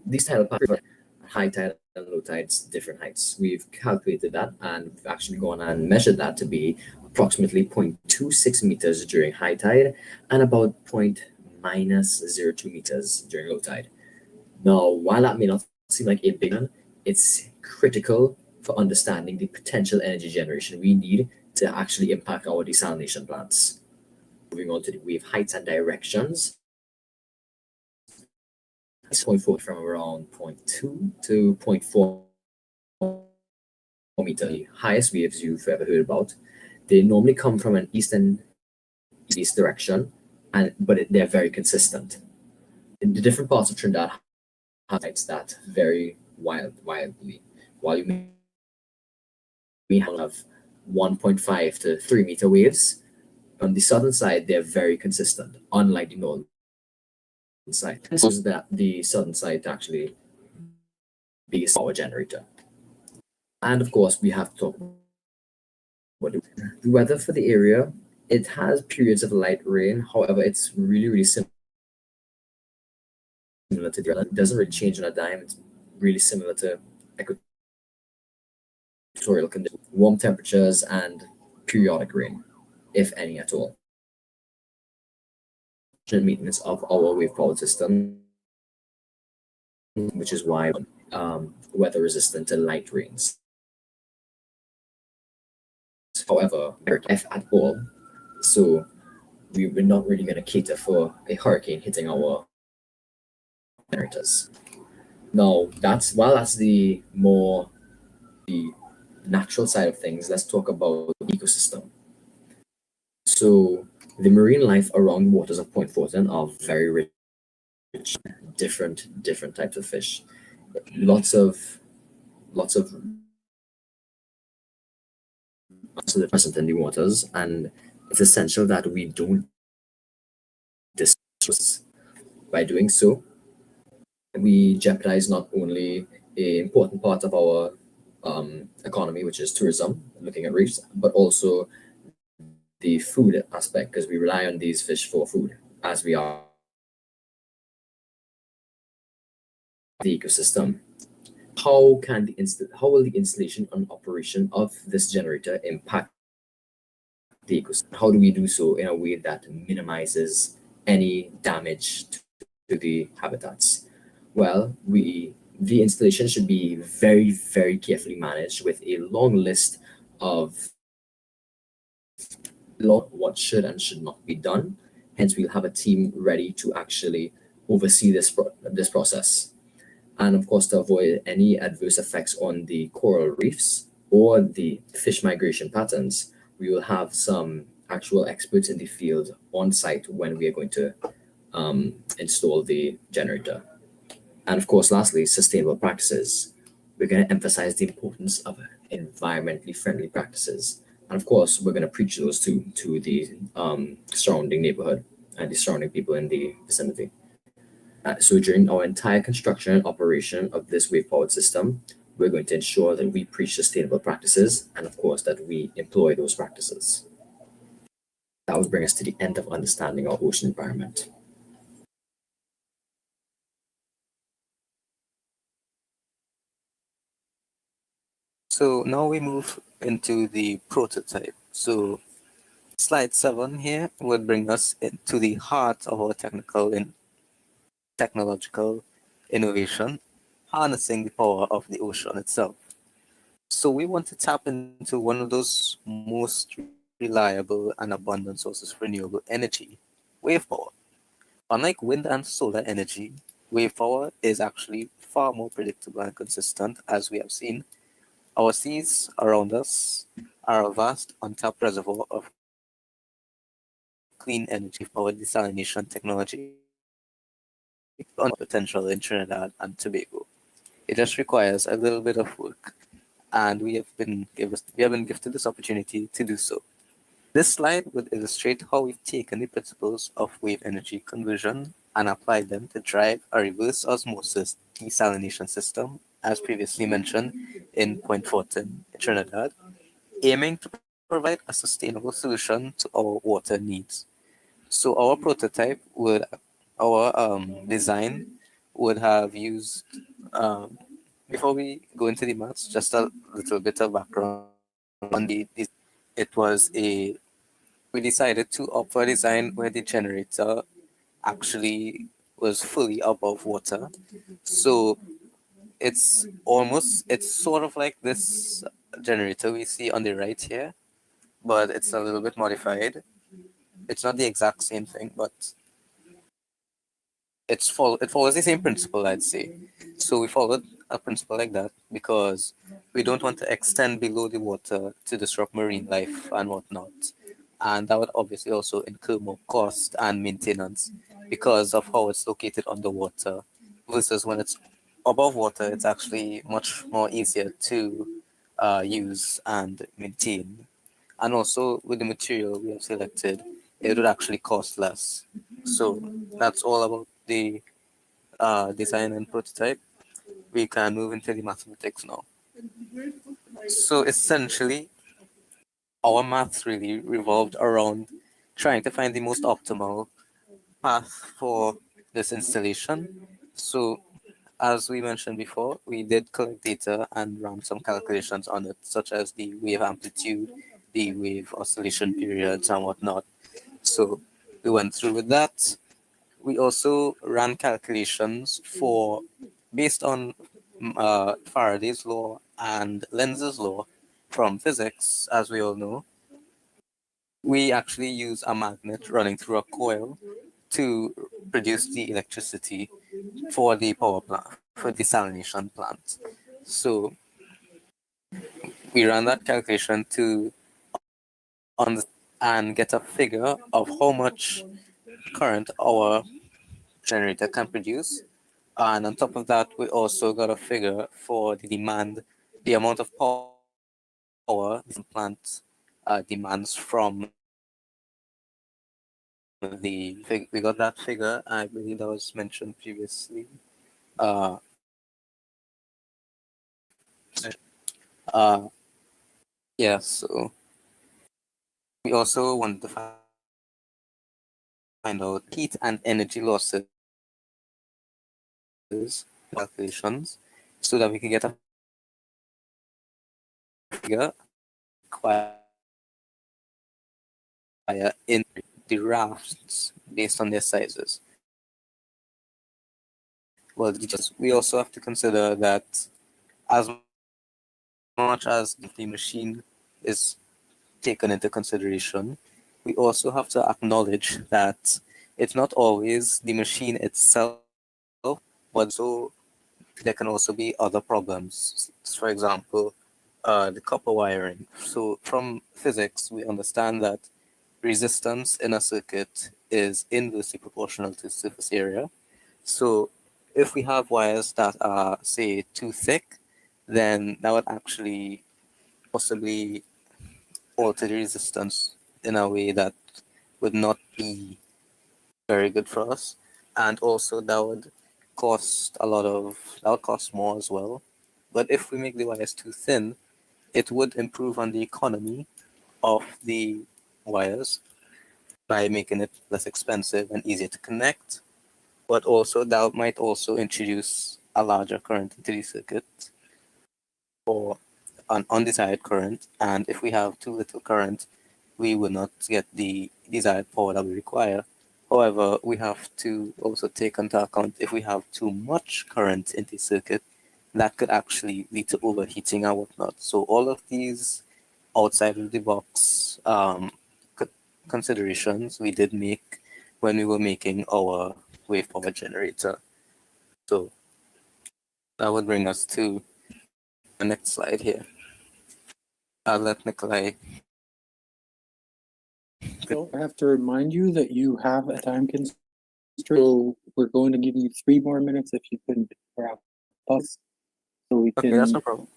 these tidal patterns, high tide and low tides, different heights. We've calculated that, and we've actually gone and measured that to be approximately 0.26 meters during high tide and about -0.02 meters during low tide. Now, while that may not seem like a big one, it's critical for understanding the potential energy generation we need to actually impact our desalination plants. Moving on to the wave heights and directions. 0.4 from around 0.2 to 0.4 meter. The highest waves you've ever heard about. They normally come from an east direction, but they're very consistent. In the different parts of Trinidad have heights that vary wildly. While you may have 1.5 to 3 meter waves, on the southern side, they're very consistent, unlike the northern side. This is that the southern side actually be a power generator. And of course, we have to talk about the weather for the area. It has periods of light rain. However, it's really similar to the other. It doesn't really change on a dime. It's really similar to equatorial conditions, warm temperatures, and periodic rain, if any at all. Maintenance of our wave power system, which is why weather resistant to light rains. However, if at all, so we're not really going to cater for a hurricane hitting our generators. Now, that's the natural side of things. Let's talk about the ecosystem. So the marine life around waters of Point Fortin are very rich, different types of fish, lots of present in the waters, and it's essential that we don't disrupt. By doing so, we jeopardize not only an important part of our economy, which is tourism, looking at reefs, but also the food aspect, because we rely on these fish for food as we are the ecosystem. How will the installation and operation of this generator impact the ecosystem? How do we do so in a way that minimizes any damage to the habitats? Well, the installation should be very carefully managed with a long list of what should and should not be done. Hence, we'll have a team ready to actually oversee this process. And of course, to avoid any adverse effects on the coral reefs or the fish migration patterns, we will have some actual experts in the field on site when we are going to install the generator. And of course, lastly, sustainable practices. We're going to emphasize the importance of environmentally friendly practices. And of course, we're going to preach those to the surrounding neighborhood and the surrounding people in the vicinity. So during our entire construction and operation of this wave-powered system, we're going to ensure that we preach sustainable practices and, of course, that we employ those practices. That would bring us to the end of understanding our ocean environment. So now we move into the prototype. So slide 7 here would bring us into the heart of our technological innovation, harnessing the power of the ocean itself. So we want to tap into one of those most reliable and abundant sources of renewable energy, wave power. Unlike wind and solar energy, wave power is actually far more predictable and consistent, as we have seen. Our seas around us are a vast untapped reservoir of clean energy powered desalination technology on potential in Trinidad and Tobago. It just requires a little bit of work, and we have been gifted this opportunity to do so. This slide would illustrate how we've taken the principles of wave energy conversion and applied them to drive a reverse osmosis desalination system, as previously mentioned, in Point Fortin, Trinidad, aiming to provide a sustainable solution to our water needs. So our prototype our design would have used, before we go into the maths, just a little bit of background on we decided to opt for a design where the generator actually was fully above water. So it's sort of like this generator we see on the right here, but it's a little bit modified. It's not the exact same thing, but it follows the same principle, I'd say. So we followed a principle like that because we don't want to extend below the water to disrupt marine life and whatnot. And that would obviously also incur more cost and maintenance because of how it's located underwater versus when it's above water, it's actually much more easier to use and maintain. And also with the material we have selected, it would actually cost less. So that's all about the design and prototype. We can move into the mathematics now. So essentially, our maths really revolved around trying to find the most optimal path for this installation. So as we mentioned before, we did collect data and ran some calculations on it, such as the wave amplitude, the wave oscillation periods, and whatnot. So we went through with that. We also ran calculations for, based on Faraday's law and Lenz's law from physics, as we all know. We actually use a magnet running through a coil to produce the electricity for the power plant, for the desalination plant. So we ran that calculation to and get a figure of how much current our generator can produce. And on top of that, we also got a figure for the demand, the amount of power the plant demands from we got that figure. I believe that was mentioned previously. Uh, uh, yeah, so we also wanted to find out heat and energy losses calculations so that we can get a figure in the rafts based on their sizes. Well, we also have to consider that as much as the machine is taken into consideration, we also have to acknowledge that it's not always the machine itself, but so there can also be other problems. For example, the copper wiring. So from physics, we understand that resistance in a circuit is inversely proportional to surface area. So if we have wires that are, say, too thick, then that would actually possibly alter the resistance in a way that would not be very good for us. And also that would that would cost more as well. But if we make the wires too thin, it would improve on the economy of the wires by making it less expensive and easier to connect. But also that might also introduce a larger current into the circuit or an undesired current. And if we have too little current, we will not get the desired power that we require. However, we have to also take into account if we have too much current in the circuit, that could actually lead to overheating and whatnot. So all of these outside of the box considerations we did make when we were making our wave power generator. So that would bring us to the next slide here. I'll let Nikolai. So I have to remind you that you have a time constraint. So we're going to give you 3 more minutes if you can wrap up so we Okay, can that's no problem.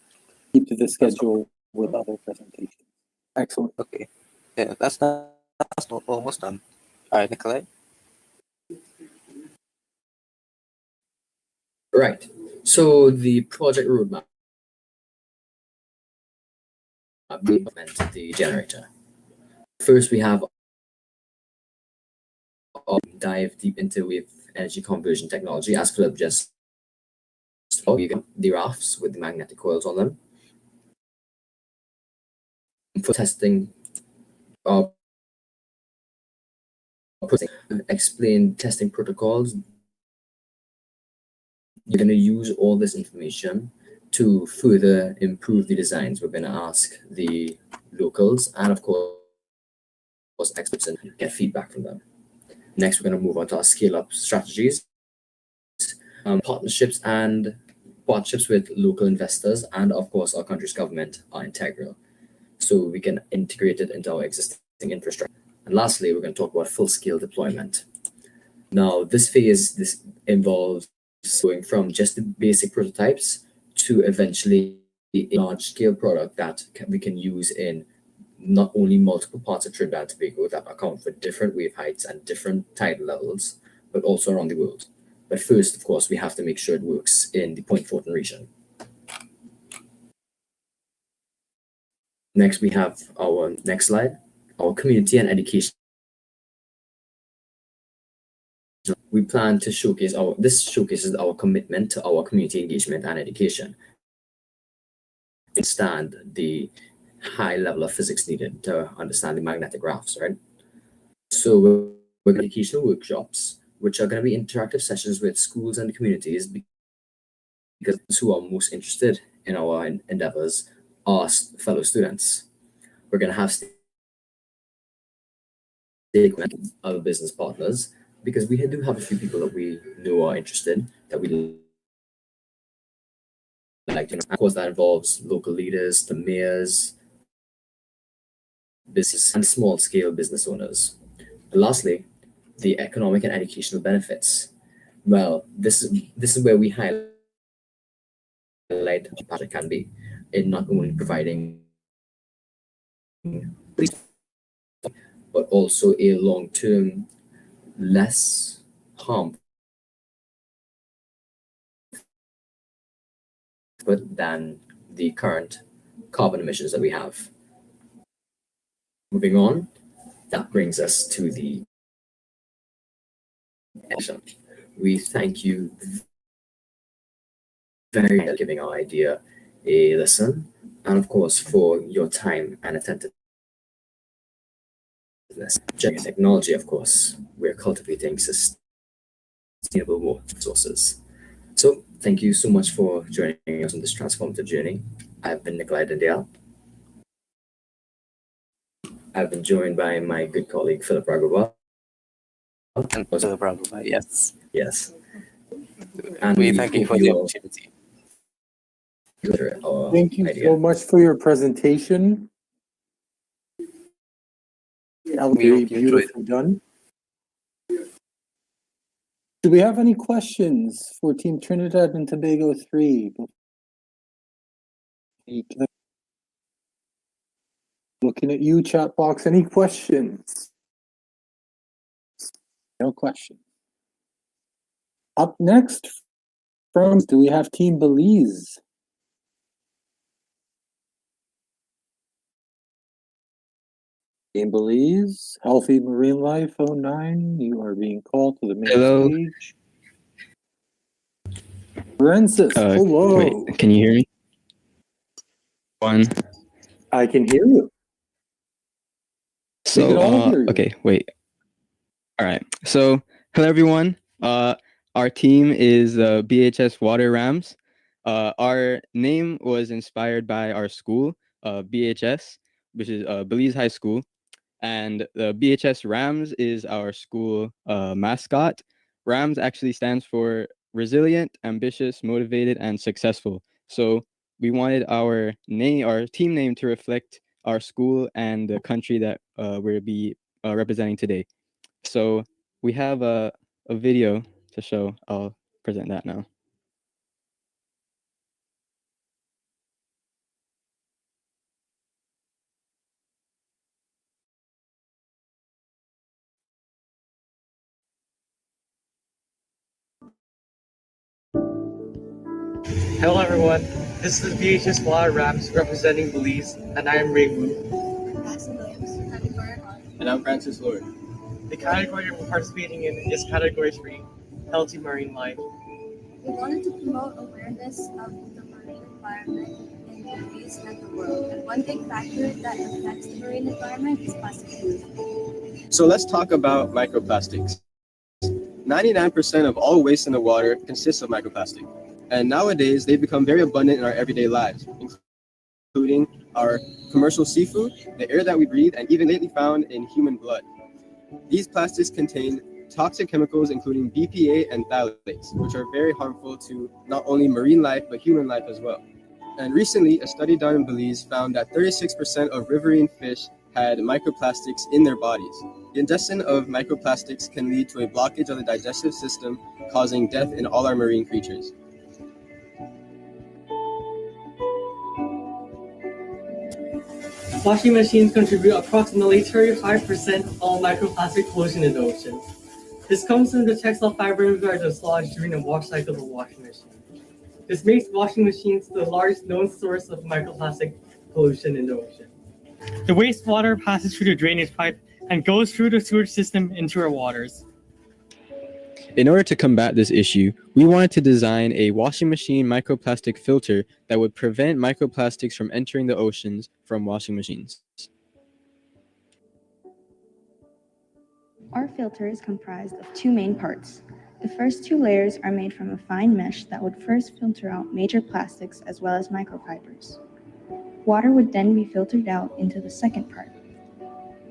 keep to the schedule with other presentations. Excellent. Okay. Yeah, that's almost done. All right, Nikolai. Right. So the project roadmap we implement the generator. First, we have dive deep into wave energy conversion technology, as Philip just spoke. You got the rafts with the magnetic coils on them. For testing, explain testing protocols. You're going to use all this information to further improve the designs. We're going to ask the locals and, of course, experts and get feedback from them. Next, we're going to move on to our scale-up strategies, partnerships with local investors, and of course, our country's government are integral, so we can integrate it into our existing infrastructure. And lastly, we're going to talk about full-scale deployment. Now, this involves going from just the basic prototypes to eventually a large-scale product that we can use in not only multiple parts of Trinidad and Tobago that account for different wave heights and different tidal levels, but also around the world. But first, of course, we have to make sure it works in the Point Fortin region. Next, we have our next slide, our community and education. We plan to showcase this showcases our commitment to our community engagement and education. Understand the high level of physics needed to understand the magnetic graphs, right? So we're educational workshops, which are going to be interactive sessions with schools and communities, because those who are most interested in our endeavors are fellow students. We're going to have other business partners, because we do have a few people that we know are interested, that we like to know. Of course, that involves local leaders, the mayors, business, and small-scale business owners. And lastly, the economic and educational benefits. Well, this is where we highlight the project can be in not only providing, but also a long-term, less harm than the current carbon emissions that we have. Moving on, that brings us to the end. We thank you very much for giving our idea a listen, and of course for your time and attentiveness. Generating technology, of course, we're cultivating sustainable water resources. So thank you so much for joining us on this transformative journey. I've been Nikolai Dendale. I've been joined by my good colleague Philip Raghuva. And Philip Raghuva, yes. Yes. And we thank you for the opportunity. Thank you so much for your presentation. That was very beautifully done. Do we have any questions for Team Trinidad and Tobago 3? Looking at you, chat box. Any questions? No question. Up next, do we have Team Belize? Team Belize, Healthy Marine Life 09, you are being called to the main stage. Francis, hello. Wait, can you hear me? One. I can hear you. So, we can all hear you. Okay, wait. All right. So, hello everyone. Our team is BHS Water Rams. Our name was inspired by our school, BHS, which is Belize High School. And the BHS Rams is our school mascot. Rams actually stands for resilient, ambitious, motivated, and successful. So we wanted our team name to reflect our school and the country that we'll be representing today. So we have a video to show. I'll present that now. Hello everyone, this is BHS Water Rams representing Belize, and I am Ray Wu. And I'm Francis Lord. The category we're participating in is Category 3, Healthy Marine Life. We wanted to promote awareness of the marine environment in Belize and the world, and one big factor that affects the marine environment is plastic use. So let's talk about microplastics. 99% of all waste in the water consists of microplastic. And nowadays, they've become very abundant in our everyday lives, including our commercial seafood, the air that we breathe, and even lately found in human blood. These plastics contain toxic chemicals, including BPA and phthalates, which are very harmful to not only marine life, but human life as well. And recently, a study done in Belize found that 36% of riverine fish had microplastics in their bodies. The ingestion of microplastics can lead to a blockage of the digestive system, causing death in all our marine creatures. Washing machines contribute approximately 35% of all microplastic pollution in the ocean. This comes from the textile fibers that are dislodged during the wash cycle of a washing machine. This makes washing machines the largest known source of microplastic pollution in the ocean. The wastewater passes through the drainage pipe and goes through the sewage system into our waters. In order to combat this issue, we wanted to design a washing machine microplastic filter that would prevent microplastics from entering the oceans from washing machines. Our filter is comprised of two main parts. The first two layers are made from a fine mesh that would first filter out major plastics as well as microfibers. Water would then be filtered out into the second part.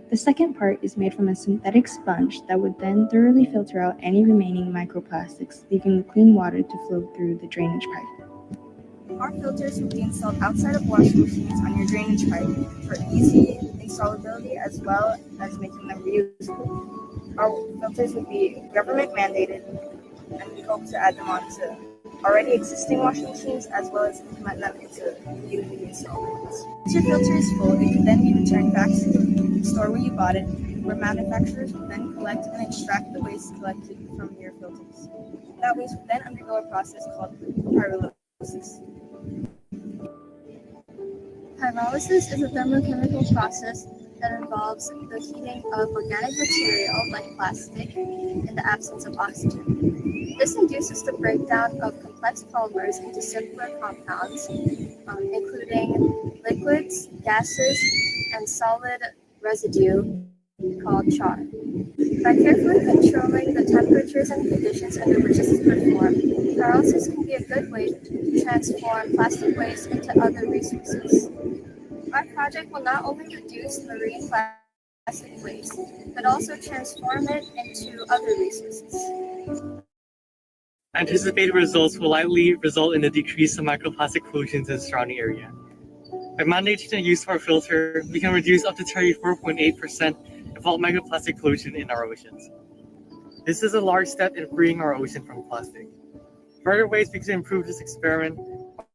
The second part is made from a synthetic sponge that would then thoroughly filter out any remaining microplastics, leaving the clean water to flow through the drainage pipe. Our filters will be installed outside of washing machines on your drainage pipe for easy installability as well as making them reusable. Our filters will be government mandated, and we hope to add them onto already existing washing machines as well as implement them into newly installed ones. Once your filter is full, it can then be returned back to the store where you bought it, where manufacturers will then collect and extract the waste collected from your filters. That waste will then undergo a process called pyrolysis. Pyrolysis is a thermochemical process that involves the heating of organic material like plastic in the absence of oxygen. This induces the breakdown of complex polymers into simpler compounds, including liquids, gases, and solid residue called char. By carefully controlling the temperatures and conditions under which this is performed, pyrolysis can be a good way to transform plastic waste into other resources. Our project will not only reduce marine plastic waste, but also transform it into other resources. Anticipated results will likely result in a decrease of microplastic pollutions in the surrounding area. By mandating the use of our filter, we can reduce up to 34.8% of all microplastic pollution in our oceans. This is a large step in freeing our ocean from plastic. Further ways we can improve this experiment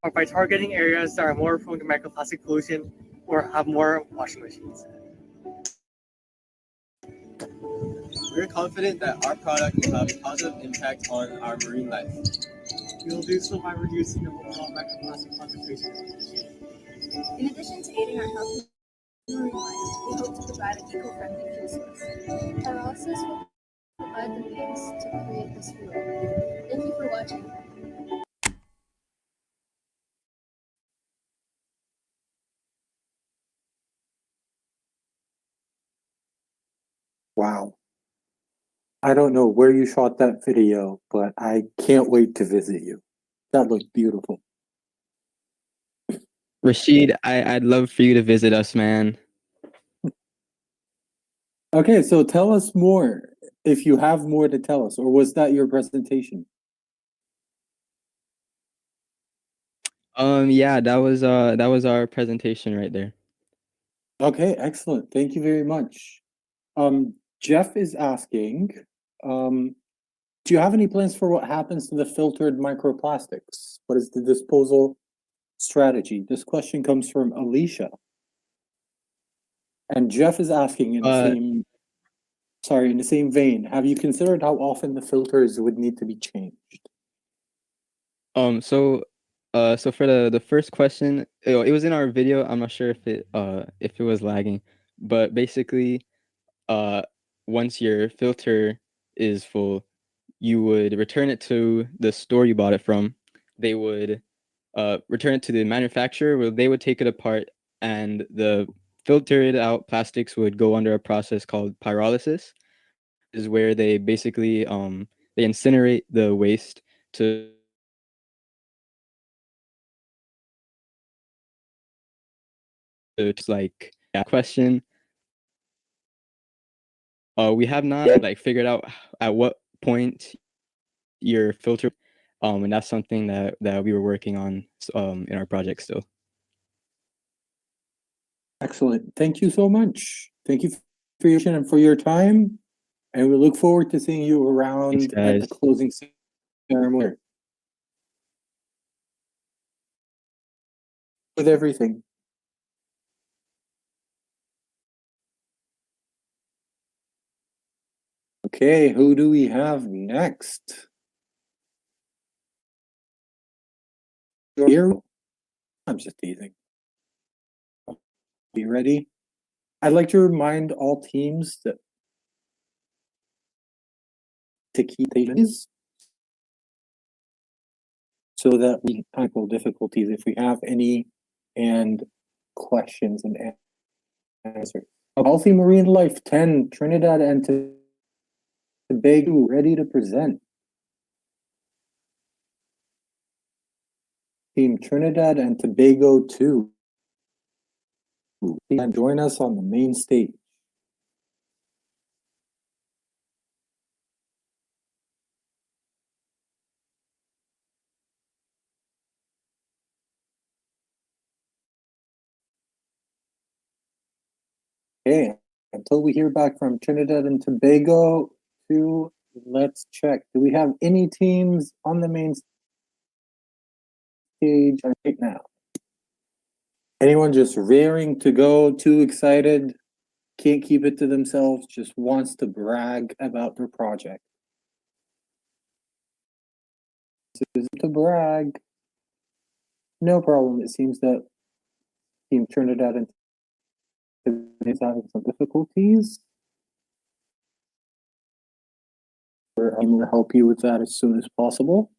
are by targeting areas that are more prone to microplastic pollution or have more washing machines. We're confident that our product will have a positive impact on our marine life. We will do so by reducing the overall microplastic concentration. In addition to aiding our healthy marine life, we hope to provide an eco-friendly fuel source. Pyrolysis will provide the means to create this fuel. Thank you for watching. Wow. I don't know where you shot that video, but I can't wait to visit you. That looked beautiful. Rashid, I'd love for you to visit us, man. Okay, so tell us more if you have more to tell us, or was that your presentation? Yeah, that was our presentation right there. Okay, excellent. Thank you very much. Jeff is asking, do you have any plans for what happens to the filtered microplastics? What is the disposal strategy? This question comes from Alicia. And Jeff is asking in the same vein, have you considered how often the filters would need to be changed? So for the first question, it was in our video. I'm not sure if it was lagging, but basically, once your filter is full, you would return it to the store you bought it from. They would return it to the manufacturer, where they would take it apart, and the filtered out plastics would go under a process called pyrolysis, is where they basically they incinerate the waste to just like that question. We have not like figured out at what point your filter, and that's something that we were working on in our project still. Excellent. Thank you so much. Thank you for your and for your time. And we look forward to seeing you around at the closing ceremony. With everything. Okay, who do we have next? Here, I'm just teasing. You ready? I'd like to remind all teams that to keep these so that we tackle difficulties if we have any, and questions and answers. Healthy Marine Life 10, Trinidad and Tobago, ready to present. Team Trinidad and Tobago 2. And join us on the main stage. Okay, until we hear back from Trinidad and Tobago 2, let's check. Do we have any teams on the main stage right now? Anyone just raring to go, too excited, can't keep it to themselves, just wants to brag about their project? This isn't to brag. No problem. It seems that Team Trinidad and is having some difficulties. I'm going to help you with that as soon as possible.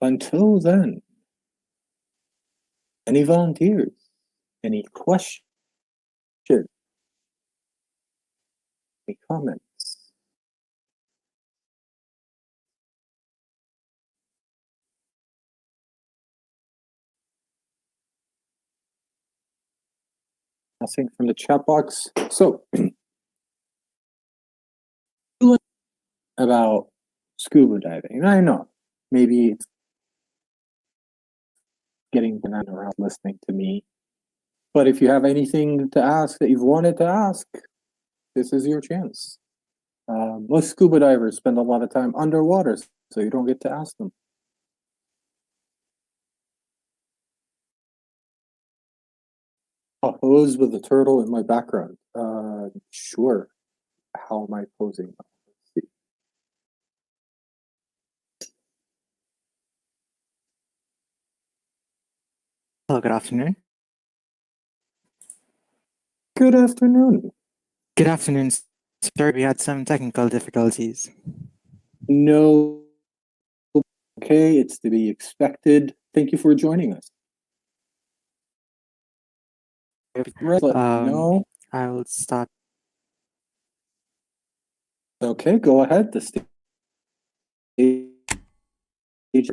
Until then, any volunteers? Any questions? Any comments? Nothing from the chat box. So, about scuba diving. I know, maybe it's getting banana around listening to me. But if you have anything to ask that you've wanted to ask, this is your chance. Most scuba divers spend a lot of time underwater, so you don't get to ask them. A pose with a turtle in my background. Sure. How am I posing? Let's see. Hello, good afternoon. Good afternoon. Good afternoon, sir. We had some technical difficulties. No. Okay, it's to be expected. Thank you for joining us. No. I will start. Okay, go ahead. The stage is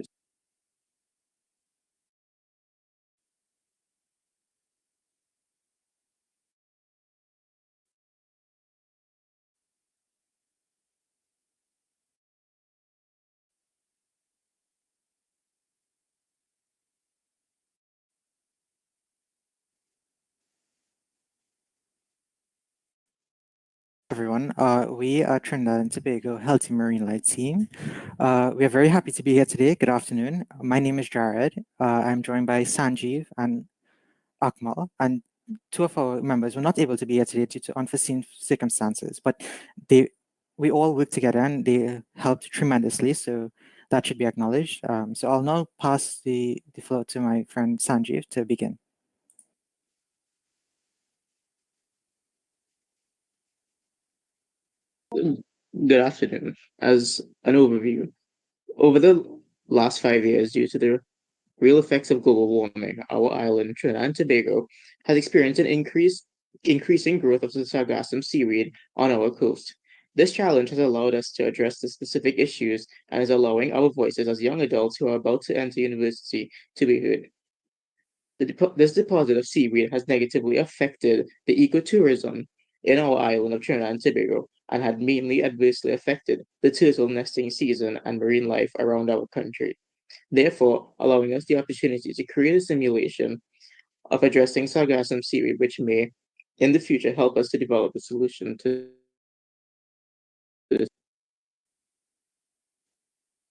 Everyone, we are Trinidad and Tobago Healthy Marine Life team. We are very happy to be here today. Good afternoon. My name is Jared. I'm joined by Sanjeev and Akmal, and two of our members were not able to be here today due to unforeseen circumstances, but we all worked together and they helped tremendously, so that should be acknowledged. So I'll now pass the floor to my friend Sanjeev to begin. Good afternoon. As an overview, over the last 5 years, due to the real effects of global warming, our island, Trinidad and Tobago, has experienced an increasing growth of the sargassum seaweed on our coast. This challenge has allowed us to address the specific issues and is allowing our voices as young adults who are about to enter university to be heard. This deposit of seaweed has negatively affected the ecotourism in our island of Trinidad and Tobago and had mainly adversely affected the turtle nesting season and marine life around our country, therefore allowing us the opportunity to create a simulation of addressing sargassum seaweed, which may, in the future, help us to develop a solution to this.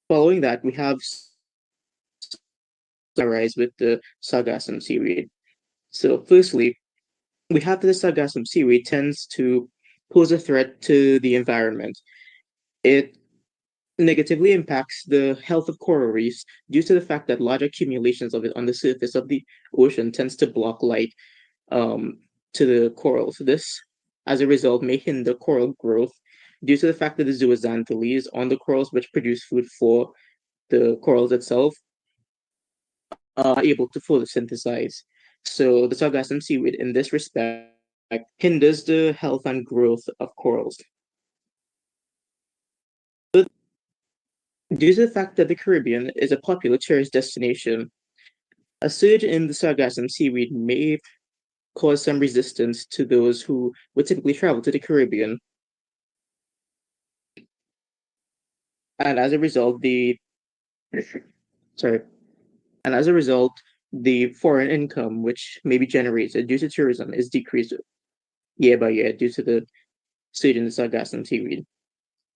Following that, we have summarize with the sargassum seaweed. So firstly, we have the sargassum seaweed tends to pose a threat to the environment. It negatively impacts the health of coral reefs due to the fact that large accumulations of it on the surface of the ocean tends to block light um, to the corals. This, as a result, may hinder coral growth due to the fact that the zooxanthellae on the corals, which produce food for the corals itself, are able to photosynthesize. So the sargassum seaweed, in this respect, hinders the health and growth of corals. Due to the fact that the Caribbean is a popular tourist destination, a surge in the sargassum seaweed may cause some resistance to those who would typically travel to the Caribbean. And as a result, sorry, and as a result, the foreign income which may be generated due to tourism is decreased year by year due to the surge in the sargassum seaweed.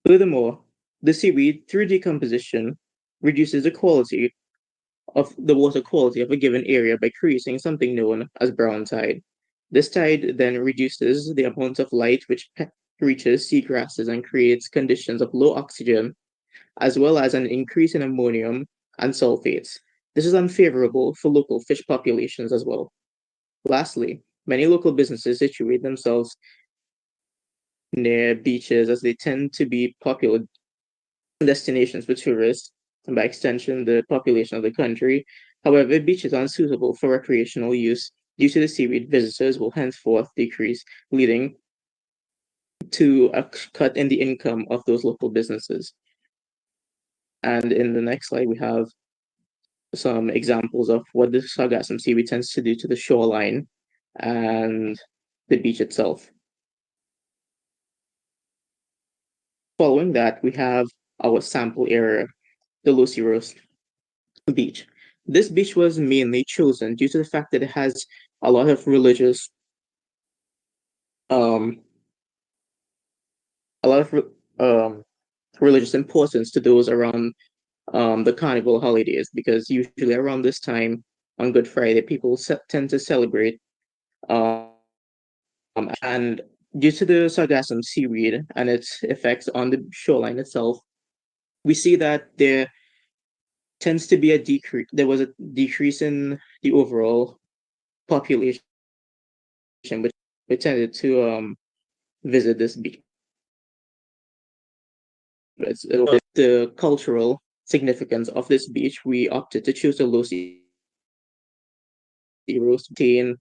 Furthermore, the seaweed, through decomposition, reduces the quality of the water quality of a given area by creating something known as brown tide. This tide then reduces the amount of light which reaches seagrasses and creates conditions of low oxygen, as well as an increase in ammonium and sulfates. This is unfavorable for local fish populations as well. Lastly, many local businesses situate themselves near beaches as they tend to be popular destinations for tourists and by extension the population of the country. However, beaches aren't suitable for recreational use due to the seaweed. Visitors will henceforth decrease, leading to a cut in the income of those local businesses. And in the next slide, we have some examples of what the sargassum seaweed tends to do to the shoreline and the beach itself. Following that, we have our sample area, the Lucy Rose Beach. This beach was mainly chosen due to the fact that it has a lot of religious, um, a lot of religious importance to those around the carnival holidays, because usually around this time on Good Friday, people tend to celebrate. And due to the sargassum seaweed and its effects on the shoreline itself, we see that there tends to be a decrease. There was a decrease in the overall population, which tended to visit this beach. The cultural significance of this beach, we opted to choose a Lucy Rose to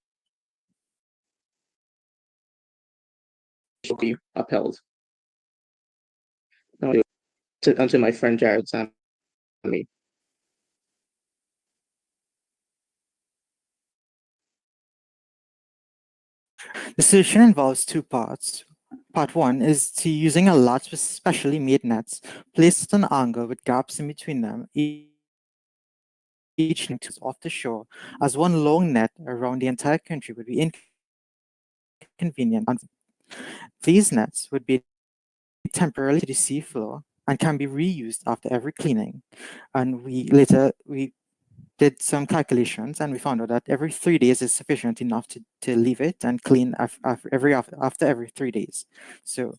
be upheld. Now to my friend Jared Sammy. The solution involves two parts. Part one is to using a lot of specially made nets placed at an angle with gaps in between them, each off the shore, as one long net around the entire country would be inconvenient. These nets would be temporarily to the seafloor and can be reused after every cleaning. And we did some calculations and we found out that every 3 days is sufficient enough to leave it and clean after every 3 days. So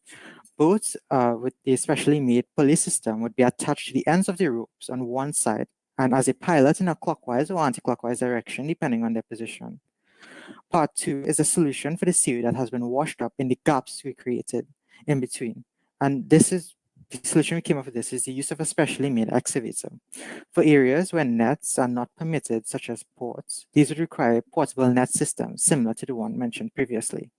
boats with the specially made pulley system would be attached to the ends of the ropes on one side and as a pilot in a clockwise or anti-clockwise direction, depending on their position. Part two is a solution for the seaweed that has been washed up in the gaps we created in between. And this is the solution we came up with. This is the use of a specially made excavator. For areas where nets are not permitted, such as ports, these would require portable net systems similar to the one mentioned previously.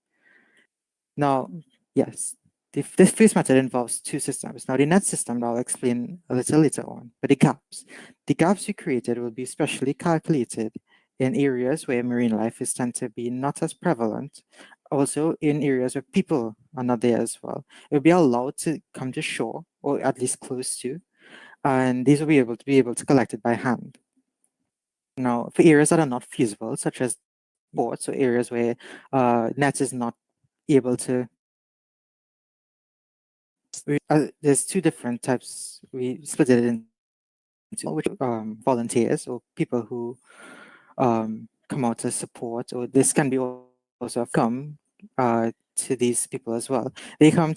Now, yes, this first method involves two systems. Now, the net system I'll explain a little later on, but the gaps we created will be specially calculated in areas where marine life is tend to be not as prevalent, also in areas where people are not there as well. It will be allowed to come to shore, or at least close to, and these will be able to collect it by hand. Now, for areas that are not feasible, such as ports or areas where net is not able to, there's two different types. We split it into which volunteers or people who come out to support, or this can be also come to these people as well. They come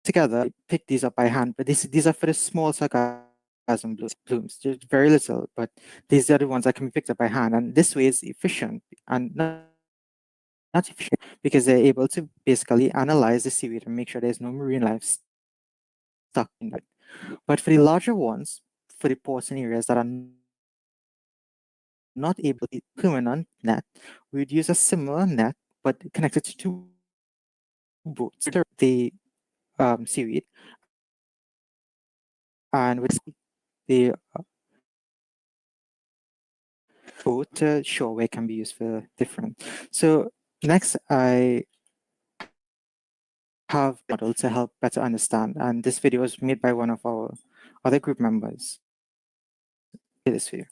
together, pick these up by hand, but these are for the small sargassum blooms, just very little, but these are the ones that can be picked up by hand. And this way is efficient and not efficient because they're able to basically analyze the seaweed and make sure there's no marine life stuck in it. But for the larger ones, for the ports and areas that are not able to permanent net, we would use a similar net but connected to two boats, the seaweed, and with the boat shoreway can be used for different. So next, I have a model to help better understand, and this video was made by one of our other group members. This video.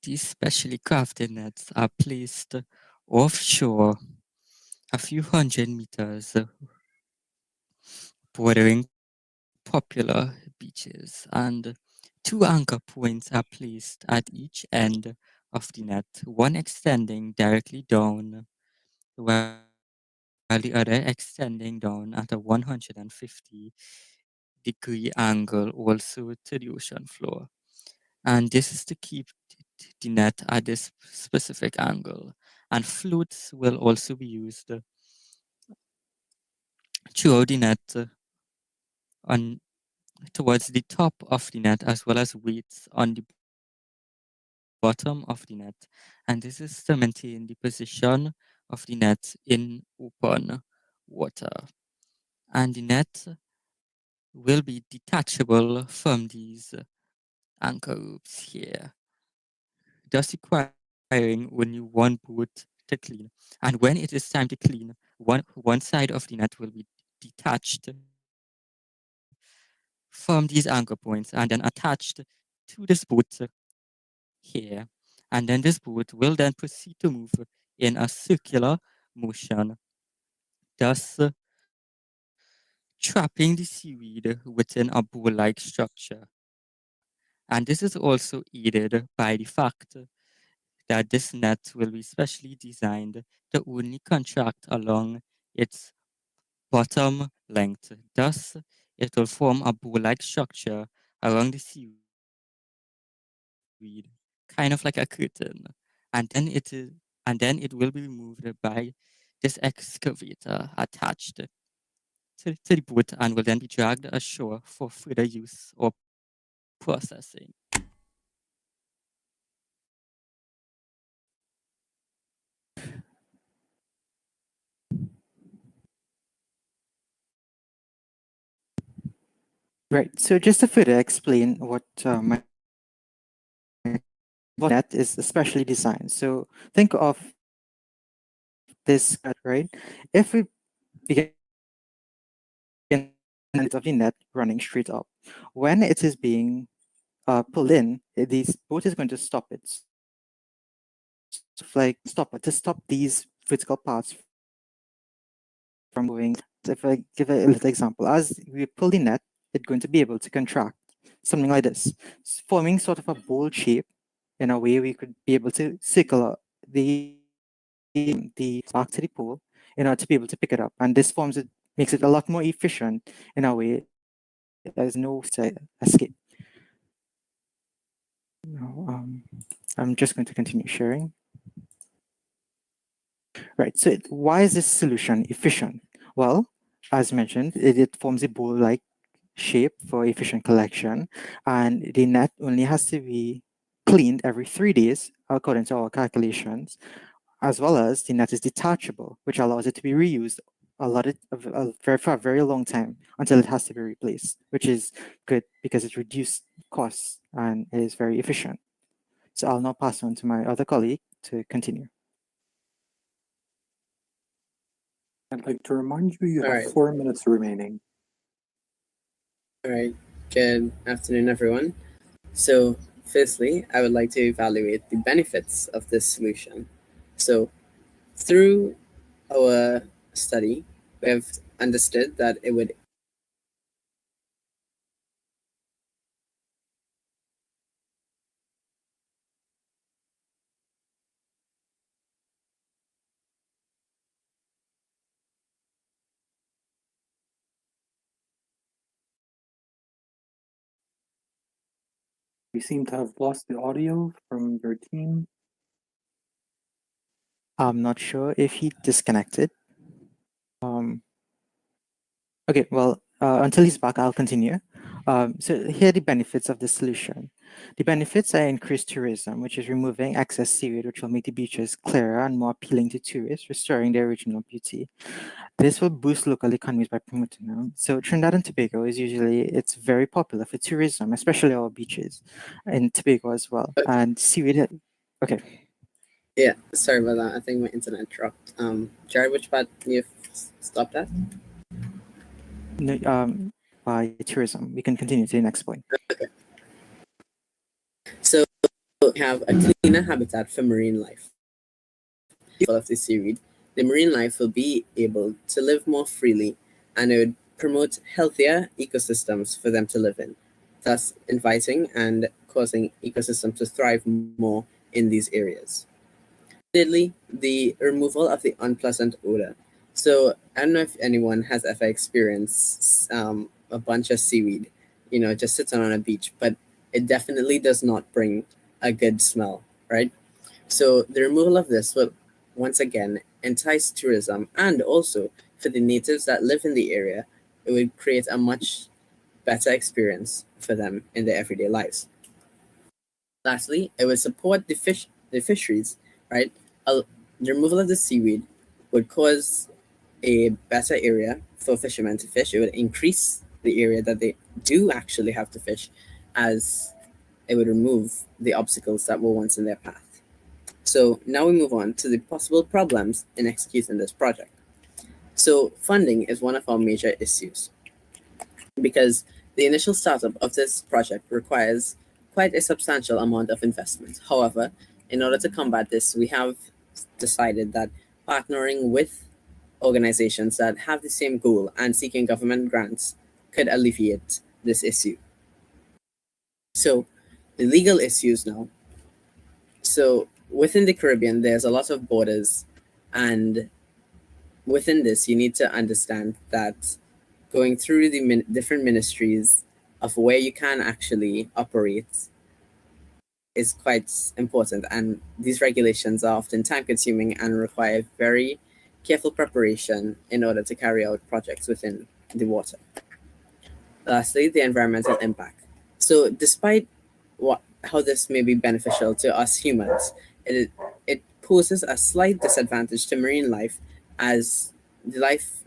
These specially crafted nets are placed offshore a few hundred meters, bordering popular beaches, and two anchor points are placed at each end of the net, one extending directly down, while the other extending down at a 150-degree angle also to the ocean floor. And this is to keep the net at this specific angle. And floats will also be used throughout the net on towards the top of the net, as well as weights on the bottom of the net. And this is to maintain the position of the net in open water. And the net will be detachable from these anchor ropes here, thus requiring only one boat to clean. And when it is time to clean, one side of the net will be detached from these anchor points and then attached to this boat here. And then this boat will then proceed to move in a circular motion, thus trapping the seaweed within a bowl-like structure. And this is also aided by the fact that this net will be specially designed to only contract along its bottom length. Thus, it will form a bowl-like structure around the seaweed, kind of like a curtain. And then it will be removed by this excavator attached to the boat and will then be dragged ashore for further use or processing. Right. So just to further explain what my net is especially designed. So think of this, right? If we begin of the net running straight up, when it is being pulled in, this boat is going to stop it. So like to stop these vertical parts from moving. If I give a little example, as we pull the net, it's going to be able to contract, something like this, forming sort of a bowl shape. In a way, we could be able to circle the back to the pole in order to be able to pick it up. And this makes it a lot more efficient in a way. There's no escape. Now, I'm just going to continue sharing. Right, so why is this solution efficient? Well, as mentioned, it forms a bowl-like shape for efficient collection, and the net only has to be cleaned every 3 days, according to our calculations, as well as the net is detachable, which allows it to be reused for a very long time until it has to be replaced, which is good because it reduces costs and it is very efficient. So I'll now pass on to my other colleague to continue. I'd like to remind you, you All have right. 4 minutes remaining. All right. Good afternoon, everyone. So, firstly, I would like to evaluate the benefits of this solution. So, through our study, we have understood that it would We seem to have lost the audio from your team. I'm not sure if he disconnected. Okay, well, until he's back, I'll continue. So here are the benefits of the solution. The benefits are increased tourism, which is removing excess seaweed, which will make the beaches clearer and more appealing to tourists, restoring their original beauty. This will boost local economies by promoting them. So Trinidad and Tobago it's very popular for tourism, especially our beaches, in Tobago as well. And seaweed, okay. Yeah, sorry about that. I think my internet dropped. Jared, which part you've stopped at? No, by tourism. We can continue to the next point. Okay. So we have a cleaner habitat for marine life. Of the seaweed, the marine life will be able to live more freely, and it would promote healthier ecosystems for them to live in, thus inviting and causing ecosystems to thrive more in these areas. Thirdly, the removal of the unpleasant odor. So I don't know if anyone has ever experienced a bunch of seaweed, just sitting on a beach, but it definitely does not bring a good smell, right? So the removal of this will once again entice tourism, and also for the natives that live in the area, it would create a much better experience for them in their everyday lives. Lastly, it would support the fisheries, right? The removal of the seaweed would cause a better area for fishermen to fish. It would increase the area that they do actually have to fish, as it would remove the obstacles that were once in their path. So now we move on to the possible problems in executing this project. So funding is one of our major issues, because the initial startup of this project requires quite a substantial amount of investment. However, in order to combat this, we have decided that partnering with organizations that have the same goal and seeking government grants could alleviate this issue. So the legal issues now. So within the Caribbean, there's a lot of borders, and within this, you need to understand that going through the different ministries of where you can actually operate is quite important, and these regulations are often time consuming and require very careful preparation in order to carry out projects within the water. Lastly, the environmental impact. So despite how this may be beneficial to us humans, it poses a slight disadvantage to marine life, as the life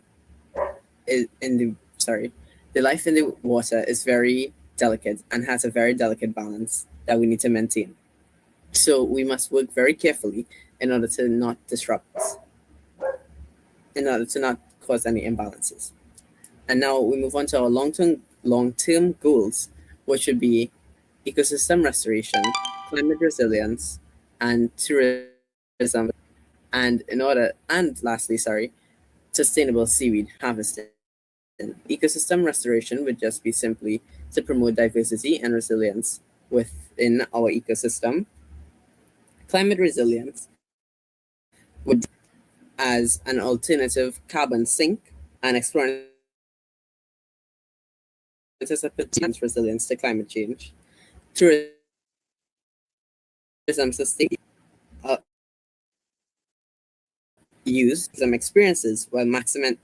in the water is very delicate and has a very delicate balance that we need to maintain. So we must work very carefully in order to not cause any imbalances. And now we move on to our long-term goals, which would be ecosystem restoration, climate resilience, and tourism, and lastly, sustainable seaweed harvesting. Ecosystem restoration would just be simply to promote diversity and resilience within our ecosystem. Climate resilience would as an alternative carbon sink and exploring resilience to climate change. Tourism sustain use some experiences while maximizing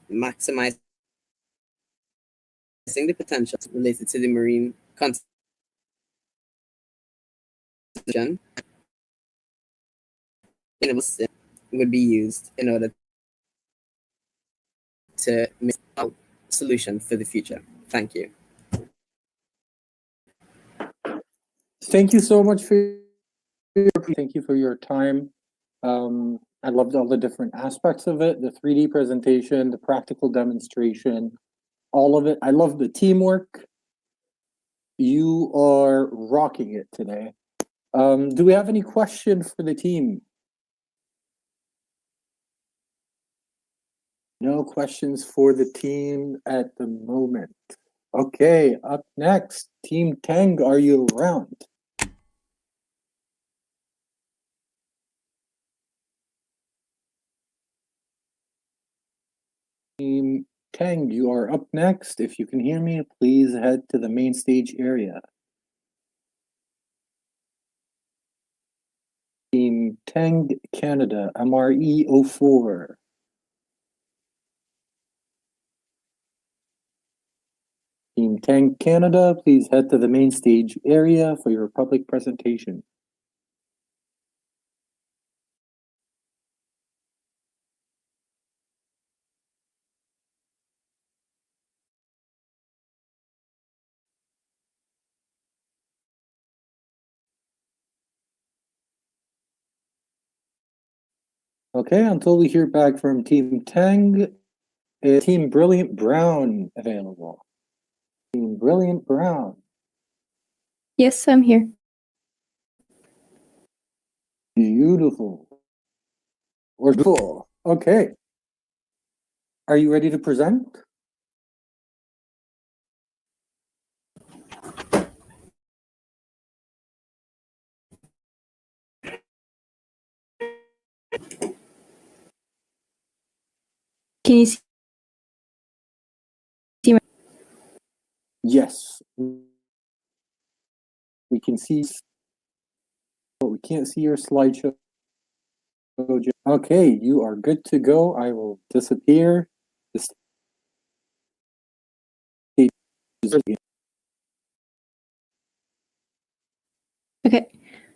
the potential related to the marine conservation would be used in order to make a solution for the future. Thank you. Thank you so much thank you for your time. I loved all the different aspects of it, the 3D presentation, the practical demonstration, all of it. I love the teamwork. You are rocking it today. Do we have any questions for the team? No questions for the team at the moment. Okay, up next, Team Teng, are you around? Team Teng, you are up next. If you can hear me, please head to the main stage area. Tang Canada, MRE04. Team Tang Canada, please head to the main stage area for your public presentation. Okay, until we hear back from Team Tang, is Team Brilliant Brown available? Team Brilliant Brown. Yes, I'm here. Beautiful. Or cool. Okay. Are you ready to present? Can you see my? Yes. We can see, but we can't see your slideshow. Okay, you are good to go. I will disappear. The stage is Okay.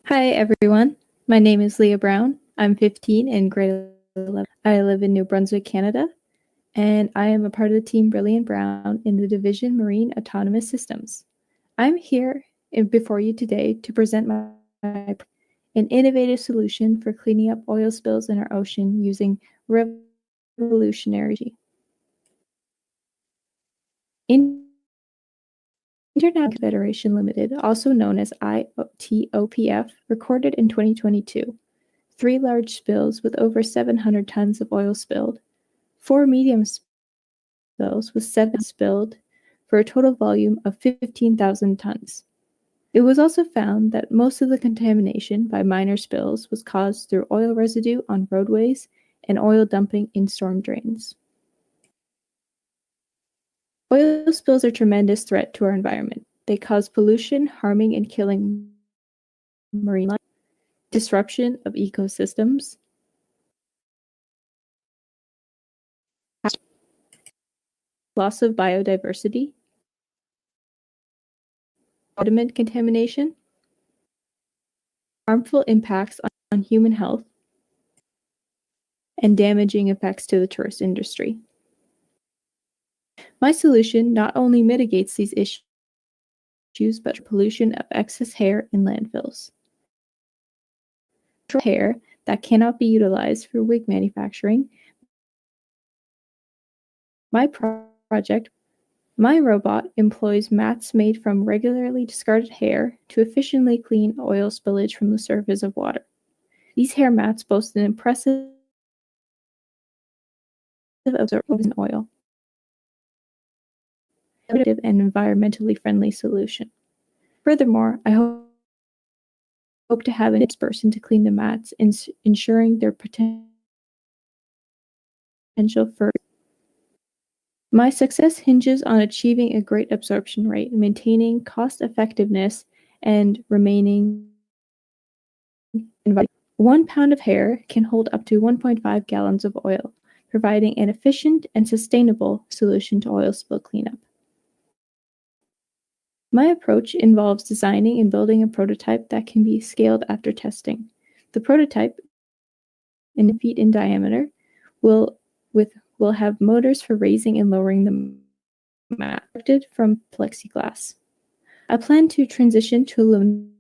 Hi, everyone. My name is Leah Brown. I'm 15 and grade 11. I live in New Brunswick, Canada, and I am a part of the Team Brilliant Brown in the Division Marine Autonomous Systems. I'm here before you today to present an innovative solution for cleaning up oil spills in our ocean using revolutionary. International Federation Limited, also known as ITOPF, recorded in 2022 3 large spills with over 700 tons of oil spilled, 4 medium spills with 7 spilled, for a total volume of 15,000 tons. It was also found that most of the contamination by minor spills was caused through oil residue on roadways and oil dumping in storm drains. Oil spills are a tremendous threat to our environment. They cause pollution, harming and killing marine life, disruption of ecosystems, loss of biodiversity, sediment contamination, harmful impacts on human health, and damaging effects to the tourist industry. My solution not only mitigates these issues, but pollution of excess hair in landfills. Hair that cannot be utilized for wig manufacturing. My robot employs mats made from regularly discarded hair to efficiently clean oil spillage from the surface of water. These hair mats boast an impressive absorption of oil, and environmentally friendly solution. Furthermore, I hope to have an person to clean the mats, ensuring their potential for. My success hinges on achieving a great absorption rate, maintaining cost effectiveness, and remaining. 1 pound of hair can hold up to 1.5 gallons of oil, providing an efficient and sustainable solution to oil spill cleanup. My approach involves designing and building a prototype that can be scaled after testing. The prototype, 1 feet in diameter, will have motors for raising and lowering the mat from plexiglass. I plan to transition to aluminum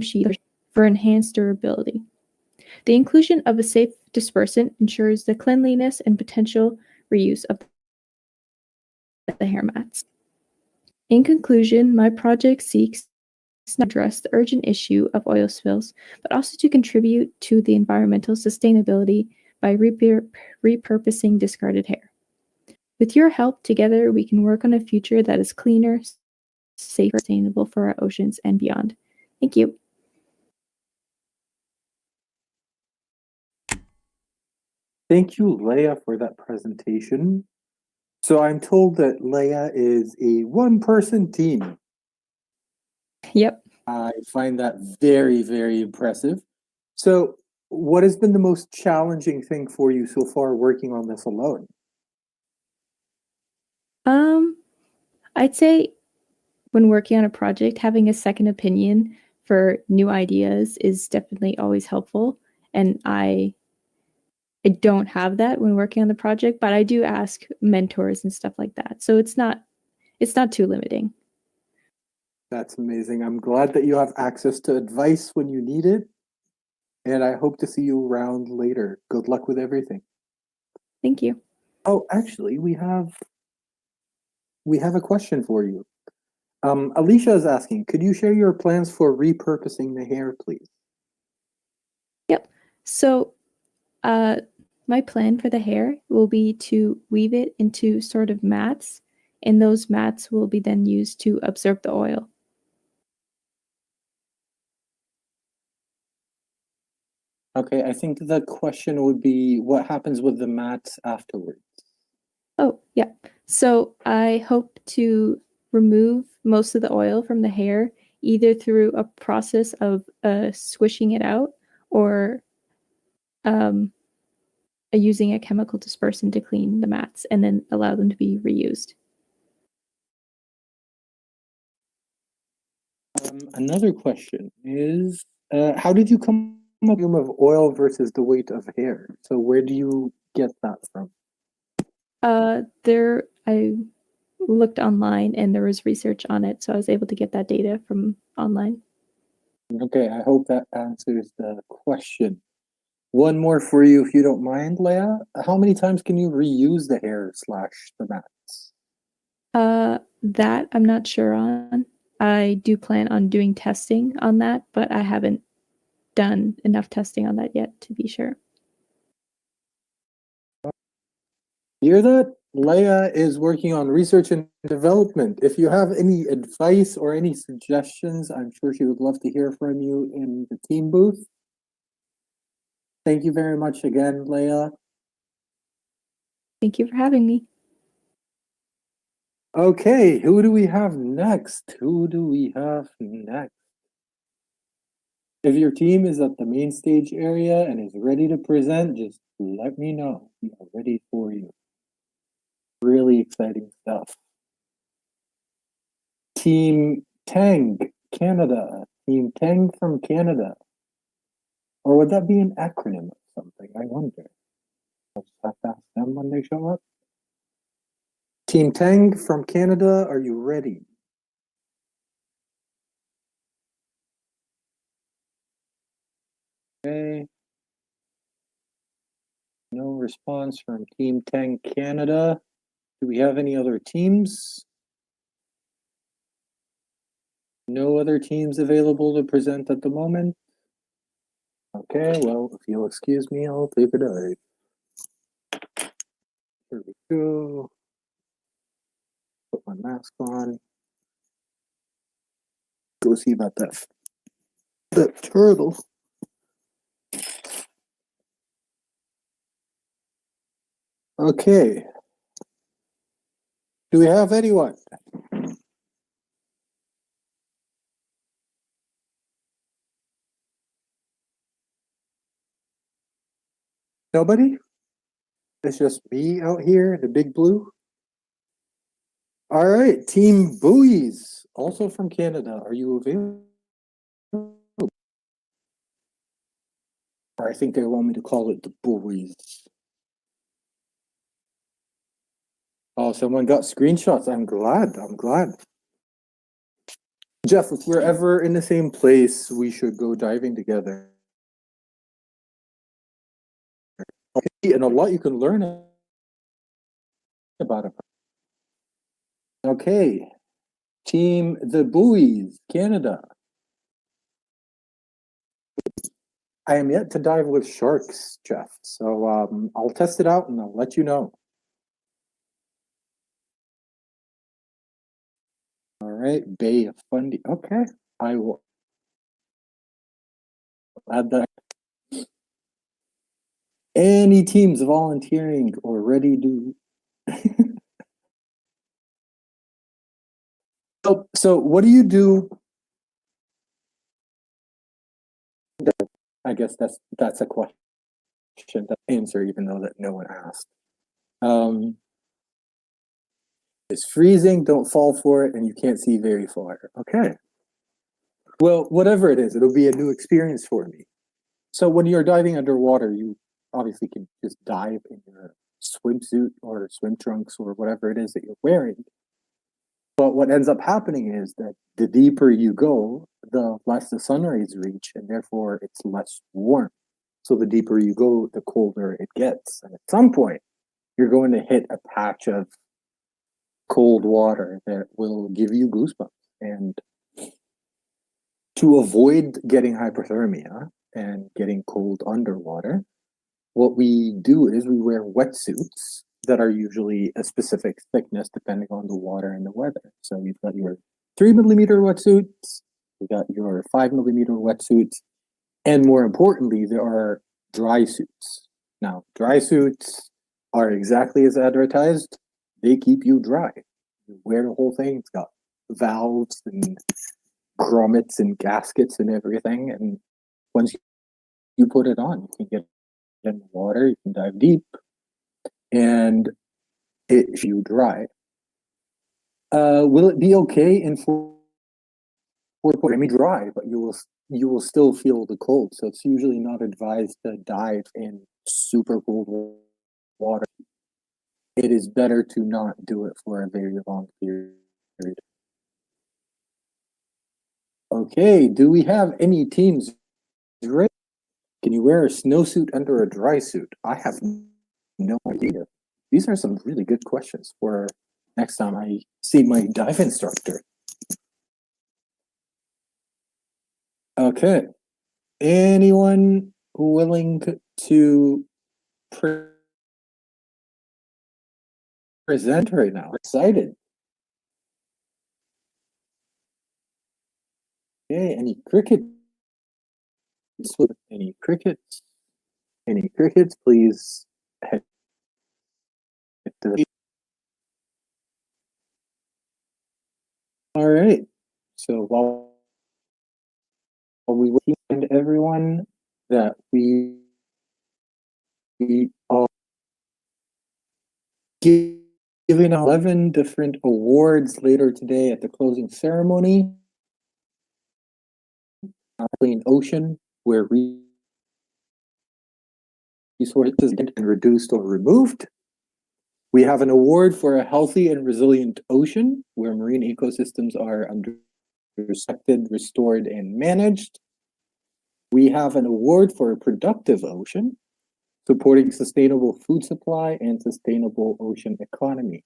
sheet for enhanced durability. The inclusion of a safe dispersant ensures the cleanliness and potential reuse of the hair mats. In conclusion, my project seeks to address the urgent issue of oil spills, but also to contribute to the environmental sustainability by repurposing discarded hair. With your help, together we can work on a future that is cleaner, safer, and sustainable for our oceans and beyond. Thank you. Thank you, Leah, for that presentation. So I'm told that Leah is a 1-person team. Yep. I find that very, very impressive. So, what has been the most challenging thing for you so far working on this alone? I'd say when working on a project, having a second opinion for new ideas is definitely always helpful. And I don't have that when working on the project, but I do ask mentors and stuff like that. So it's not too limiting. That's amazing. I'm glad that you have access to advice when you need it. And I hope to see you around later. Good luck with everything. Thank you. Oh, actually, we have a question for you. Alicia is asking, could you share your plans for repurposing the hair, please? Yep. So my plan for the hair will be to weave it into sort of mats, and those mats will be then used to absorb the oil. Okay, I think the question would be what happens with the mats afterwards? Oh, yeah. So I hope to remove most of the oil from the hair, either through a process of squishing it out or using a chemical dispersant to clean the mats and then allow them to be reused. Another question is, how did you come up with of oil versus the weight of hair? So where do you get that from? I looked online and there was research on it, so I was able to get that data from online. Okay, I hope that answers the question. One more for you, if you don't mind, Leia. How many times can you reuse the hair / the mats? That I'm not sure on. I do plan on doing testing on that, but I haven't done enough testing on that yet to be sure. Hear that? Leia is working on research and development. If you have any advice or any suggestions, I'm sure she would love to hear from you in the team booth. Thank you very much again, Leia. Thank you for having me. Okay, who do we have next? Who do we have next? If your team is at the main stage area and is ready to present, just let me know. We are ready for you. Really exciting stuff. Team Tang, Canada. Team Tang from Canada. Or would that be an acronym of something? I wonder. I'll just have to ask them when they show up. Team Tang from Canada, are you ready? Okay. No response from Team Tang Canada. Do we have any other teams? No other teams available to present at the moment? Okay, well, if you'll excuse me, I'll take a dive. Here we go. Put my mask on. Go see about that turtle. Okay. Do we have anyone? Nobody? It's just me out here, the big blue. All right, Team Buoys, also from Canada. Are you available? Or I think they want me to call it the Buoys. Oh, someone got screenshots. I'm glad. Jeff, if we're ever in the same place, we should go diving together. Okay, and a lot you can learn about it. Okay, Team the Buoys, Canada. I am yet to dive with sharks, Jeff. So I'll test it out and I'll let you know. All right, Bay of Fundy. Okay, I will add that. Any teams volunteering or ready to? So what do you do? I guess that's a question to answer, even though that no one asked. It's freezing, don't fall for it, and you can't see very far. Okay. Well, whatever it is, it'll be a new experience for me. So when you're diving underwater, you obviously can just dive in your swimsuit or swim trunks or whatever it is that you're wearing. But what ends up happening is that the deeper you go, the less the sun rays reach, and therefore it's less warm. So the deeper you go, the colder it gets. And at some point, you're going to hit a patch of cold water that will give you goosebumps. And to avoid getting hypothermia and getting cold underwater, what we do is we wear wetsuits that are usually a specific thickness depending on the water and the weather. So you've got your 3mm wetsuits, you've got your 5mm wetsuits, and more importantly, there are dry suits. Now, dry suits are exactly as advertised. They keep you dry. You wear the whole thing. It's got valves and grommets and gaskets and everything. And once you put it on, you can get in the water, you can dive deep, and it keeps you dry. Will it be okay in 4.0? I mean, dry, but you will still feel the cold. So it's usually not advised to dive in super cold water. It is better to not do it for a very long period. Okay, do we have any teams ready? Can you wear a snowsuit under a dry suit? I have no idea. These are some really good questions for next time I see my dive instructor. Okay. Anyone willing to present right now? Excited. Okay, any crickets? Any crickets? Any crickets, please head to the... All right. So while we remind everyone that we are giving 11 different awards later today at the closing ceremony. Clean ocean, where resources have been reduced or removed. We have an award for a healthy and resilient ocean, where marine ecosystems are protected, restored, and managed. We have an award for a productive ocean, supporting sustainable food supply and sustainable ocean economy.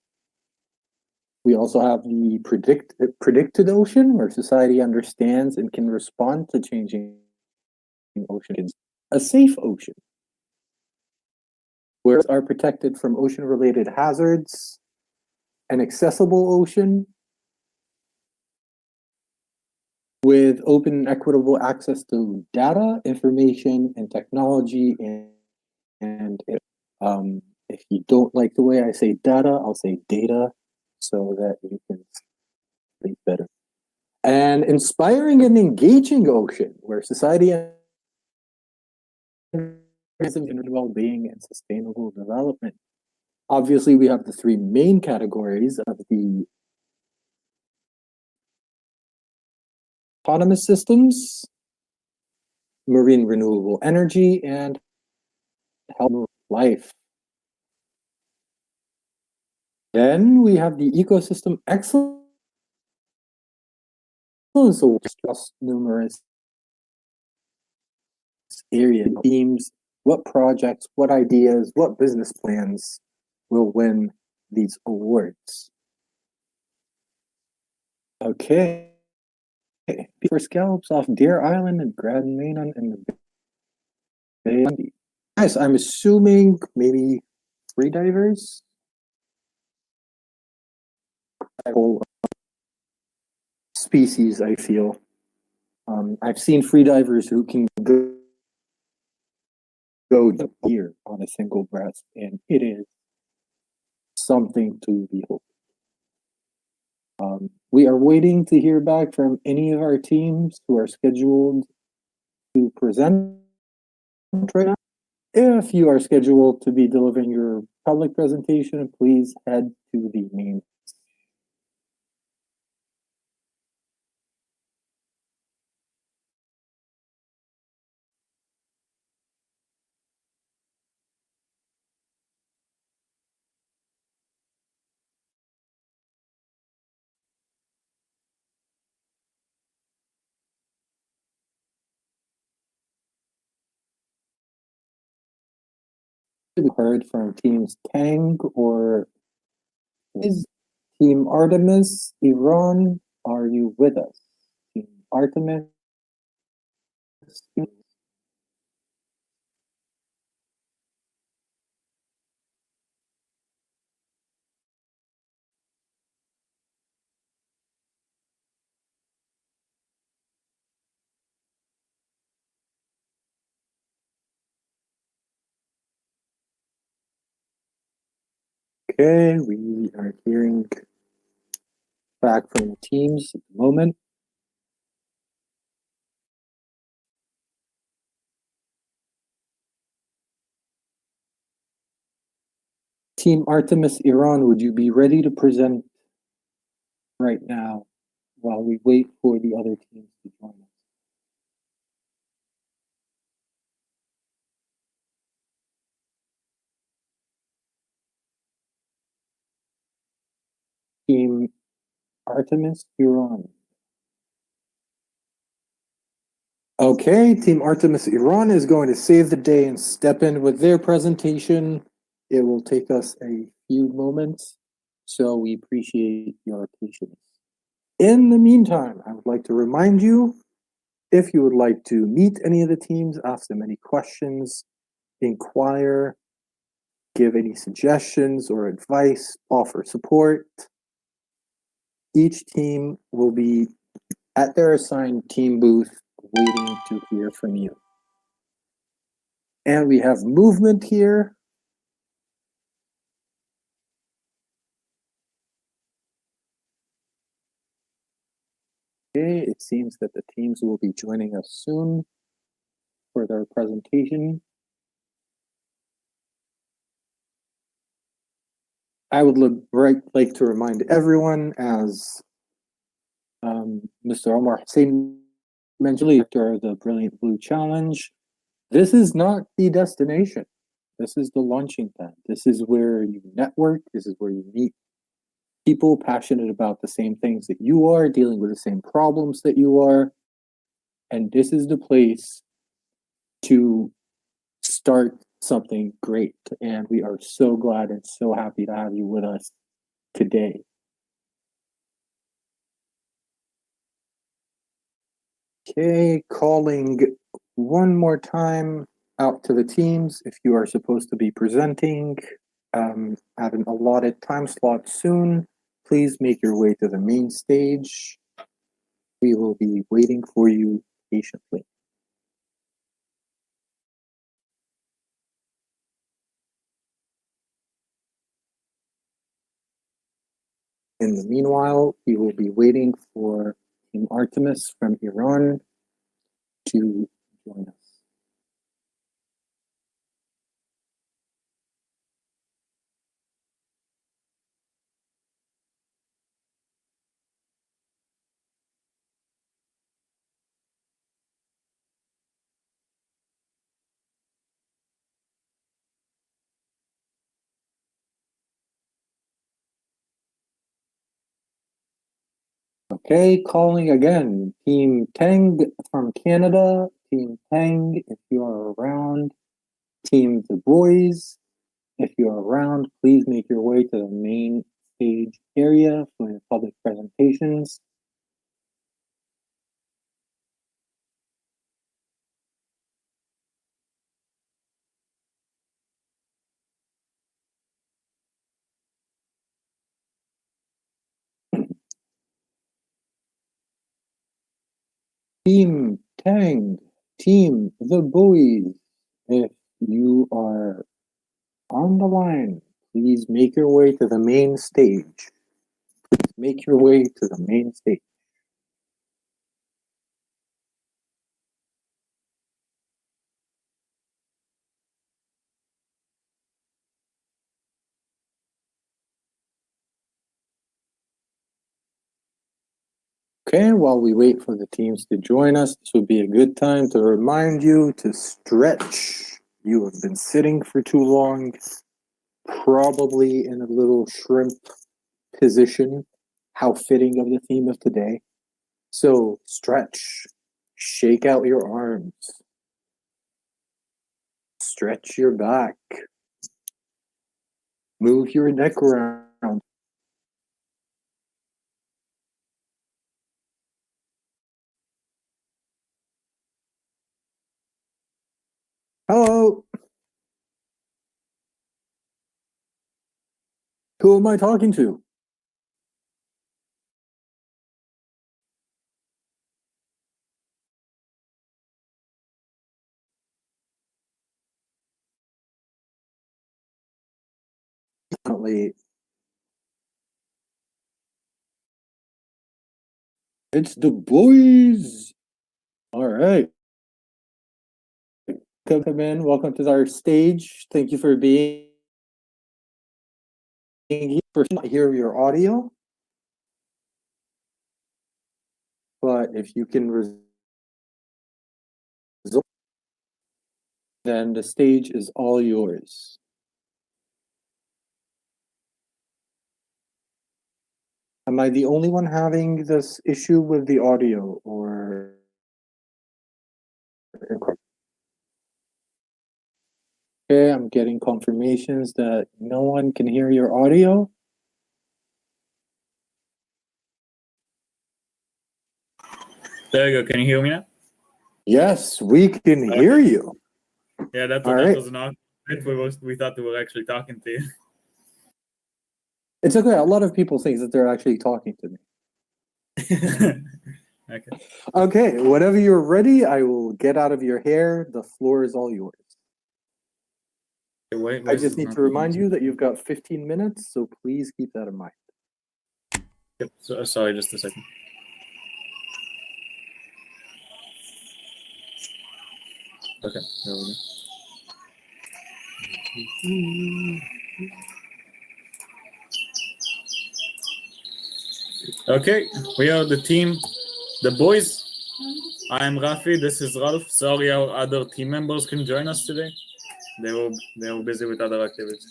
We also have the predicted ocean, where society understands and can respond to changing oceans. A safe ocean, where are protected from ocean-related hazards. An accessible ocean, with open and equitable access to data, information, and technology. And if you don't like the way I say data, I'll say data, so that you can sleep better. An inspiring and engaging ocean, where society and well-being and sustainable development. Obviously, we have the three main categories of the autonomous systems, marine renewable energy, and health life. Then we have the ecosystem excellence, so just numerous area teams, what projects, what ideas, what business plans will win these awards. Okay. For scallops off Deer Island and Grand Manan and the Bay. Guys, I'm assuming maybe free divers. Whole species, I feel. I've seen free divers who can go here on a single breath, and it is something to behold. We are waiting to hear back from any of our teams who are scheduled to present right now. If you are scheduled to be delivering your public presentation, please head to the main. Heard from teams Tang or is Team Artemis, Iran, are you with us? Team Artemis. Okay, we are hearing back from the teams at the moment. Team Artemis Iran, would you be ready to present right now while we wait for the other teams to join us? Team Artemis Iran. Okay, Team Artemis Iran is going to save the day and step in with their presentation. It will take us a few moments, so we appreciate your patience. In the meantime, I would like to remind you, if you would like to meet any of the teams, ask them any questions, inquire, give any suggestions or advice, offer support, each team will be at their assigned team booth waiting to hear from you. And we have movement here. Okay, it seems that the teams will be joining us soon for their presentation. I would like to remind everyone, as Mr. Omar Hussein mentioned, director of the Brilliant Blue Challenge, this is not the destination. This is the launching pad. This is where you network. This is where you meet people passionate about the same things that you are, dealing with the same problems that you are. And this is the place to start something great. And we are so glad and so happy to have you with us today. Okay, calling one more time out to the teams. If you are supposed to be presenting at an allotted time slot soon, please make your way to the main stage. We will be waiting for you patiently. In the meanwhile, we will be waiting for Team Artemis from Iran to join us. Okay, calling again. Team Tang from Canada. Team Tang, if you are around. Team The Boys, if you are around, please make your way to the main stage area for your public presentations. Team Tang, Team The Boys, if you are on the line, please make your way to the main stage. Please make your way to the main stage. Okay, while we wait for the teams to join us, this would be a good time to remind you to stretch. You have been sitting for too long, probably in a little shrimp position. How fitting of the theme of today. So stretch, shake out your arms, stretch your back, move your neck around. Hello. Who am I talking to? It's the boys. All right. Come in. Welcome to our stage. Thank you for being here. First, I hear your audio, but if you can resolve, then the stage is all yours. Am I the only one having this issue with the audio, or? Okay, I'm getting confirmations that no one can hear your audio. There you go. Can you hear me now? Yes, we can hear you. Yeah, that All right. was an awkward. We thought we were actually talking to you. It's okay. A lot of people think that they're actually talking to me. Okay. Okay, whenever you're ready, I will get out of your hair. The floor is all yours. Wait, I just need to remind you that you've got 15 minutes, so please keep that in mind. Yep. Sorry, just a second. Okay, there we go. Okay, we are the team, the boys. I am Rafi. This is Ralph. Sorry, our other team members can join us today. They were busy with other activities.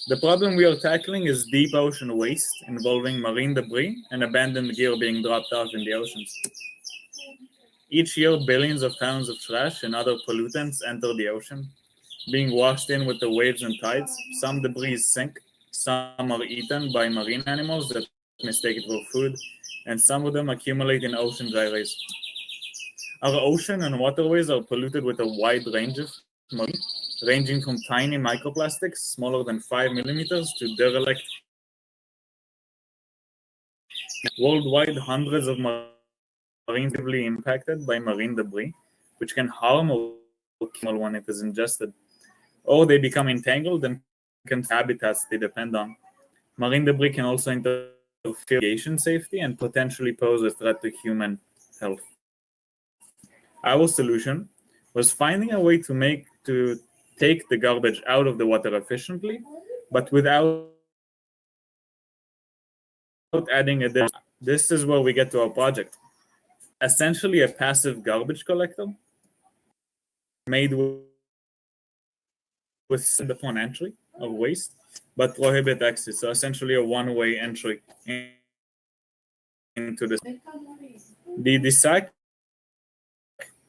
The problem we are tackling is deep ocean waste involving marine debris and abandoned gear being dropped off in the oceans. Each year, billions of pounds of trash and other pollutants enter the ocean, being washed in with the waves and tides. Some debris sink, some are eaten by marine animals that mistake it for food, and some of them accumulate in ocean gyres. Our ocean and waterways are polluted with a wide range of marine, ranging from tiny microplastics, smaller than 5 millimeters, to derelict. Worldwide, hundreds of marines are heavily impacted by marine debris, which can harm or kill when it is ingested, or they become entangled and can habitats they depend on. Marine debris can also interfere with navigation safety and potentially pose a threat to human health. Our solution was finding a way to take the garbage out of the water efficiently, but without adding a dip. This is where we get to our project. Essentially a passive garbage collector made with upon entry of waste, but prohibit exit. So essentially a one-way entry into this. The sack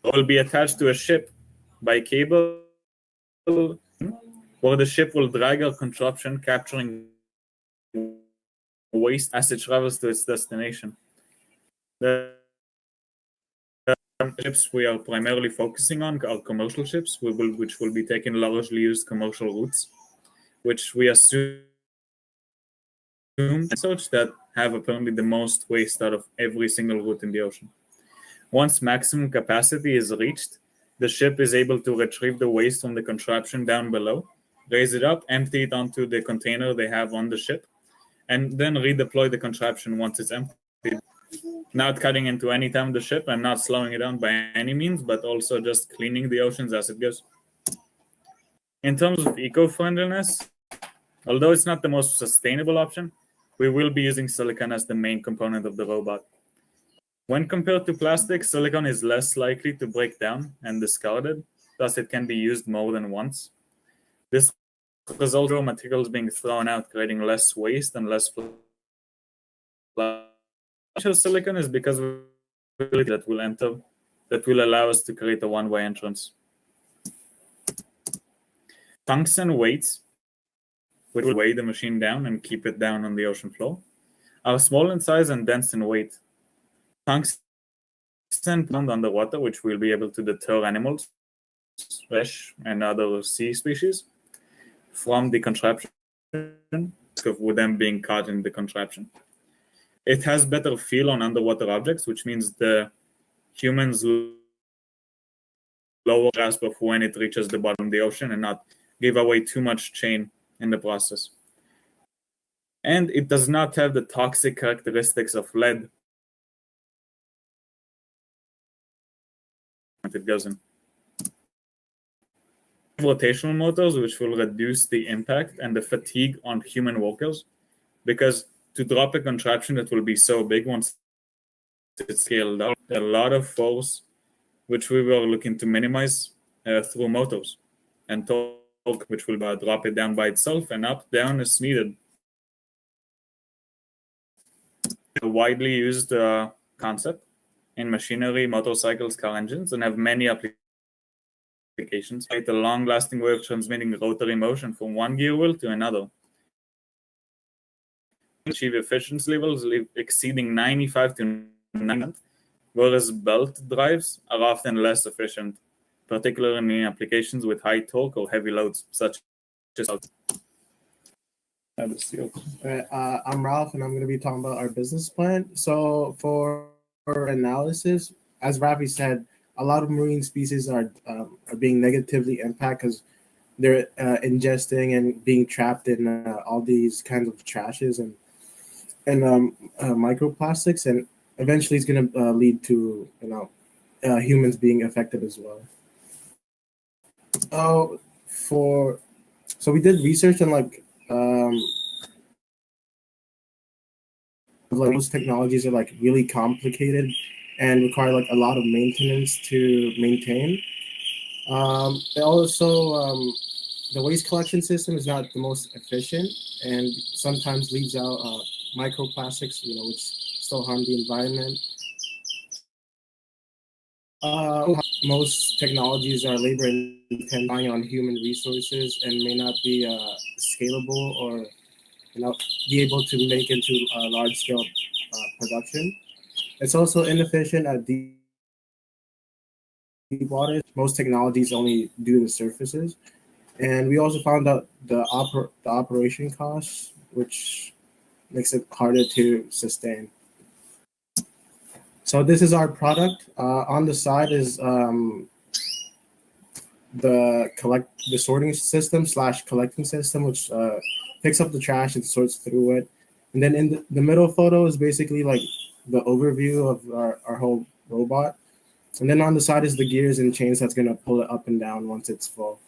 will be attached to a ship by cable, where the ship will drag our contraption, capturing waste as it travels to its destination. The ships we are primarily focusing on are commercial ships, which will be taking largely used commercial routes, which we assume such that have apparently the most waste out of every single route in the ocean. Once maximum capacity is reached, the ship is able to retrieve the waste from the contraption down below, raise it up, empty it onto the container they have on the ship, and then redeploy the contraption once it's emptied. Not cutting into any time of the ship and not slowing it down by any means, but also just cleaning the oceans as it goes. In terms of eco-friendliness, although it's not the most sustainable option, we will be using silicon as the main component of the robot. When compared to plastic, silicon is less likely to break down and discarded, thus it can be used more than once. This results in materials being thrown out, creating less waste and less silicon is because of the ability that will enter, that will allow us to create a one-way entrance. Tungsten weights, which will weigh the machine down and keep it down on the ocean floor, are small in size and dense in weight. Tungsten found underwater, which will be able to deter animals, fish, and other sea species from the contraption, with them being caught in the contraption. It has better feel on underwater objects, which means the humans lower grasp of when it reaches the bottom of the ocean and not give away too much chain in the process. And it does not have the toxic characteristics of lead. It goes in. Rotational motors, which will reduce the impact and the fatigue on human workers, because to drop a contraption that will be so big once it's scaled up, a lot of force, which we were looking to minimize through motors, and torque, which will drop it down by itself and up, down as needed. A widely used concept in machinery, motorcycles, car engines, and have many applications. It's a long-lasting way of transmitting rotary motion from one gear wheel to another. Achieve efficiency levels exceeding 95 to 90%, whereas belt drives are often less efficient, particularly in applications with high torque or heavy loads, such as I'm Ralph, and I'm going to be talking about our business plan. So for analysis, as Rafi said, a lot of marine species are being negatively impacted because they're ingesting and being trapped in all these kinds of trashes and microplastics, and eventually it's going to lead to humans being affected as well. So we did research on those technologies are really complicated and require a lot of maintenance to maintain. Also, the waste collection system is not the most efficient and sometimes leaves out microplastics, which still harm the environment. Most technologies are labor intensive, relying on human resources, and may not be scalable or be able to make into large scale production. It's also inefficient at deep water. Most technologies only do the surfaces, and we also found out the operation costs, which makes it harder to sustain. So this is our product. On the side is the sorting system / collecting system, which picks up the trash and sorts through it. And then in the middle photo is basically the overview of our whole robot. And then on the side is the gears and chains that's going to pull it up and down once it's full.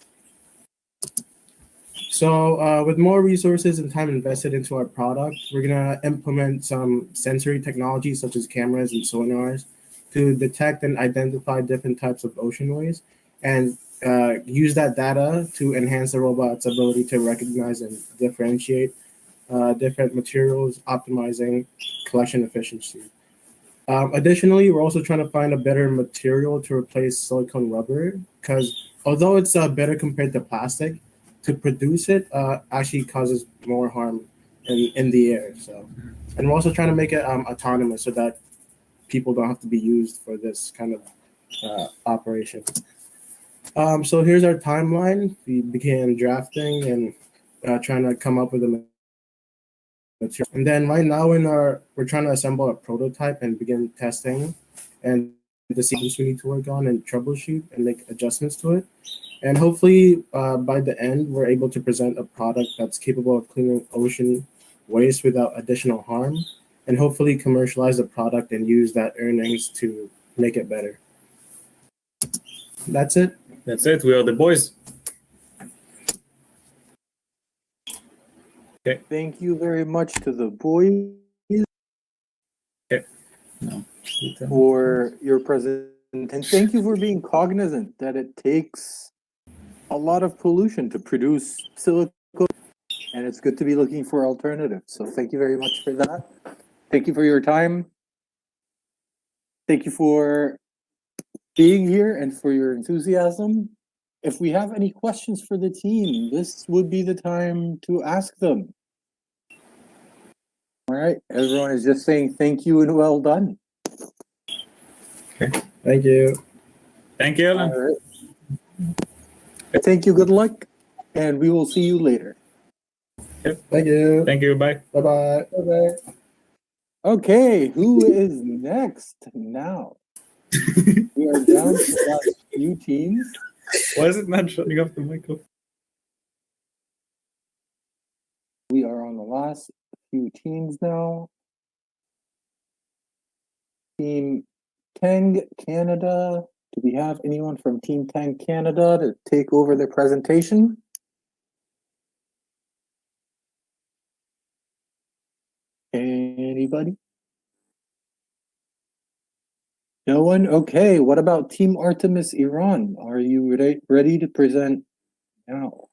So with more resources and time invested into our product, we're going to implement some sensory technology such as cameras and sonars to detect and identify different types of ocean waves, and use that data to enhance the robot's ability to recognize and differentiate different materials, optimizing collection efficiency. Additionally, we're also trying to find a better material to replace silicone rubber, because although it's better compared to plastic, to produce it actually causes more harm in the air. So, and we're also trying to make it autonomous so that people don't have to be used for this kind of operation. So here's our timeline. We began drafting and trying to come up with a material. And then right now we're trying to assemble a prototype and begin testing and the sequence we need to work on and troubleshoot and make adjustments to it. And hopefully by the end, we're able to present a product that's capable of cleaning ocean waste without additional harm, and hopefully commercialize the product and use that earnings to make it better. That's it. That's it. We are the boys. Okay. Thank you very much to the boys for your present, and thank you for being cognizant that it takes a lot of pollution to produce silicone, and it's good to be looking for alternatives. So thank you very much for that. Thank you for your time. Thank you for being here and for your enthusiasm. If we have any questions for the team, this would be the time to ask them. All right, everyone is just saying thank you and well done. Thank you. Thank you, Alan. All right. Thank you, good luck, and we will see you later. Thank you. Thank you. Bye. Bye-bye. Bye-bye. Okay, who is next now? We are down to the last few teams. Why is it not shutting off the microphone? We are on the last few teams now. Team Tang Canada. Do we have anyone from Team Tang Canada to take over the presentation? Anybody? No one? Okay, what about Team Artemis Iran? Are you ready to present now?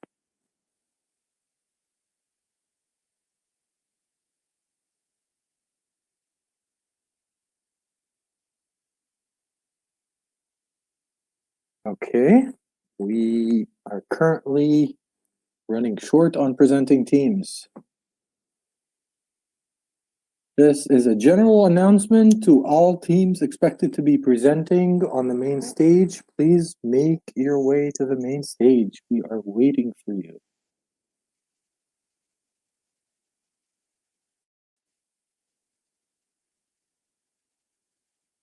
Okay, we are currently running short on presenting teams. This is a general announcement to all teams expected to be presenting on the main stage. Please make your way to the main stage. We are waiting for you.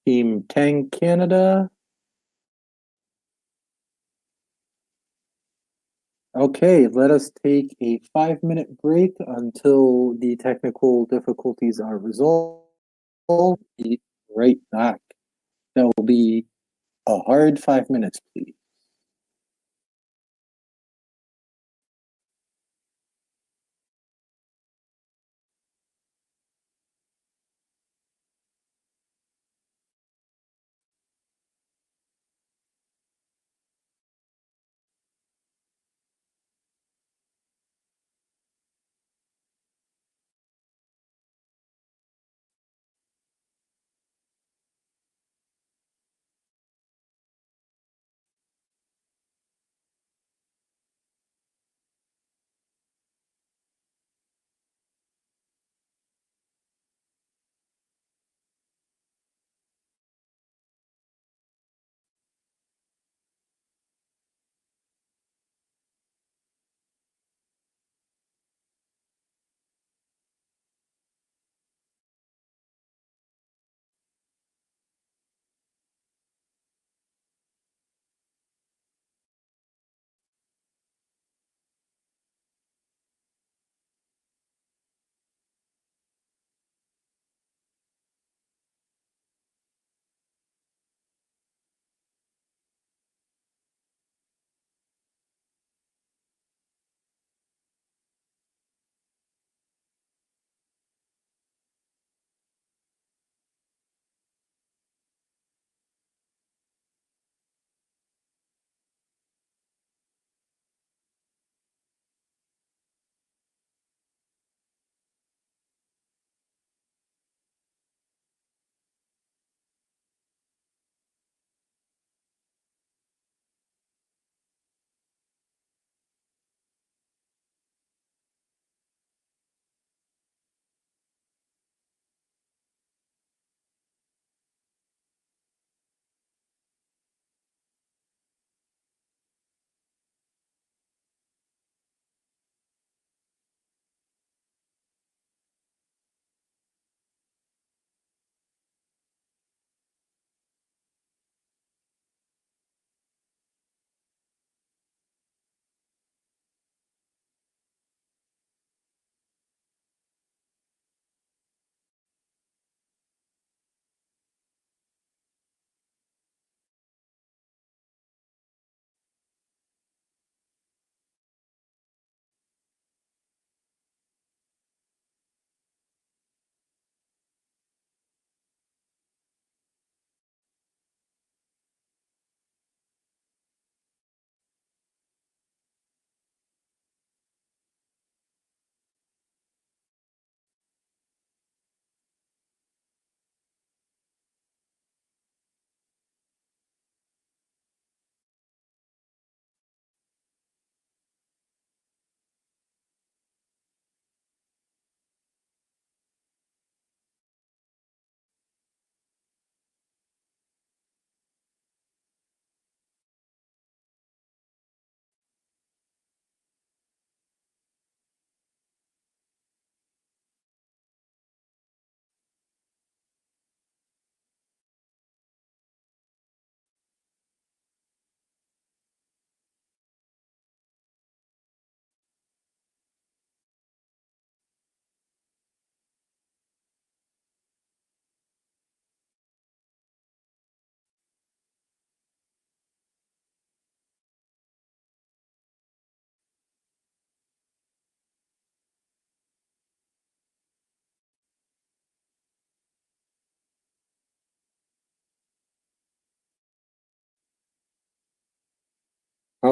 Team Tang Canada. Okay, let us take a 5-minute break until the technical difficulties are resolved. Be right back. That will be a hard 5 minutes, please.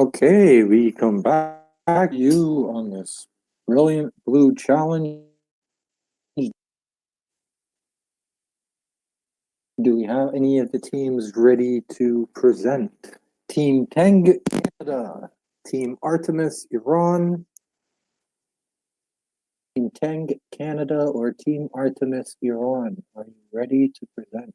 Okay, we come back to you on this brilliant blue challenge. Do we have any of the teams ready to present? Team Teng, Canada. Team Artemis, Iran. Team Teng, Canada, or Team Artemis, Iran? Are you ready to present?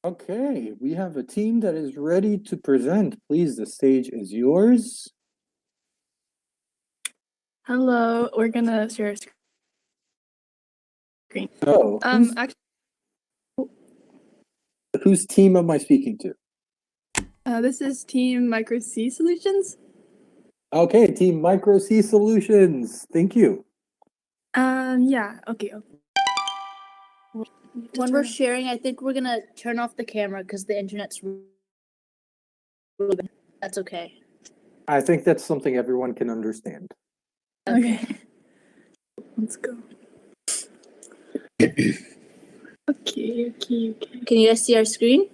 Okay, we have a team that is ready to present. Please, the stage is yours. Hello, we're gonna share a screen. Oh, Actually, whose team am I speaking to? this is Team Micro C Solutions. Okay, Team Micro C Solutions. Thank you. Yeah, okay. When we're sharing, I think we're gonna turn off the camera because the internet's really bad. That's okay. I think that's something everyone can understand. Okay. Let's go. Okay. Can you guys see our screen?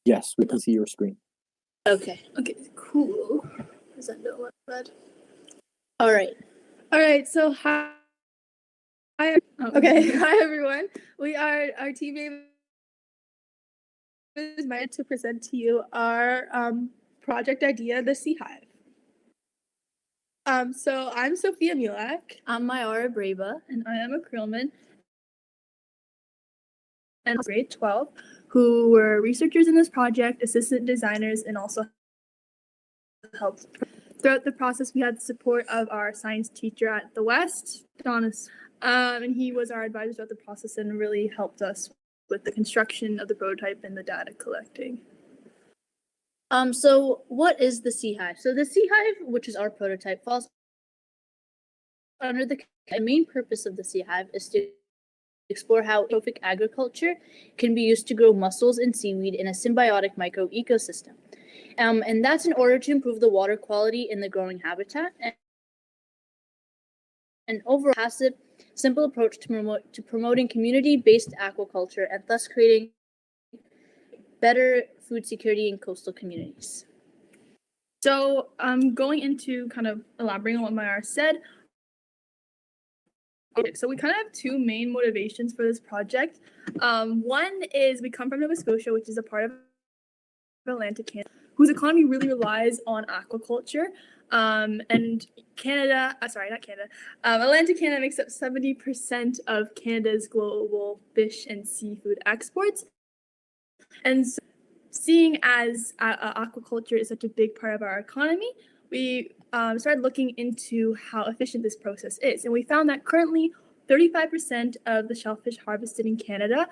Yes, we can see your screen. Okay. Okay, cool. Does that not look bad? All right. All right, so hi. Okay, hi everyone. Our team name is meant to present to you our project idea, the Sea Hive. So I'm Sophia Mulak. I'm Mayara Breba. And I am a Krillman. And grade 12, who were researchers in this project, assistant designers, and also helped. Throughout the process, we had the support of our science teacher at the West, Donis, and he was our advisor throughout the process and really helped us with the construction of the prototype and the data collecting. So what is the Sea Hive? So the Sea Hive, which is our prototype, falls under the main purpose of the Sea Hive is to explore how trophic agriculture can be used to grow mussels and seaweed in a symbiotic micro-ecosystem. And that's in order to improve the water quality in the growing habitat and overall passive, simple approach to promoting community-based aquaculture and thus creating better food security in coastal communities. So going into kind of elaborating on what Mayar said, so we kind of have two main motivations for this project. One is we come from Nova Scotia, which is a part of Atlantic Canada, whose economy really relies on aquaculture. And Canada, not Canada, Atlantic Canada makes up 70% of Canada's global fish and seafood exports. And so, seeing as aquaculture is such a big part of our economy, we started looking into how efficient this process is. And we found that currently 35% of the shellfish harvested in Canada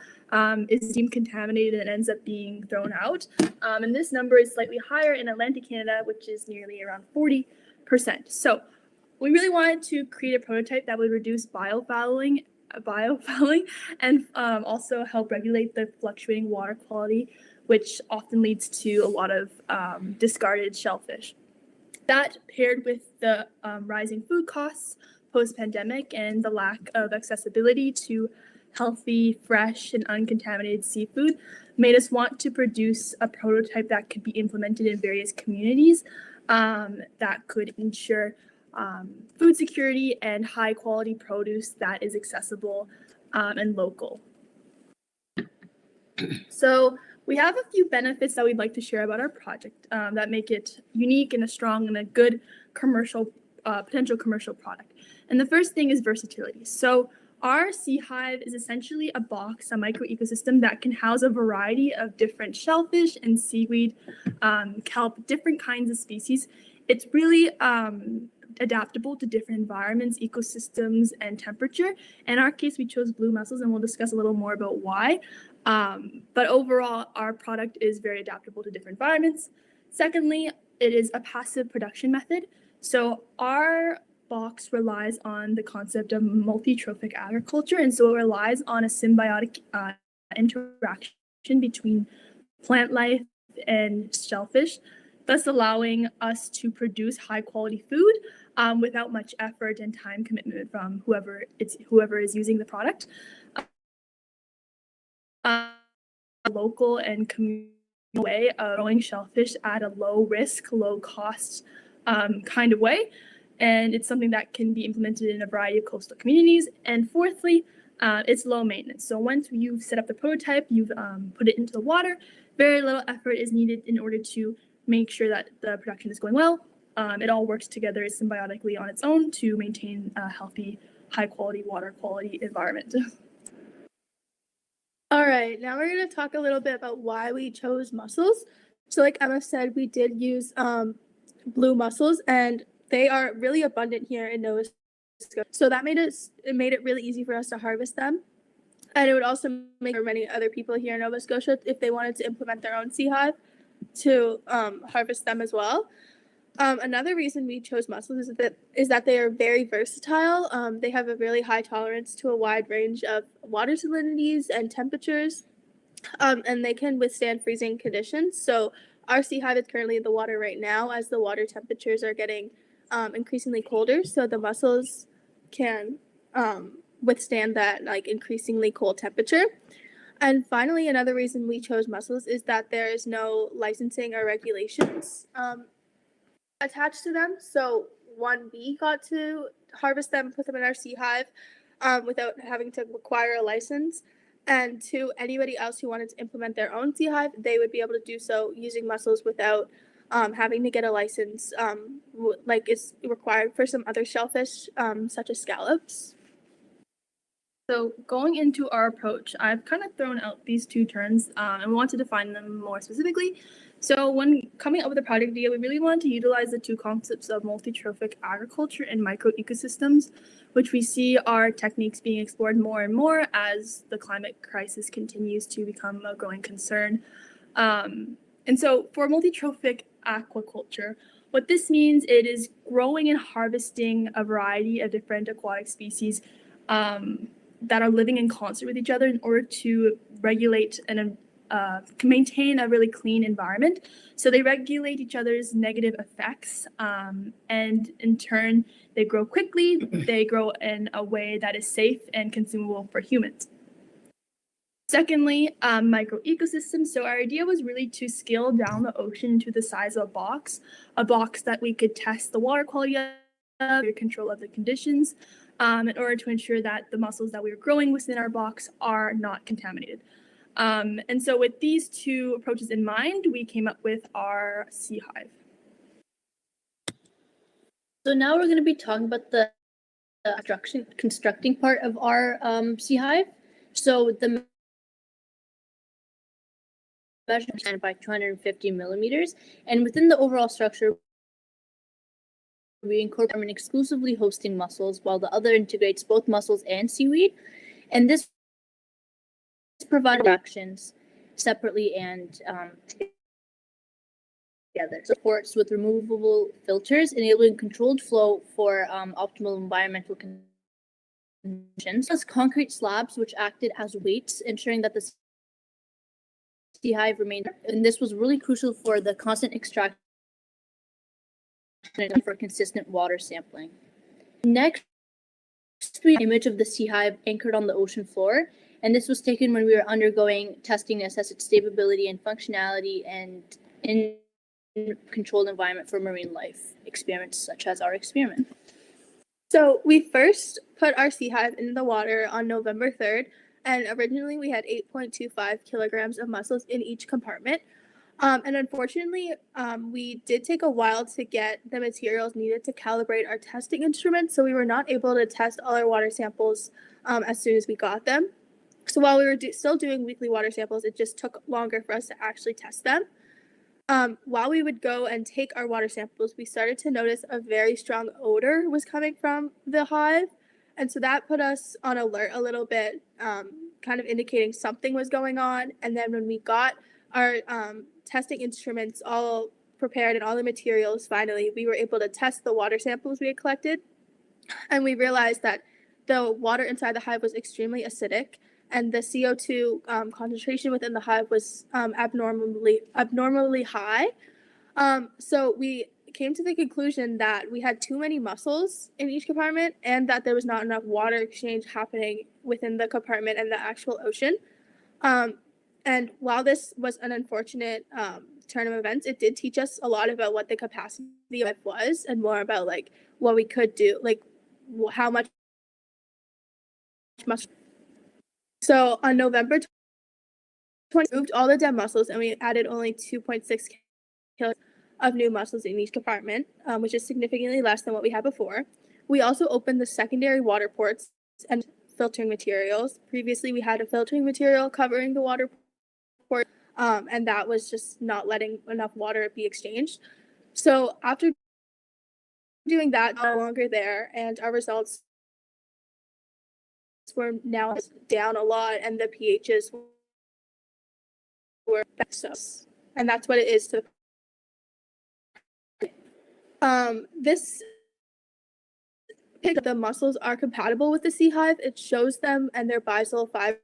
is deemed contaminated and ends up being thrown out. And this number is slightly higher in Atlantic Canada, which is nearly around 40%. So we really wanted to create a prototype that would reduce biofouling and also help regulate the fluctuating water quality, which often leads to a lot of discarded shellfish. That paired with the rising food costs post-pandemic and the lack of accessibility to healthy, fresh, and uncontaminated seafood made us want to produce a prototype that could be implemented in various communities that could ensure food security and high-quality produce that is accessible and local. So we have a few benefits that we'd like to share about our project that make it unique and a strong and a good potential commercial product. And the first thing is versatility. So our Sea Hive is essentially a box, a micro-ecosystem that can house a variety of different shellfish and seaweed, kelp, different kinds of species. It's really adaptable to different environments, ecosystems, and temperature. In our case, we chose blue mussels, and we'll discuss a little more about why. But overall, our product is very adaptable to different environments. Secondly, it is a passive production method. So our box relies on the concept of multi-trophic agriculture, and so it relies on a symbiotic interaction between plant life and shellfish, thus allowing us to produce high-quality food without much effort and time commitment from whoever is using the product. Local and communal way of growing shellfish at a low risk, low cost kind of way. And it's something that can be implemented in a variety of coastal communities. And fourthly, it's low maintenance. So once you've set up the prototype, you've put it into the water, very little effort is needed in order to make sure that the production is going well. It all works together symbiotically on its own to maintain a healthy, high quality, water quality environment. All right, now we're going to talk a little bit about why we chose mussels. So like Emma said, we did use blue mussels, and they are really abundant here in Nova Scotia. So that made it really easy for us to harvest them. And it would also make for many other people here in Nova Scotia, if they wanted to implement their own sea hive, to harvest them as well. Another reason we chose mussels is that they are very versatile. They have a really high tolerance to a wide range of water salinities and temperatures, and they can withstand freezing conditions. So our sea hive is currently in the water right now as the water temperatures are getting increasingly colder. So the mussels can withstand that like increasingly cold temperature. And finally, another reason we chose mussels is that there is no licensing or regulations attached to them. So one, we got to harvest them, put them in our sea hive without having to require a license. And two, anybody else who wanted to implement their own sea hive, they would be able to do so using mussels without having to get a license like is required for some other shellfish such as scallops. So going into our approach, I've kind of thrown out these two terms and want to define them more specifically. So when coming up with the project idea, we really wanted to utilize the two concepts of multi-trophic agriculture and micro-ecosystems, which we see are techniques being explored more and more as the climate crisis continues to become a growing concern. And so for multi-trophic aquaculture, what this means, it is growing and harvesting a variety of different aquatic species that are living in concert with each other in order to regulate and maintain a really clean environment. So they regulate each other's negative effects, and in turn, they grow quickly, they grow in a way that is safe and consumable for humans. Secondly, micro-ecosystems. So our idea was really to scale down the ocean to the size of a box that we could test the water quality of, control of the conditions, in order to ensure that the mussels that we were growing within our box are not contaminated. And so with these two approaches in mind, we came up with our sea hive. So now we're going to be talking about the constructing part of our sea hive. So the measurement by 250 millimeters, and within the overall structure, we incorporate exclusively hosting mussels, while the other integrates both mussels and seaweed. And this provides actions separately and together. Supports with removable filters, enabling controlled flow for optimal environmental conditions. Plus concrete slabs, which acted as weights, ensuring that the sea hive remained. And this was really crucial for the constant extraction for consistent water sampling. Next, we have an image of the sea hive anchored on the ocean floor, and this was taken when we were undergoing testing to assess its stability and functionality and in controlled environment for marine life experiments such as our experiment. So we first put our sea hive in the water on November 3rd, and originally we had 8.25 kilograms of mussels in each compartment. And unfortunately, we did take a while to get the materials needed to calibrate our testing instruments, so we were not able to test all our water samples as soon as we got them. So while we were still doing weekly water samples, it just took longer for us to actually test them. While we would go and take our water samples, we started to notice a very strong odor was coming from the hive. And so that put us on alert a little bit, kind of indicating something was going on. And then when we got our testing instruments all prepared and all the materials, finally, we were able to test the water samples we had collected. And we realized that the water inside the hive was extremely acidic, and the CO2 concentration within the hive was abnormally high. So we came to the conclusion that we had too many mussels in each compartment, and that there was not enough water exchange happening within the compartment and the actual ocean. And while this was an unfortunate turn of events, it did teach us a lot about what the capacity of it was, and more about like what we could do, like how much. So on November 20, we moved all the dead mussels, and we added only 2.6 kilos of new mussels in each compartment, which is significantly less than what we had before. We also opened the secondary water ports and filtering materials. Previously, we had a filtering material covering the water port, and that was just not letting enough water be exchanged. So after doing that, no longer there, and our results were now down a lot, and the pHs were better. And that's what it is to this the mussels are compatible with the sea hive. It shows them and their byssal fibers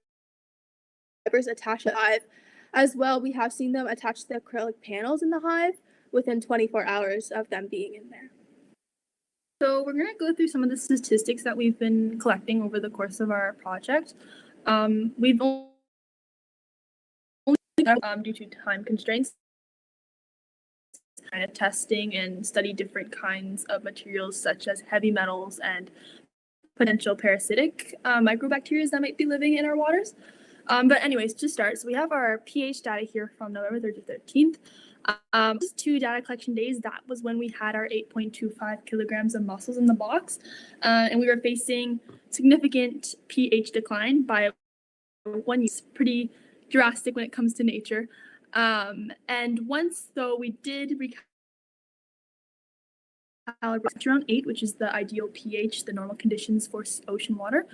attached to the hive. As well, we have seen them attach to the acrylic panels in the hive within 24 hours of them being in there. So we're going to go through some of the statistics that we've been collecting over the course of our project. We've only due to time constraints, kind of testing and study different kinds of materials such as heavy metals and potential parasitic microbacteria that might be living in our waters. But anyways, to start, so we have our pH data here from November 3rd to 13th. 2 data collection days, that was when we had our 8.25 kilograms of mussels in the box, and we were facing significant pH decline by 1 year. It's pretty drastic when it comes to nature. And once though we did recalibrate around 8, which is the ideal pH, the normal conditions for ocean water,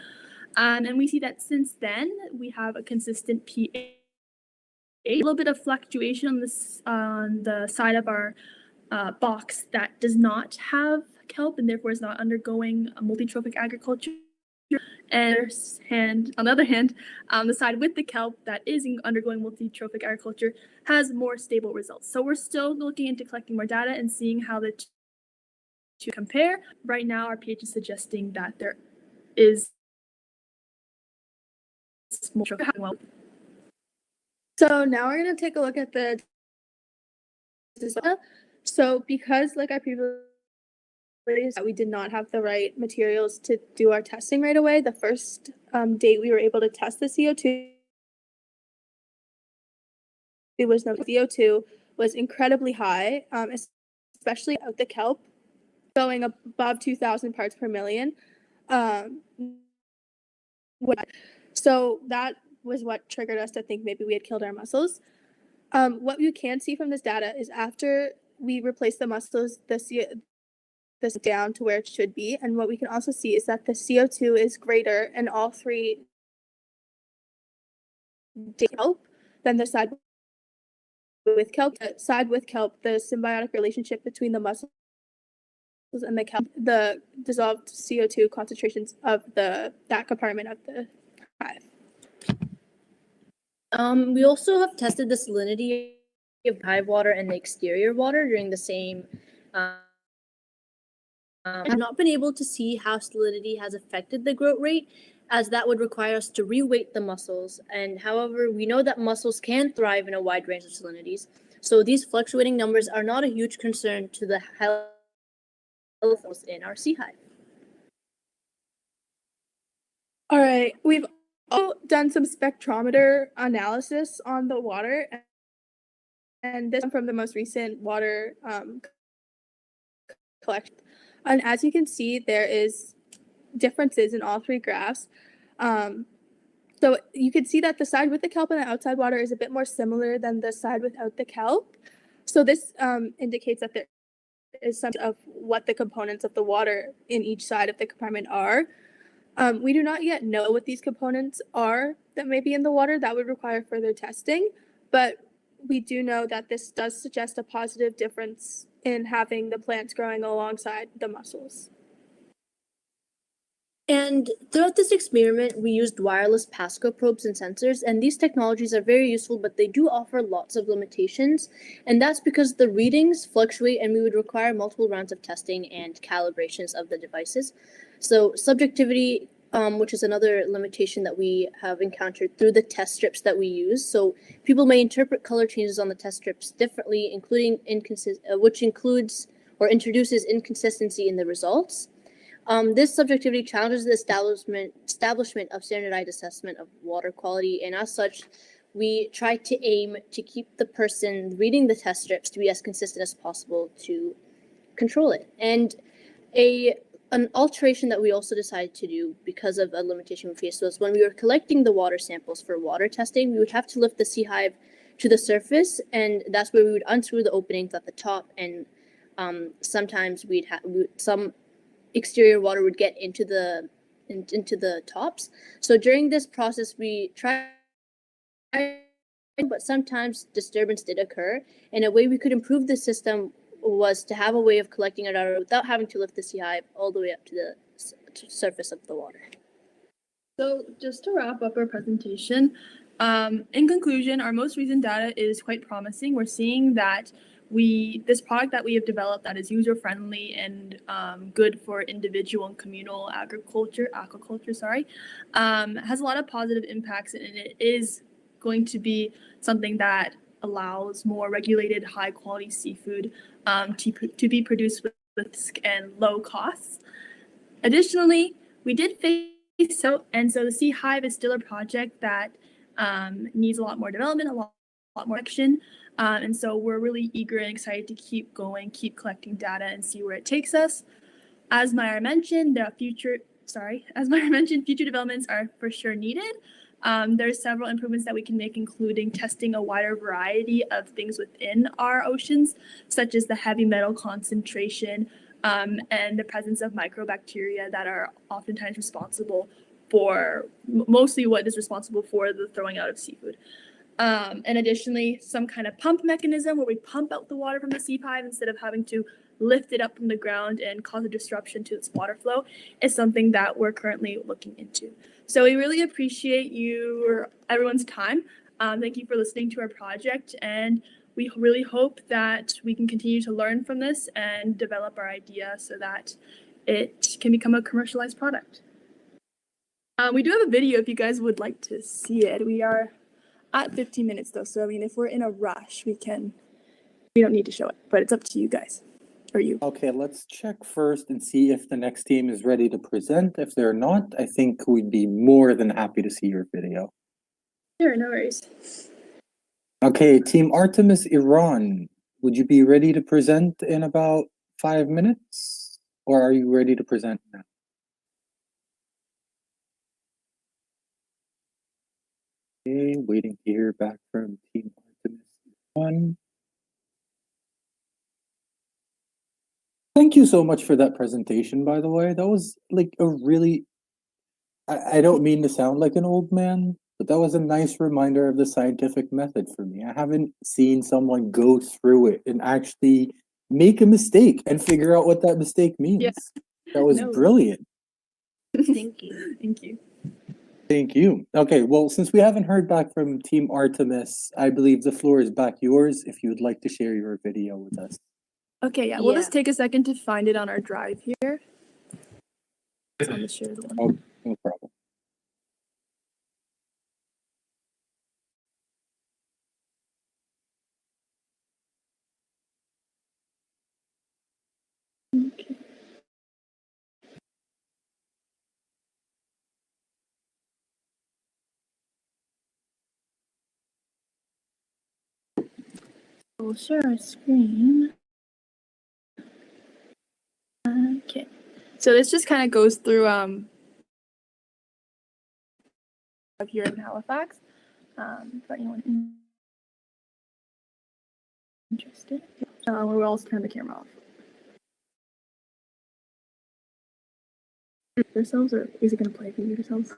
and we see that since then we have a consistent pH. A little bit of fluctuation on the side of our box that does not have kelp and therefore is not undergoing a multi-trophic agriculture. And on the other hand, the side with the kelp that is undergoing multi-trophic agriculture has more stable results. So we're still looking into collecting more data and seeing how the two compare. Right now, our pH is suggesting that there is more trophic. So now we're going to take a look at the data. So because, like I previously said, we did not have the right materials to do our testing right away, the first date we were able to test the CO2, it was no CO2 was incredibly high, especially of the kelp, going above 2,000 parts per million. So that was what triggered us to think maybe we had killed our mussels. What you can see from this data is after we replace the mussels, this down to where it should be, and what we can also see is that the CO2 is greater in all 3 kelp than the side with kelp. The side with kelp, the symbiotic relationship between the mussels and the kelp, the dissolved CO2 concentrations of that compartment of the hive. We also have tested the salinity of hive water and the exterior water during the same. I've not been able to see how salinity has affected the growth rate, as that would require us to reweight the mussels. And however, we know that mussels can thrive in a wide range of salinities, so these fluctuating numbers are not a huge concern to the health in our sea hive. All right, we've also done some spectrometer analysis on the water, and this from the most recent water collection. And as you can see, there is differences in all 3 graphs. So you can see that the side with the kelp and the outside water is a bit more similar than the side without the kelp. So this indicates that there is some of what the components of the water in each side of the compartment are. We do not yet know what these components are that may be in the water. That would require further testing, but we do know that this does suggest a positive difference in having the plants growing alongside the mussels. And throughout this experiment, we used wireless Pasco probes and sensors, and these technologies are very useful, but they do offer lots of limitations. And that's because the readings fluctuate and we would require multiple rounds of testing and calibrations of the devices. So subjectivity, which is another limitation that we have encountered through the test strips that we use. So people may interpret color changes on the test strips differently, including which includes or introduces inconsistency in the results. This subjectivity challenges the establishment of standardized assessment of water quality, and as such, we try to aim to keep the person reading the test strips to be as consistent as possible to control it. And an alteration that we also decided to do because of a limitation we faced was when we were collecting the water samples for water testing, we would have to lift the sea hive to the surface, and that's where we would unscrew the openings at the top, and sometimes we'd have some exterior water would get into the tops. So during this process, we tried, but sometimes disturbance did occur. And a way we could improve the system was to have a way of collecting it out without having to lift the sea hive all the way up to the surface of the water. So just to wrap up our presentation, in conclusion, our most recent data is quite promising. We're seeing that this product that we have developed that is user-friendly and good for individual and communal aquaculture, has a lot of positive impacts, and it is going to be something that allows more regulated, high-quality seafood to be produced with risk and low costs. Additionally, we did face so the Sea Hive is still a project that needs a lot more development, a lot more action. And so we're really eager and excited to keep going, keep collecting data and see where it takes us. As Meyer mentioned, future developments are for sure needed. There's several improvements that we can make, including testing a wider variety of things within our oceans, such as the heavy metal concentration and the presence of microbacteria that are oftentimes responsible for mostly what is responsible for the throwing out of seafood. And additionally, some kind of pump mechanism where we pump out the water from the sea hive instead of having to lift it up from the ground and cause a disruption to its water flow is something that we're currently looking into. So we really appreciate everyone's time. Thank you for listening to our project, and we really hope that we can continue to learn from this and develop our idea so that it can become a commercialized product. We do have a video if you guys would like to see it. We are at 15 minutes though, so I mean, if we're in a rush, we don't need to show it, but it's up to you guys, or you. Okay, let's check first and see if the next team is ready to present. If they're not, I think we'd be more than happy to see your video. Sure, no worries. Okay, Team Artemis Iran, would you be ready to present in about 5 minutes? Or are you ready to present now? Okay, waiting to hear back from Team Artemis Iran. Thank you so much for that presentation, by the way. That was like a really, I don't mean to sound like an old man, but that was a nice reminder of the scientific method for me. I haven't seen someone go through it and actually make a mistake and figure out what that mistake means. Yeah. That was brilliant. Thank you. Thank you. Thank you. Okay, well, since we haven't heard back from Team Artemis, I believe the floor is back yours if you would like to share your video with us. Okay, yeah, we'll just take a second to find it on our drive here. It's on the shared one. Oh, no problem. Okay. We'll share our screen. Okay, so this just kind of goes through here in Halifax. For anyone interested, we'll also turn the camera off. Yourselves, or is it going to play for you yourselves?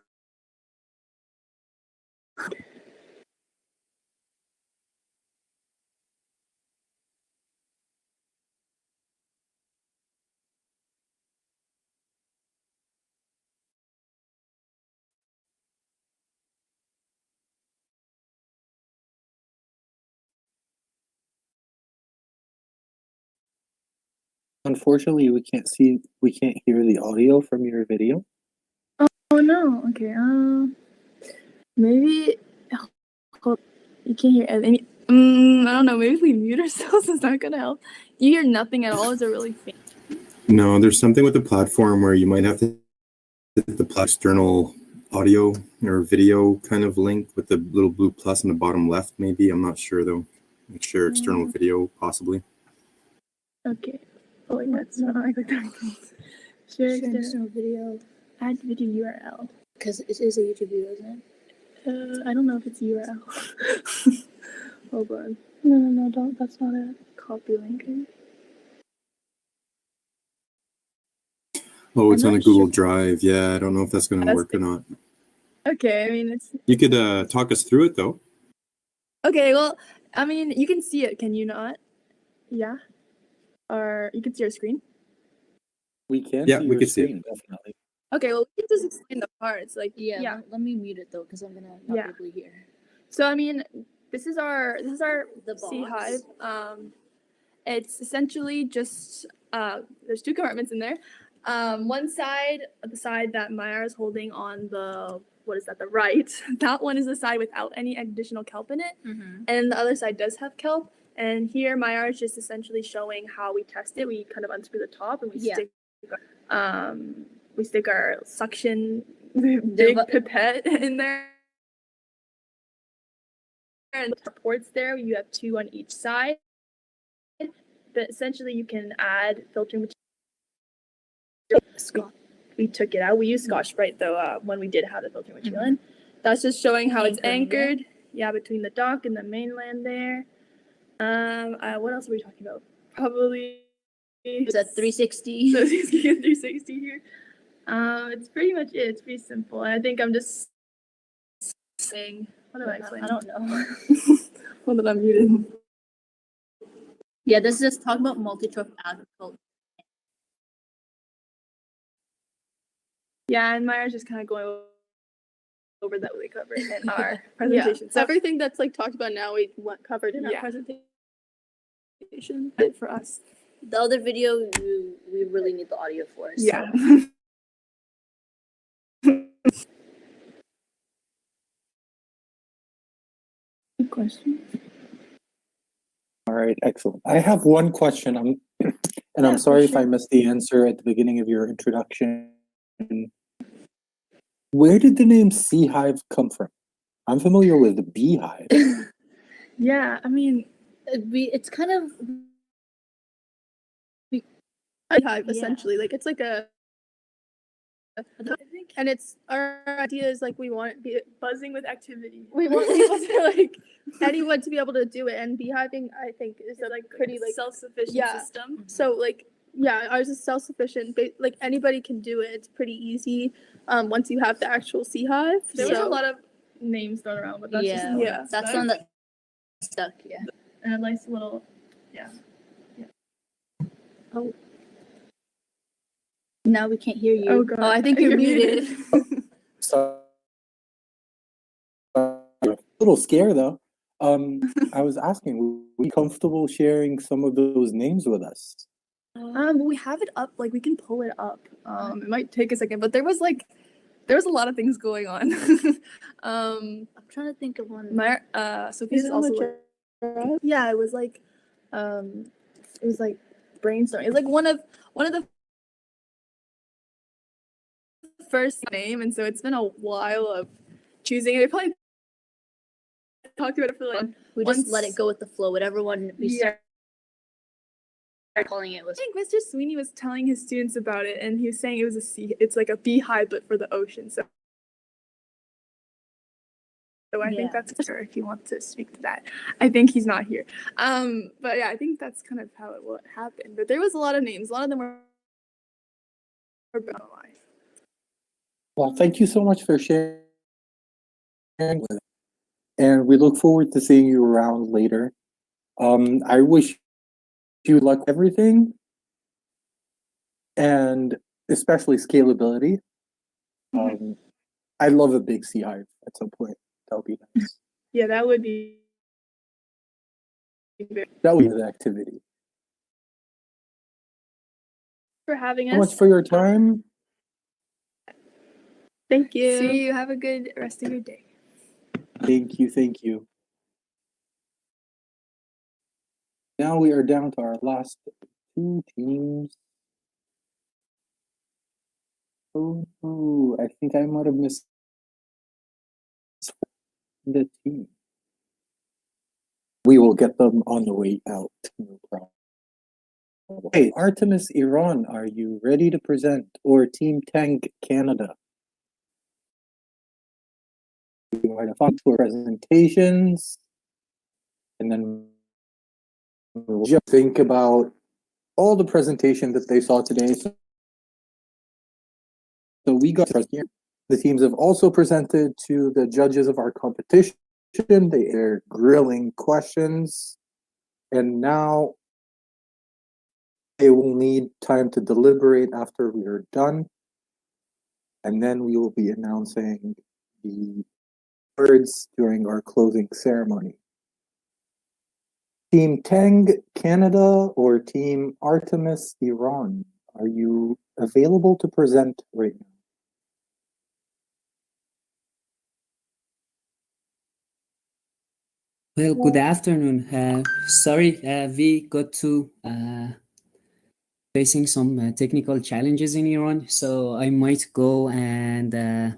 Unfortunately, we can't hear the audio from your video. Oh no. Okay. Maybe you can't hear any. I don't know. Maybe if we mute ourselves, is that gonna help? You hear nothing at all. Is it really faint? No, there's something with the platform where you might have to hit the external audio or video kind of link with the little blue plus in the bottom left, maybe. I'm not sure though. Like share external video, possibly. Okay. Oh wait, that's not like that. Share external video. Add video URL. Because it is a YouTube video, isn't it? I don't know if it's URL. Hold on. No, don't. That's not it. Copy link. Oh, it's I'm on a not Google sure. Drive. Yeah, I don't know if that's going to work or not. Okay, I mean it's You could talk us through it though. okay. Well, I mean you can see it, can you not? Yeah. Or you can see our screen. We can Yeah, see we your could see it. screen, definitely. Okay, well we can just explain the parts. Like Yeah. Let me mute it though, because I'm gonna not Yeah. be able to hear. So I mean, this is our The box. sea hive. It's essentially just there's two compartments in there. One side, the side that Maya is holding on the the right. That one is the side without any additional kelp in it, and the other side does have kelp. And here Maya is just essentially showing how we test it. We kind of unscrew the top and we stick our suction big pipette in there. And the ports there, you have two on each side. But essentially, you can add filtering material. We took it out. We used Scotch-Brite though when we did have the filtering material in. That's just showing how it's anchored. Yeah, between the dock and the mainland there. What else are we talking about? Probably. Is that 360? 360 here. It's pretty much it. It's pretty simple. And I think I'm just saying. What do I explain? I don't know. Hold on, I'm muted. Yeah, this is just talking about multi-troph agriculture. Yeah, and Maya's just kind of going over that we covered in our presentation. So everything that's like talked about now, we covered in our presentation. Good for us. The other video, we really need the audio for. So. Yeah. Good question. All right, excellent. I have one question. I'm sorry if I missed the answer at the beginning of your introduction. Where did the name Sea Hive come from? I'm familiar with the beehive. Yeah, I mean, it's kind of hive essentially. Like it's like a. I think, and it's our idea is like we want it to be buzzing with activity. We want people to like anyone to be able to do it, and beehiving I think is a like pretty like self-sufficient system. So like ours is self-sufficient. Like anybody can do it. It's pretty easy. Once you have the actual sea hive. There was a lot of names thrown around, but that's just the one that's the one that stuck. Yeah, and a nice little Oh. Now we can't hear you. Oh, God. I think you're muted. So, a little scared though. I was asking, were you comfortable sharing some of those names with us? We have it up. Like we can pull it up. It might take a second, but there was a lot of things going on. I'm trying to think of one. Sophia's also yeah. It was like brainstorming. It's like one of the first name, and so it's been a while of choosing it. I probably talked about it for like we just let it go with the flow. Whatever one we start calling it was. I think Mr. Sweeney was telling his students about it, and he was saying it was it's like a beehive but for the ocean. So I think that's sure if you want to speak to that. I think he's not here. But yeah, I think that's kind of how it happened. But there was a lot of names. A lot of them were alive. Well, thank you so much for sharing with us. And we look forward to seeing you around later. I wish you luck with everything, and especially scalability. I'd love a big sea hive at some point. That would be nice. Yeah, that would be That would be the activity. for having So much us. for your time. Thank you. See you. Have a good rest of your day. Thank you. Thank you. Now we are down to our last two teams. Oh, I think I might have missed the team. We will get them on the way out. No problem. Hey, Artemis Iran, are you ready to present? Or Team Tank Canada? We might have fun to our presentations, and then we'll just think about all the presentation that they saw today. So we got here. The teams have also presented to the judges of our competition. They are grilling questions, and now they will need time to deliberate after we are done, and then we will be announcing the words during our closing ceremony. Team Tang Canada or Team Artemis Iran, are you available to present right now? Well, good afternoon. Sorry, we got to facing some technical challenges in Iran, so I might go and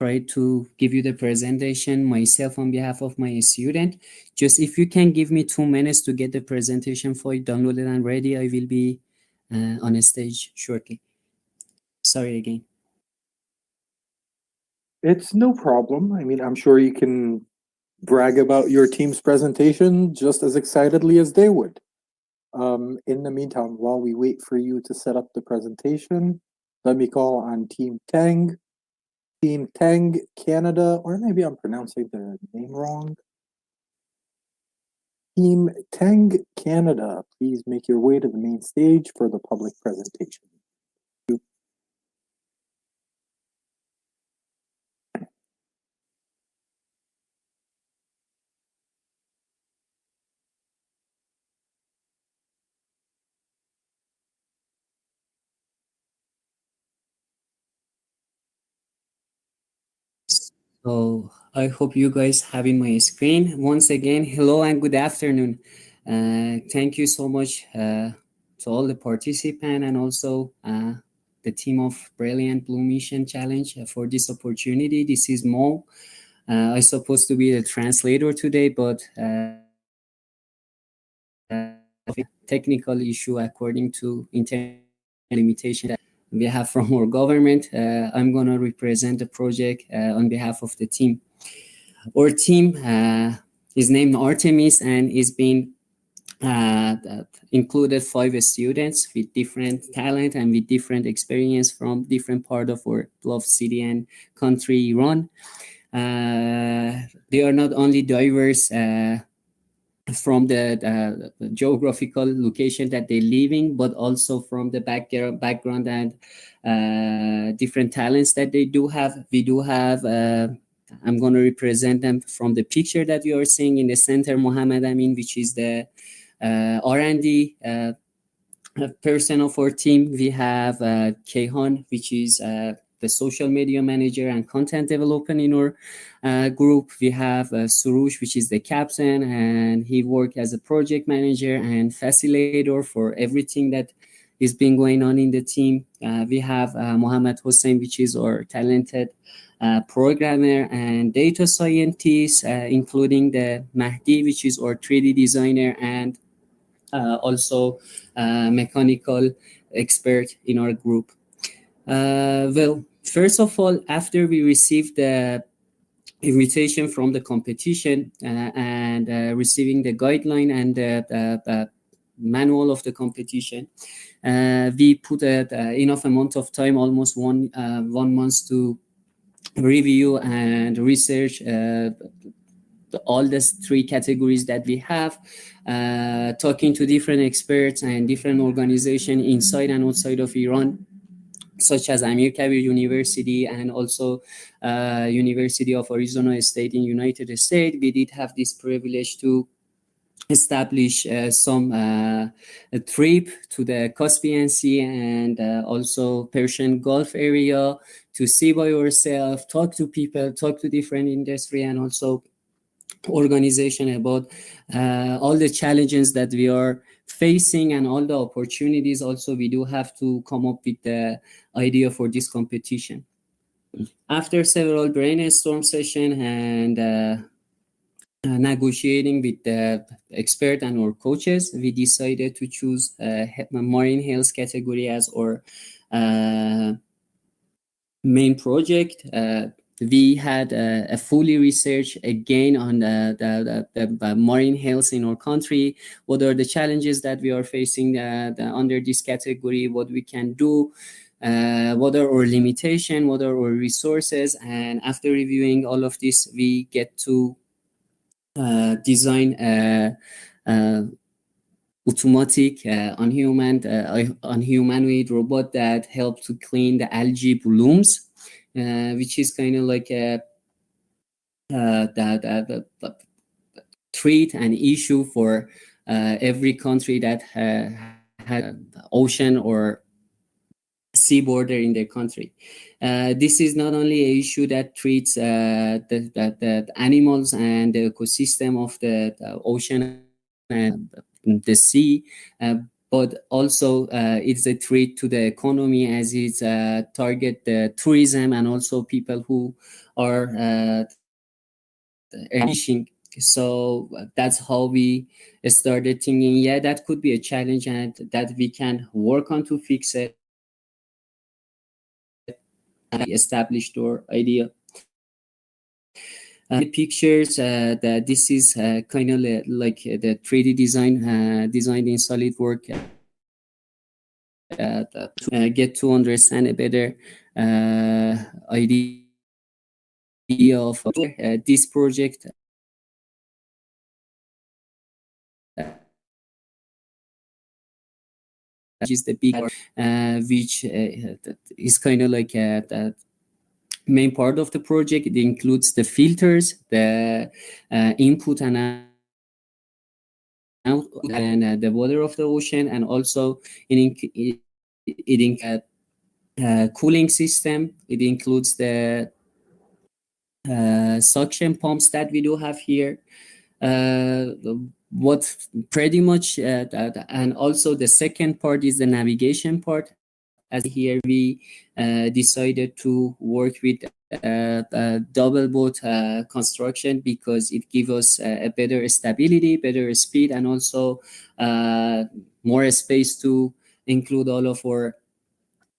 try to give you the presentation myself on behalf of my student. Just if you can give me 2 minutes to get the presentation file downloaded and ready, I will be on a stage shortly. Sorry again. It's no problem. I mean, I'm sure you can brag about your team's presentation just as excitedly as they would. In the meantime, while we wait for you to set up the presentation, let me call on Team Tang. Team Tang Canada, or maybe I'm pronouncing the name wrong. Team Tang Canada, please make your way to the main stage for the public presentation. So I hope you guys having my screen. Once again, hello and good afternoon. Thank you so much to all the participants and also the team of Brilliant Blue Mission Challenge for this opportunity. This is Mo. I'm supposed to be the translator today, but technical issue according to internet limitation that we have from our government. I'm going to represent the project on behalf of the team. Our team is named Artemis and is being included 5 students with different talent and with different experience from different part of our beloved city and country, Iran. They are not only diverse from the geographical location that they live in, but also from the background and different talents that they do have. We do have, I'm going to represent them from the picture that you are seeing in the center, Mohammed Amin, which is the R&D person of our team. We have Kehan, which is the social media manager and content developer in our group. We have Surush, which is the captain, and he worked as a project manager and facilitator for everything that is been going on in the team. We have Mohammed Hossein, which is our talented programmer and data scientist, including the Mahdi, which is our 3D designer and also mechanical expert in our group. Well, first of all, after we received the invitation from the competition and receiving the guideline and the manual of the competition, we put enough amount of time, almost one month, to review and research all the 3 categories that we have, talking to different experts and different organizations inside and outside of Iran, such as Amir Kabir University and also University of Arizona State in United States. We did have this privilege to establish some a trip to the Caspian Sea and also Persian Gulf area to see by yourself, talk to people, talk to different industry, and also organization about all the challenges that we are facing and all the opportunities. Also, we do have to come up with the idea for this competition. After several brainstorm session and negotiating with the expert and our coaches, we decided to choose marine health category as our main project. We had a fully research again on the marine health in our country. What are the challenges that we are facing under this category? What we can do? What are our limitations? What are our resources? And after reviewing all of this, we get to design automatic unhumanoid robot that help to clean the algae blooms, which is kind of like a the treat an issue for every country that has ocean or sea border in their country. This is not only an issue that treats the animals and the ecosystem of the ocean and the sea, but also it's a threat to the economy as it target the tourism and also people who are fishing. So that's how we started thinking, yeah, that could be a challenge and that we can work on to fix it. And we established our idea. The pictures that this is kind of like the 3D design designed in SolidWorks to get to understand a better idea of this project. Is the big which is kind of like the main part of the project. It includes the filters, the input and out, and the water of the ocean, and also it cooling system. It includes the suction pumps that we do have here. What pretty much and also the second part is the navigation part. As here we decided to work with double boat construction because it gives us a better stability, better speed, and also more space to include all of our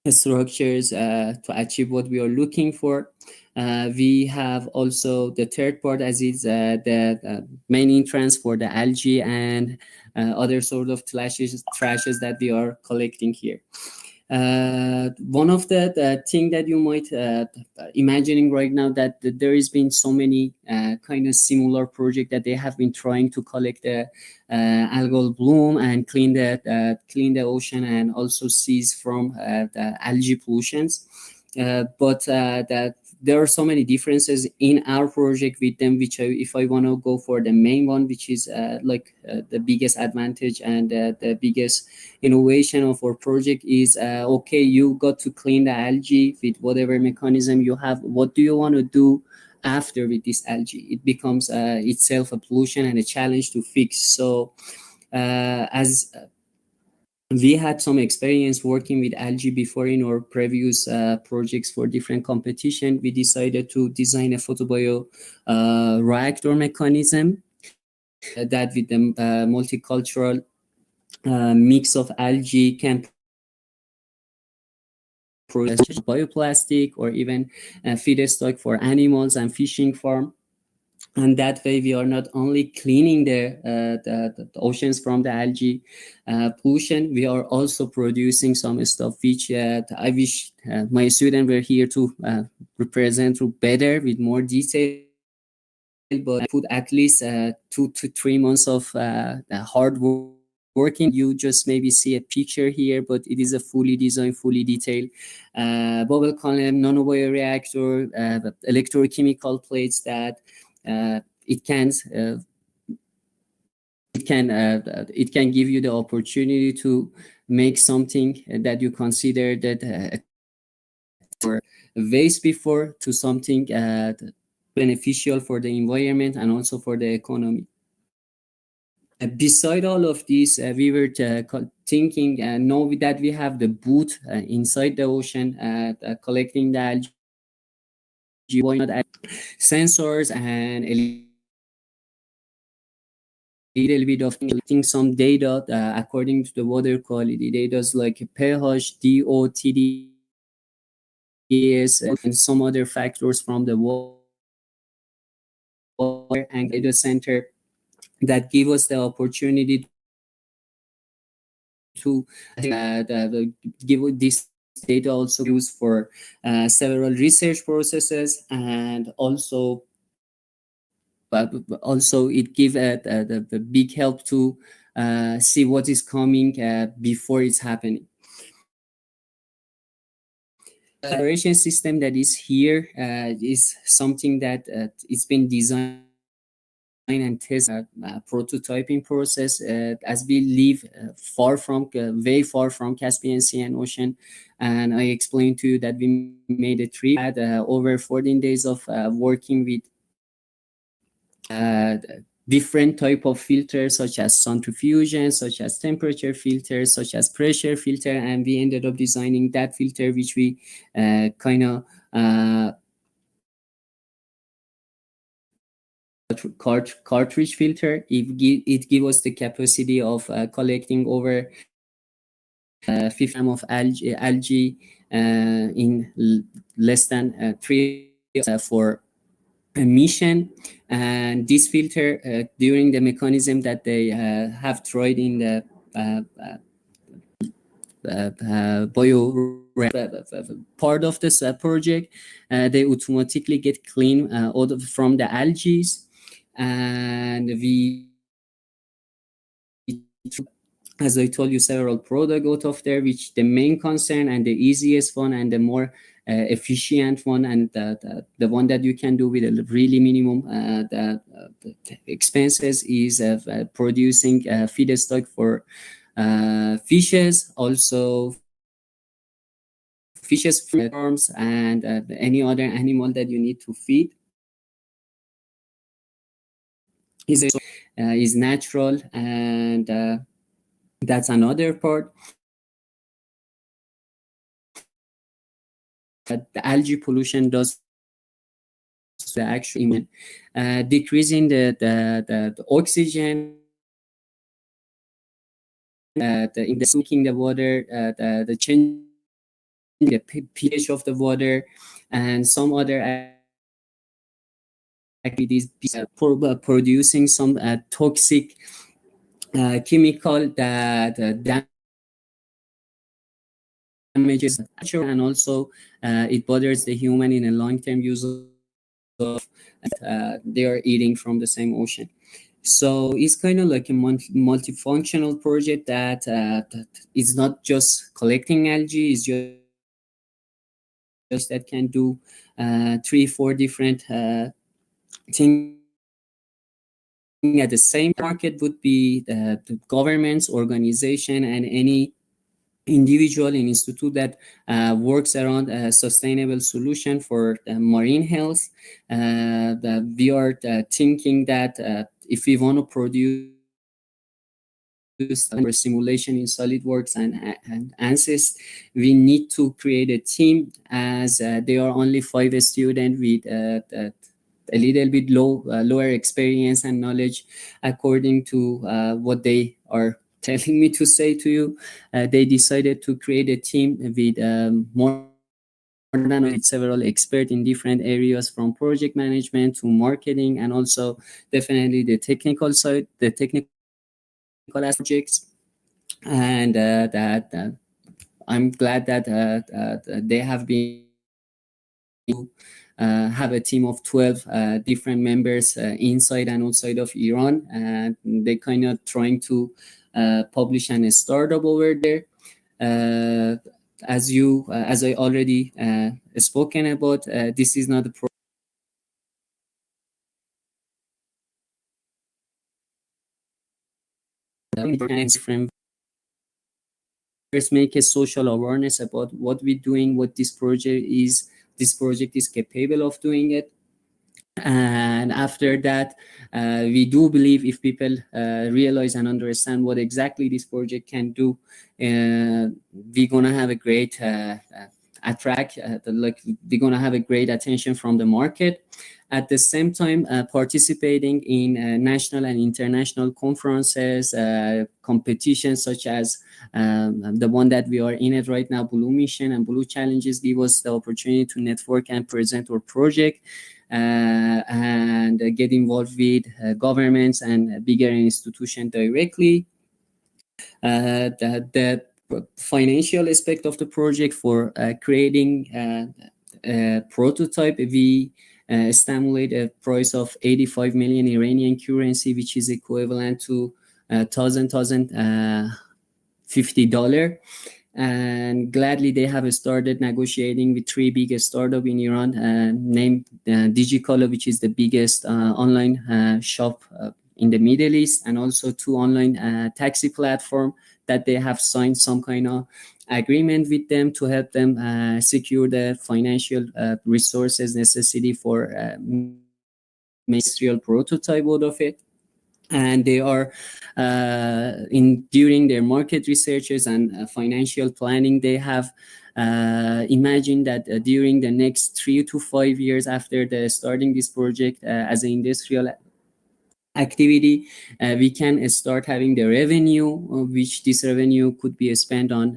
structures to achieve what we are looking for. We have also the third part as is the main entrance for the algae and other sort of trashes that we are collecting here. One of the thing that you might imagining right now that there has been so many kind of similar project that they have been trying to collect the algal bloom and clean the ocean and also seas from the algae pollutions. But that there are so many differences in our project with them, which if I want to go for the main one, which is the biggest advantage and the biggest innovation of our project is, okay, you got to clean the algae with whatever mechanism you have. What do you want to do after with this algae? It becomes itself a pollution and a challenge to fix. So as we had some experience working with algae before in our previous projects for different competition. We decided to design a photobio reactor mechanism that with the multicultural mix of algae can produce bioplastic or even feedstock for animals and fishing farm. And that way, we are not only cleaning the oceans from the algae pollution, we are also producing some stuff which I wish my students were here to represent better with more detail. But I put at least 2 to 3 months of hard working. You just maybe see a picture here, but it is a fully designed, fully detailed bubble column, nanobioreactor, electrochemical plates that it can it can give you the opportunity to make something that you consider that for waste before to something beneficial for the environment and also for the economy. Beside all of this, we were thinking, now that we have the boot inside the ocean, collecting the algae, why not add sensors and a little bit of collecting some data according to the water quality data like pH, DO, TDS, and some other factors from the water and data center that give us the opportunity to give this data also used for several research processes, and also it give the big help to see what is coming before it's happening. The operation system that is here is something that it's been designed and tested prototyping process as we live way far from Caspian Sea and ocean. And I explained to you that we made a trip, had over 14 days of working with different type of filters such as centrifusion, such as temperature filters, such as pressure filter, and we ended up designing that filter which we kind of cartridge filter. It gives us the capacity of collecting over 50 grams of algae in less than 3 for emission. And this filter during the mechanism that they have tried in the bio part of this project, they automatically get clean from the algae, and we, as I told you, several products out of there, which the main concern and the easiest one and the more efficient one, and the one that you can do with a really minimum the expenses is producing feedstock for fishes, also fishes, farms, and any other animal that you need to feed. Is natural, and that's another part. The algae pollution does the actual decreasing the oxygen in the soaking the water, the change the pH of the water, and some other activities producing some toxic chemical that damages nature, and also it bothers the human in a long-term use of they are eating from the same ocean. So it's kind of like a multifunctional project that is not just collecting algae, it's just that can do 3-4 different things at the same. Market would be the governments, organization, and any individual and institute that works around a sustainable solution for marine health. We are thinking that if we want to produce simulation in SolidWorks and ANSYS, we need to create a team, as there are only 5 students with a little bit lower experience and knowledge according to what they are telling me to say to you. They decided to create a team with more than several experts in different areas, from project management to marketing, and also definitely the technical side, the technical aspects. And that I'm glad that they have been have a team of 12 different members inside and outside of Iran, and they kind of trying to publish a startup over there. As I already spoken about, this is not a frame. First, make a social awareness about what we're doing, what this project is capable of doing it. And after that, we do believe if people realize and understand what exactly this project can do, we're gonna have a great we're gonna have a great attention from the market. At the same time, participating in national and international conferences, competitions such as the one that we are in it right now, Blue Mission and Blue Challenges, give us the opportunity to network and present our project and get involved with governments and bigger institutions directly. The financial aspect of the project for creating a prototype, we estimate a price of 85 million Iranian currency, which is equivalent to $1,050. And gladly they have started negotiating with 3 biggest startups in Iran, named Digicolo, which is the biggest online shop in the Middle East, and also 2 online taxi platform that they have signed some kind of agreement with them to help them secure the financial resources necessary for industrial prototype out of it. And they are during their market researches and financial planning, they have imagined that during the next 3 to 5 years after starting this project as an industrial activity, we can start having the revenue, which this revenue could be spent on.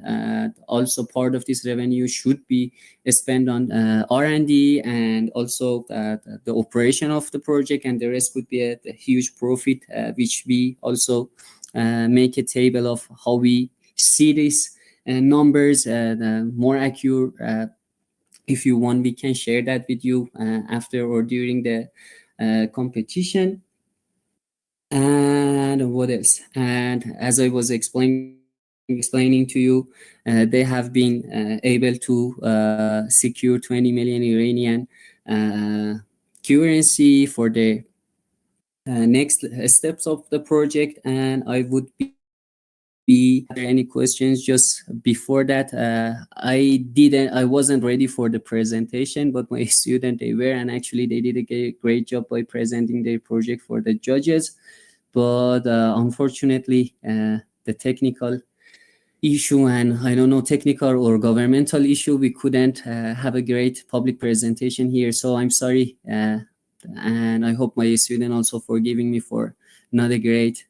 Also, part of this revenue should be spent on R&D and also the operation of the project, and the rest could be a huge profit, which we also make a table of how we see these numbers more accurate. If you want, we can share that with you after or during the competition. And what else? And as I was explaining to you, they have been able to secure 20 million Iranian currency for the next steps of the project. And I would be any questions. Just before that, I wasn't ready for the presentation, but my student, they were, and actually they did a great job by presenting their project for the judges. But unfortunately, the technical issue, and I don't know, technical or governmental issue, we couldn't have a great public presentation here. So I'm sorry, and I hope my student also forgiving me for not a great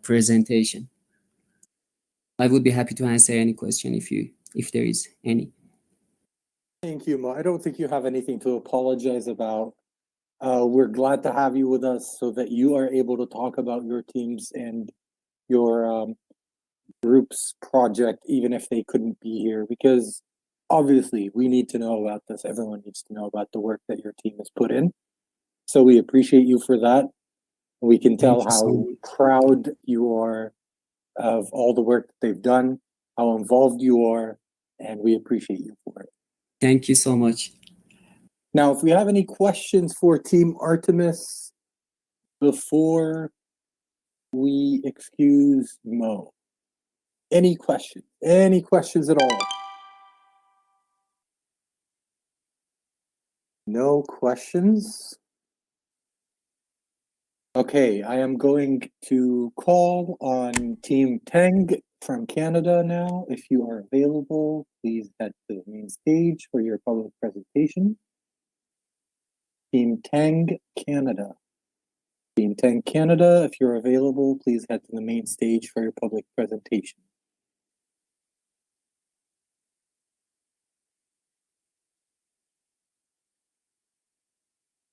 presentation. I would be happy to answer any question if there is any. Thank you, Mo. I don't think you have anything to apologize about. We're glad to have you with us so that you are able to talk about your teams and your group's project, even if they couldn't be here, because obviously we need to know about this. Everyone needs to know about the work that your team has put in. So we appreciate you for that. We can tell how proud you are of all the work that they've done, how involved you are, and we appreciate you for it. Thank you so much. Now, if we have any questions for Team Artemis before we excuse Mo. Any questions? Any questions at all? No questions? Okay, I am going to call on Team Teng from Canada now. If you are available, please head to the main stage for your public presentation. Team Teng Canada. Team Teng Canada, if you're available, please head to the main stage for your public presentation.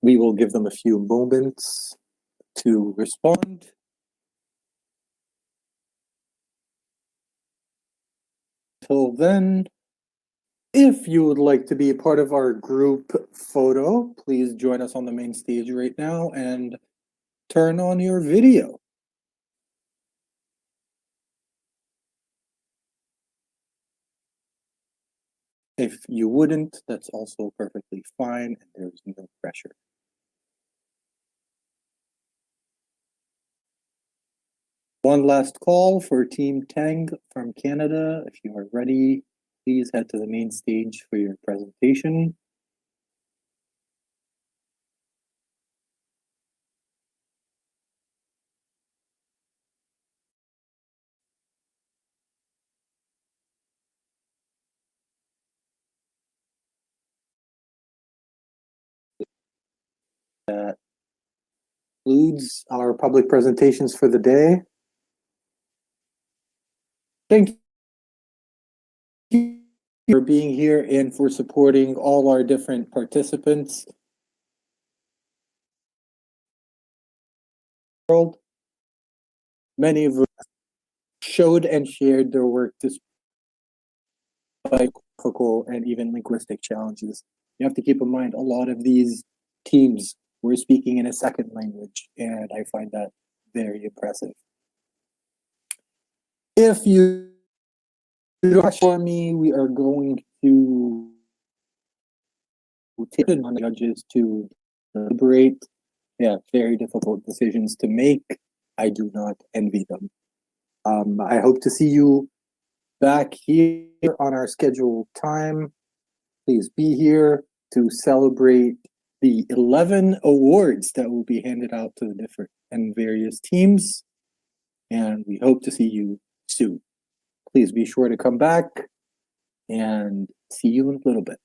We will give them a few moments to respond. Till then, if you would like to be a part of our group photo, please join us on the main stage right now and turn on your video. If you wouldn't, that's also perfectly fine, and there's no pressure. One last call for Team Tang from Canada. If you are ready, please head to the main stage for your presentation. That concludes our public presentations for the day. Thank you for being here and for supporting all our different participants. Many of them showed and shared their work despite ethical and even linguistic challenges. You have to keep in mind a lot of these teams were speaking in a second language, and I find that very impressive. If you don't for me, we are going to take it on the judges to deliberate. Yeah, very difficult decisions to make. I do not envy them. I hope to see you back here on our scheduled time. Please be here to celebrate the 11 awards that will be handed out to the different and various teams. And we hope to see you soon. Please be sure to come back and see you in a little bit.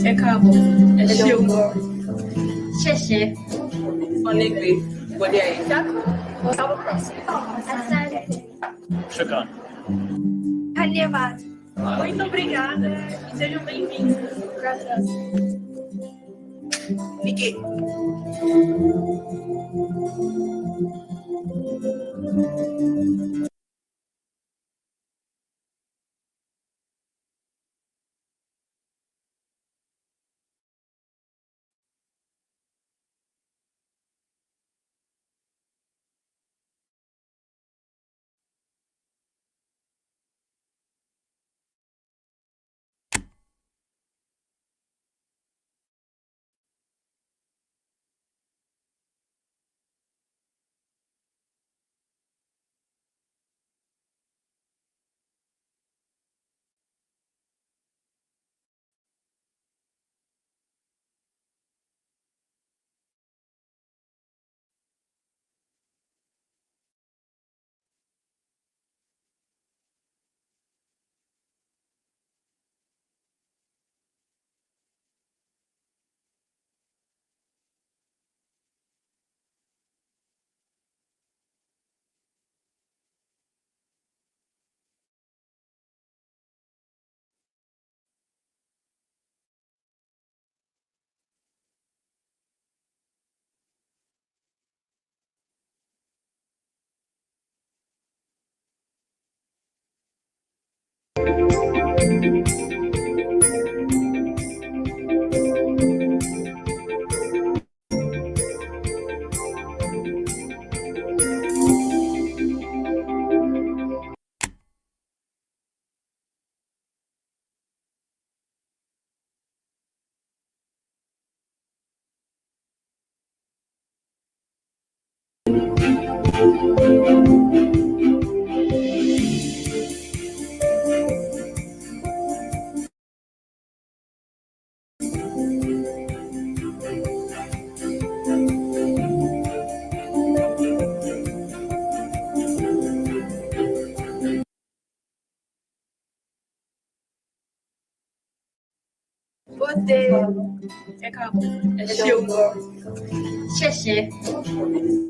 Ẹ káàbọ̀, ẹ ṣé o gan. Ṣẹ̀ṣẹ̀. Honestly, bọ̀dẹ̀ ayé. Shukran. Dhanyavad. Muito obrigada e sejam bem-vindos. Graças. Fiquei. É cabo. É silver. Xexé.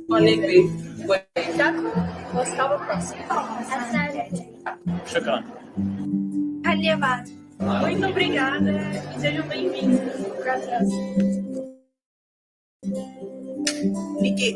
Onegri. Gostava próximo. Shukran. Dhanyavad. Muito obrigada e sejam bem-vindos. Graças. Niki.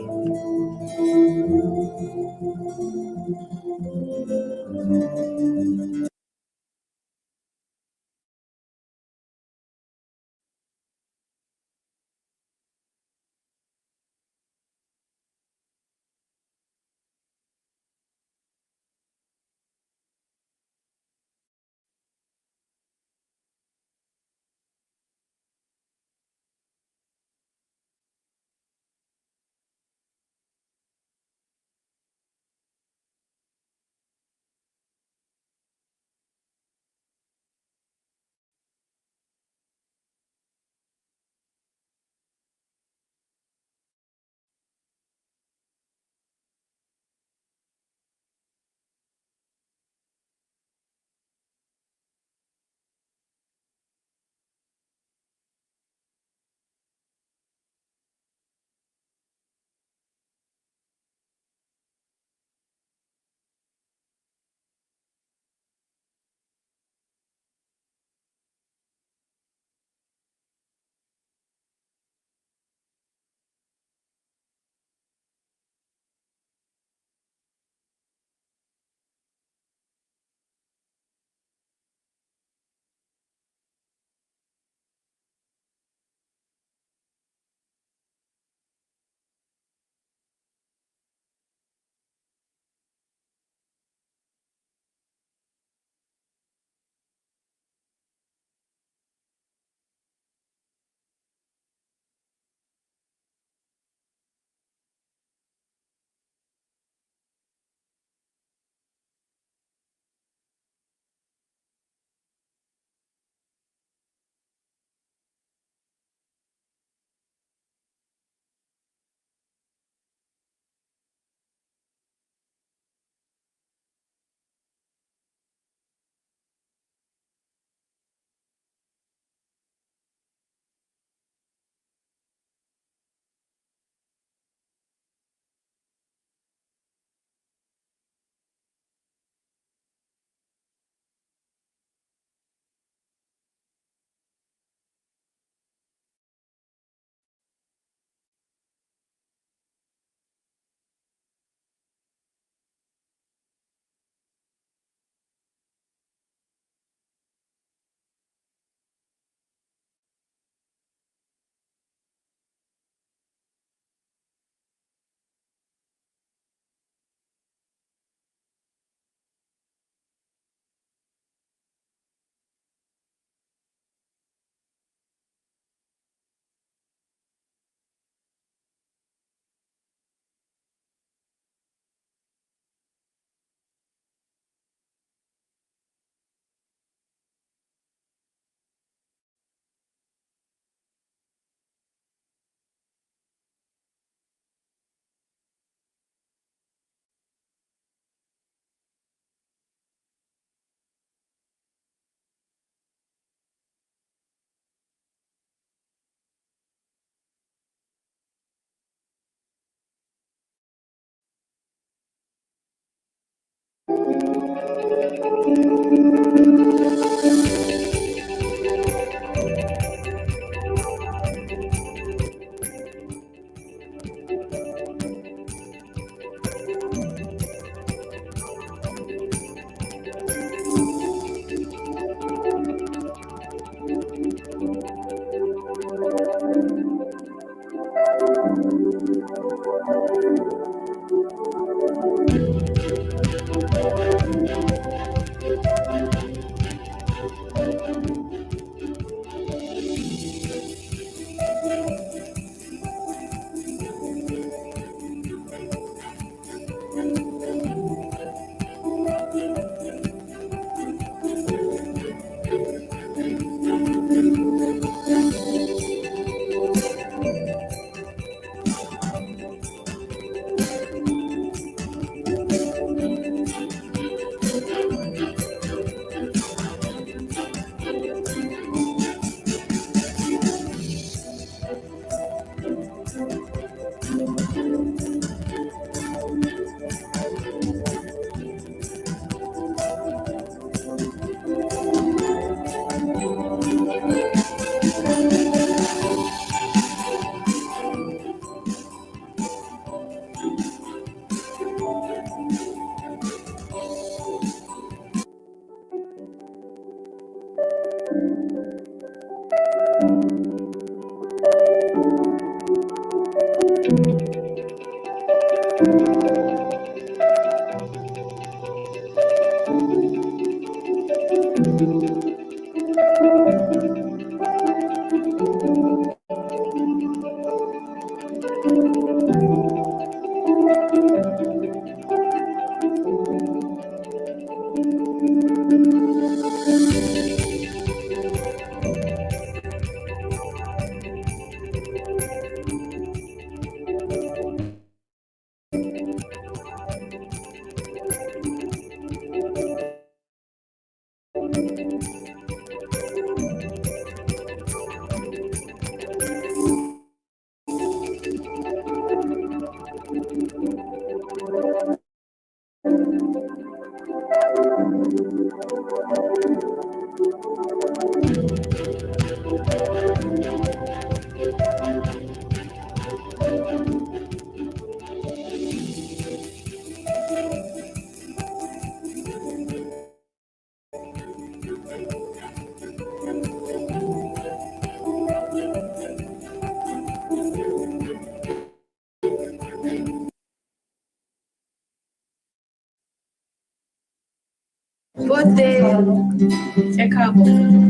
você acabou.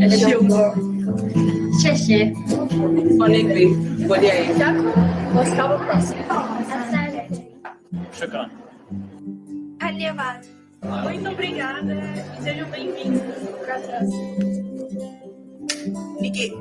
Chegou. Xexé. Onegue. Bodiaí. Vou ficar no próximo. Shukran. Dhanyavad. Muito obrigada e sejam bem-vindos. Graças. Liguei.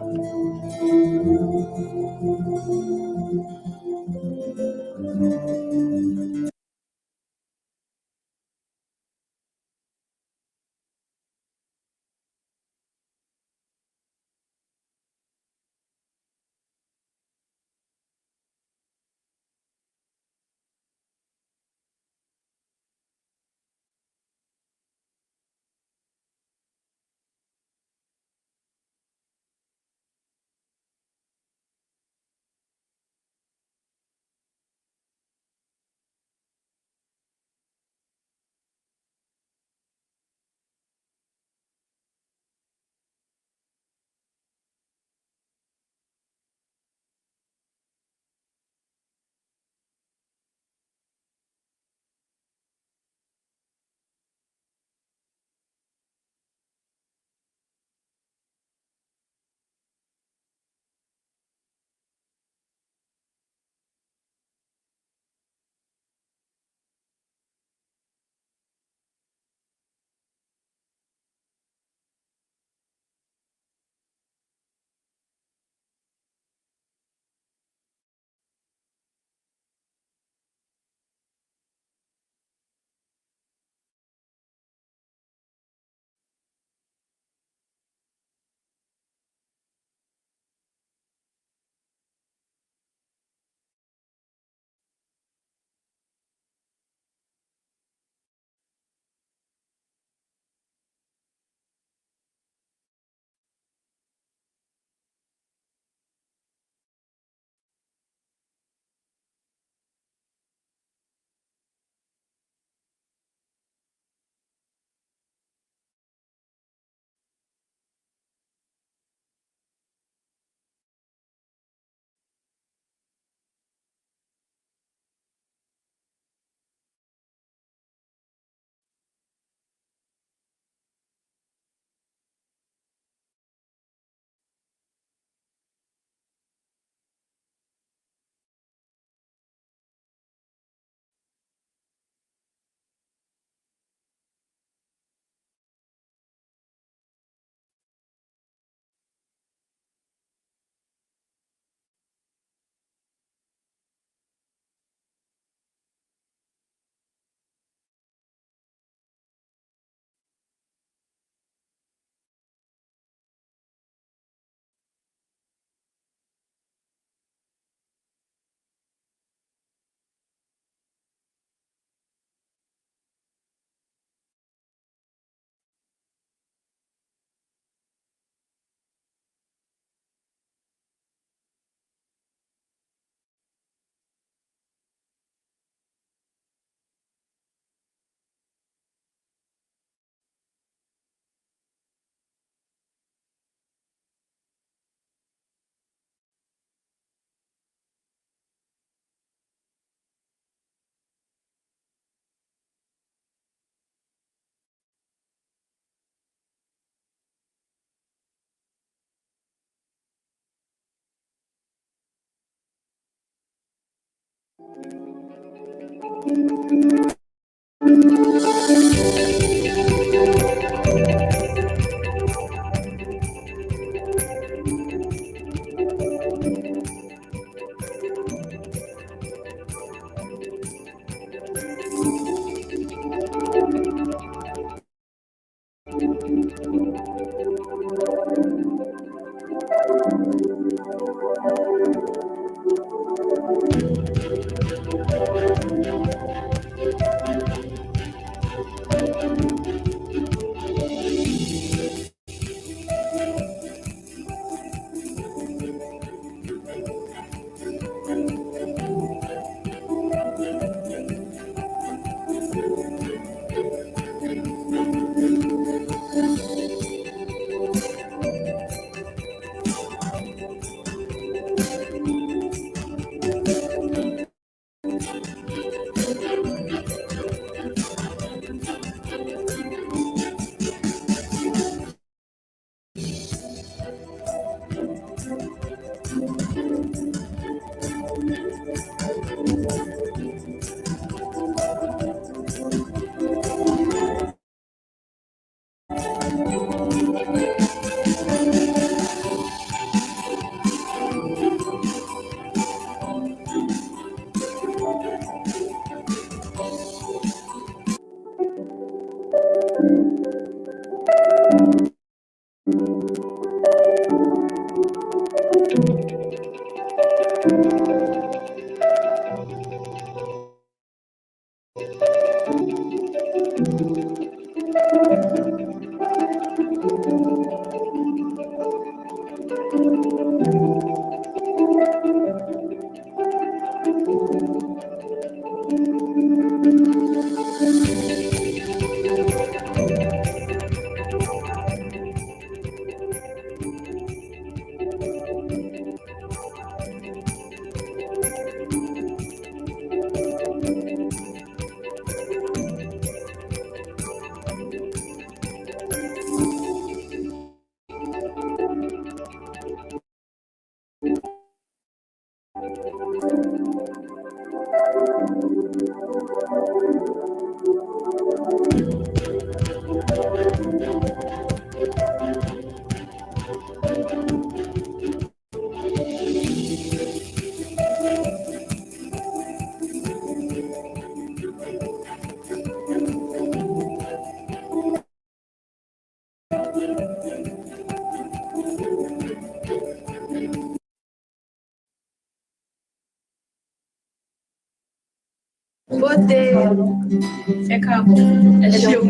É campo. É show.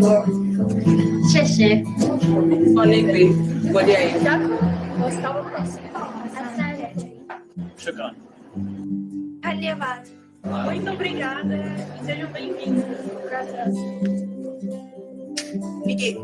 Xexé. Alegre. Pode aí. Gostava próximo. Shukran. Muito obrigada e sejam bem-vindos. Graças. Miguel.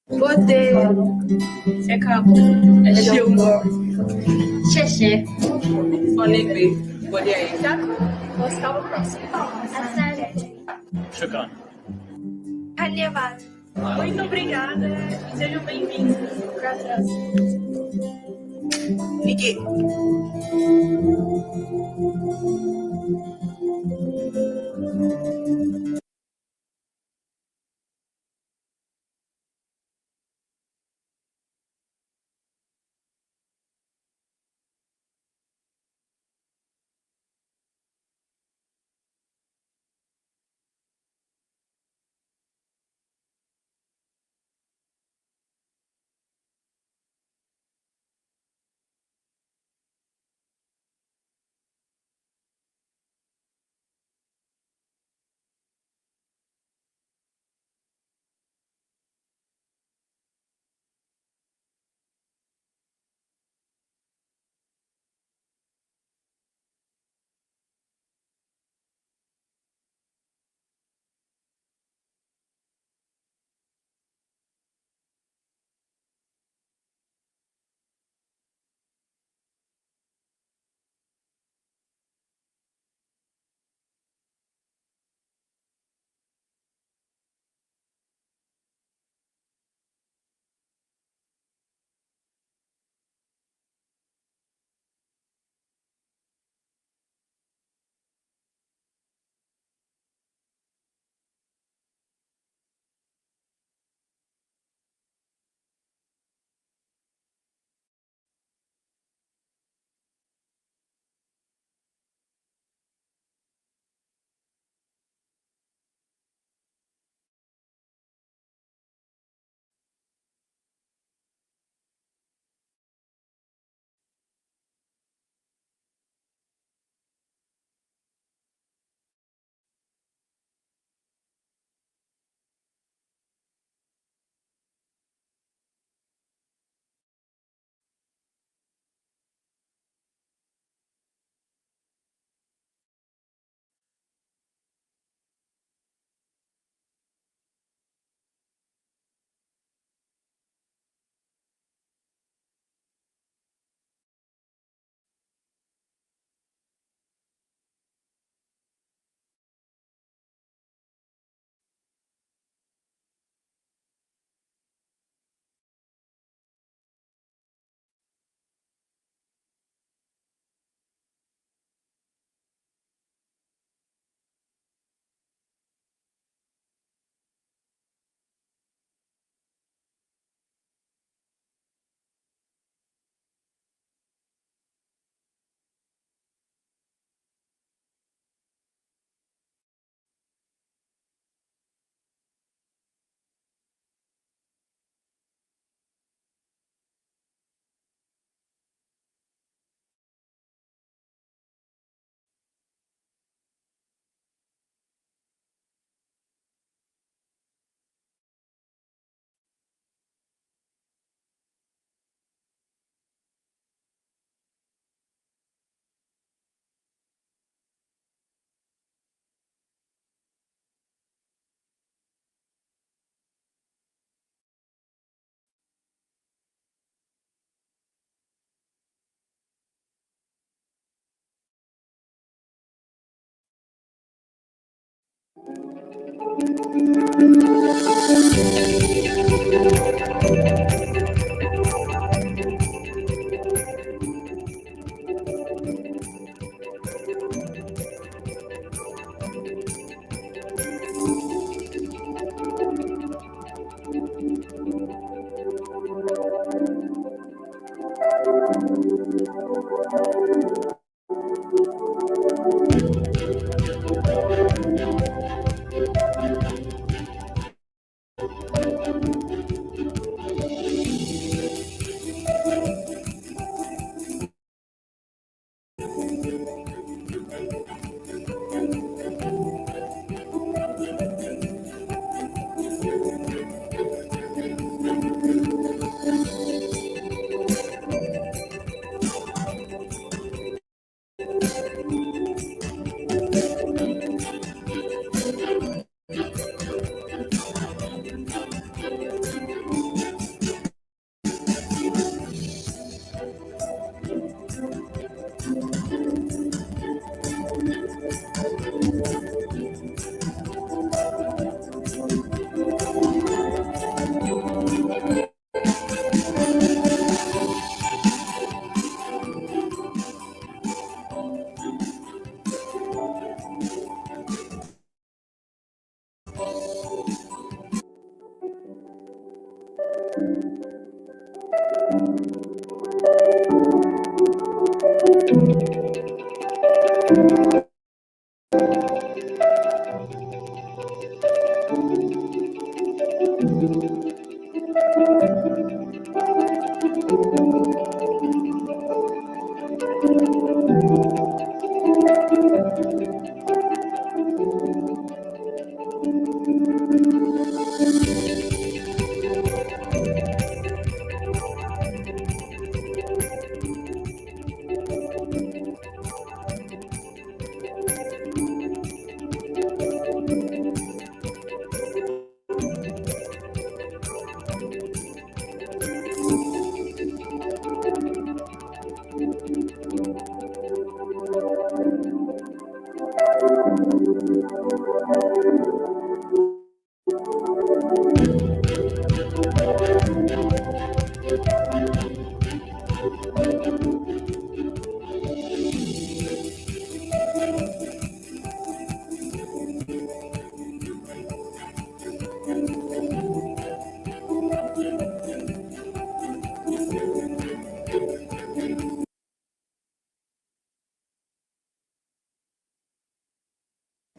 Você se acabou. É jogo. Xexé. Onegre. Pode aí. Já vou estar o próximo. Shukran. Carnaval. Muito obrigada. Sejam bem-vindos. Graças. Fique.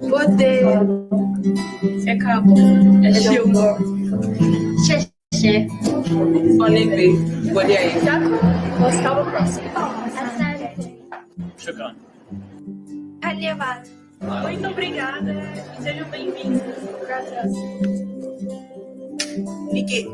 Você se acabou. É jogo. Xexé. Onigiri. Pode aí. Vamos para o próximo. Shukran. Muito obrigada e sejam bem-vindos. Graças. Niki.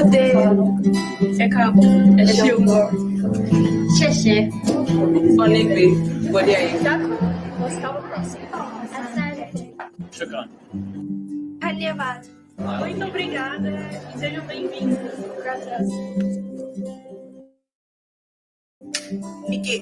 Odeio. Acabou. É filme. Xexé. Onigiri. Odeio. Vamos para o próximo. Shukran. Dhanyavad. Muito obrigada e sejam bem-vindos. Graças. Fique.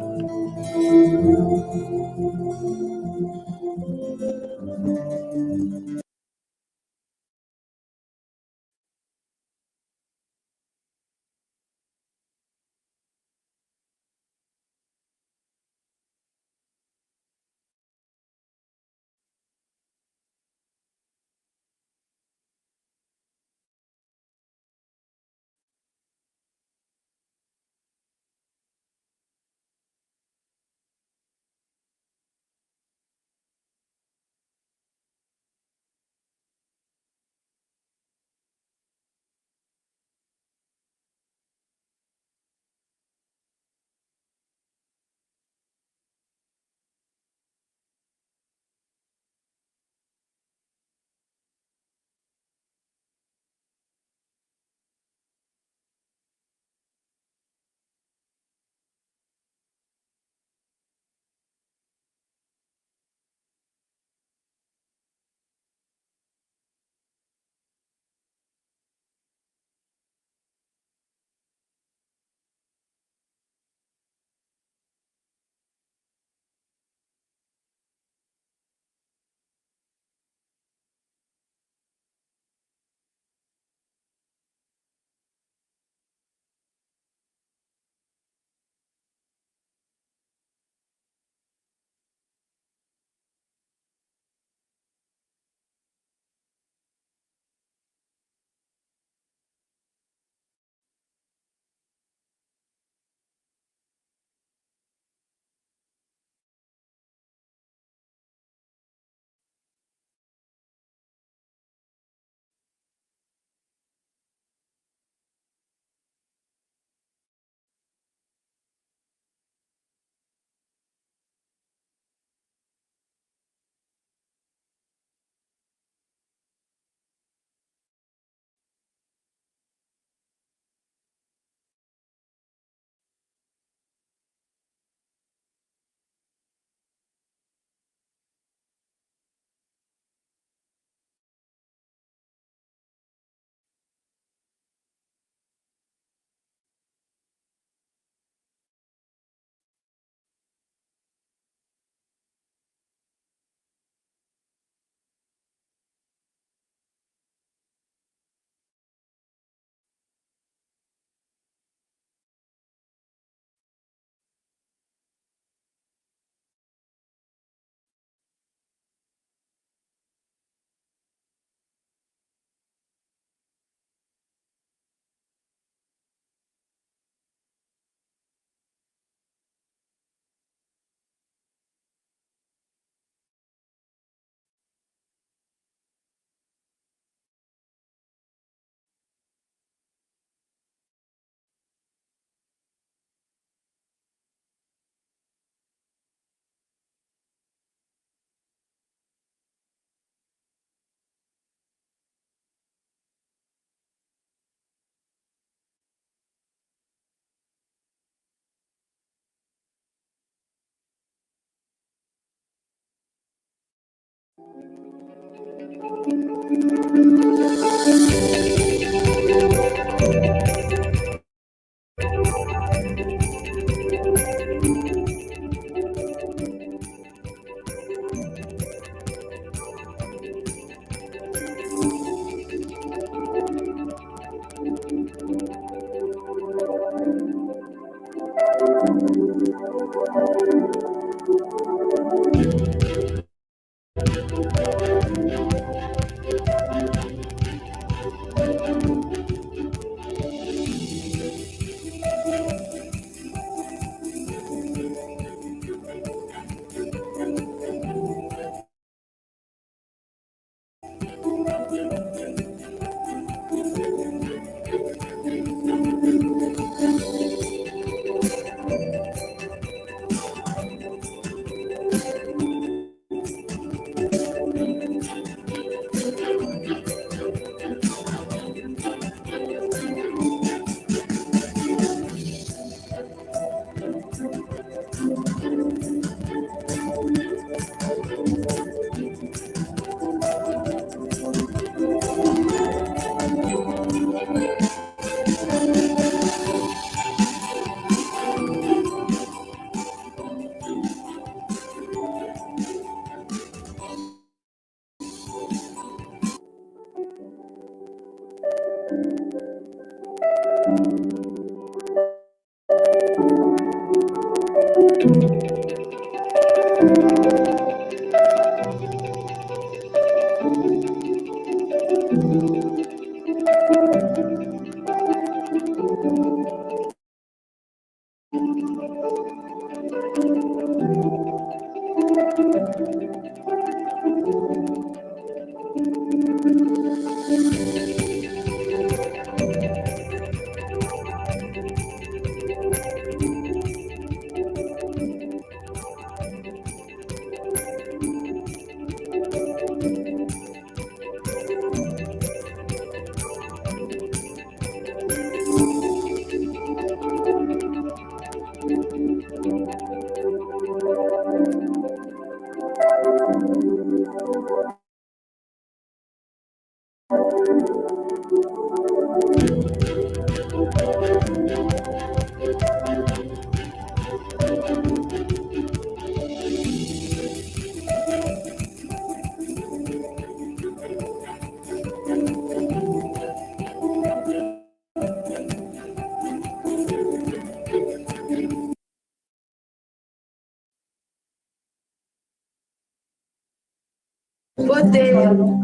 Odeio.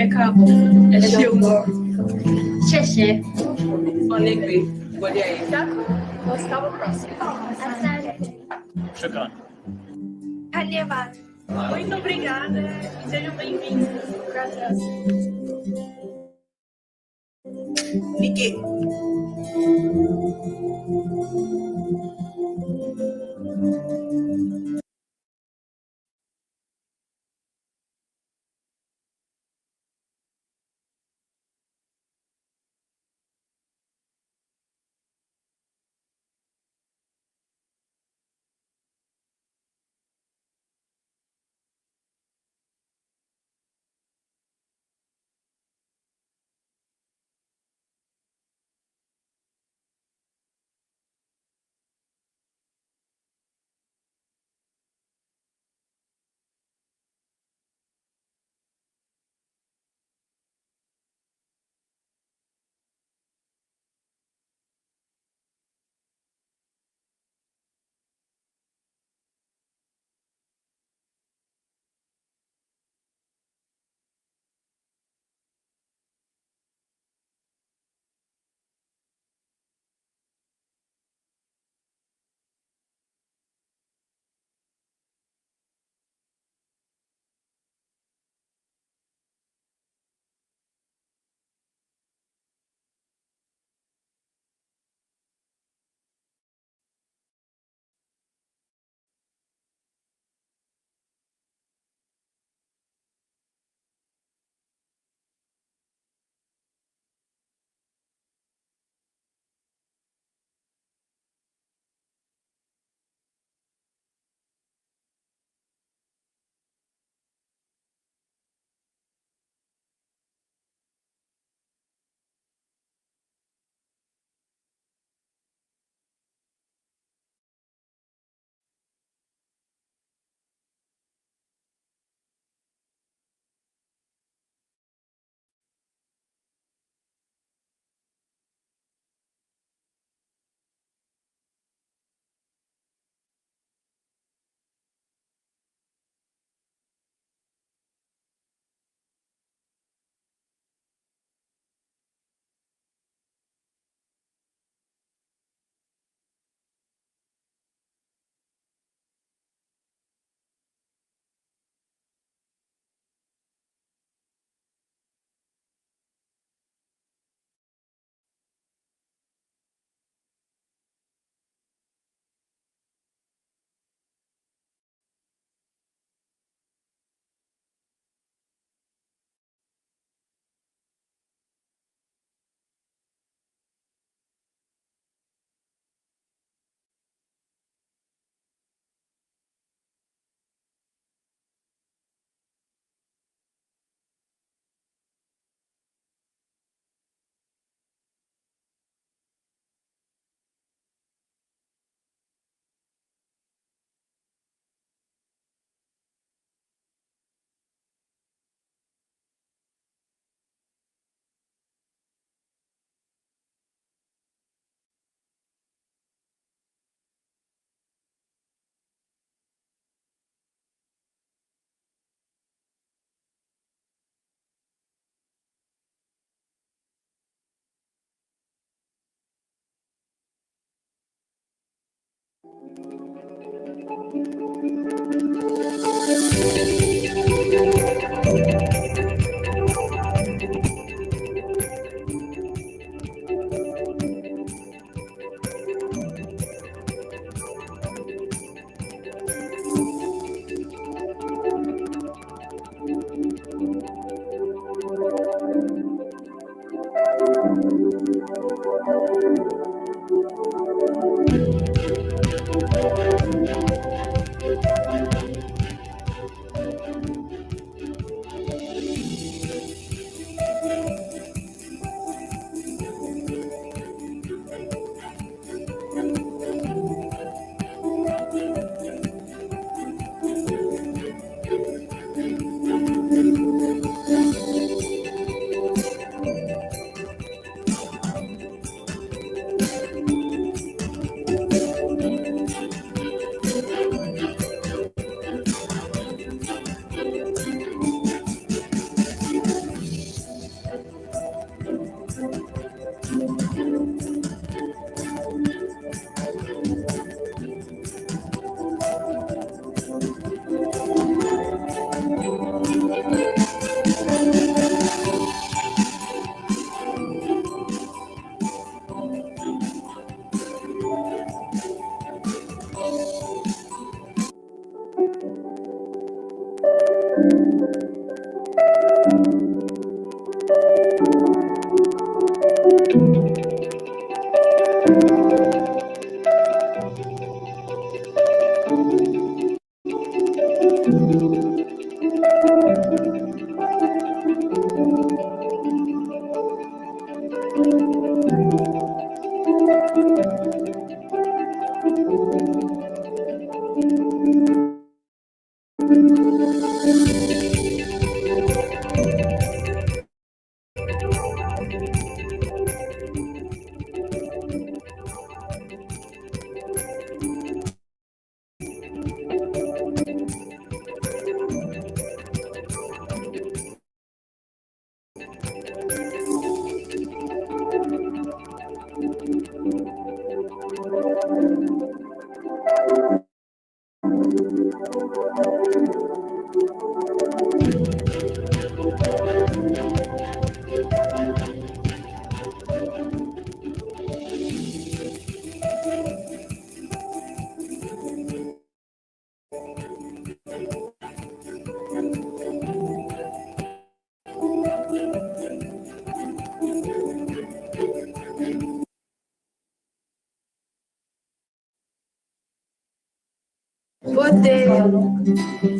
Acabou. É jogo. Xexé. Alegre. Olhei. Gostava próximo. Shukran. Dhanyavad. Muito obrigada e sejam bem-vindos. Graças. Fique.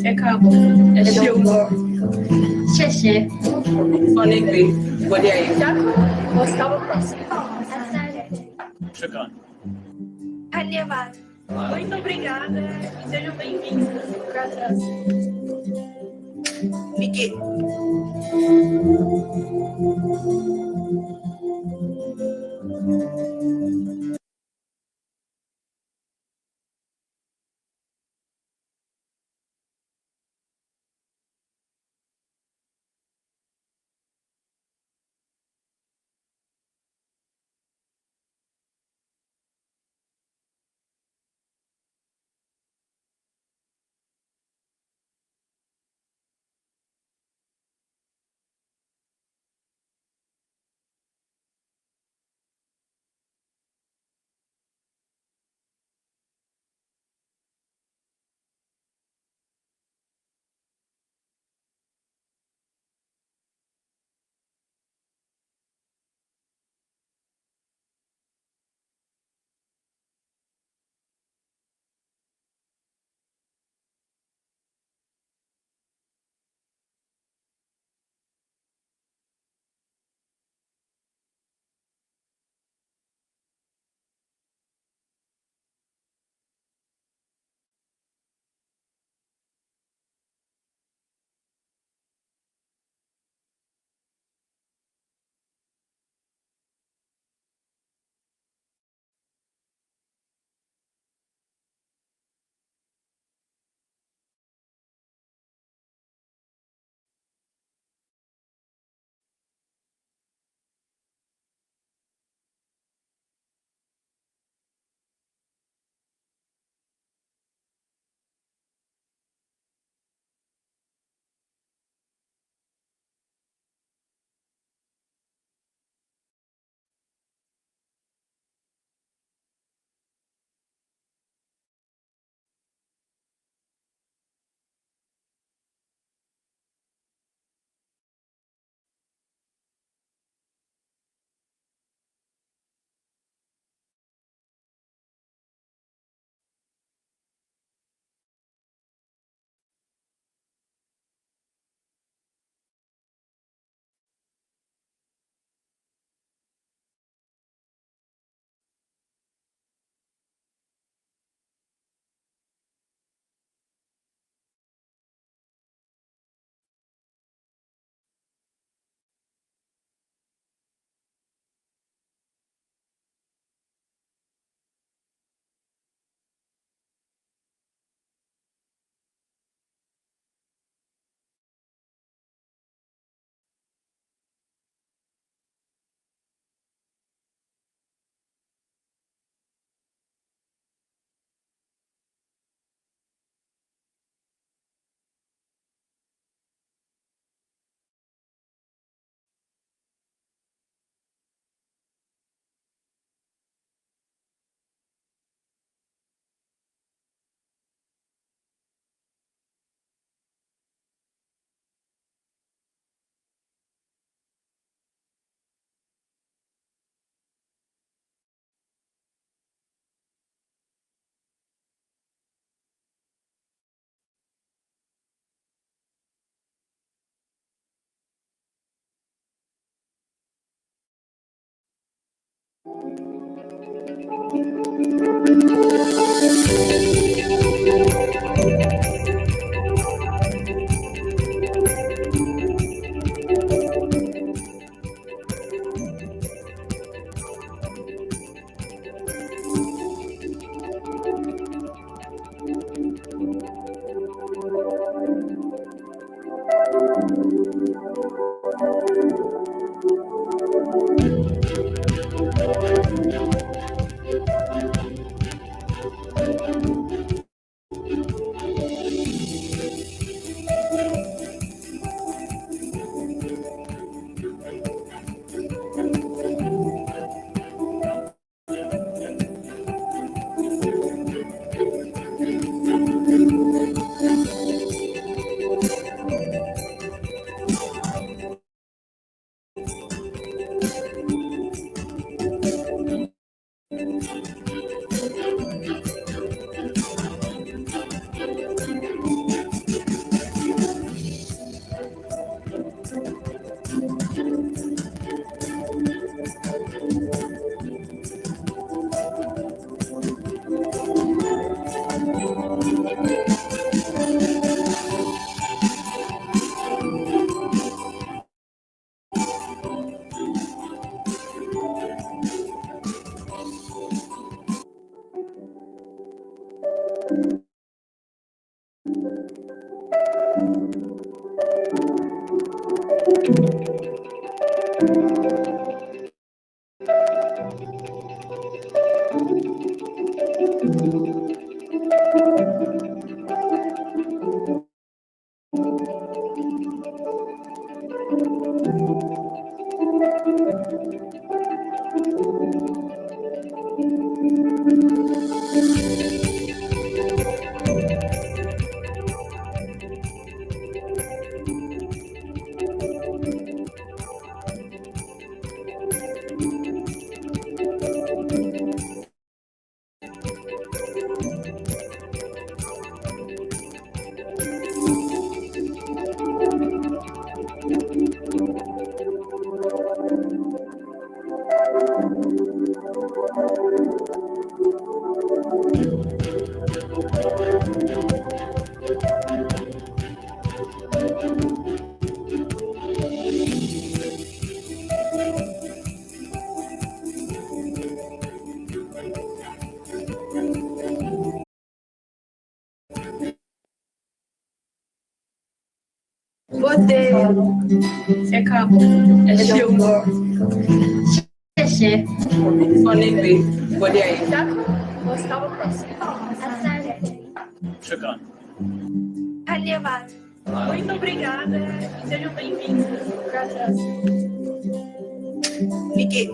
É cabo. É show. Xexé. Onegri. Bodiaí. Gostava próximo. Shukran. Anevad. Muito obrigada e sejam bem-vindos. Graças. Miguel. Você acabou. É seu Xexê. Disponível. Pode aí. Gostava próximo. Shukran. Alievado. Muito obrigada. Sejam bem-vindos. Graças. Fique.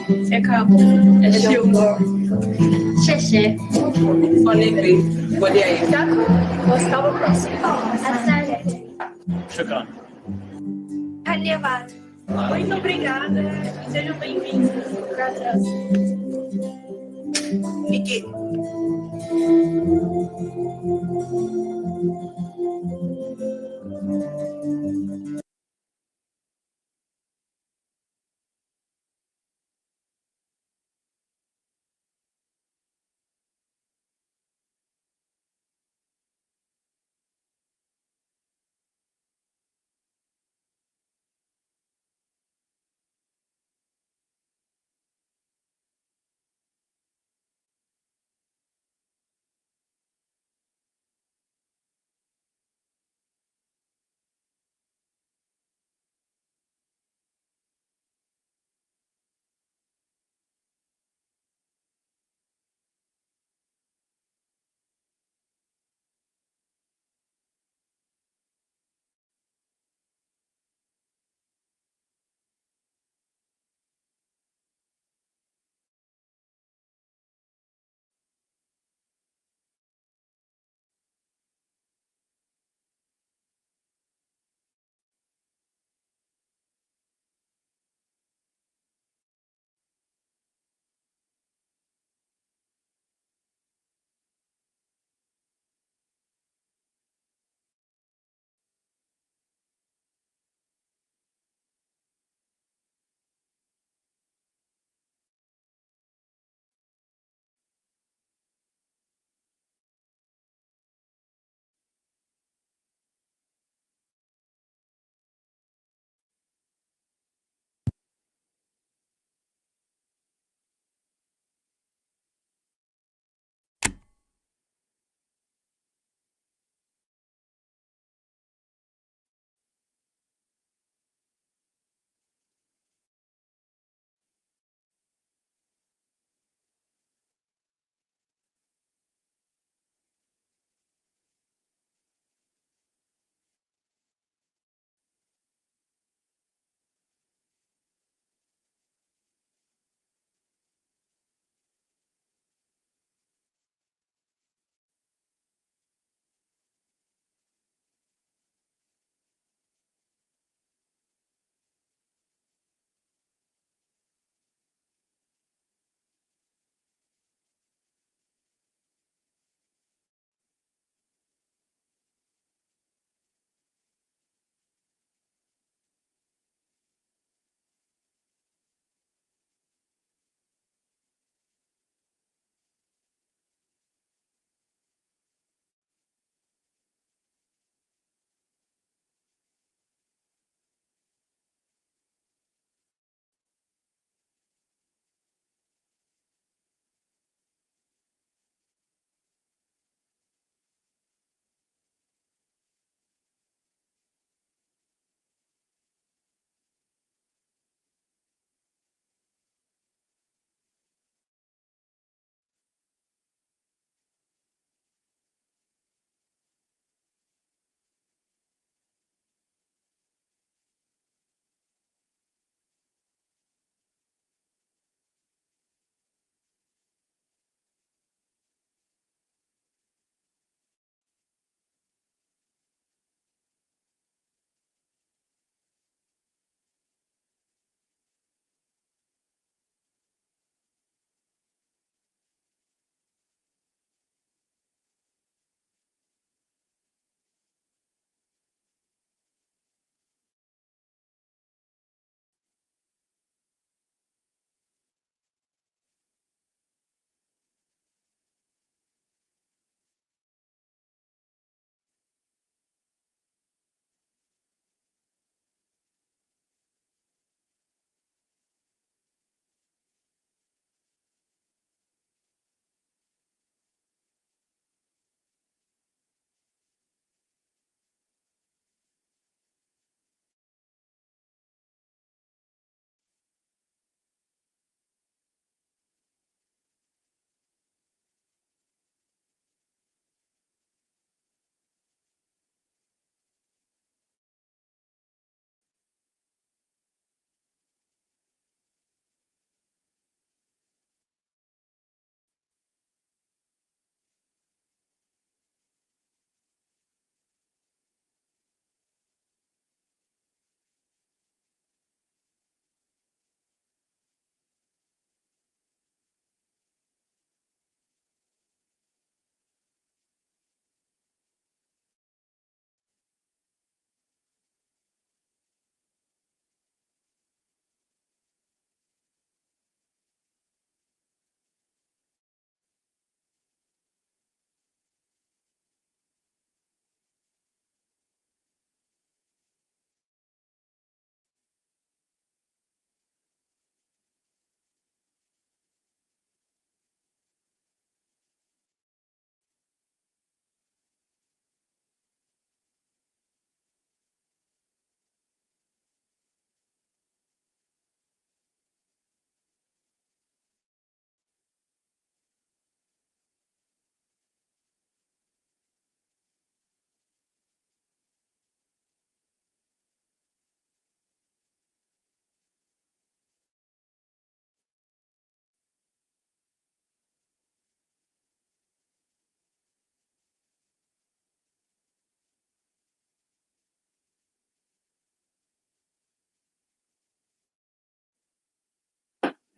Você acabou. É Gilmore. Xexé. Onigrei. Pode aí. Gostava próximo. Shukran. Carnaval. Muito obrigada. Sejam bem-vindos. Graças. Fique.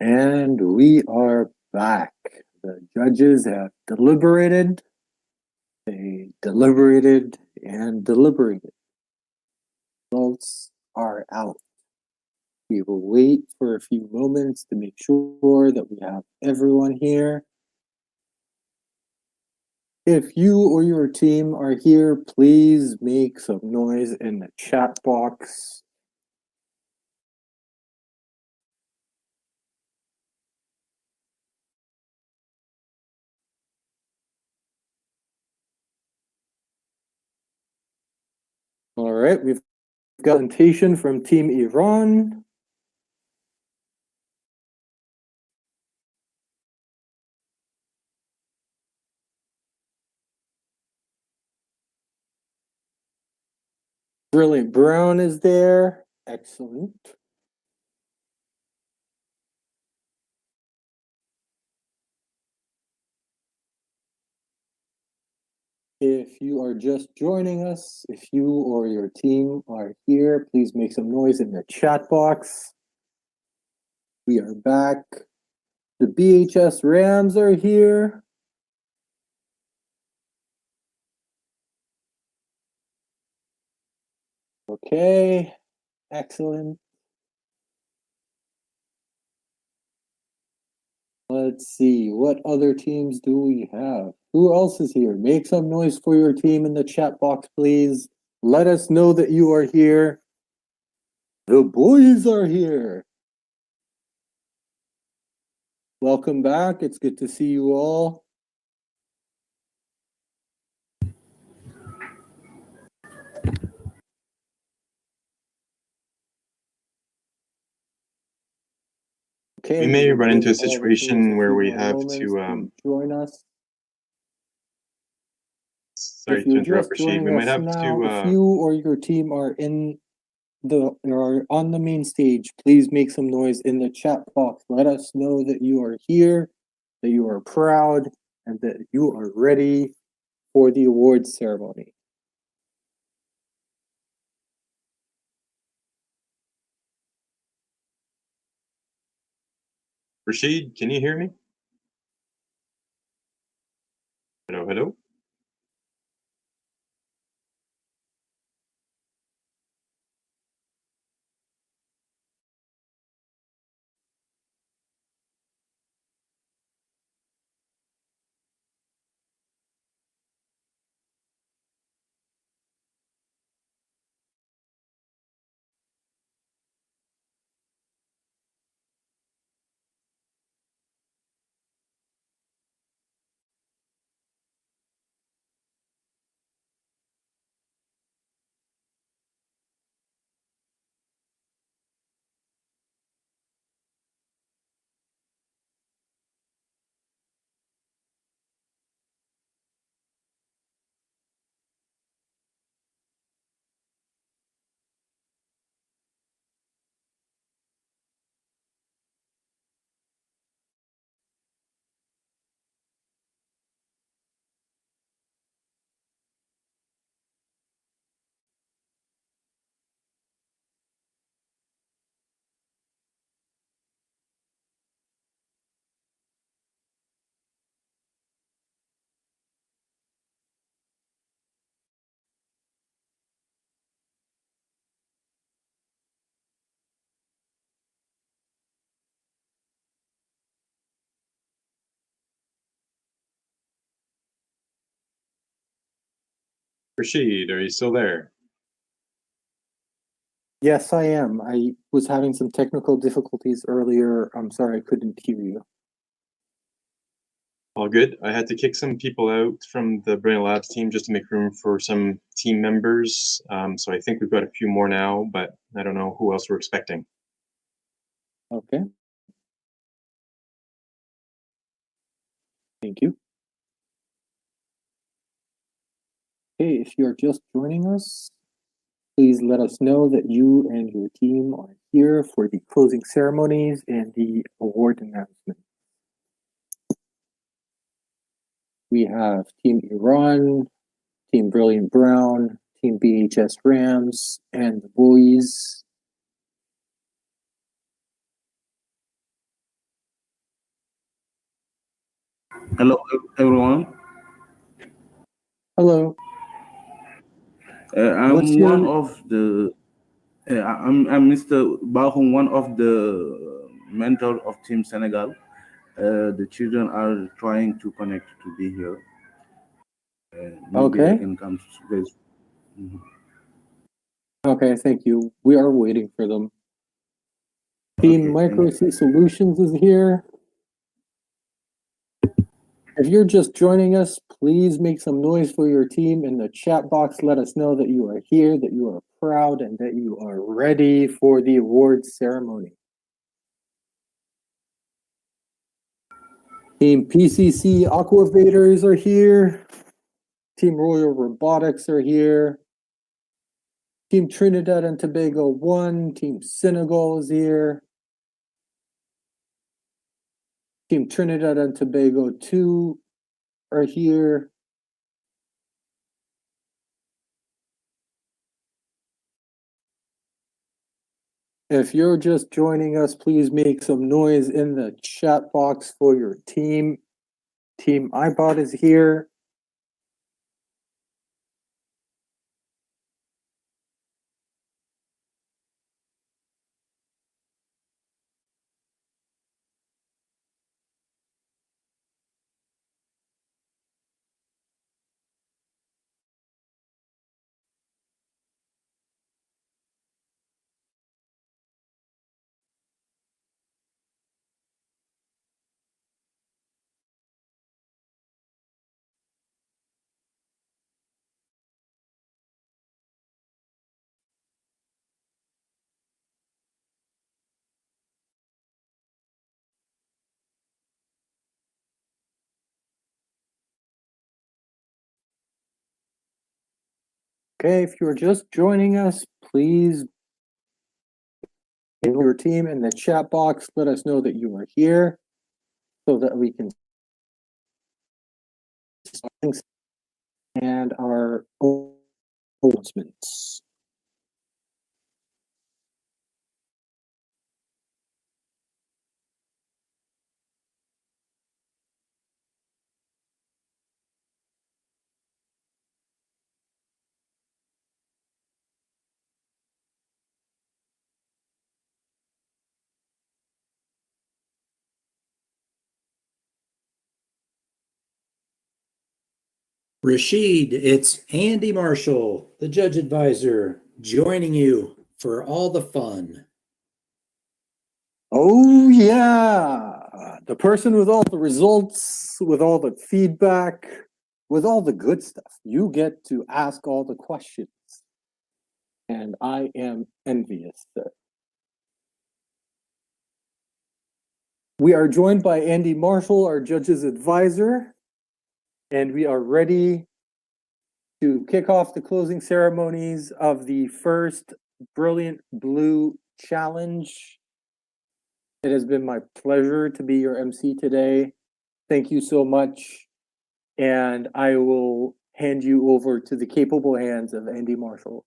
And we are back. The judges have deliberated. They deliberated and deliberated. Results are out. We will wait for a few moments to make sure that we have everyone here. If you or your team are here, please make some noise in the chat box. All right, we've got presentation from Team Iran. Brilliant Brown is there. Excellent. If you are just joining us, if you or your team are here, please make some noise in the chat box. We are back. The BHS Rams are here. Okay, excellent. Let's see, what other teams do we have? Who else is here? Make some noise for your team in the chat box, please. Let us know that you are here. The boys are here. Welcome back. It's good to see you all. Okay, We may will run into a give all the teams situation where few we more have moments to, join us. sorry If to you're interrupt, just Rashid. We joining might us have now, if to, you or your team are on the main stage, please make some noise in the chat box. Let us know that you are here, that you are proud, and that you are ready for the awards ceremony. Rashid, can you hear me? Hello, hello? Rashid, are you still there? Yes, I am. I was having some technical difficulties earlier. I'm sorry I couldn't hear you. All good. I had to kick some people out from the Brilliant Labs team just to make room for some team members. So I think we've got a few more now, but I don't know who else we're expecting. Okay. Thank you. Okay, if you're just joining us, please let us know that you and your team are here for the closing ceremonies and the award announcement. We have Team Iran, Team Brilliant Brown, Team BHS Rams, and the boys. Hello, everyone. Hello. What's I'm one your of the. I'm Mr. Bahong, one of the mentor of Team Senegal. The children are trying to connect to be here. Maybe I okay? can come very soon. Mhm. Okay, thank you. We are waiting for them. Team Okay, Micro thank you. C Solutions is here. If you're just joining us, please make some noise for your team in the chat box. Let us know that you are here, that you are proud, and that you are ready for the awards ceremony. Team PCC Aquavators are here. Team Royal Robotics are here. Team Trinidad and Tobago 1, Team Senegal is here. Team Trinidad and Tobago 2 are here. If you're just joining us, please make some noise in the chat box for your team. Team iBot is here. Okay, if you're just joining us, please in your team in the chat box, let us know that you are here so that we can and our announcements. Rashid, it's Andy Marshall, the judge advisor, joining you for all the fun. Oh, yeah. The person with all the results, with all the feedback, with all the good stuff. You get to ask all the questions. And I am envious. We are joined by Andy Marshall, our judge's advisor, and we are ready to kick off the closing ceremonies of the first Brilliant Blue Challenge. It has been my pleasure to be your MC today. Thank you so much. And I will hand you over to the capable hands of Andy Marshall.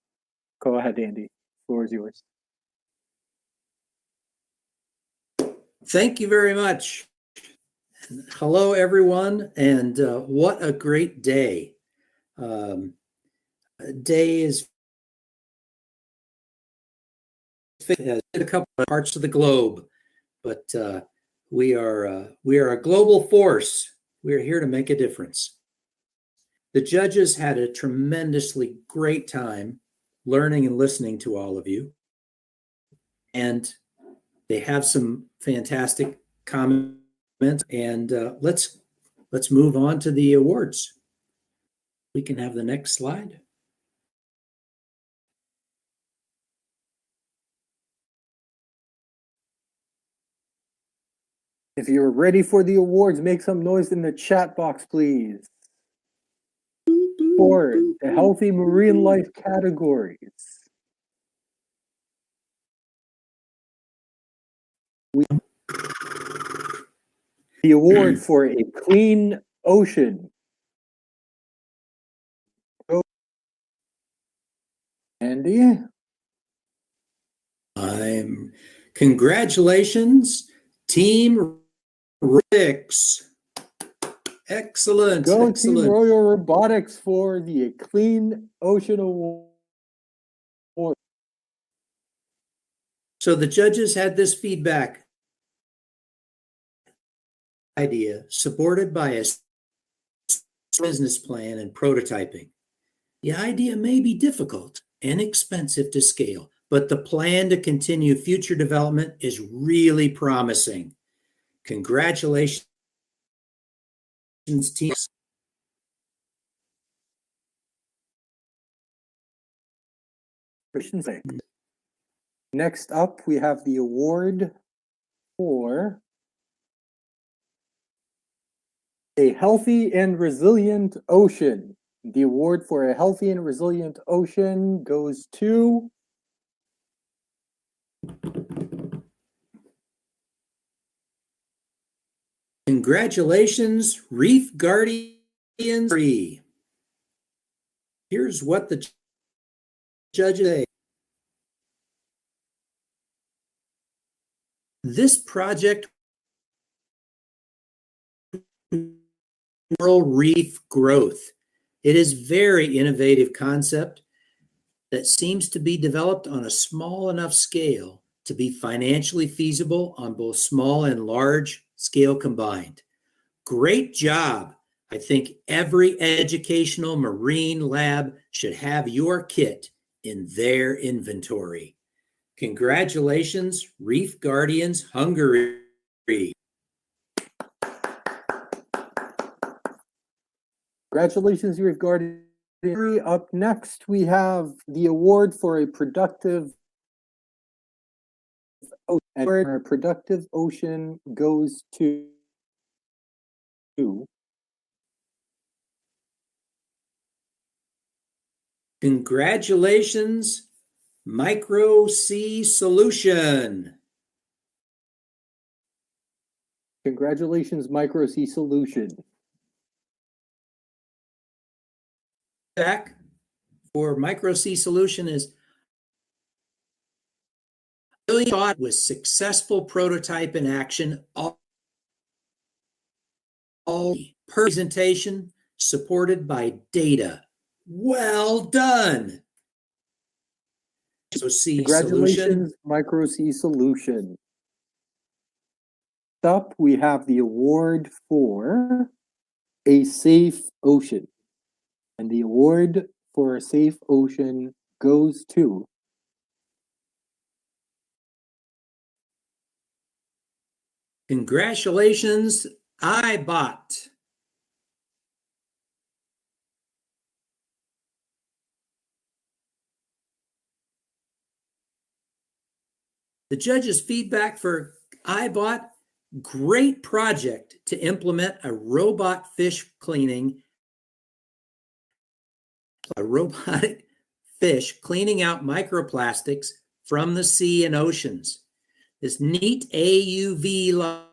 Go ahead, Andy. The floor is yours. Thank you very much. Hello, everyone, and what a great day. Day is in a couple of parts of the globe, but we are a global force. We are here to make a difference. The judges had a tremendously great time learning and listening to all of you, and they have some fantastic comments. And let's move on to the awards. We can have the next slide. If you're ready for the awards, make some noise in the chat box, please. For the Healthy Marine Life categories, the award for a clean ocean. Andy? Congratulations, Team Rix. Excellent. Go excellent. Team Royal Robotics for the Clean Ocean Award. So the judges had this feedback idea supported by a business plan and prototyping. The idea may be difficult and expensive to scale, but the plan to continue future development is really promising. Congratulations, team. Next up, we have the award for a healthy and resilient ocean. The award for a healthy and resilient ocean goes to Congratulations, Reef Guardians 3. Here's what the judges say. This project coral reef growth. It is very innovative concept that seems to be developed on a small enough scale to be financially feasible on both small and large scale combined. Great job. I think every educational marine lab should have your kit in their inventory. Congratulations, Reef Guardians Hungary. Congratulations, Reef Guardians. Up next, we have the award for a productive ocean. And a productive ocean goes to Congratulations, Micro C Solution. Congratulations, Micro C Solution. Back for Micro C Solution is thought with successful prototype in action. All presentation supported by data. Well done. So C Congratulations, Solution. Micro C Solution. Up, we have the award for a safe ocean. And the award for a safe ocean goes to Congratulations, iBot. The judges' feedback for iBot, great project to implement a robot fish cleaning, a robotic fish cleaning out microplastics from the sea and oceans. This neat AUV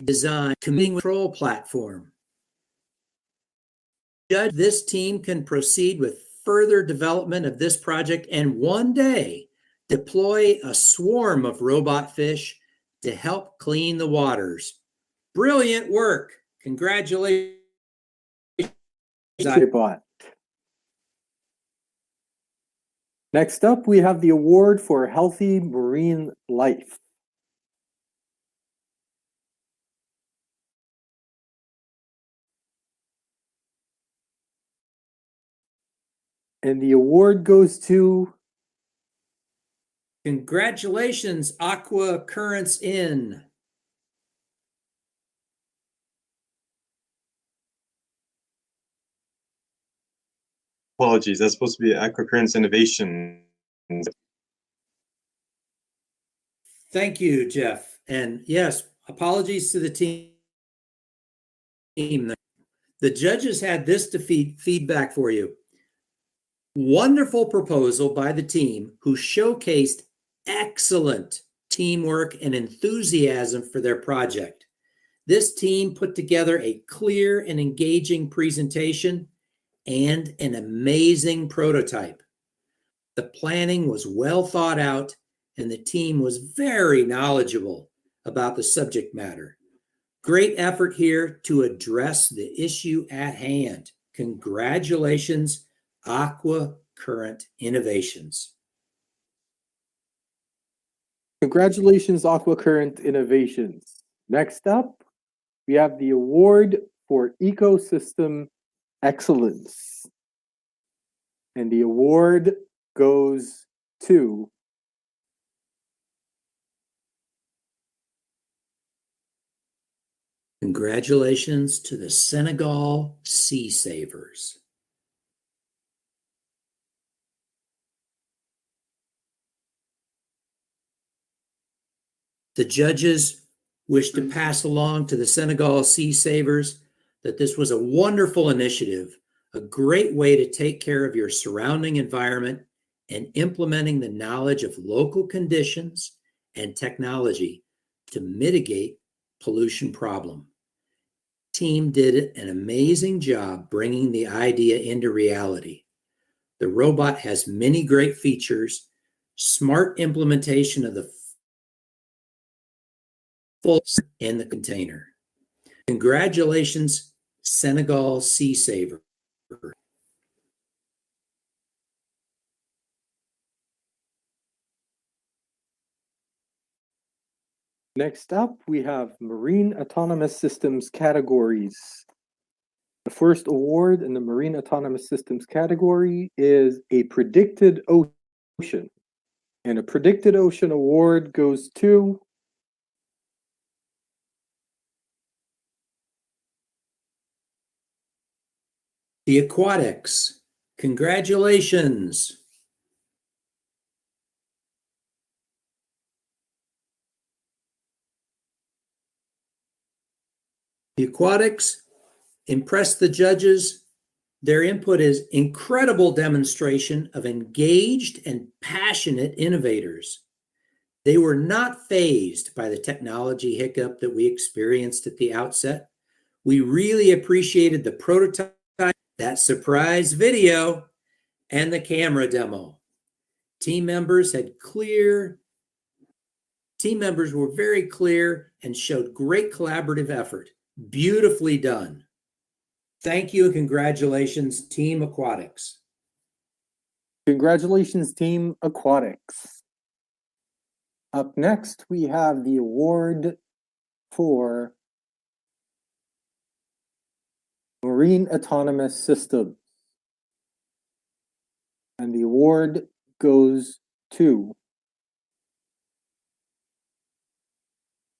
design control platform. Judge, this team can proceed with further development of this project and one day deploy a swarm of robot fish to help clean the waters. Brilliant work. Congratulations. iBot. Next up, we have the award for healthy marine life. And the award goes to Congratulations, Aqua Currents In. Apologies, that's supposed to be Aquacurrents Innovation. Thank you, Jeff. And yes, apologies to the team. The judges had this feedback for you. Wonderful proposal by the team who showcased excellent teamwork and enthusiasm for their project. This team put together a clear and engaging presentation and an amazing prototype. The planning was well thought out and the team was very knowledgeable about the subject matter. Great effort here to address the issue at hand. Congratulations, Aqua Current Innovations. Congratulations, Aquacurrent Innovations. Next up, we have the award for Ecosystem Excellence. And the award goes to Congratulations to the Senegal Sea Savers. The judges wish to pass along to the Senegal Sea Savers that this was a wonderful initiative, a great way to take care of your surrounding environment and implementing the knowledge of local conditions and technology to mitigate pollution problem. Team did an amazing job bringing the idea into reality. The robot has many great features, smart implementation of the bolts in the container. Congratulations, Senegal Sea Saver. Next up, we have Marine Autonomous Systems categories. The first award in the Marine Autonomous Systems category is a Predicted Ocean. And a Predicted Ocean award goes to The Aquatics. Congratulations. The Aquatics impressed the judges. Their input is incredible demonstration of engaged and passionate innovators. They were not fazed by the technology hiccup that we experienced at the outset. We really appreciated the prototype, that surprise video, and the camera demo. Team members were very clear and showed great collaborative effort. Beautifully done. Thank you and congratulations, Team Aquatics. Congratulations, Team Aquatics. Up next, we have the award for Marine Autonomous Systems. And the award goes to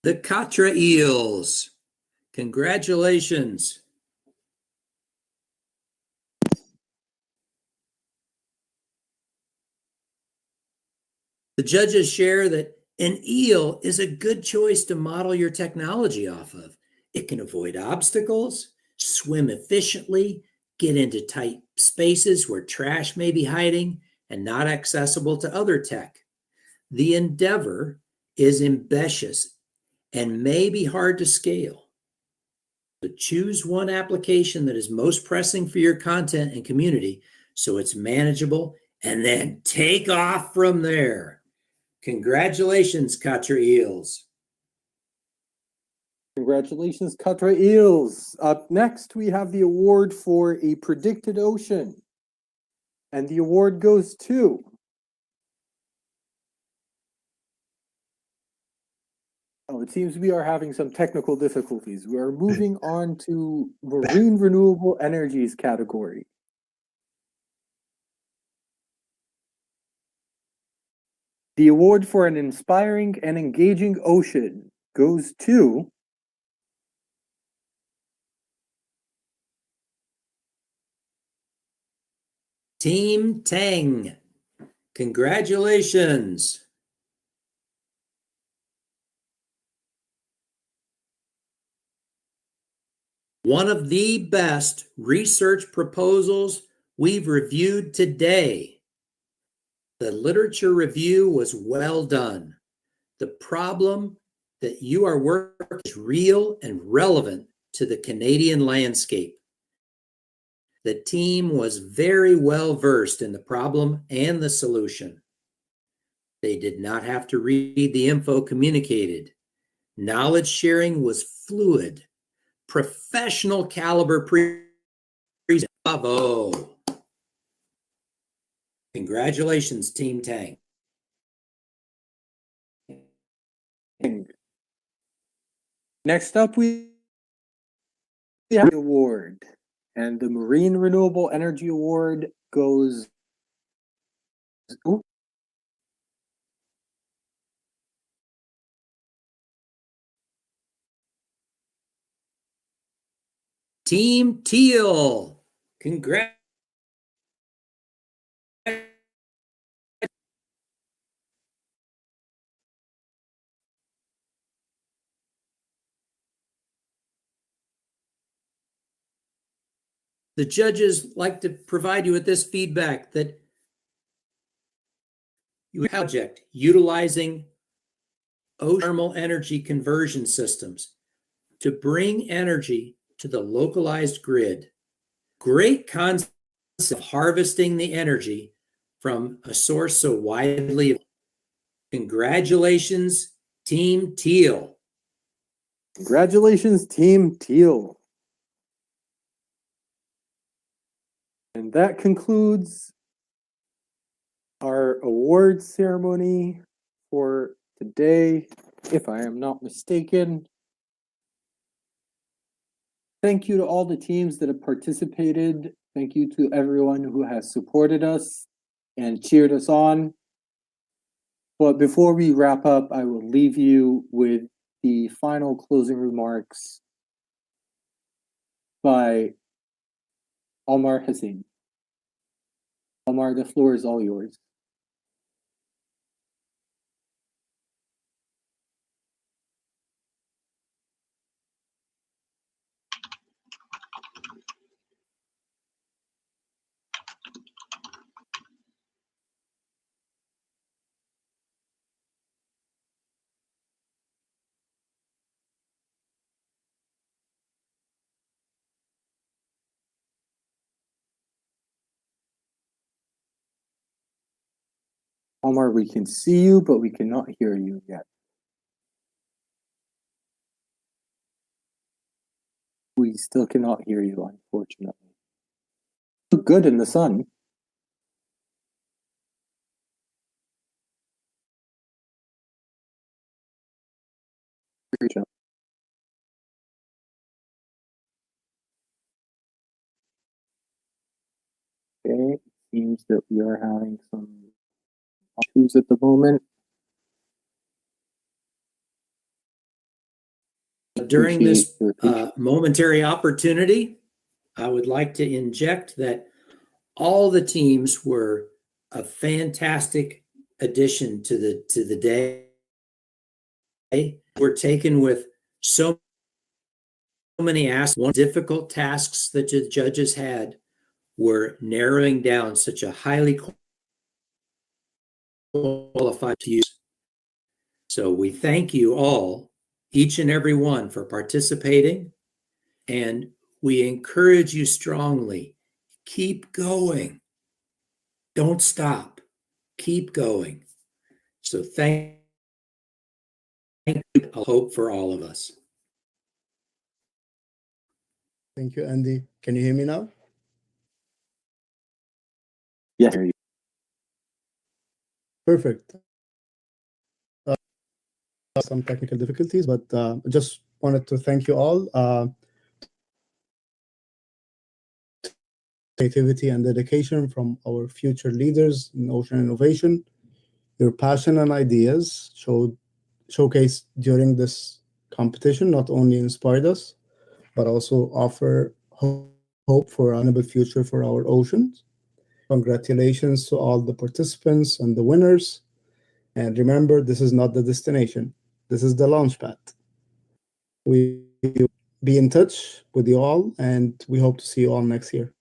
The Katra Eels. Congratulations. The judges share that an eel is a good choice to model your technology off of. It can avoid obstacles, swim efficiently, get into tight spaces where trash may be hiding and not accessible to other tech. The endeavor is ambitious and may be hard to scale. But choose one application that is most pressing for your content and community so it's manageable, and then take off from there. Congratulations, Katra Eels. Congratulations, Katra Eels. Up next, we have the award for a Predicted Ocean. And the award goes to Oh, it seems we are having some technical difficulties. We are moving on to Marine Renewable Energies category. The award for an inspiring and engaging ocean goes to Team Tang. Congratulations. One of the best research proposals we've reviewed today. The literature review was well done. The problem that you are working on is real and relevant to the Canadian landscape. The team was very well versed in the problem and the solution. They did not have to read the info communicated. Knowledge sharing was fluid. Professional caliber bravo. Congratulations, Team Tank. Next up, we have the award, and the Marine Renewable Energy Award goes. Ooh. Team Teal. Congrats. The judges like to provide you with this feedback that you project utilizing thermal energy conversion systems to bring energy to the localized grid. Great concept of harvesting the energy from a source so widely. Congratulations, Team Teal. Congratulations, Team Teal. And that concludes our awards ceremony for today, if I am not mistaken. Thank you to all the teams that have participated. Thank you to everyone who has supported us and cheered us on. But before we wrap up, I will leave you with the final closing remarks by Omar Hussein. Omar, the floor is all yours. Omar, we can see you, but we cannot hear you yet. We still cannot hear you, unfortunately. Look good in the sun. Okay, seems that we are having some issues at the moment. During this momentary opportunity, I would like to inject that all the teams were a fantastic addition to the day. We're taken with so many difficult tasks that the judges had were narrowing down such a highly qualified to use. So we thank you all, each and every one, for participating, and we encourage you strongly, keep going. Don't stop. Keep going. So thank you. Hope for all of us. Thank you, Andy. Can you hear me now? Yes. Perfect. Some technical difficulties, but I just wanted to thank you all. Creativity and dedication from our future leaders in ocean innovation. Your passion and ideas showcased during this competition not only inspired us, but also offer hope for a sustainable future for our oceans. Congratulations to all the participants and the winners. And remember, this is not the destination. This is the launch pad. We will be in touch with you all, and we hope to see you all next year.